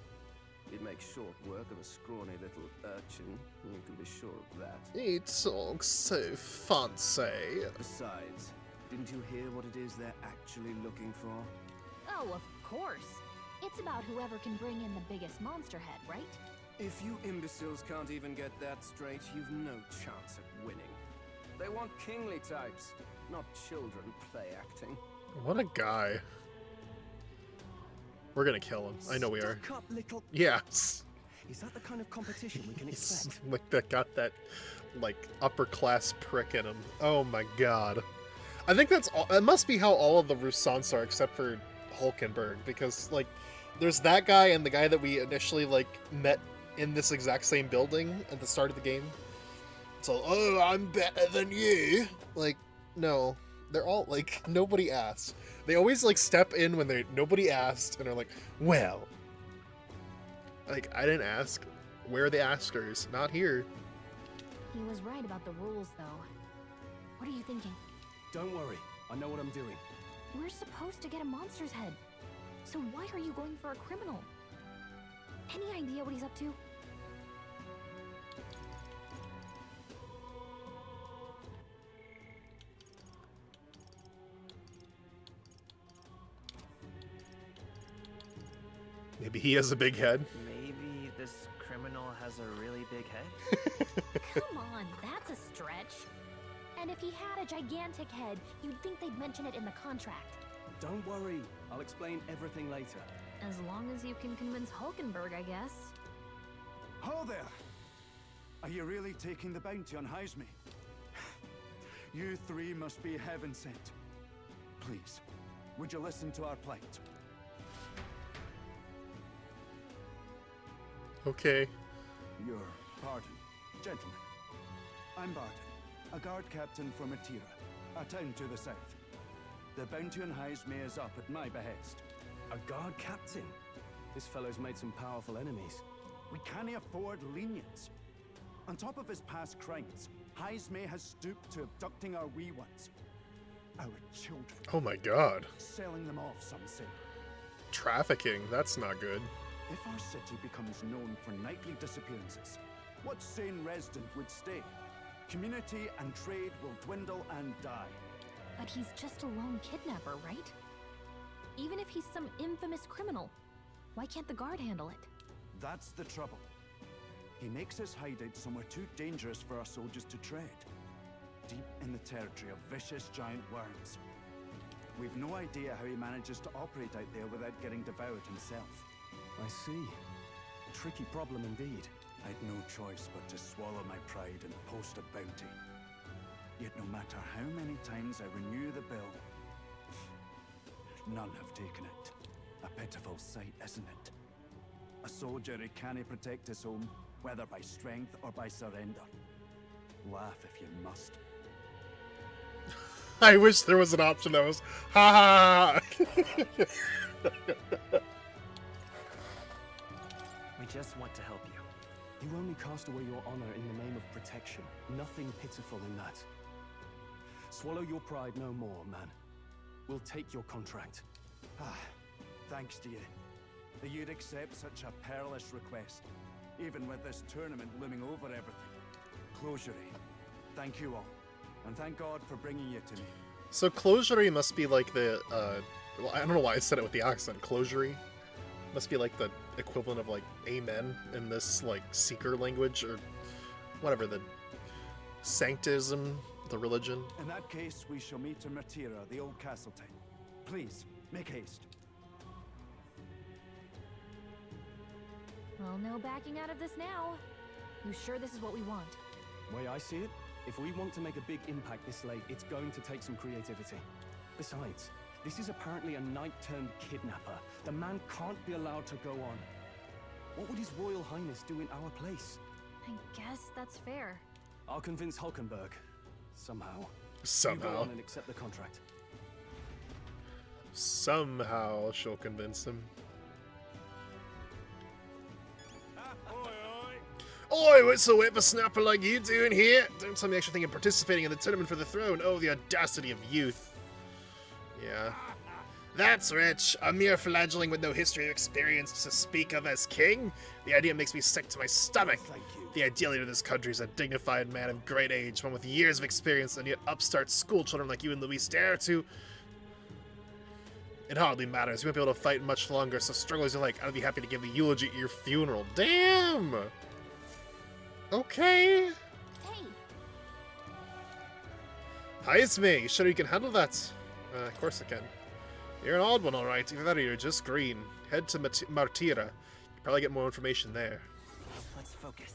He'd make short work of a scrawny little urchin. You can be sure of that. He talks so fancy. Besides, didn't you hear what it is they're actually looking for? Oh, of course. It's about whoever can bring in the biggest monster head, right? If you imbeciles can't even get that straight, you've no chance at winning. They want kingly types, not children play acting. What a guy. We're gonna kill him. I know we are. Stuck-up little... Yes. Is that the kind of competition we can expect? Like that got that like upper class prick in him. Oh my god. I think that's all. It must be how all of the Rusants are except for Hulkenberg, because like there's that guy and the guy that we initially like met in this exact same building at the start of the game. So, oh, I'm better than you. Like, no. They're all like, nobody asked. They always like step in when nobody asked and are like, well. Like, I didn't ask. Where are the askers? Not here. He was right about the rules, though. What are you thinking? Don't worry. I know what I'm doing. We're supposed to get a monster's head. So why are you going for a criminal? Any idea what he's up to? Maybe he has a big head. Maybe this criminal has has a really big head? Come on, that's a stretch. And if he had a gigantic head, you'd think they'd mention it in the contract. Don't worry, I'll explain everything later. As long as you can convince Hulkenberg, I guess. Ho there! Are you really taking the bounty on Haisme? You three must be heaven sent. Please, would you listen to our plight? Okay. Your pardon, gentlemen. I'm Barton, a guard captain from Matira, a town to the south. The bounty on Haisme is up at my behest. A guard captain? This fellow's made some powerful enemies. We can't afford lenience. On top of his past crimes, Haisme has stooped to abducting our wee ones. Our children. Oh my god. Selling them off, some say. Trafficking, that's not good. If our city becomes known for nightly disappearances, what sane resident would stay? Community and trade will dwindle and die. But he's just a lone kidnapper, right? Even if he's some infamous criminal, why can't the guard handle it? That's the trouble. He makes his hideout somewhere too dangerous for our soldiers to tread. Deep in the territory of vicious giant worms. We've no idea how he manages to operate out there without getting devoured himself. I see. Tricky problem indeed. I'd no choice but to swallow my pride and post a bounty. Yet no matter how many times I renew the bill, none have taken it. A pitiful sight, isn't it? A soldier who can't protect his home, whether by strength or by surrender. Laugh if you must. I wish there was an option that was ha ha ha. We just want to help you. You only cast away your honor in the name of protection. Nothing pitiful in that. Swallow your pride no more, man. We'll take your contract. Thanks to you. That you'd accept such a perilous request, even with this tournament looming over everything. Closery, thank you all. And thank God for bringing you to me. So closery must be like the, well, I don't know why I said it with the accent. Closery must be like the equivalent of like amen in this like seeker language or whatever, the sanctism, the religion. In that case, we shall meet in Matira, the old castle town. Please, make haste. Well, no backing out of this now. You sure this is what we want? Way I see it, if we want to make a big impact this late, it's going to take some creativity. Besides, this is apparently a knight-turned-kidnapper. The man can't be allowed to go on. What would His Royal Highness do in our place? I guess that's fair. I'll convince Hulkenberg. Somehow. Somehow. You go on and accept the contract. Somehow she'll convince him. Oi, what's a whippersnapper like you doing here? Don't tell me you actually think of participating in the tournament for the throne. Oh, the audacity of youth. Yeah. That's rich. A mere fledgling with no history or experience to speak of as king? The idea makes me sick to my stomach. The ideal leader of this country is a dignified man of great age, one with years of experience, and yet upstart schoolchildren like you and Luis dare to... It hardly matters. You won't be able to fight much longer, so struggle as you like. I'd be happy to give the eulogy at your funeral. Damn! Okay. Hey. Hi, it's me. You sure you can handle that? Of course I can. You're an odd one, alright. Either that or you're just green. Head to Martira. You probably get more information there. Let's focus.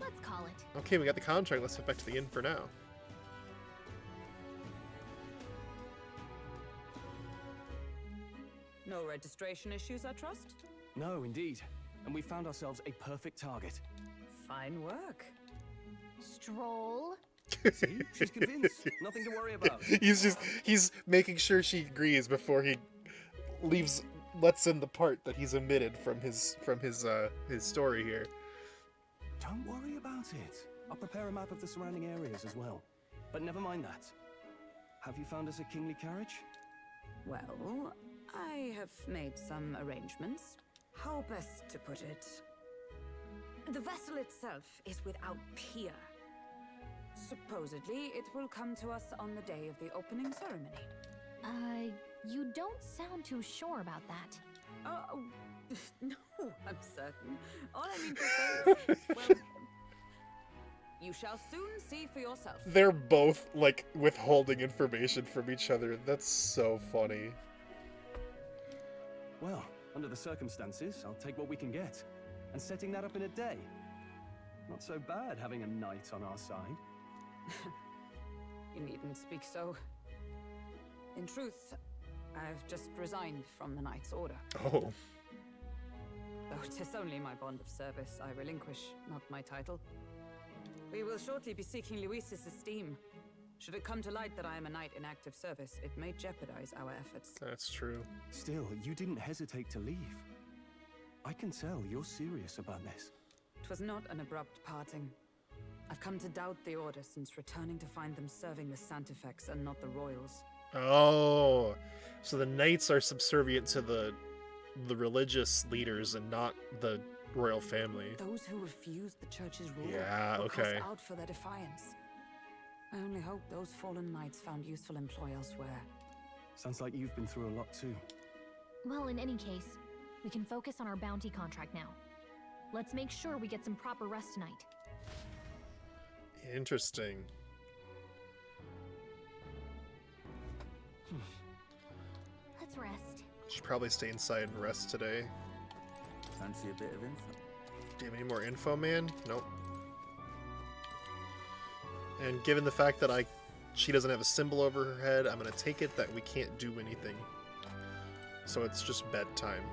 Let's call it. Okay, we got the contract. Let's head back to the inn for now. No registration issues, I trust? No, indeed. And we found ourselves a perfect target. Fine work. Stroll. See? She's convinced. Nothing to worry about. He's making sure she agrees before he lets in the part that he's omitted from his story here. Don't worry about it. I'll prepare a map of the surrounding areas as well. But never mind that. Have you found us a kingly carriage? Well, I have made some arrangements. How best to put it? The vessel itself is without peer. Supposedly, it will come to us on the day of the opening ceremony. You don't sound too sure about that. No, I'm certain. All I mean to say is, well, you shall soon see for yourself. They're both, like, withholding information from each other. That's so funny. Well, under the circumstances, I'll take what we can get. And setting that up in a day. Not so bad having a knight on our side. You needn't speak so. In truth, I've just resigned from the Knight's Order. Oh. Though 'tis only my bond of service I relinquish, not my title. We will shortly be seeking Luis's esteem. Should it come to light that I am a knight in active service, it may jeopardize our efforts. That's true. Still, you didn't hesitate to leave. I can tell you're serious about this. 'Twas not an abrupt parting. I've come to doubt the Order since returning to find them serving the Santifex and not the Royals. Oh, so the knights are subservient to the religious leaders and not the royal family. Those who refused the Church's rule Yeah, were okay. cast out for their defiance. I only hope those fallen knights found useful employ elsewhere. Sounds like you've been through a lot too. Well, in any case, we can focus on our bounty contract now. Let's make sure we get some proper rest tonight. Interesting. Let's rest. Should probably stay inside and rest today. Fancy a bit of info? Do you have any more info, man? Nope. And given the fact that she doesn't have a symbol over her head, I'm gonna take it that we can't do anything. So it's just bedtime.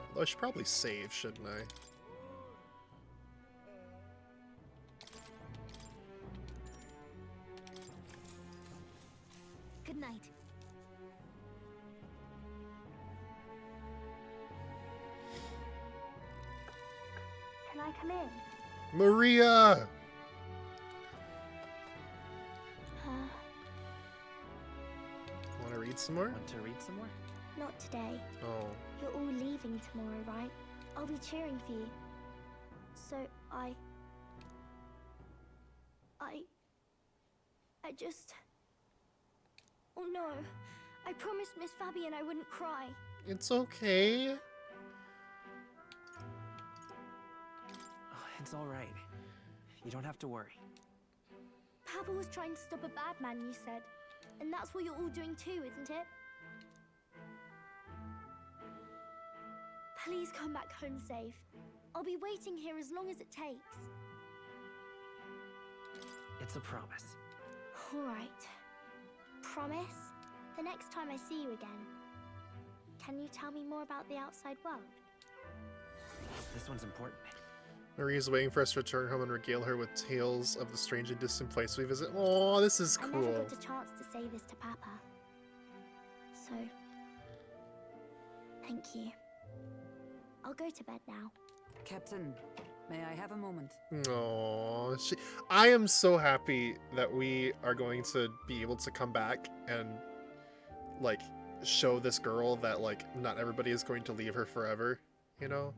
Although I should probably save, shouldn't I? Good night. Can I come in? Maria! Want to read some more? Want to read some more? Not today. Oh. You're all leaving tomorrow, right? I'll be cheering for you. So I just... Oh no. I promised Miss Fabian I wouldn't cry. It's okay. Oh, it's all right. You don't have to worry. Papa was trying to stop a bad man, you said. And that's what you're all doing too, isn't it? Please come back home safe. I'll be waiting here as long as it takes. It's a promise. All right. Promise? The next time I see you again. Can you tell me more about the outside world? This one's important. Maria's waiting for us to return home and regale her with tales of the strange and distant place we visit. Oh, this is I never cool. got a chance to say this to Papa. So, thank you. I'll go to bed now. Captain, may I have a moment? Oh, I am so happy that we are going to be able to come back and, like, show this girl that, like, not everybody is going to leave her forever, you know?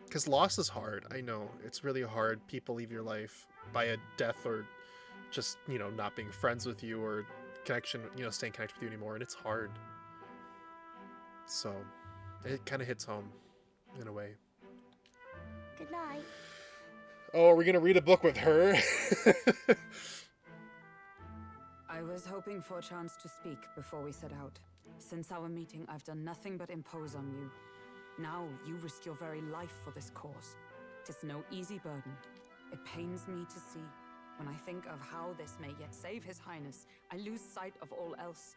Because loss is hard. I know. It's really hard. People leave your life by a death or just, you know, not being friends with you or connection, you know, staying connected with you anymore. And it's hard. So, it kind of hits home in a way. Good night. Oh, are we going to read a book with her? I was hoping for a chance to speak before we set out. Since our meeting, I've done nothing but impose on you. Now you risk your very life for this cause. 'Tis no easy burden. It pains me to see. When I think of how this may yet save His Highness, I lose sight of all else.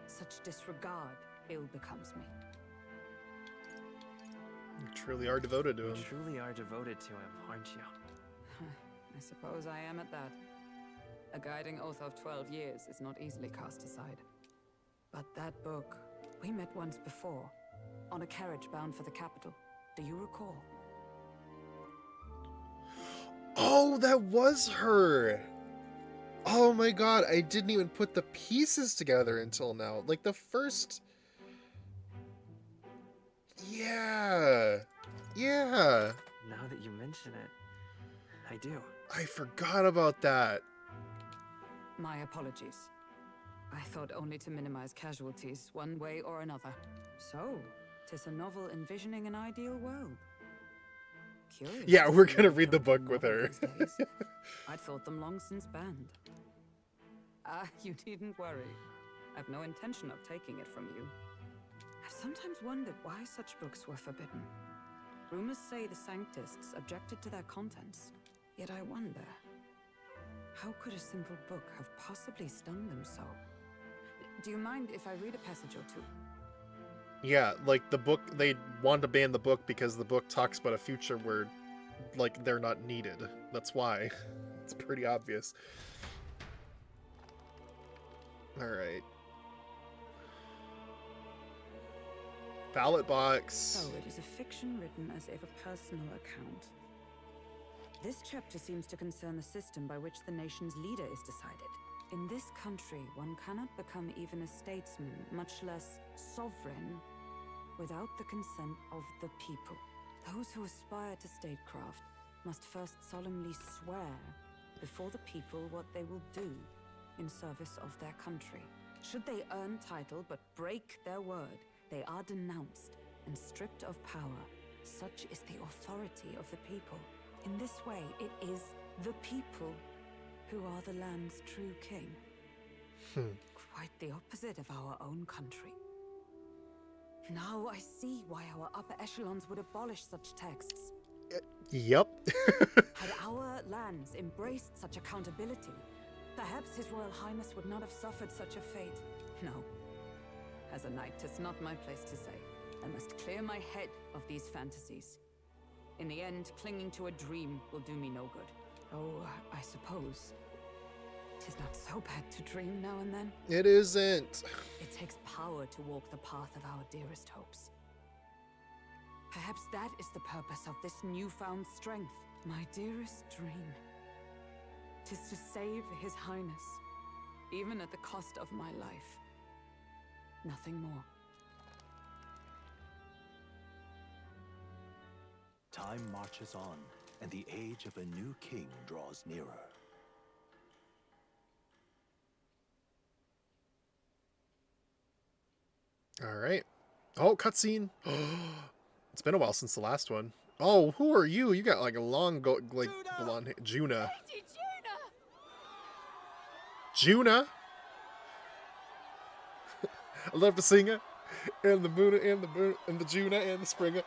Such disregard ill becomes me. You truly are devoted to him. You truly are devoted to him, aren't you? I suppose I am at that. A guiding oath of 12 years is not easily cast aside. But that book, we met once before, on a carriage bound for the capital. Do you recall? Oh, that was her! Oh my god, I didn't even put the pieces together until now. Like, the first... Yeah! Yeah! Now that you mention it, I do. I forgot about that. My apologies. I thought only to minimize casualties, one way or another. So, 'Tis a novel envisioning an ideal world. Curious. Yeah, we're gonna read the book with her. I'd thought them long since banned. Ah, you needn't worry. I've no intention of taking it from you. I've sometimes wondered why such books were forbidden. Rumors say the Sanctists objected to their contents. Yet I wonder, how could a simple book have possibly stung them so? Do you mind if I read a passage or two? Yeah, like the book, they wanted to ban the book because the book talks about a future where, like, they're not needed. That's why. It's pretty obvious. Alright. Ballot box. So it is a fiction written as if a personal account. This chapter seems to concern the system by which the nation's leader is decided. In this country, one cannot become even a statesman, much less sovereign, without the consent of the people. Those who aspire to statecraft must first solemnly swear before the people what they will do in service of their country. Should they earn title but break their word, they are denounced and stripped of power. Such is the authority of the people. In this way, it is the people who are the land's true king. Quite the opposite of our own country. Now I see why our upper echelons would abolish such texts. Yep. Had our lands embraced such accountability, perhaps His Royal Highness would not have suffered such a fate. No. As a knight, 'tis not my place to say. I must clear my head of these fantasies. In the end, clinging to a dream will do me no good. Oh, I suppose 'tis not so bad to dream now and then. It isn't. It takes power to walk the path of our dearest hopes. Perhaps that is the purpose of this newfound strength. My dearest dream. 'Tis to save His Highness, even at the cost of my life. Nothing more. Time marches on, and the age of a new king draws nearer. Alright. Oh, cutscene. It's been a while since the last one. Oh, who are you? You got like a long, blonde hair. Juna. Juna? I love the singer. And the Muna and the Juna and the Springer.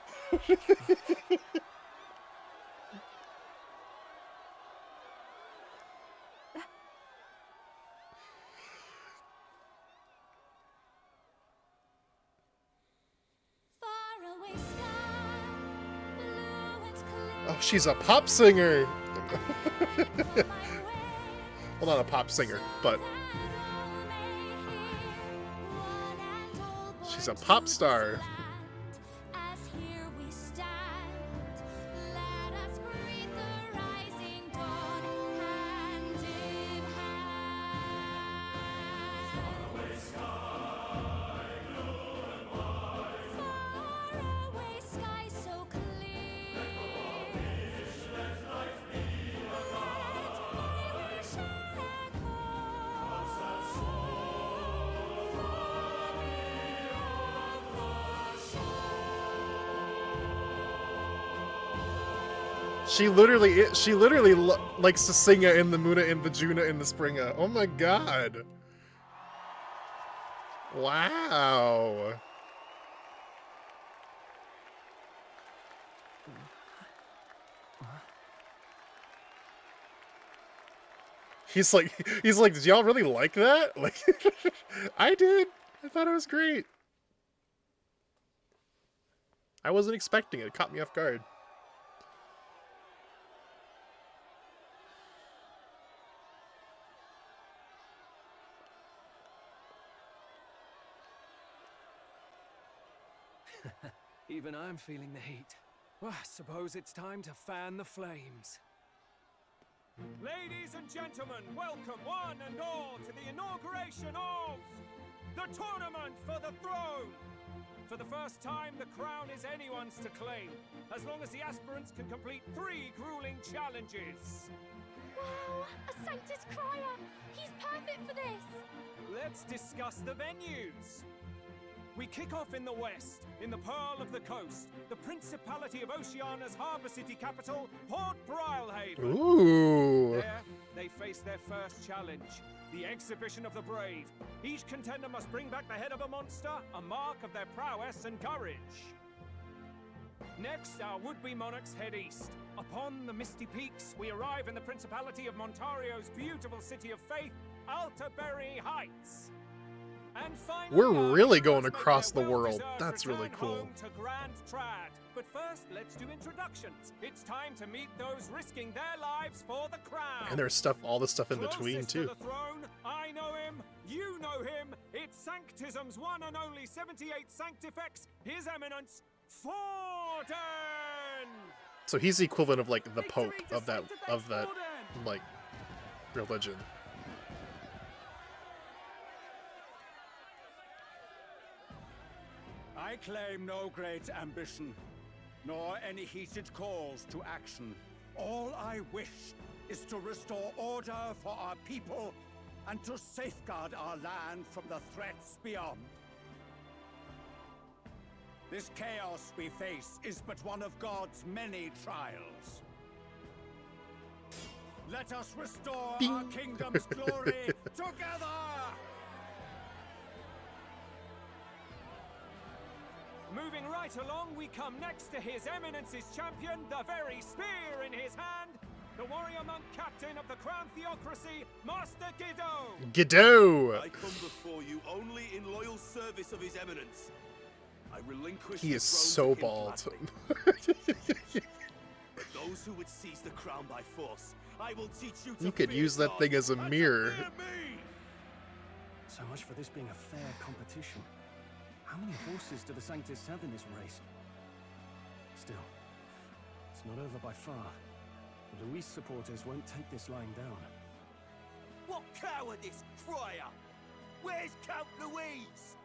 Oh, she's a pop singer. Well, not a pop singer, but she's a pop star. She literally likes to sing it in the Muna and the Juna and the Springa. Oh my god. Wow. He's like, did y'all really like that? Like, I did. I thought it was great. I wasn't expecting it. It caught me off guard. Even I'm feeling the heat. Well, I suppose it's time to fan the flames. Ladies and gentlemen, welcome one and all to the inauguration of the Tournament for the Throne! For the first time, the crown is anyone's to claim, as long as the aspirants can complete 3 grueling challenges. Wow, a Sanctus Crier! He's perfect for this! Let's discuss the venues. We kick off in the west, in the Pearl of the Coast, the Principality of Oceania's harbour city capital, Port Brilhaven. Ooh. There, they face their first challenge, the Exhibition of the Brave. Each contender must bring back the head of a monster, a mark of their prowess and courage. Next, our would-be monarchs head east. Upon the misty peaks, we arrive in the Principality of Montario's beautiful city of faith, Altaberry Heights. And finally, We're really going across the world. That's really cool. to Grand Trad. But first, let's do introductions. It's time to meet those risking their lives for the crown. And there's stuff, all the stuff in between Closest too. to the throne, I know him, you know him. It's Sanctism's one and only 78 Sanctifex, His Eminence, Forden! So he's the equivalent of like the Pope of that like religion. I claim no great ambition, nor any heated calls to action. All I wish is to restore order for our people and to safeguard our land from the threats beyond. This chaos we face is but one of God's many trials. Let us restore our kingdom's glory together! Moving right along, we come next to His Eminence's champion, the very spear in his hand, the warrior monk captain of the Crown Theocracy, Master Giddo! Giddo! I come before you only in loyal service of His Eminence. I relinquish He the is throne so to him bald. gladly. But those who would seize the crown by force, I will teach you to You could fear use that God thing as a and to mirror. fear me. So much for this being a fair competition. How many horses do the Sanctists have in this race? Still, it's not over by far. The Luis supporters won't take this lying down. What cowardice, Friar! Where's Count Louise?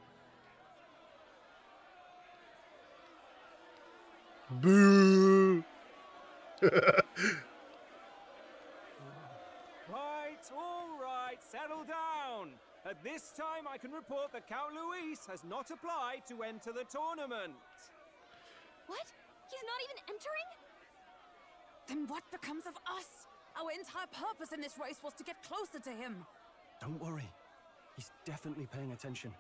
Boo! Right, settle down. At this time, I can report that Count Luis has not applied to enter the tournament. What? He's not even entering? Then what becomes of us? Our entire purpose in this race was to get closer to him. Don't worry. He's definitely paying attention.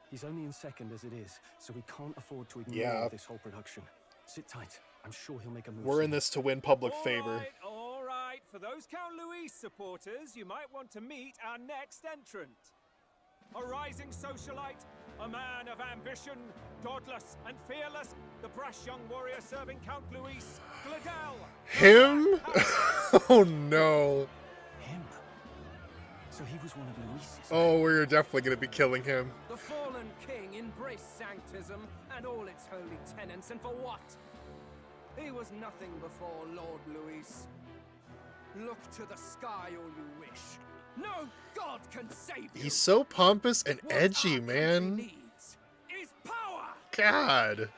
He's only in second as it is, so we can't afford to ignore this whole production. Sit tight. I'm sure he'll make a move. We're in this to win public favor. All right. For those Count Luis supporters, you might want to meet our next entrant. A rising socialite, a man of ambition, godless and fearless, the brash young warrior serving Count Luis, Gladel. Him? Oh no. Him? So he was one of Luis's. Oh, we're definitely gonna be killing him. The fallen king embraced Sanctism and all its holy tenets, and for what? He was nothing before Lord Luis. Look to the sky all you wish. No god can save you. He's so pompous and edgy, man. Needs is power. God.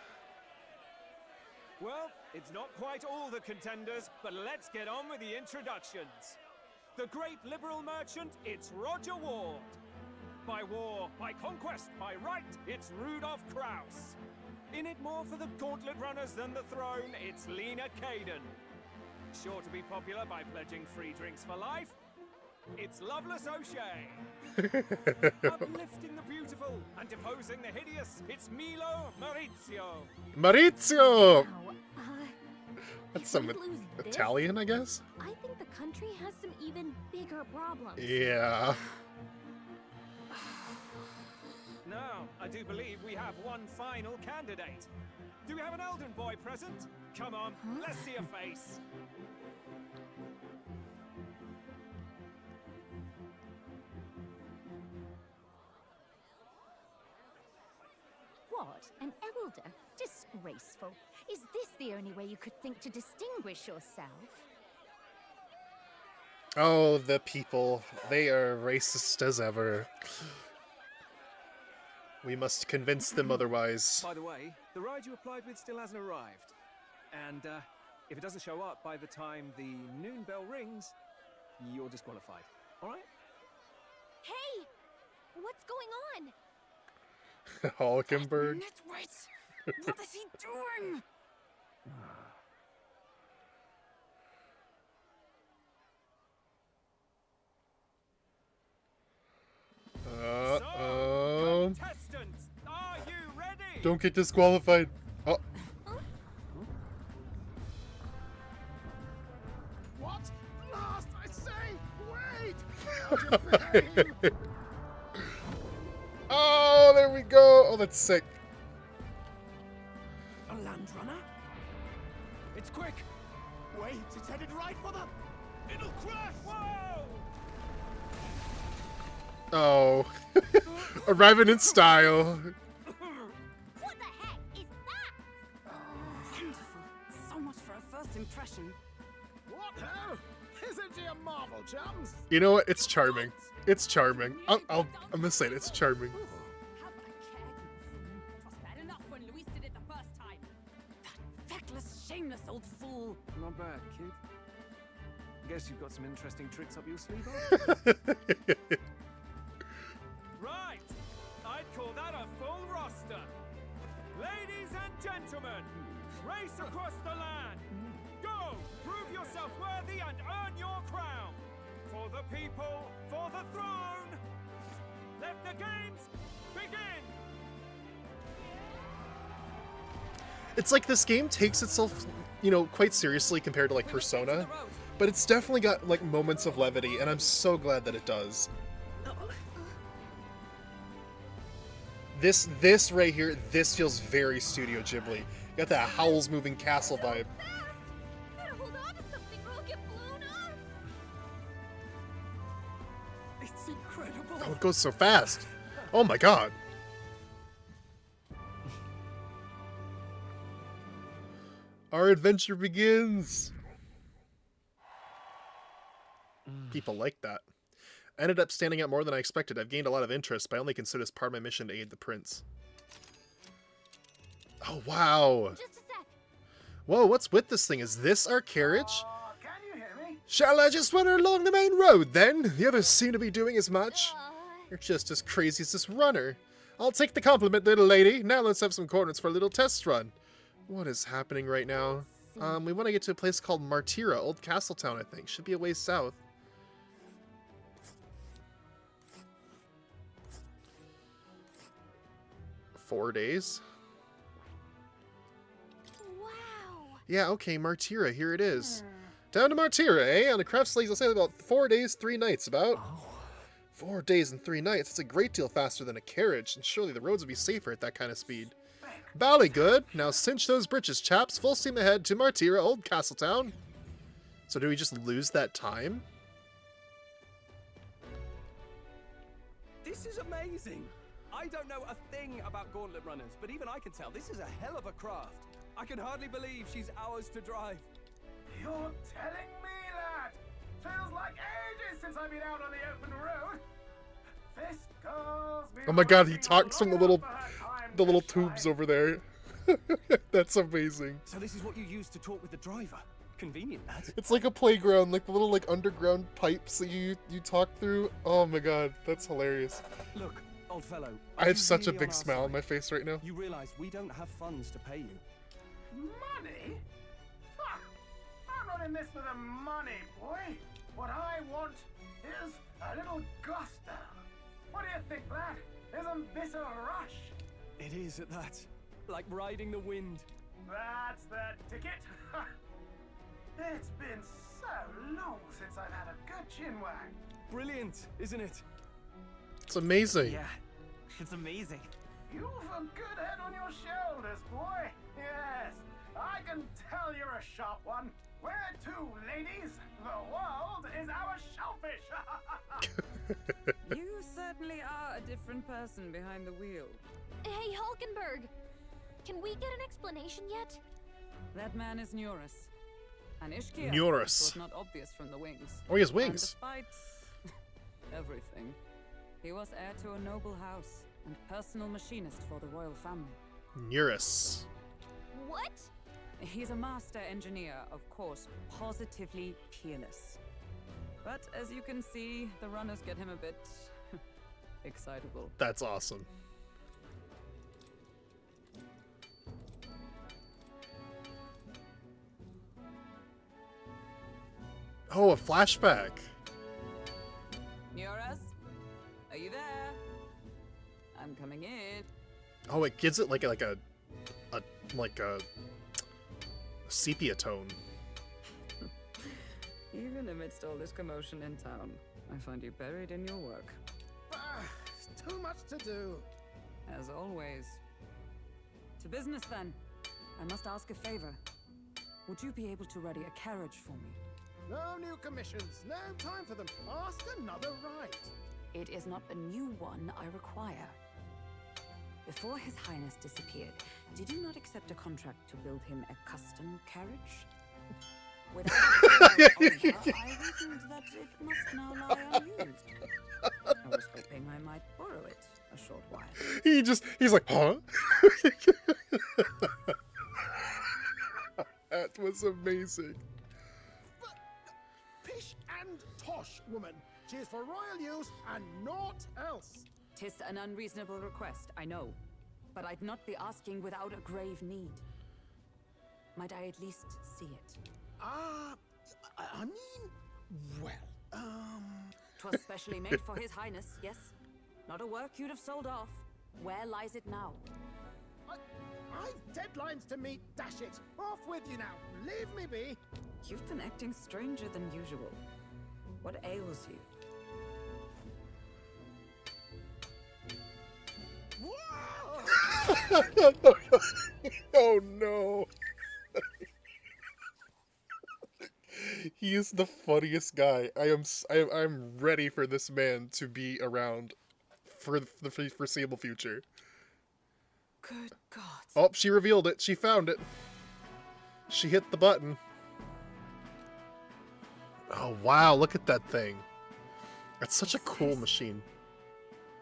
Well, it's not quite all the contenders, but let's get on with the introductions. The great liberal merchant, it's Roger Ward. By war, by conquest, by right, it's Rudolph Kraus. In it more for the gauntlet runners than the throne, it's Lena Caden. Sure to be popular by pledging free drinks for life, it's Loveless O'Shea. Uplifting the beautiful and deposing the hideous, it's Milo Maurizio. Maurizio! That's some if we lose this, Italian, I guess? I think the country has some even bigger problems. Yeah. Now, I do believe we have one final candidate. Do we have an Elden boy present? Come on, let's see a face. What? An elder? Disgraceful. Is this the only way you could think to distinguish yourself? Oh, the people. They are racist as ever. We must convince them otherwise. By the way, the ride you applied with still hasn't arrived. And if it doesn't show up by the time the noon bell rings, you're disqualified. All right? Hey! What's going on? Hulkenberg. Nitwit! What is he doing? Contestants, are you ready? Don't get disqualified. Oh. What? Last, I say! Wait! Oh, there we go. Oh, that's sick. A land runner? It's quick! Wait, it's headed right for the... It'll crash! Whoa! Oh. Arriving in style. What the heck is that? Wonderful. So much for a first impression. What ho? Isn't he a marvel, chums? You know what? It's charming. It's charming. I'm gonna say it. It's charming. Have a care, you fool. It was bad enough when Luis did it the first time. That feckless, shameless old fool. Not bad, kid. Guess you've got some interesting tricks up your sleeve, huh? Right, I'd call that a full roster. Ladies and gentlemen, race across the land. Go, prove yourself worthy and earn your crown. For the people, for the throne. Let the games begin. It's like this game takes itself, you know, quite seriously compared to like Persona, but it's definitely got like moments of levity, and I'm so glad that it does. This right here, this feels very Studio Ghibli. Got that Howl's Moving Castle vibe. Gotta hold on to something or I'll get blown up. It's incredible! Oh, it goes so fast. Oh my god. Our adventure begins. People like that. I ended up standing out more than I expected. I've gained a lot of interest, but I only consider this part of my mission to aid the prince. Oh, wow. Just a sec. Whoa, what's with this thing? Is this our carriage? Can you hear me? Shall I just run her along the main road, then? The others seem to be doing as much. You're just as crazy as this runner. I'll take the compliment, little lady. Now let's have some coordinates for a little test run. What is happening right now? We want to get to a place called Martira, Old Castletown, I think. Should be a ways south. $4 days? Wow. Yeah, okay, Martira, here it is. Down to Martira, eh? On a craft sleigh, I'll say about 4 days, 3 nights, about. 4 days and 3 nights. That's a great deal faster than a carriage, and surely the roads would be safer at that kind of speed. Bally good. Now cinch those britches, chaps. Full steam ahead to Martira, Old Castletown. So do we just lose that time? This is amazing! I don't know a thing about gauntlet runners, but even I can tell this is a hell of a craft. I can hardly believe she's ours to drive. You're telling me, lad? Feels like ages since I've been out on the open road. This girl's been Oh my god, he working talks from the long little for her time the little to shine. tubes over there. That's amazing. So this is what you use to talk with the driver. Convenient, that. It's like a playground, like the little like underground pipes that you talk through. Oh my god, that's hilarious. Look, old fellow. I are have you such a really big on our smile on side? my face right now. You realize we don't have funds to pay you. Money? Ha! I'm not in this for the money, boy. What I want is a little gusto. What do you think, lad? Isn't this a rush? It is at that. Like riding the wind. That's the ticket. It's been so long since I've had a good chin wag. Brilliant, isn't it? It's amazing. Yeah, it's amazing. You've a good head on your shoulders, boy. Yes, I can tell you're a sharp one. Where to, ladies? The world is our shellfish. You certainly are a different person behind the wheel. Hey, Hulkenberg. Can we get an explanation yet? That man is Neurus. An Ishkia. Neurus. Was not obvious from the wings. Oh, he has And wings. despite everything, he was heir to a noble house and personal machinist for the royal family. Neurus. What? He's a master engineer, of course, positively peerless. But as you can see, the runners get him a bit excitable. That's awesome. Oh, a flashback. Muras? Are you there? I'm coming in. Oh, it gives it like a sepia tone. Even amidst all this commotion in town, I find you buried in your work. Too much to do. As always. To business then. I must ask a favor. Would you be able to ready a carriage for me? No new commissions. No time for them. Ask another right. It is not a new one I require. Before His Highness disappeared, did you not accept a contract to build him a custom carriage? Without a I reasoned that it must now lie unused. I was hoping I might borrow it a short while. He's like, huh? That was amazing. Pish and tosh, woman. She is for royal use and naught else. 'Tis an unreasonable request, I know. But I'd not be asking without a grave need. Might I at least see it? I mean, well, 'Twas specially made for His Highness, yes? Not a work you'd have sold off. Where lies it now? I've deadlines to meet, dash it. Off with you now. Leave me be. You've been acting stranger than usual. What ails you? Oh no. He is the funniest guy. I'm ready for this man to be around for the foreseeable future. Good God. Oh, she revealed it. She found it. She hit the button. Oh wow, look at that thing. That's such a cool machine.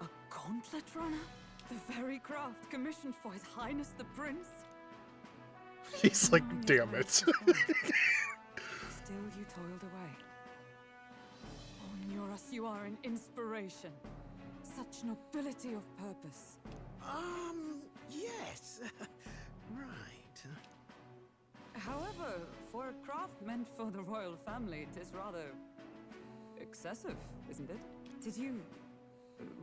A gauntlet runner? The very craft commissioned for His Highness the Prince? He's like, damn it. Still you toiled away. Oh, Nuras, you are an inspiration. Such nobility of purpose. Yes. Right. However, for a craft meant for the royal family, it is rather excessive, isn't it? Did you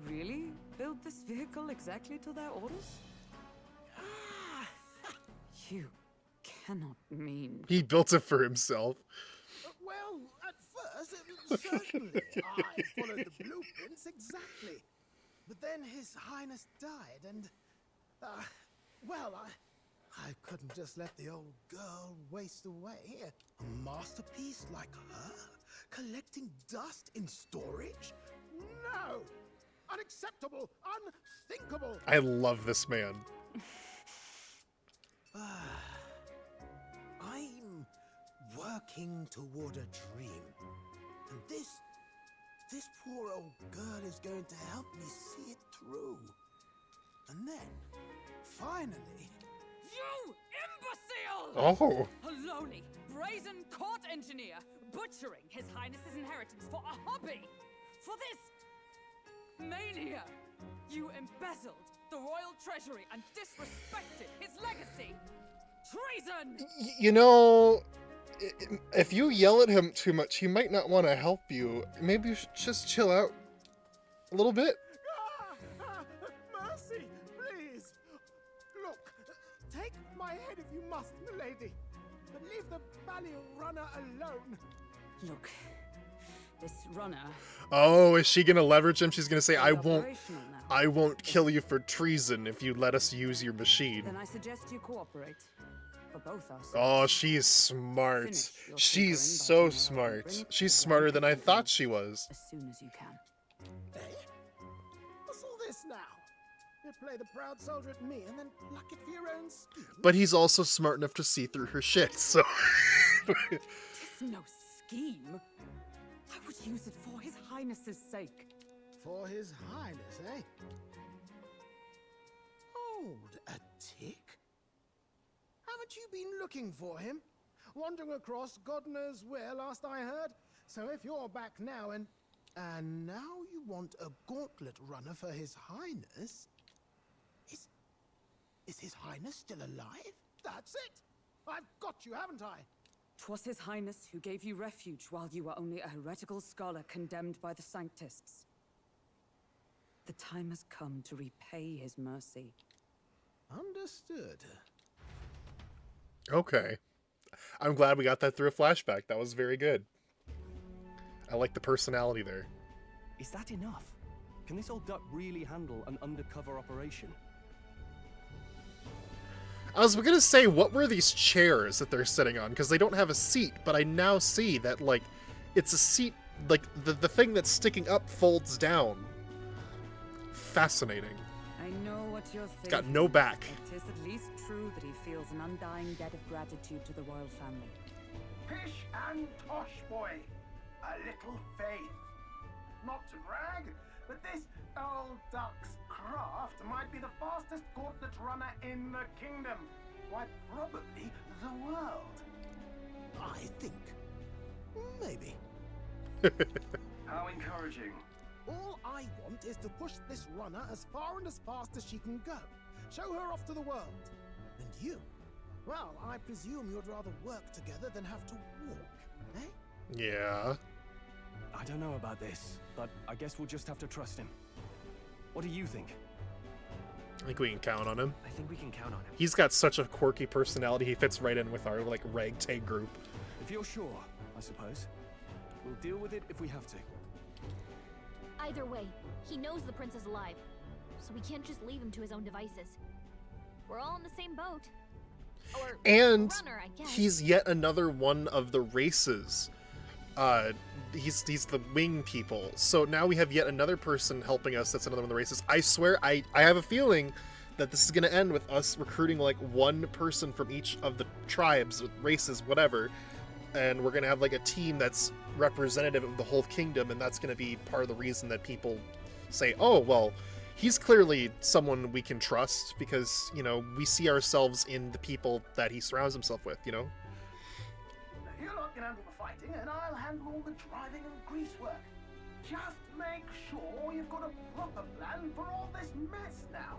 really build this vehicle exactly to their orders? You cannot mean... He built it for himself. Well, at first, certainly. I followed the blueprints exactly. But then His Highness died, and... well, I couldn't just let the old girl waste away. A masterpiece like her? Collecting dust in storage? No! Unacceptable! Unthinkable! I love this man. I'm working toward a dream. And this poor old girl is going to help me see it through. And then, finally... You imbecile! Oh. A lowly, brazen court engineer butchering His Highness's inheritance for a hobby! For this mania! You embezzled the royal treasury and disrespected his legacy! Treason! You know, if you yell at him too much, he might not want to help you. Maybe you should just chill out a little bit. Mercy, please! Look, take my head if you must, milady. But leave the Balliol runner alone. Look, this runner... Oh, is she gonna leverage him? She's gonna say, I won't kill you for treason if you let us use your machine. Then I suggest you cooperate. For both us. Oh, she's smart. She's so smart. She's smarter than I thought she was. As soon as you can. Hey, what's all this now? You play the proud soldier at me and then pluck it for your own scheme? But he's also smart enough to see through her shit, so... Tis no scheme. I would use it for His Highness's sake. For His Highness, eh? Hold a tick. Haven't you been looking for him? Wandering across God knows where last I heard? So if you're back now and now you want a gauntlet runner for His Highness? Is His Highness still alive? That's it! I've got you, haven't I? 'Twas His Highness who gave you refuge while you were only a heretical scholar condemned by the Sanctists. The time has come to repay his mercy. Understood. Okay. I'm glad we got that through a flashback. That was very good. I like the personality there. Is that enough? Can this old duck really handle an undercover operation? I was gonna say, what were these chairs that they're sitting on? Because they don't have a seat, but I now see that, like, it's a seat, like, the thing that's sticking up folds down. Fascinating. I know what you're thinking. It's got no back. It is at least true that he feels an undying debt of gratitude to the royal family. Pish and tosh, boy. A little faith. Not to brag, but this old duck's craft might be the fastest gauntlet runner in the kingdom. Why, probably the world. I think. Maybe. How encouraging. All I want is to push this runner as far and as fast as she can go. Show her off to the world. And you? Well, I presume you'd rather work together than have to walk, eh? Yeah. I don't know about this, but I guess we'll just have to trust him. What do you think? I think we can count on him. I think we can count on him. He's got such a quirky personality. He fits right in with our, like, ragtag group. If you're sure, I suppose. We'll deal with it if we have to. Either way, he knows the prince is alive, so we can't just leave him to his own devices. We're all in the same boat. Or And runner, I guess. he's yet another one of the races. He's the wing people. So now we have yet another person helping us. That's another one of the races. I swear, I have a feeling that this is going to end with us recruiting like one person from each of the tribes, races, whatever. And we're going to have like a team that's representative of the whole kingdom. And that's going to be part of the reason that people say, oh, well, he's clearly someone we can trust because, you know, we see ourselves in the people that he surrounds himself with, you know? You lot can handle the fighting, and I'll handle all the driving and grease work. Just make sure you've got a proper plan for all this mess now.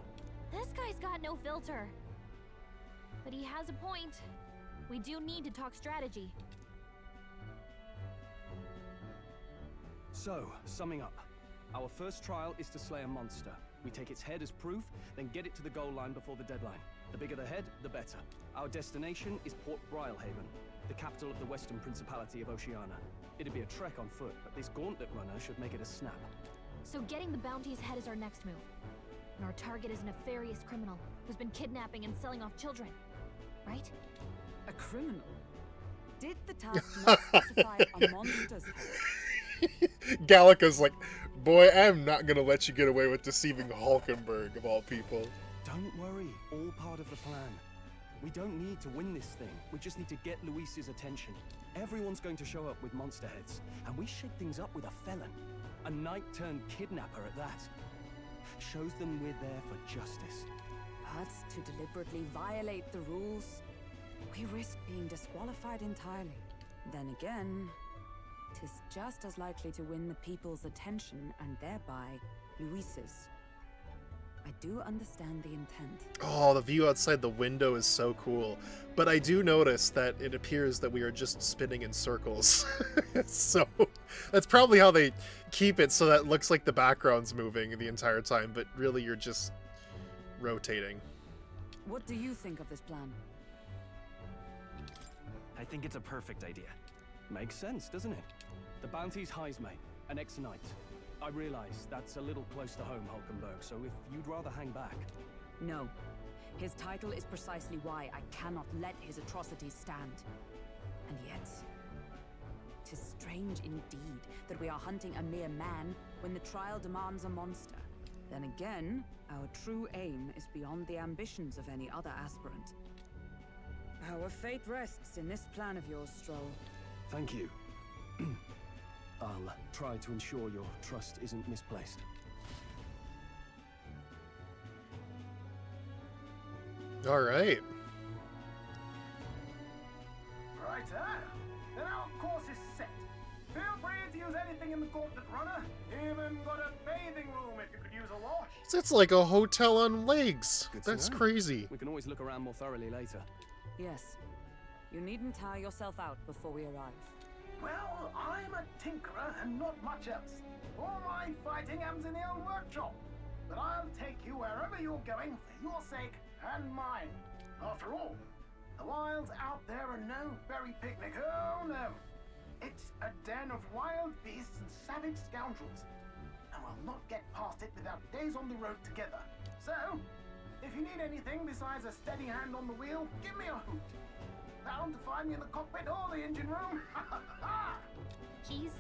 This guy's got no filter. But he has a point. We do need to talk strategy. So, summing up. Our first trial is to slay a monster. We take its head as proof, then get it to the goal line before the deadline. The bigger the head, the better. Our destination is Port Brylehaven, the capital of the Western Principality of Oceania. It'd be a trek on foot, but this gauntlet runner should make it a snap. So getting the bounty's head is our next move. And our target is a nefarious criminal who's been kidnapping and selling off children. Right? A criminal? Did the task not specify a monster's head? Gallica's like, boy, I'm not gonna let you get away with deceiving Hulkenberg, of all people. Don't worry, all part of the plan. We don't need to win this thing. We just need to get Luis's attention. Everyone's going to show up with monster heads, and we shake things up with a felon. A knight-turned-kidnapper at that. Shows them we're there for justice. But to deliberately violate the rules, we risk being disqualified entirely. Then again, 'tis just as likely to win the people's attention and thereby Luis's. I do understand the intent. Oh, the view outside the window is so cool. But I do notice that it appears that we are just spinning in circles. So that's probably how they keep it so that it looks like the background's moving the entire time, but really you're just rotating. What do you think of this plan? I think it's a perfect idea. Makes sense, doesn't it? The bounty's Heismay, an ex-knight. I realize that's a little close to home, Hulkenberg, so if you'd rather hang back... No. His title is precisely why I cannot let his atrocities stand. And yet, 'tis strange indeed that we are hunting a mere man when the trial demands a monster. Then again, our true aim is beyond the ambitions of any other aspirant. Our fate rests in this plan of yours, Stroll. Thank you. I'll try to ensure your trust isn't misplaced. All right. Righto. Then our course is set. Feel free to use anything in the gauntlet runner. Even got a bathing room if you could use a wash. It's like a hotel on legs. Good to That's know. crazy. We can always look around more thoroughly later. Yes. You needn't tire yourself out before we arrive. Well, I'm a tinkerer and not much else. All my fighting ends in the old workshop. But I'll take you wherever you're going for your sake and mine. After all, the wilds out there are no berry picnic. Oh no. It's a den of wild beasts and savage scoundrels. And we'll not get past it without days on the road together. So, if you need anything besides a steady hand on the wheel, give me a hoot. Bound to find me in the cockpit or the engine room. He's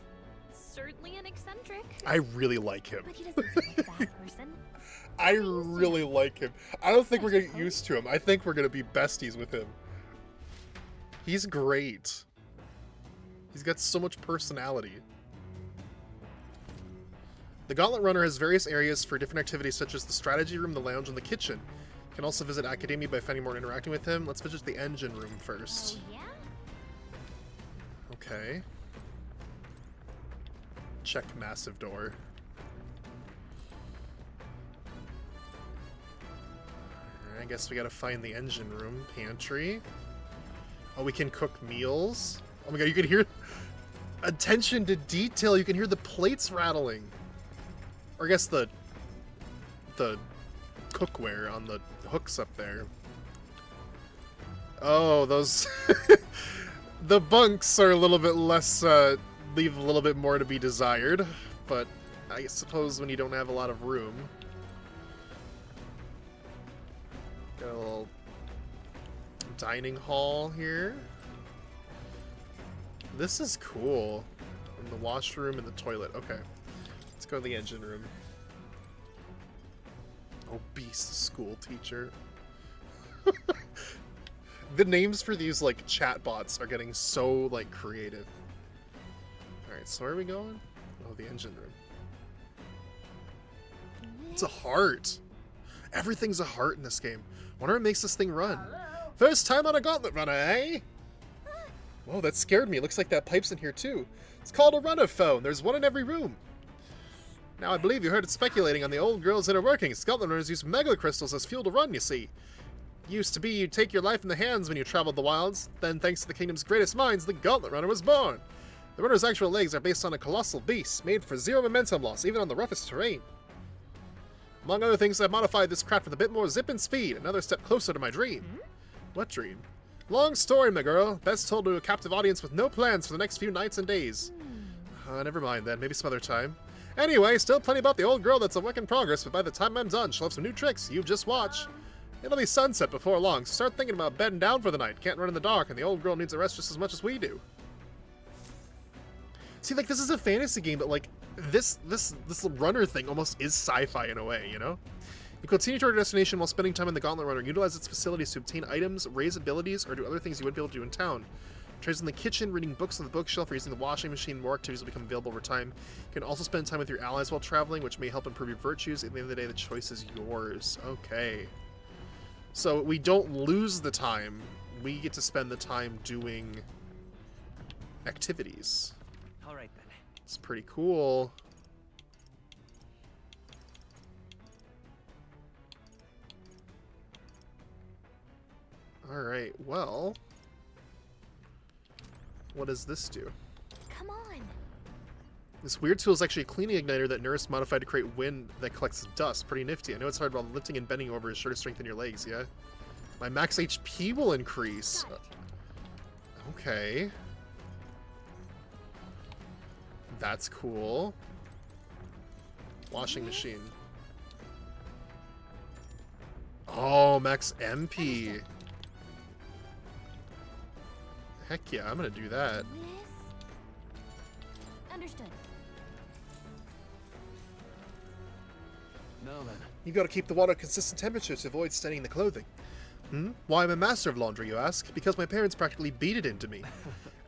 certainly an eccentric. I really like him. But he doesn't seem like a bad person. I really like him. I don't think we're gonna get used to him. I think we're gonna be besties with him. He's great. He's got so much personality. The Gauntlet Runner has various areas for different activities such as the strategy room, the lounge, and the kitchen. You can also visit Academia by finding more and interacting with him. Let's visit the engine room first. Oh, yeah? Okay. Check massive door. I guess we gotta find the engine room, pantry. Oh, we can cook meals. Oh my god, you can hear attention to detail. You can hear the plates rattling. Or I guess the cookware on the hooks up there. Oh, those the bunks are a little bit less leave a little bit more to be desired, but I suppose when you don't have a lot of room. Got a little dining hall here. This is cool. And the washroom and the toilet. Okay. Let's go to the engine room. Obese school teacher. The names for these, like, chatbots are getting so, like, creative. Alright, so where are we going? Oh, the engine room. It's a heart. Everything's a heart in this game. Wonder what makes this thing run. First time on a Gauntlet Runner, eh? Whoa, that scared me. Looks like that pipe's in here too. It's called a runner phone. There's one in every room. Now I believe you heard it speculating on the old girl's inner workings. Gauntlet Runners use mega crystals as fuel to run, you see. Used to be you'd take your life in the hands when you traveled the wilds. Then, thanks to the kingdom's greatest minds, the Gauntlet Runner was born. The runner's actual legs are based on a colossal beast, made for zero momentum loss, even on the roughest terrain. Among other things, I've modified this craft with a bit more zip and speed, another step closer to my dream. What dream? Long story, my girl. Best told to a captive audience with no plans for the next few nights and days. Never mind then, maybe some other time. Anyway, still plenty about the old girl that's a work in progress, but by the time I'm done, she'll have some new tricks. You just watch. It'll be sunset before long, so start thinking about bedding down for the night. Can't run in the dark, and the old girl needs a rest just as much as we do. See, like, this is a fantasy game, but, like, this runner thing almost is sci-fi in a way, you know? You continue toward your destination while spending time in the Gauntlet Runner. Utilize its facilities to obtain items, raise abilities, or do other things you wouldn't be able to do in town. Trades in the kitchen, reading books on the bookshelf, or using the washing machine. More activities will become available over time. You can also spend time with your allies while traveling, which may help improve your virtues. At the end of the day, the choice is yours. Okay. So we don't lose the time. We get to spend the time doing activities. All right, then. It's pretty cool. Alright, well... what does this do? Come on. This weird tool is actually a cleaning igniter that Nurse modified to create wind that collects dust. Pretty nifty. I know it's hard while lifting and bending over is sure to strengthen your legs, yeah? My max HP will increase. Okay. That's cool. Washing machine. Oh, max MP. Heck yeah, I'm gonna do that. Understood. Now then. You gotta keep the water at consistent temperature to avoid staining the clothing. Why I'm a master of laundry, you ask? Because my parents practically beat it into me.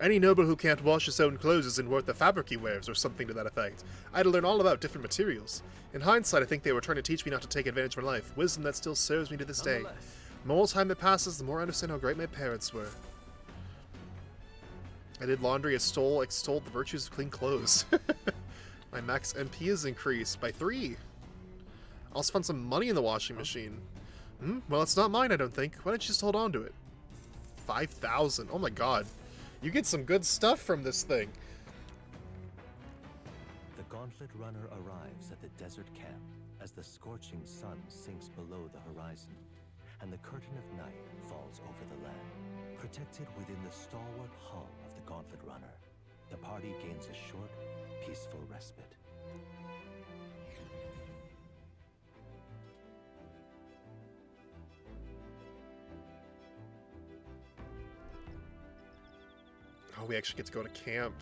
Any noble who can't wash his own clothes isn't worth the fabric he wears, or something to that effect. I had to learn all about different materials. In hindsight, I think they were trying to teach me not to take advantage of my life. Wisdom that still serves me to this day. The more time that passes, the more I understand how great my parents were. I did laundry, extolled the virtues of clean clothes. My max MP is increased by 3. I also found some money in the washing machine. Well, it's not mine, I don't think. Why don't you just hold on to it? 5,000. Oh my god. You get some good stuff from this thing. The Gauntlet Runner arrives at the desert camp as the scorching sun sinks below the horizon, and the curtain of night falls over the land. Protected within the stalwart hull of the Gauntlet Runner, the party gains a short, peaceful respite. Oh, we actually get to go to camp.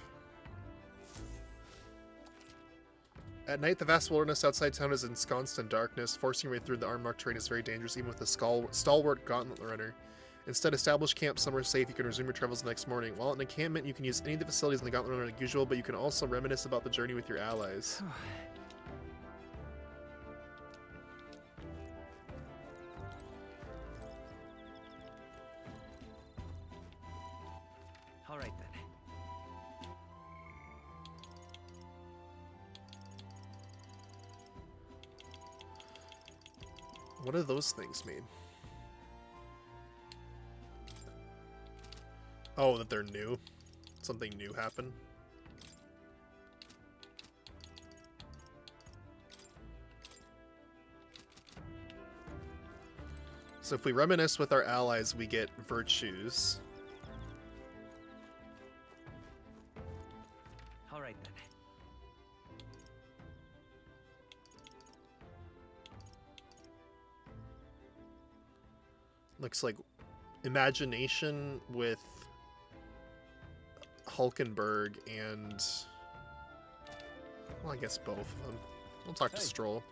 At night, the vast wilderness outside town is ensconced in darkness. Forcing your way through the unmarked terrain is very dangerous, even with a stalwart Gauntlet Runner. Instead, establish camp somewhere safe. You can resume your travels the next morning. While at an encampment, you can use any of the facilities in the Gauntlet Runner like usual, but you can also reminisce about the journey with your allies. All right then. What do those things mean? Oh, that they're new? Something new happened? So if we reminisce with our allies, we get virtues. All right then. Looks like imagination with Hulkenberg and... well, I guess both of them. We'll talk to Stroll.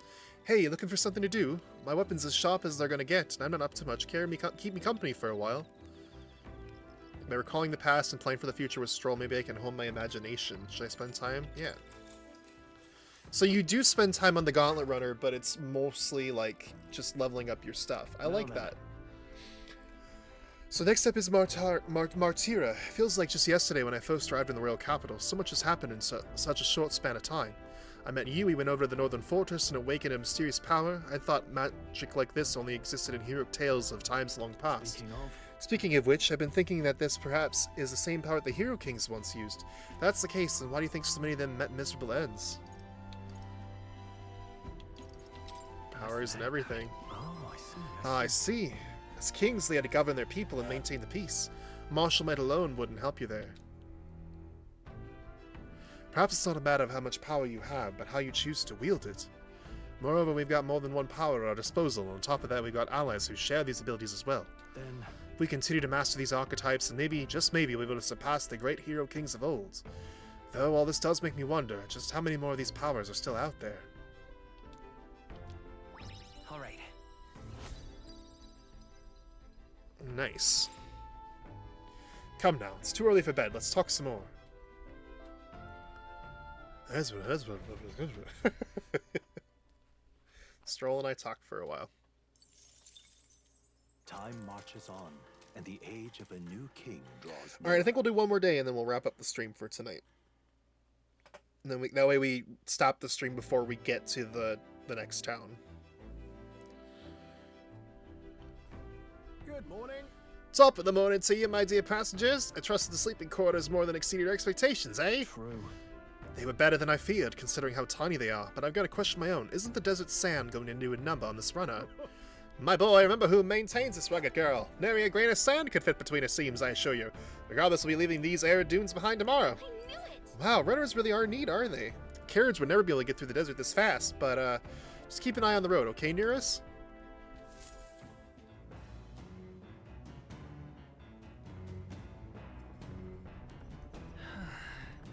Hey, you looking for something to do? My weapon's as sharp as they're gonna get, and I'm not up to much. Keep me company for a while. By recalling the past and planning for the future with Stroll, maybe I can hone my imagination. Should I spend time? Yeah. So you do spend time on the Gauntlet Runner, but it's mostly like just leveling up your stuff. I like that. So next up is Martira. Feels like just yesterday when I first arrived in the royal capital. So much has happened in such a short span of time. I met you, we went over to the northern fortress and awakened a mysterious power. I thought magic like this only existed in heroic tales of times long past. Speaking of which, I've been thinking that this perhaps is the same power the Hero Kings once used. If that's the case, then why do you think so many of them met miserable ends? Powers and everything. Oh, I see. I see. As kings, they had to govern their people and maintain the peace. Martial might alone wouldn't help you there. Perhaps it's not a matter of how much power you have, but how you choose to wield it. Moreover, we've got more than one power at our disposal. On top of that, we've got allies who share these abilities as well. Then If we continue to master these archetypes, and maybe, just maybe, we'll be able to surpass the great hero kings of old. Though all this does make me wonder just how many more of these powers are still out there. All right. Nice. Come now, it's too early for bed. Let's talk some more. Stroll and I talked for a while. Time marches on, and the age of a new king draws All right, I think we'll do one more day, and then we'll wrap up the stream for tonight. And then that way we stop the stream before we get to the next town. Good morning. Top of the morning to you, my dear passengers. I trust the sleeping quarters more than exceeded your expectations, eh? True. They were better than I feared, considering how tiny they are, but I've got a question of my own. Isn't the desert sand going to do a number on this runner? My boy, remember who maintains this rugged girl. Nary a grain of sand could fit between her seams, I assure you. Regardless, we'll be leaving these arid dunes behind tomorrow. I knew it! Wow, runners really are neat, are they? Carriage would never be able to get through the desert this fast, but just keep an eye on the road, okay, Nearus?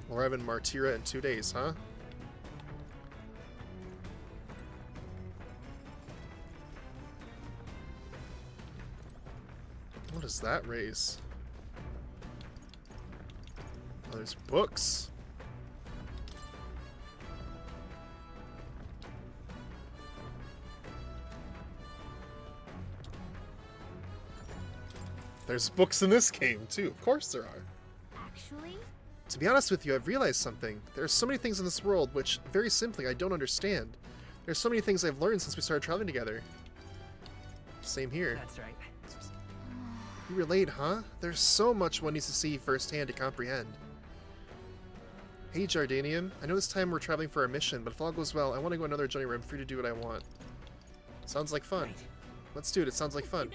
We'll arrive in Martira in 2 days, huh? What does that raise? Oh, there's books. There's books in this game, too. Of course there are. Actually? To be honest with you, I've realized something. There are so many things in this world which, very simply, I don't understand. There's so many things I've learned since we started traveling together. Same here. That's right. You were late, huh? There's so much one needs to see firsthand to comprehend. Hey, Jardanium. I know this time we're traveling for our mission, but if all goes well, I want to go on another journey where I'm free to do what I want. Sounds like fun. Right. Let's do it. It sounds like fun.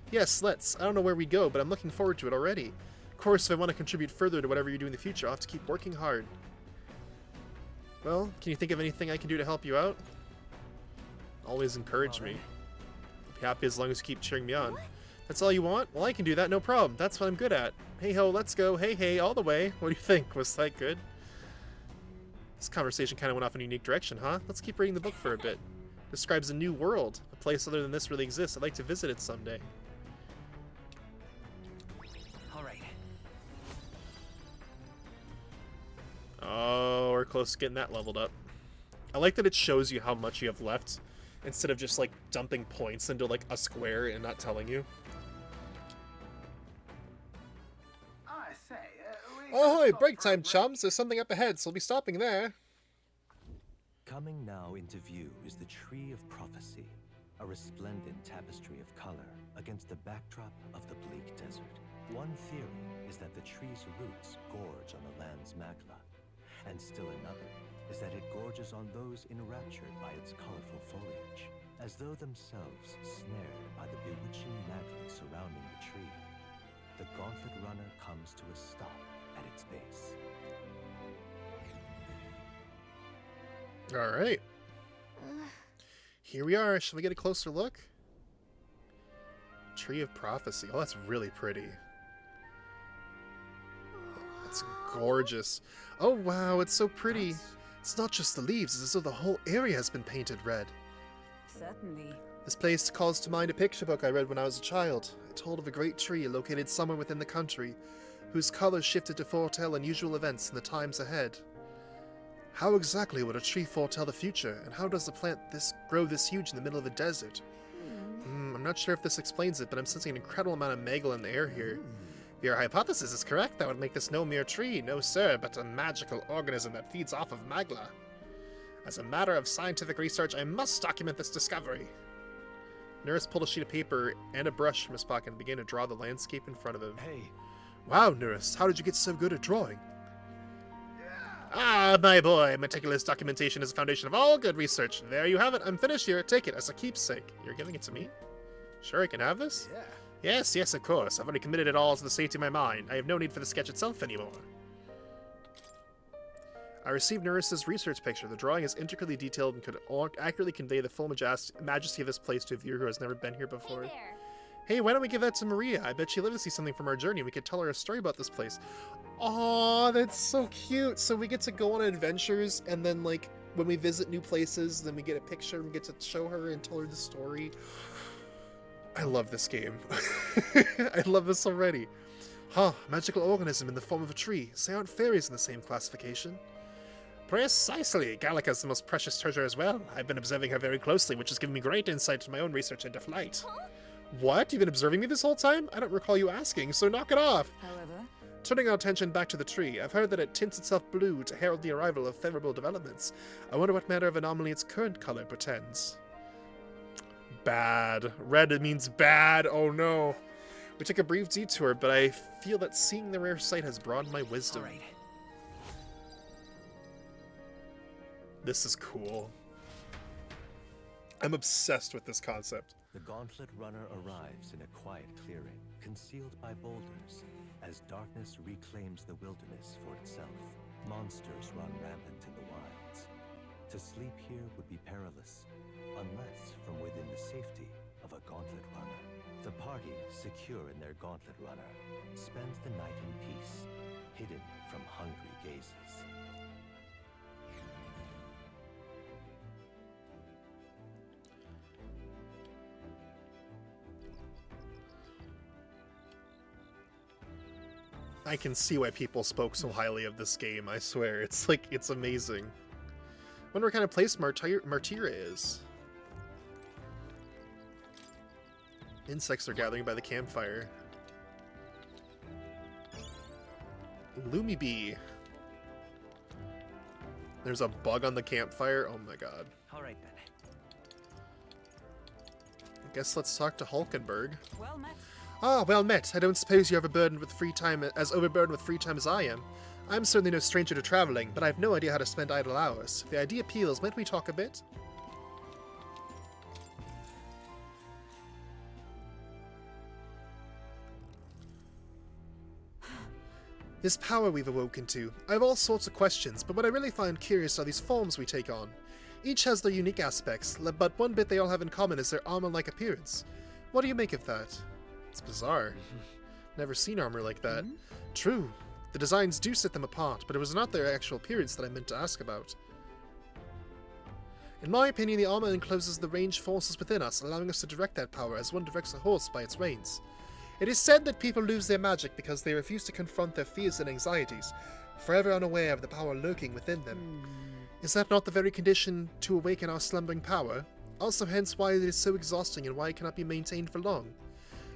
Yes, let's. I don't know where we go, but I'm looking forward to it already. Of course, if I want to contribute further to whatever you do in the future, I'll have to keep working hard. Well, can you think of anything I can do to help you out? Always encourage me. I'll be happy as long as you keep cheering me on. That's all you want? Well, I can do that, no problem. That's what I'm good at. Hey ho, let's go. Hey hey, all the way. What do you think? Was that good? This conversation kind of went off in a unique direction, huh? Let's keep reading the book for a bit. Describes a new world. A place other than this really exists. I'd like to visit it someday. Alright. Oh, we're close to getting that leveled up. I like that it shows you how much you have left, instead of just, like, dumping points into, like, a square and not telling you. I say, Ahoy, break time, chums! There's something up ahead, so we'll be stopping there. Coming now into view is the Tree of Prophecy, a resplendent tapestry of color against the backdrop of the bleak desert. One theory is that the tree's roots gorge on the land's magla, and still another is that it gorges on those enraptured by its colorful foliage, as though themselves snared by the bewitching magla surrounding the tree. The Gauntlet Runner comes to a stop at its base. Alright. Here we are. Shall we get a closer look? Tree of Prophecy. Oh, that's really pretty. It's gorgeous. Oh, wow, it's so pretty. It's not just the leaves, it's as though the whole area has been painted red. Certainly. This place calls to mind a picture book I read when I was a child. It told of a great tree located somewhere within the country, whose colors shifted to foretell unusual events in the times ahead. How exactly would a tree foretell the future, and how does the plant grow this huge in the middle of a desert? I'm not sure if this explains it, but I'm sensing an incredible amount of magla in the air here. If your hypothesis is correct, that would make this no mere tree, no sir, but a magical organism that feeds off of magla. As a matter of scientific research, I must document this discovery. Nurse pulled a sheet of paper and a brush from his pocket and began to draw the landscape in front of him. Hey. Wow, Nurse, how did you get so good at drawing? Ah, my boy, meticulous documentation is the foundation of all good research. There you have it. I'm finished here. Take it as a keepsake. You're giving it to me? Sure, I can have this? Yeah. Yes, of course. I've already committed it all to the safety of my mind. I have no need for the sketch itself anymore. I received Nurse's research picture. The drawing is intricately detailed and could accurately convey the full majesty of this place to a viewer who has never been here before. Hey, why don't we give that to Maria? I bet she'd love to see something from our journey. We could tell her a story about this place. Aw, that's so cute. So we get to go on adventures, and then, like, when we visit new places, then we get a picture and we get to show her and tell her the story. I love this game. I love this already. Huh, magical organism in the form of a tree. Say, aren't fairies in the same classification? Precisely. Gallica's the most precious treasure as well. I've been observing her very closely, which has given me great insight into my own research into flight. Huh? What? You've been observing me this whole time? I don't recall you asking, so knock it off. However, turning our attention back to the tree, I've heard that it tints itself blue to herald the arrival of favorable developments. I wonder what manner of anomaly its current color portends. Bad. Red means bad. Oh no. We took a brief detour, but I feel that seeing the rare sight has broadened my wisdom. All right. This is cool. I'm obsessed with this concept. The Gauntlet Runner arrives in a quiet clearing, concealed by boulders, as darkness reclaims the wilderness for itself. Monsters run rampant in the wilds. To sleep here would be perilous, unless from within the safety of a Gauntlet Runner. The party, secure in their Gauntlet Runner, spends the night in peace, hidden from hungry gazes. I can see why people spoke so highly of this game, I swear. It's like, it's amazing. Wonder what kind of place Martyra is. Insects are gathering by the campfire. Loomy Bee. There's a bug on the campfire? Oh my god. Alright then. I guess let's talk to Hulkenberg. Well met. Ah, well met. I don't suppose you're overburdened with free time as I am. I'm certainly no stranger to traveling, but I have no idea how to spend idle hours. If the idea appeals, might we talk a bit? This power we've awoken to. I have all sorts of questions, but what I really find curious are these forms we take on. Each has their unique aspects, but one bit they all have in common is their armor-like appearance. What do you make of that? It's bizarre. Never seen armor like that. True. The designs do set them apart, but it was not their actual appearance that I meant to ask about. In my opinion, the armor encloses the ranged forces within us, allowing us to direct that power as one directs a horse by its reins. It is said that people lose their magic because they refuse to confront their fears and anxieties, forever unaware of the power lurking within them. Is that not the very condition to awaken our slumbering power? Also hence why it is so exhausting and why it cannot be maintained for long.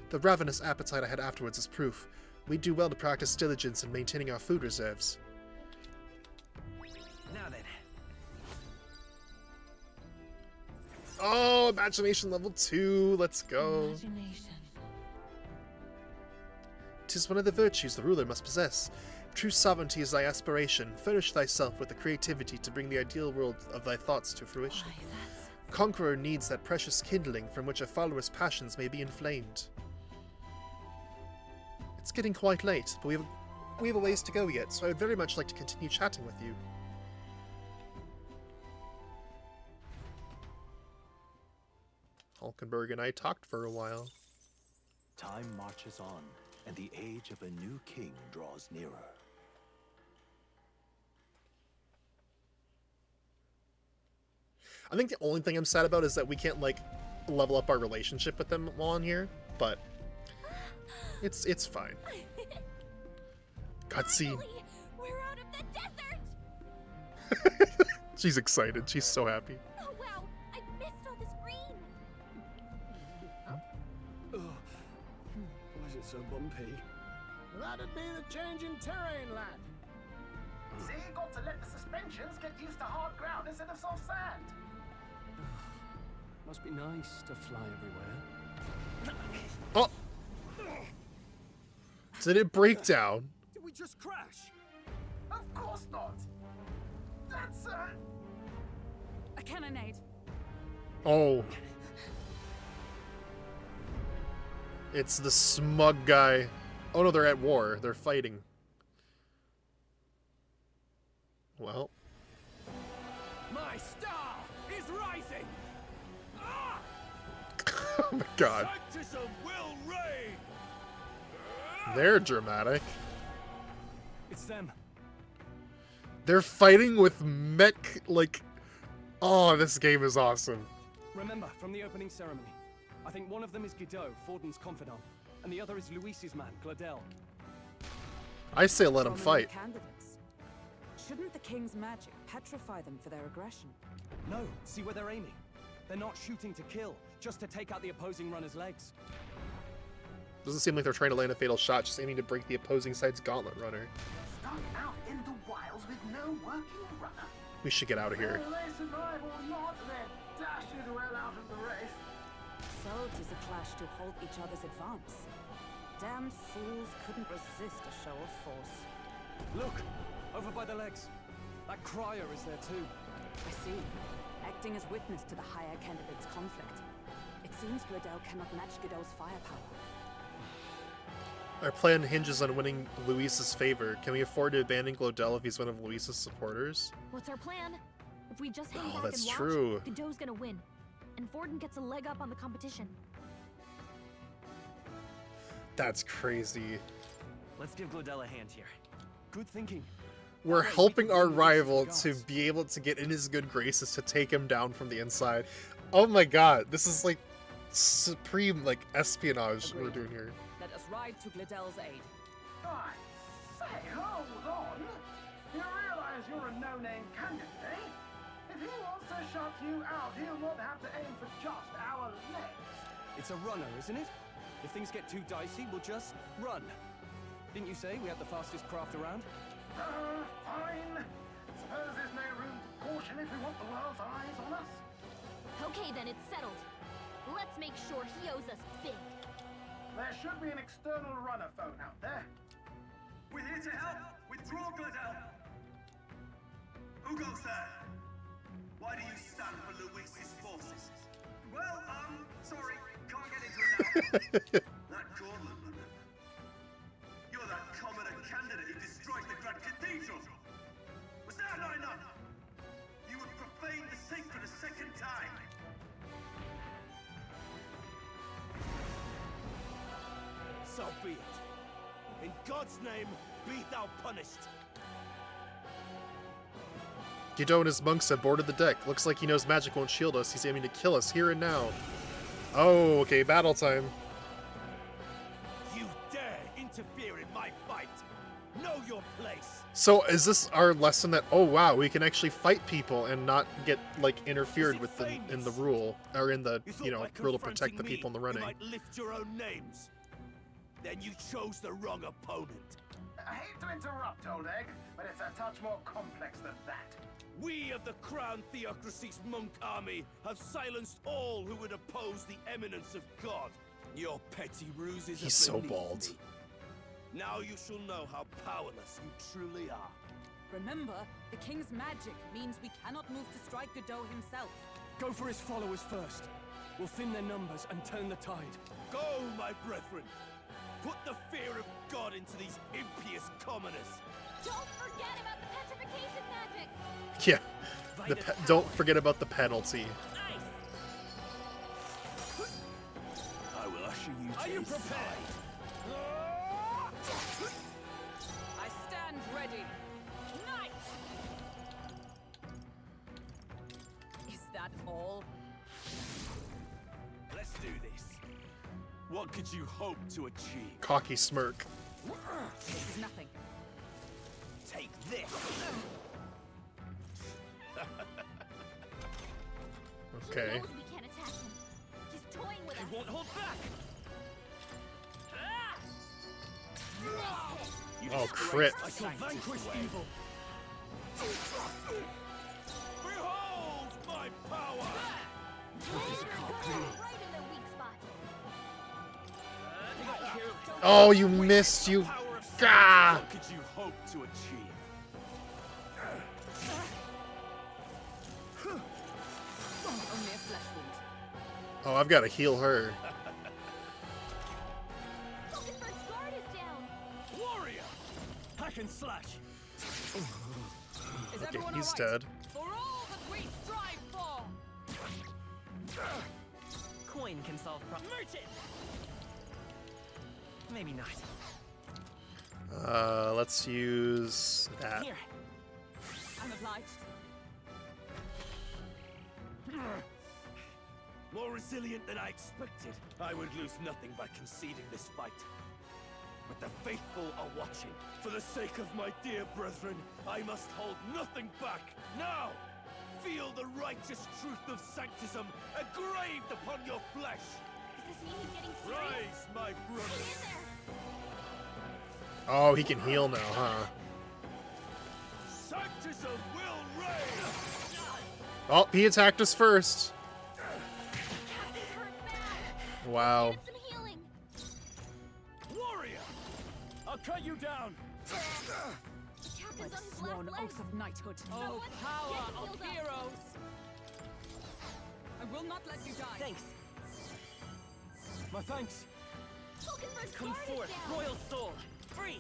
The ravenous appetite I had afterwards is proof. We do well to practice diligence in maintaining our food reserves. Now then. Oh, imagination level 2. Let's go. Imagination. 'Tis one of the virtues the ruler must possess. True sovereignty is thy aspiration. Furnish thyself with the creativity to bring the ideal world of thy thoughts to fruition. Conqueror needs that precious kindling from which a follower's passions may be inflamed. It's getting quite late, but we have a ways to go yet, so I would very much like to continue chatting with you. Hulkenberg and I talked for a while. Time marches on, and the age of a new king draws nearer. I think the only thing I'm sad about is that we can't, like, level up our relationship with them while on here, but it's fine. Cutscene. We're out of the desert! She's excited. She's so happy. Oh wow, I missed all this green! Why is it so bumpy? That'd be the change in terrain, lad. See, you got to let the suspensions get used to hard ground instead of soft sand. Must be nice to fly everywhere. Oh! Did it break down? Did we just crash? Of course not. That's a cannonade. Oh. It's the smug guy. Oh no, they're at war. They're fighting. Well. My star is rising! Ah! Oh my god. Sanctism will reign! They're dramatic. It's them. They're fighting with mech, like... Oh, this game is awesome. Remember, from the opening ceremony, I think one of them is Guido, Forden's confidant, and the other is Luis's man, Gladel. I say let them fight. Candidates. Shouldn't the king's magic petrify them for their aggression? No, see where they're aiming. They're not shooting to kill, just to take out the opposing runner's legs. Doesn't seem like they're trying to land a fatal shot, just aiming to break the opposing side's gauntlet runner. stuck out in the wilds with no working runner. We should get out of here. Whether they survive or not, they're dashing well out of the race. So 'tis a clash to halt each other's advance. Damned fools couldn't resist a show of force. Look! Over by the legs. That crier is there too. I see. Acting as witness to the higher candidate's conflict. It seems Gladel cannot match Godot's firepower. Our plan hinges on winning Luis's favor. Can we afford to abandon Glodell if he's one of Luis's supporters? What's our plan? If we just hang back that's and watch, true. Godot's gonna win. And Forden gets a leg up on the competition. That's crazy. Let's give Glodell a hand here. Good thinking. We're helping our rival to be able to get in his good graces to take him down from the inside. Oh my god, this is like supreme like espionage we're doing here. Let us ride to Gladel's aid. I say, hold on. You realize you're a no-name candidate, eh? If he wants to shut you out, he'll not have to aim for just our legs. It's a runner, isn't it? If things get too dicey, we'll just run. Didn't you say we had the fastest craft around? Fine. Suppose there's no room for caution if we want the world's eyes on us. Okay then, it's settled. Let's make sure he owes us big. There should be an external runner phone out there. We're here to help. Withdraw, Gladel. Who goes there? Why do you stand for Luis's forces? Well, sorry, can't get into it now. That Cornland, you're that commoner candidate who destroyed the Grand Cathedral. Was that not enough? You would profane the sacred a second time. So be it. In God's name, be thou punished. Guido and his monks have boarded the deck. Looks like he knows magic won't shield us. He's aiming to kill us here and now. Oh, okay, battle time. You dare interfere in my fight. Know your place. So is this our lesson that, oh wow, we can actually fight people and not get, like, interfered with in the rule, or in the, you know, rule to protect the people in the running. You might lift your own names. Then you chose the wrong opponent. I hate to interrupt, Old Egg, but it's a touch more complex than that. We of the Crown Theocracy's monk army have silenced all who would oppose the eminence of God. Your petty ruses He's so bald. Me. Now you shall know how powerless you truly are. Remember, the king's magic means we cannot move to strike Godot himself. Go for his followers first. We'll thin their numbers and turn the tide. Go, my brethren. Put the fear of God into these impious commoners. Don't forget about the petrification magic. Yeah, don't forget about the penalty. I will usher you to Are you his prepared? side. I stand ready. Knight! Is that all? Let's do this. What could you hope to achieve? Cocky smirk. This is nothing. Take this. Okay. He knows we can't attack him. He's toying with us. He won't hold back. Oh, crit. I shall vanquish evil. Behold my power! Right in their weak spot. Oh, you missed, you. Gah! What could you hope to achieve? Only a flesh wound. Oh, I've got to heal her. Falkenberg's guard is down. Warrior! Hack and slash! Is Okay, everyone he's all right? dead. For all that we strive for! Coin can solve problems. Merchant! Maybe not. Let's use that. Here. I'm obliged. More resilient than I expected. I would lose nothing by conceding this fight. But the faithful are watching. For the sake of my dear brethren, I must hold nothing back. Now, feel the righteous truth of sanctism engraved upon your flesh. Does this mean he's getting serious? Rise, my brothers. Oh, he can heal now, huh? Sanctism will reign. Oh, he attacked us first. Wow. Some healing. Warrior! I'll cut you down. The captain's on his Sworn last leg. oath of knighthood. Oh, Someone power get him of healed up. heroes! I will not let you die. Thanks. My thanks. Falkenberg's Come guard forth, is down. royal soul. Freeze.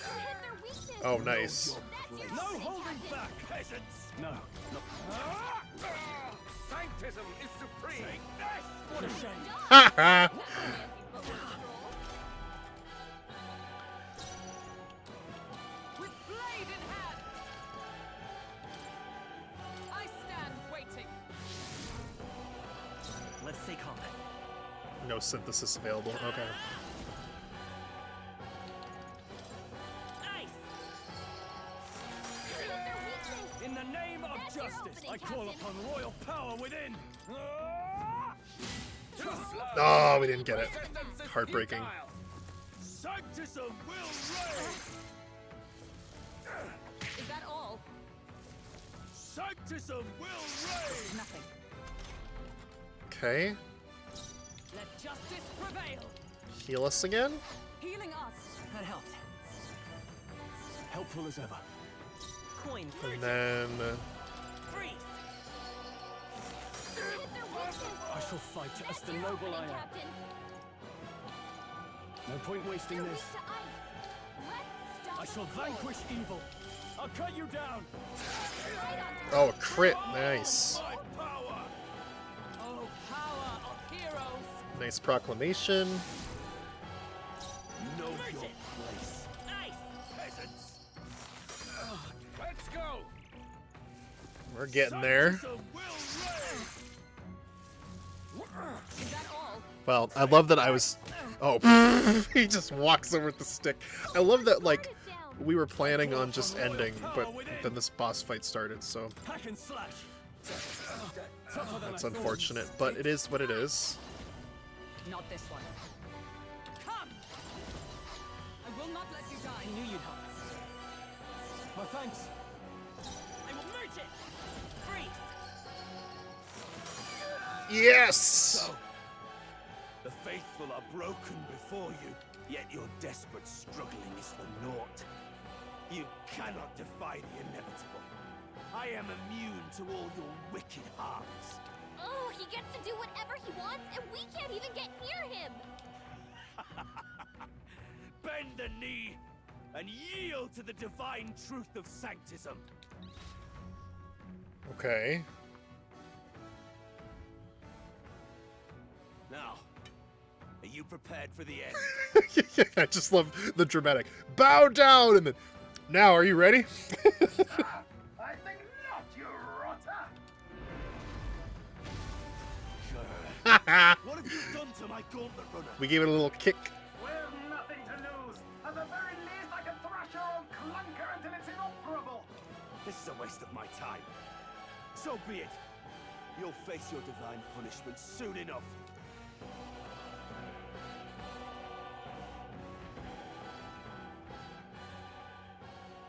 You hit their weakness. Oh, nice. That's your No only holding captain. back, peasants! No. Sanctism is supreme. What a shame. Haha. With blade in hand! I stand waiting. Let's stay calm. No synthesis available. Okay. Nice. In the name of That's your justice, opening, I call Captain. upon royal power within. Oh, we didn't get it. Heartbreaking. Sanctism will reign. Is that all? Sanctism will reign. Nothing. Okay. Let justice prevail. Heal us again? Healing us. That helped. Helpful as ever. Coin. And then... Freeze. I shall fight as the noble I am. Captain. No point wasting this. I shall vanquish evil. I'll cut you down. Oh, a crit. Nice. Oh, power of heroes. Nice proclamation. Know your place. Nice. Peasants. Let's go. We're getting there. Is that all? Well, I love that I was... Oh, he just walks over with the stick. I love that, like, we were planning on just ending, but then this boss fight started, so... Hack and slash. That's unfortunate, but it is what it is. Not this one. Come! I will not let you die. I knew you'd help. My thanks. I will merge it. Freeze. Yes! So, the faithful are broken before you, yet your desperate struggling is for naught. You cannot defy the inevitable. I am immune to all your wicked harms. Oh, he gets to do whatever he wants, and we can't even get near him. Bend the knee and yield to the divine truth of sanctism. Okay. Now, are you prepared for the end? I just love the dramatic. Bow down! And then, now, are you ready? I think not, you rotter! What have you done to my gauntlet runner? We gave it a little kick. We've nothing to lose. At the very least, I can thrash your old clunker until it's inoperable. This is a waste of my time. So be it. You'll face your divine punishment soon enough.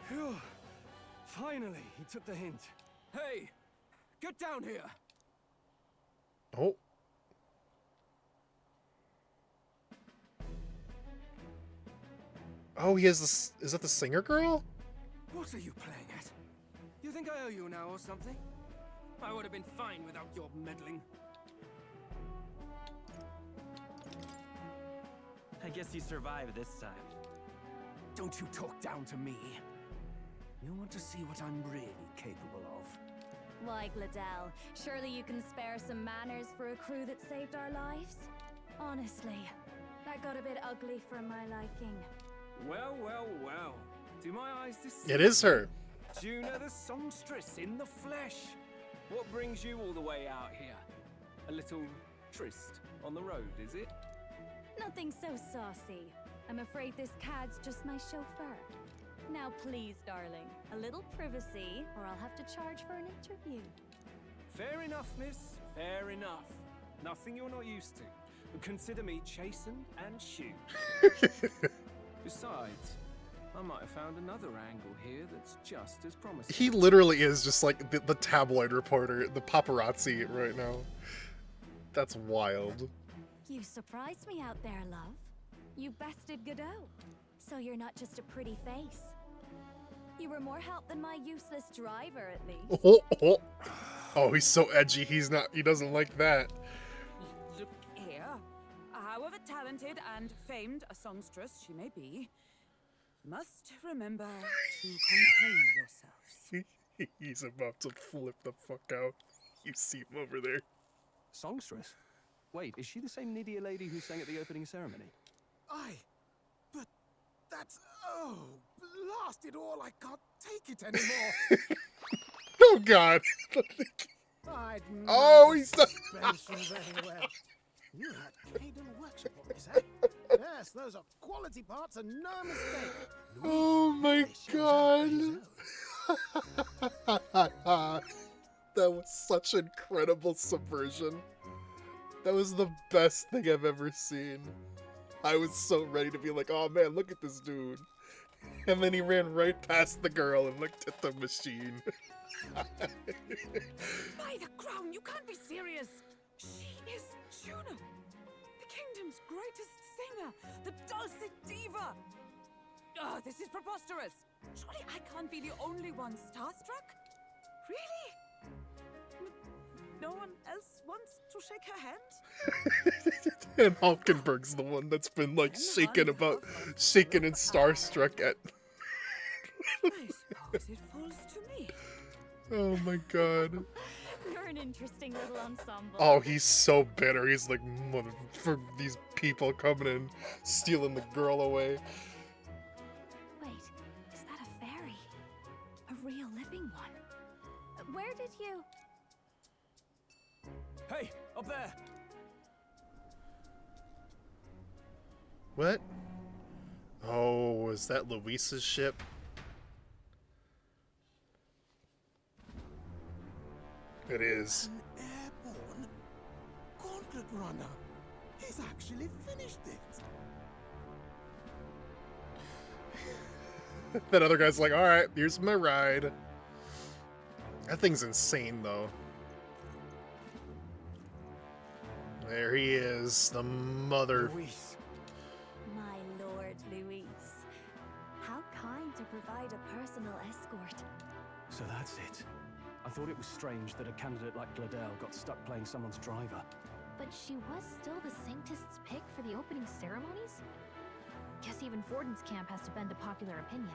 Phew. Finally, he took the hint. Hey, get down here. Oh. Oh, he has this. Is that the singer girl? What are you playing at? You think I owe you now or something? I would have been fine without your meddling. I guess you survived this time. Don't you talk down to me. You want to see what I'm really capable of? Why, Gladell, surely you can spare some manners for a crew that saved our lives? Honestly, that got a bit ugly for my liking. Well, well, well. Do my eyes deceive? It is her. Juna the songstress in the flesh. What brings you all the way out here? A little tryst on the road, is it? Nothing so saucy. I'm afraid this cad's just my chauffeur. Now please, darling, a little privacy, or I'll have to charge for an interview. Fair enough, miss. Fair enough. Nothing you're not used to. Consider me chastened and shoed. Besides, I might have found another angle here that's just as promising. He literally is just like the tabloid reporter, the paparazzi right now. That's wild. You surprised me out there, love. You bested Godot. So you're not just a pretty face. You were more help than my useless driver, at least. Oh, he's so edgy. He doesn't like that. Look here. However talented and famed a songstress she may be, you must remember to contain yourselves. He's about to flip the fuck out. You see him over there. Songstress? Wait, is she the same Nydia lady who sang at the opening ceremony? But that's... Oh, blast it all, I can't take it anymore. Oh, God. I'd Oh, he's done. suspension very well. You had Caden workshop on this, eh? Yes, those are quality parts and no mistake. Oh, my God. That was such incredible subversion. That was the best thing I've ever seen. I was so ready to be like, oh man, look at this dude. And then he ran right past the girl and looked at the machine. By the crown, you can't be serious. She is Juno, kingdom's greatest singer, the dulcet diva! Oh, this is preposterous! Surely I can't be the only one starstruck? Really? No one else wants to shake her hand? And Hulkenberg's the one that's been like shaken and starstruck at. I suppose it falls to me. Oh my god. You're an interesting little ensemble. Oh, he's so bitter. He's like, mother, for these people coming in, stealing the girl away. Wait, is that a fairy? A real living one? Where did you... Hey, up there! What? Oh, is that Luis's ship? It is. An airborne gauntlet runner. He's actually finished it. That other guy's like, alright, here's my ride. That thing's insane, though. There he is, the mother. Luis. My lord, Luis. How kind to provide a personal escort. So that's it. I thought it was strange that a candidate like Gladel got stuck playing someone's driver. But she was still the Sanctist's pick for the opening ceremonies? Guess even Forden's camp has to bend to popular opinion.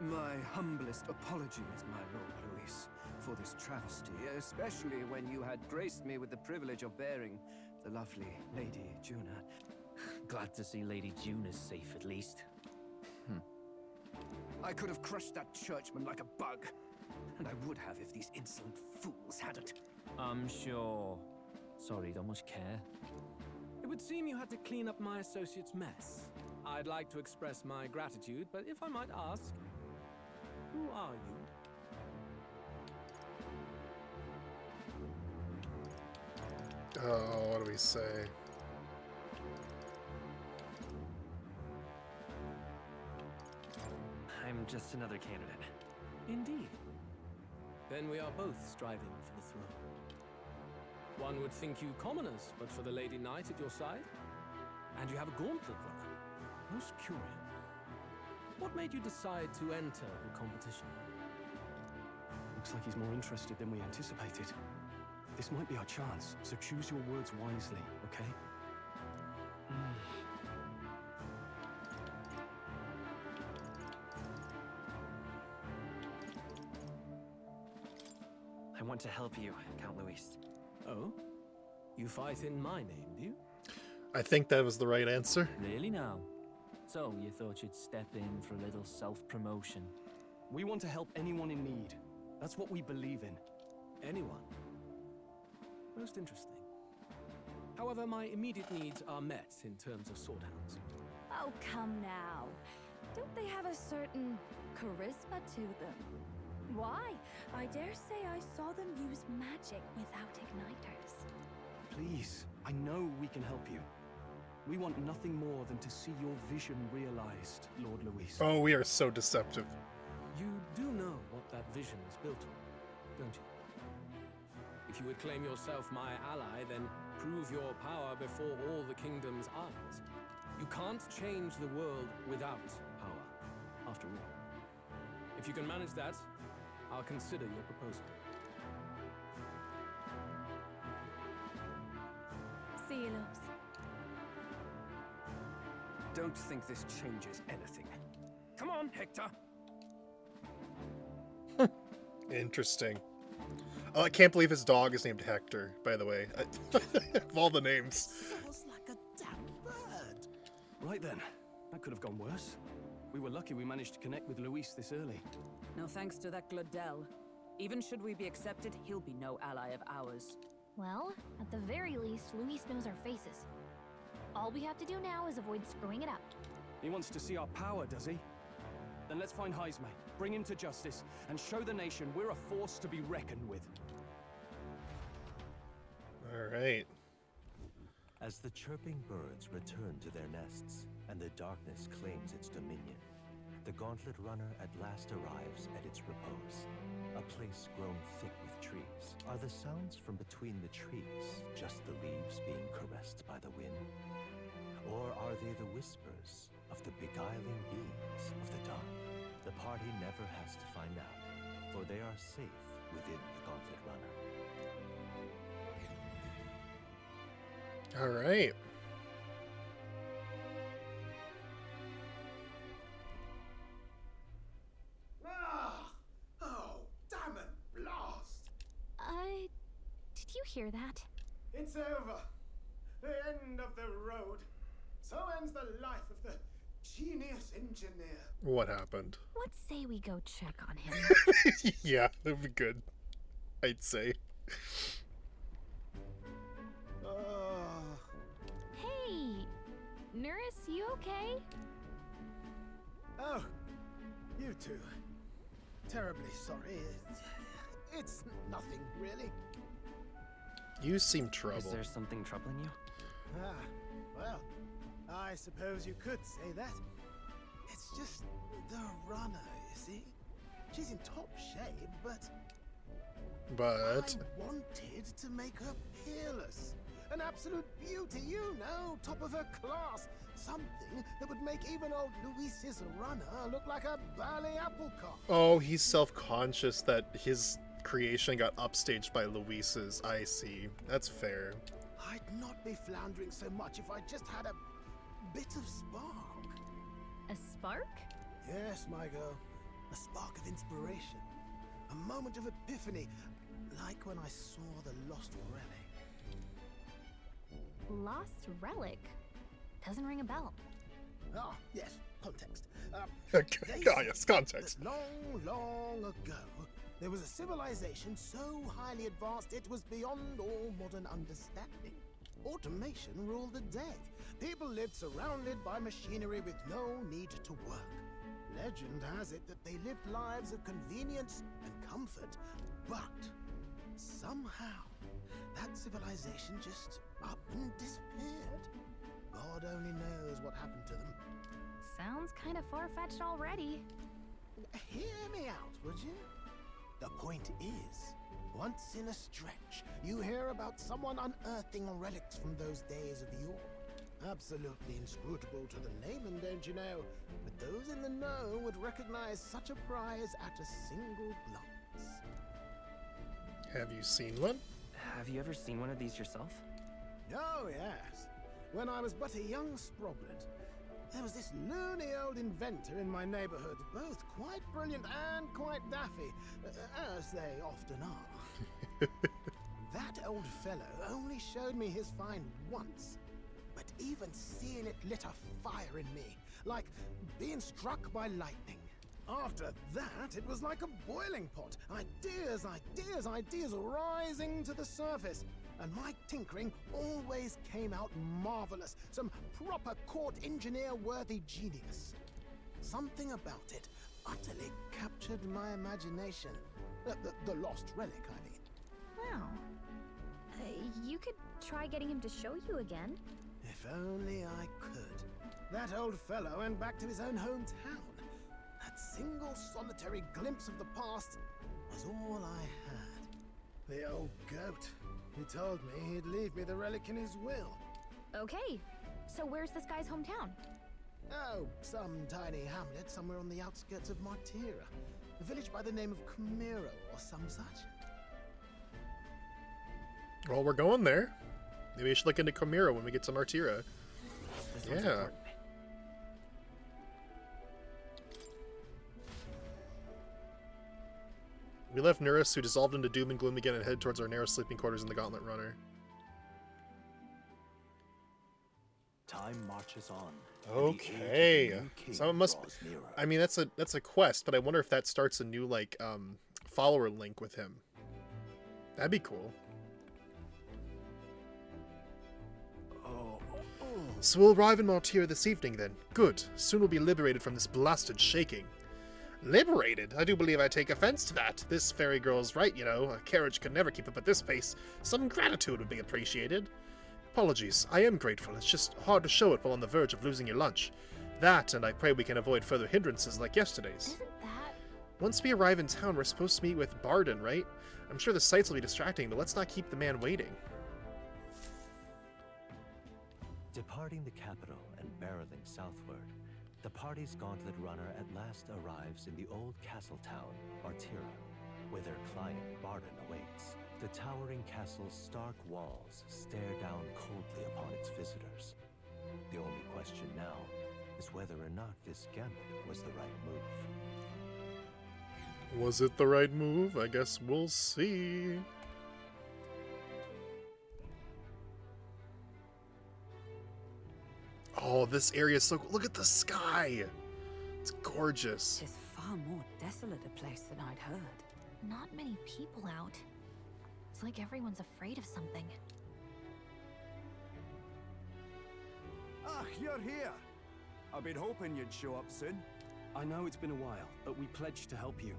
My humblest apologies, my lord Luis, for this travesty, especially when you had graced me with the privilege of bearing the lovely Lady Juna. Glad to see Lady Juna's safe, at least. I could have crushed that churchman like a bug. And I would have if these insolent fools hadn't. I'm sure. Sorry, don't much care. It would seem you had to clean up my associate's mess. I'd like to express my gratitude, but if I might ask, who are you? Oh, what do we say? I'm just another candidate. Indeed. Then we are both striving for the throne. One would think you commoners, but for the Lady Knight at your side. And you have a gauntlet runner. Most curious. What made you decide to enter the competition? Looks like he's more interested than we anticipated. This might be our chance, so choose your words wisely, okay? I want to help you, Count Luis. Oh? You fight in my name, do you? I think that was the right answer. Really now? So, you thought you'd step in for a little self-promotion? We want to help anyone in need. That's what we believe in. Anyone? Most interesting. However, my immediate needs are met in terms of swordhounds. Oh, come now. Don't they have a certain charisma to them? Why? I dare say I saw them use magic without igniters. Please, I know we can help you. We want nothing more than to see your vision realized, Lord Luis. Oh, we are so deceptive. You do know what that vision is built on, don't you? If you would claim yourself my ally, then prove your power before all the kingdom's eyes. You can't change the world without power, after all. If you can manage that, I'll consider your proposal. See you, loves. Don't think this changes anything. Come on, Hector! Interesting. Oh, I can't believe his dog is named Hector, by the way. Of all the names. Sounds like a damn bird. Right then, that could have gone worse. We were lucky we managed to connect with Luis this early. No thanks to that Gladel. Even should we be accepted, he'll be no ally of ours. Well, at the very least, Luis knows our faces. All we have to do now is avoid screwing it up. He wants to see our power, does he? Then let's find Heisme, bring him to justice, and show the nation we're a force to be reckoned with. Alright. As the chirping birds return to their nests and the darkness claims its dominion, the the Gauntlet Runner at last arrives at its repose. A place grown thick with trees. Are the sounds from between the trees just the leaves being caressed by the wind? Or are they the whispers of the beguiling beings of the dark? The party never has to find out, for they are safe within the Gauntlet Runner. All right. Oh, damn it, blast! Did you hear that? It's over. The end of the road. So ends the life of the genius engineer. What happened? Let's say we go check on him. Yeah, that'd be good. I'd say. Hey, Nurse, you okay? Oh, you two. Terribly sorry. It's nothing, really. You seem troubled. Is there something troubling you? Ah, well, I suppose you could say that. It's just the runner, you see? She's in top shape, but I wanted to make her peerless. An absolute beauty, you know, top of her class. Something that would make even old Luis's runner look like a bally apple cart. Oh, he's self-conscious that his creation got upstaged by Luis's. I see. That's fair. I'd not be floundering so much if I just had a bit of spark. A spark? Yes, my girl. A spark of inspiration. A moment of epiphany, like when I saw the lost relic. Lost relic? Doesn't ring a bell. Ah, yes, context. Yes, context. Long, long ago, there was a civilization so highly advanced it was beyond all modern understanding. Automation ruled the day. People lived surrounded by machinery with no need to work. Legend has it that they lived lives of convenience and comfort, but somehow that civilization just up and disappeared. God only knows what happened to them. Sounds kind of far-fetched already. Hear me out, would you? The point is, once in a stretch, you hear about someone unearthing relics from those days of yore. Absolutely inscrutable to the layman, don't you know? But those in the know would recognize such a prize at a single glance. Have you seen one? Have you ever seen one of these yourself? Oh, yes. When I was but a young sproblet, there was this loony old inventor in my neighborhood, both quite brilliant and quite daffy, as they often are. That old fellow only showed me his find once, but even seeing it lit a fire in me, like being struck by lightning. After that, it was like a boiling pot. Ideas, ideas, ideas rising to the surface. And my tinkering always came out marvelous. Some proper court engineer-worthy genius. Something about it utterly captured my imagination. The lost relic, I mean. Wow. You could try getting him to show you again. If only I could. That old fellow went back to his own hometown. That single solitary glimpse of the past was all I had. The old goat. He told me he'd leave me the relic in his will. Okay, so where's this guy's hometown? Oh, some tiny hamlet somewhere on the outskirts of Martira. A village by the name of Camiro or some such. Well, we're going there. Maybe we should look into Camiro when we get to Martira. Yeah. We left Nurse, who dissolved into doom and gloom again, and headed towards our narrow sleeping quarters in the Gauntlet Runner. Time marches on. Okay. So it must. I mean, that's a quest, but I wonder if that starts a new like follower link with him. That'd be cool. So we'll arrive in Martira this evening, then. Good. Soon we'll be liberated from this blasted shaking. Liberated? I do believe I take offense to that. This fairy girl's right, you know. A carriage could never keep up at this pace. Some gratitude would be appreciated. Apologies. I am grateful. It's just hard to show it while on the verge of losing your lunch. That, and I pray we can avoid further hindrances like yesterday's. Isn't that... Once we arrive in town, we're supposed to meet with Barden, right? I'm sure the sights will be distracting, but let's not keep the man waiting. Departing the capital and barreling southward, the party's gauntlet runner at last arrives in the old castle town, Artira, where their client Barden awaits. The towering castle's stark walls stare down coldly upon its visitors. The only question now is whether or not this gambit was the right move. Was it the right move? I guess we'll see. Oh, this area is so cool. Look at the sky. It's gorgeous. It's far more desolate a place than I'd heard. Not many people out. It's like everyone's afraid of something. Ah, you're here. I've been hoping you'd show up soon. I know it's been a while, but we pledged to help you.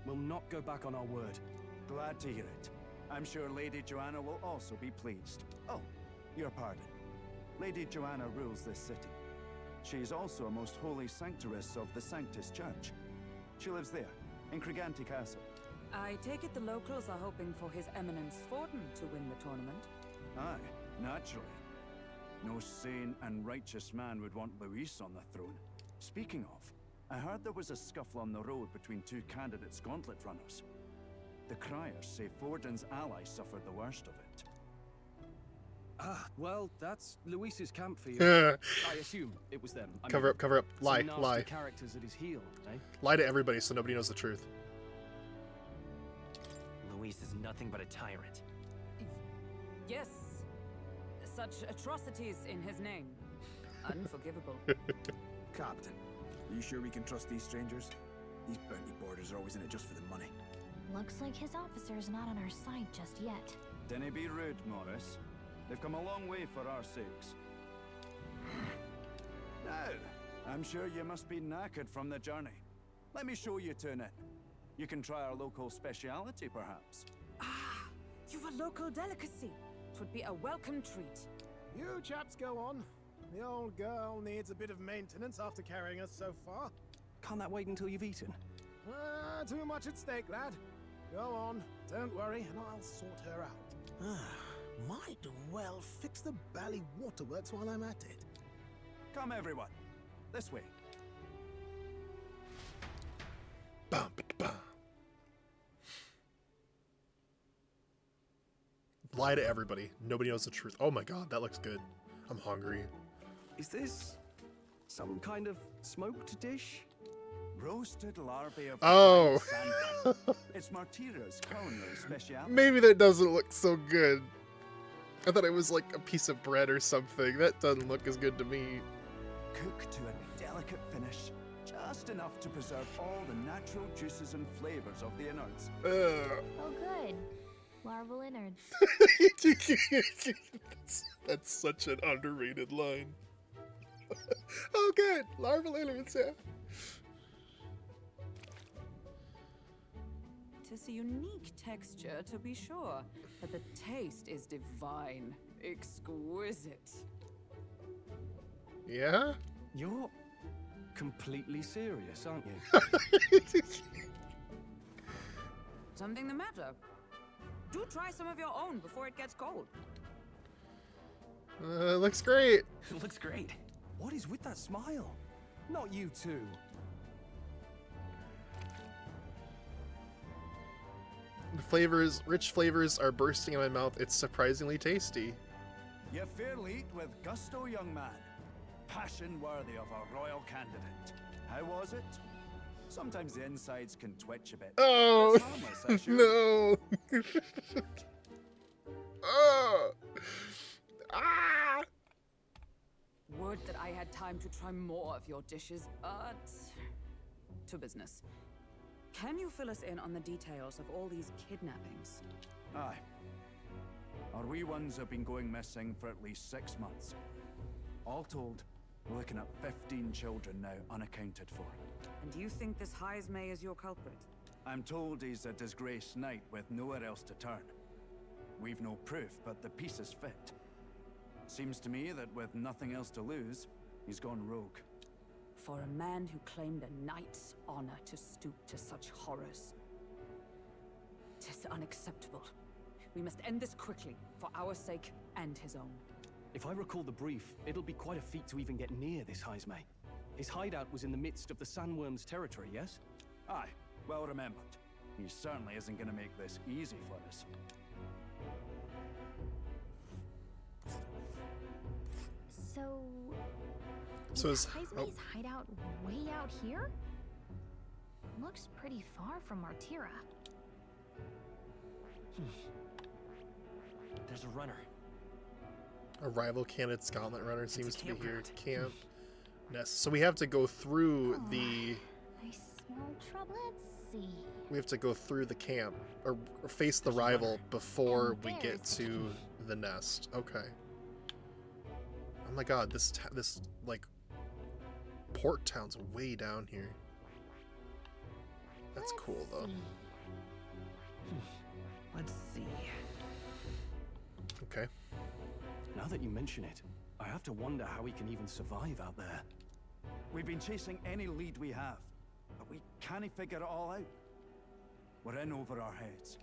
We'll not go back on our word. Glad to hear it. I'm sure Lady Joanna will also be pleased. Oh, your pardon. Lady Joanna rules this city. She's also a most holy sanctoress of the Sanctus Church. She lives there, in Criganti Castle. I take it the locals are hoping for His Eminence Forden to win the tournament? Aye, naturally. No sane and righteous man would want Luis on the throne. Speaking of, I heard there was a scuffle on the road between two candidates gauntlet runners. The criers say Forden's ally suffered the worst of it. Ah, well, that's Luis's camp for you. I assume it was them. Cover up, lie, some nasty lie. characters at his heel, eh? Lie to everybody so nobody knows the truth. Luis is nothing but a tyrant. Yes. Such atrocities in his name. Unforgivable. Captain, are you sure we can trust these strangers? These bounty boarders are always in it just for the money. Looks like his officer's not on our side just yet. Dinna be rude, Morris. They've come a long way for our sakes. Now, I'm sure you must be knackered from the journey. Let me show you to an inn. You can try our local speciality, perhaps. Ah, you've a local delicacy. It would be a welcome treat. You chaps go on. The old girl needs a bit of maintenance after carrying us so far. Can't that wait until you've eaten? Too much at stake, lad. Go on, don't worry, and I'll sort her out. Might well fix the Bally Waterworks while I'm at it. Come, everyone. This way. Bum, bum. Lie to everybody. Nobody knows the truth. Oh my god, that looks good. I'm hungry. Is this some kind of smoked dish? Roasted larvae of Oh. sandworm. It's Martira's culinary speciality. Maybe that doesn't look so good. I thought it was like a piece of bread or something. That doesn't look as good to me. Cooked to a delicate finish, just enough to preserve all the natural juices and flavors of the innards. Oh, good. Larval innards. That's such an underrated line. Oh, good. Larval innards, yeah. Tis a unique texture, to be sure, but the taste is divine, exquisite. Yeah? You're completely serious, aren't you? Something the matter? Do try some of your own before it gets cold. Looks great. It looks great. What is with that smile? Not you too. The flavors, rich flavors are bursting in my mouth. It's surprisingly tasty. You fairly eat with gusto, young man. Passion worthy of a royal candidate. How was it? Sometimes the insides can twitch a bit. Oh, It's harmless, I assure no. Oh. Ah. Would that I had time to try more of your dishes, but... to business. Can you fill us in on the details of all these kidnappings? Aye. Our wee ones have been going missing for at least 6 months. All told, we're looking at 15 children now unaccounted for. And you think this Heismay is your culprit? I'm told he's a disgraced knight with nowhere else to turn. We've no proof, but the pieces fit. Seems to me that with nothing else to lose, he's gone rogue. for a man who claimed a knight's honor to stoop to such horrors. 'Tis unacceptable. We must end this quickly, for our sake and his own. If I recall the brief, it'll be quite a feat to even get near this Heismay. His hideout was in the midst of the sandworm's territory, yes? Aye, well remembered. He certainly isn't going to make this easy for us. So is is Heismay's hideout way out here? Looks pretty far from Martira. There's a runner. a rival candidate's gauntlet runner seems to be here. Camp Nest. So we have to go through the. I smell trouble. Let's see. We have to go through the camp or face the rival before we get to the nest. Okay. Oh my God, this like port town's way down here. That's cool though. Let's see. Okay. Now that you mention it, I have to wonder how we can even survive out there. We've been chasing any lead we have, but we can't figure it all out. We're in over our heads.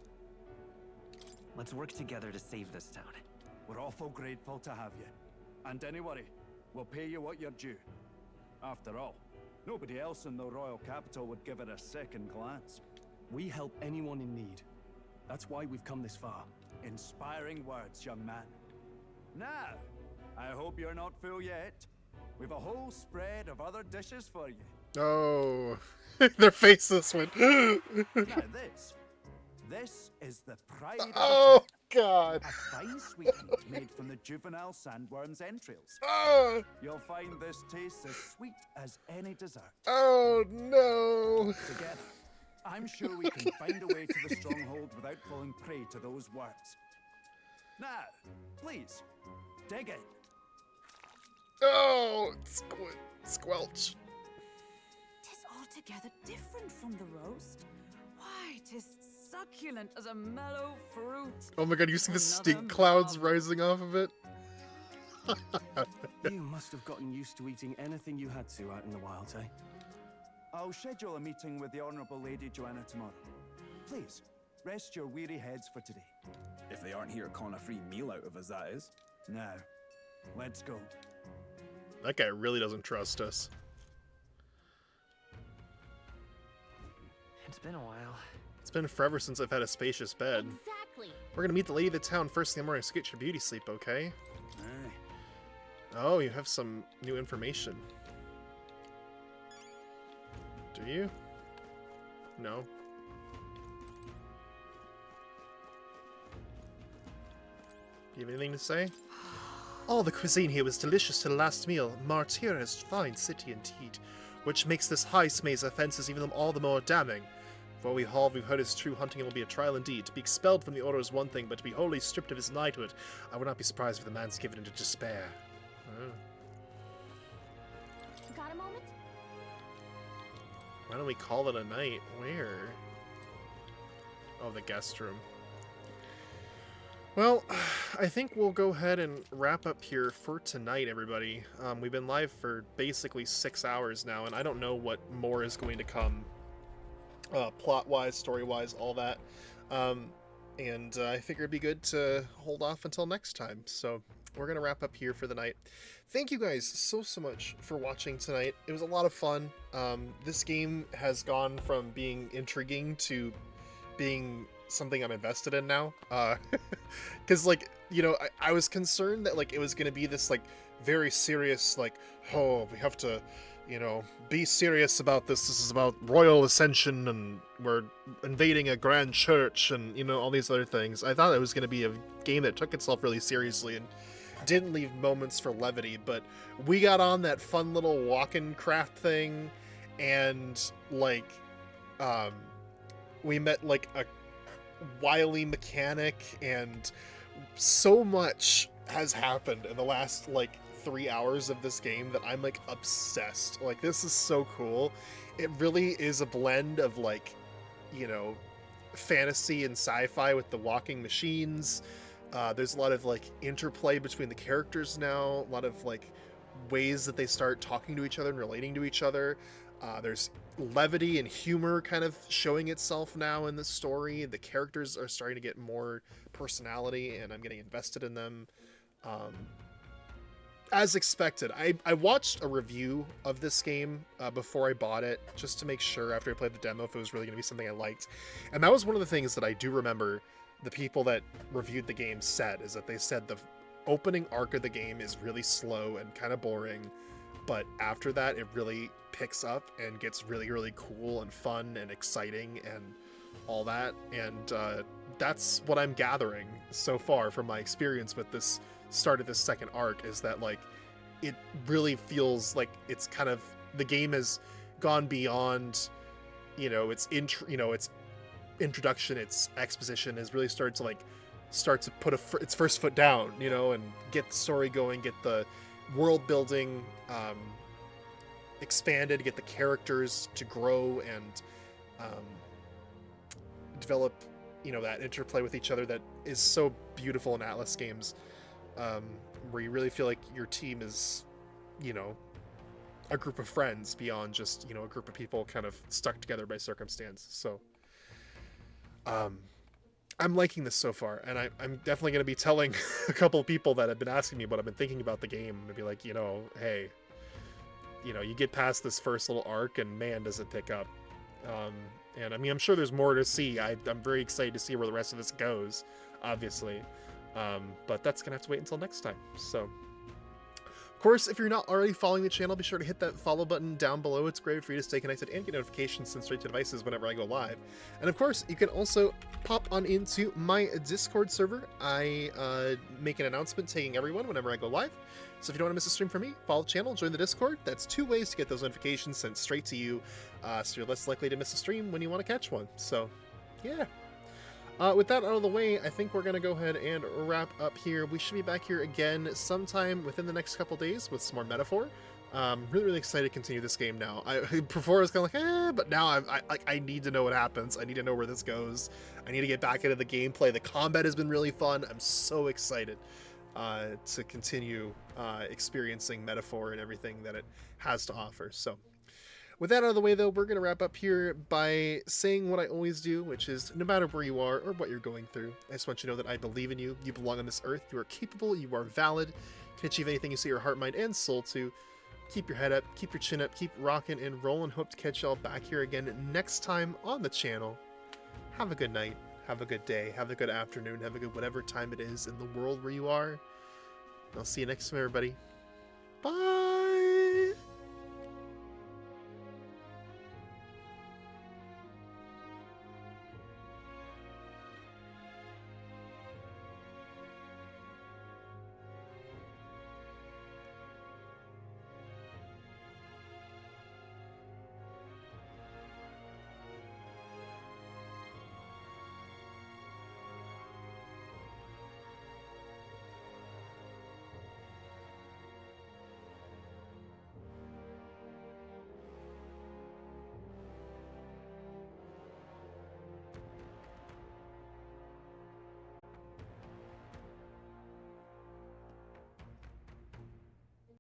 Let's work together to save this town. We're awful grateful to have you. And don't worry, we'll pay you what you're due. After all, nobody else in the royal capital would give it a second glance. We help anyone in need. That's why we've come this far. Inspiring words, young man. Now, I hope you're not full yet. We've a whole spread of other dishes for you. Oh, their faces went. Now this is the pride of Oh God! a fine sweetmeat made from the juvenile sandworm's entrails. Oh! You'll find this tastes as sweet as any dessert. Oh no! Together, I'm sure we can find a way to the stronghold without falling prey to those words. Now, please, dig in. Oh, squelch. Tis altogether different from the roast. Why, tis succulent as a mellow fruit. Oh my God, you see the Another stink clouds rising off of it? You must have gotten used to eating anything you had to out in the wilds, eh? I'll schedule a meeting with the Honourable Lady Joanna tomorrow. Please, rest your weary heads for today. If they aren't here calling a free meal out of us, that is. Now, let's go. That guy really doesn't trust us. It's been a while. It's been forever since I've had a spacious bed. Exactly. We're gonna meet the lady of the town first thing in the morning, so get your beauty sleep, okay? Aye. Oh, you have some new information. Do you? No. Do you have anything to say? All the cuisine here was delicious to the last meal. Martira is a fine city indeed, which makes this Heismay's offences even all the more damning. For we've heard is true, hunting will be a trial indeed. To be expelled from the order is one thing, but to be wholly stripped of his knighthood, I would not be surprised if the man's given into despair. Oh. Got a moment? Why don't we call it a night? Where? Oh, the guest room. Well, I think we'll go ahead and wrap up here for tonight, everybody. We've been live for basically 6 hours now, and I don't know what more is going to come. Plot-wise, story-wise, all that. And I figure it'd be good to hold off until next time. So we're going to wrap up here for the night. Thank you guys so much for watching tonight. It was a lot of fun. This game has gone from being intriguing to being something I'm invested in now. Because, like, you know, I was concerned that, like, it was going to be this, like, very serious, like, oh, we have to, you know, be serious about this. This is about royal ascension and we're invading a grand church and, you know, all these other things. I thought it was going to be a game that took itself really seriously and didn't leave moments for levity, but we got on that fun little walk-in craft thing and, like, we met, like, a wily mechanic, and so much has happened in the last, like, 3 hours of this game that I'm, like, obsessed. Like, this is so cool. It really is a blend of, like, you know, fantasy and sci-fi with the walking machines. There's a lot of, like, interplay between the characters now, a lot of, like, ways that they start talking to each other and relating to each other. There's levity and humor kind of showing itself now in the story. The characters are starting to get more personality, and I'm getting invested in them. As expected, I watched a review of this game before I bought it, just to make sure after I played the demo if it was really going to be something I liked. And that was one of the things that I do remember the people that reviewed the game said, is that they said the opening arc of the game is really slow and kind of boring, but after that it really picks up and gets really, really cool and fun and exciting and all that. And that's what I'm gathering so far from my experience with this start of this second arc, is that like it really feels like it's kind of, the game has gone beyond, its introduction, its exposition has really started to put its first foot down, and get the story going, get the world building expanded, get the characters to grow and develop, that interplay with each other that is so beautiful in Atlas games, where you really feel like your team is, a group of friends beyond just, a group of people kind of stuck together by circumstance. So I'm liking this so far, and I'm definitely going to be telling a couple of people that have been asking me what I've been thinking about the game, and be like, hey, you get past this first little arc and man, does it pick up. And I mean, I'm sure there's more to see. I'm very excited to see where the rest of this goes, obviously. But that's going to have to wait until next time. So, of course, if you're not already following the channel, be sure to hit that follow button down below. It's great for you to stay connected and get notifications sent straight to devices whenever I go live. And of course, you can also pop on into my Discord server. I make an announcement tagging everyone whenever I go live. So if you don't want to miss a stream from me, follow the channel, join the Discord. That's 2 ways to get those notifications sent straight to you, so you're less likely to miss a stream when you want to catch one. So, yeah. With that out of the way, I think we're going to go ahead and wrap up here. We should be back here again sometime within the next couple days with some more Metaphor. Really, really excited to continue this game now. Before I was kind of like, but now I need to know what happens. I need to know where this goes. I need to get back into the gameplay. The combat has been really fun. I'm so excited to continue experiencing Metaphor and everything that it has to offer. So, with that out of the way, though, we're going to wrap up here by saying what I always do, which is no matter where you are or what you're going through, I just want you to know that I believe in you. You belong on this earth. You are capable. You are valid. You can achieve anything you set your heart, mind, and soul to. Keep your head up. Keep your chin up. Keep rocking and rolling. Hope to catch y'all back here again next time on the channel. Have a good night. Have a good day. Have a good afternoon. Have a good whatever time it is in the world where you are. I'll see you next time, everybody. Bye!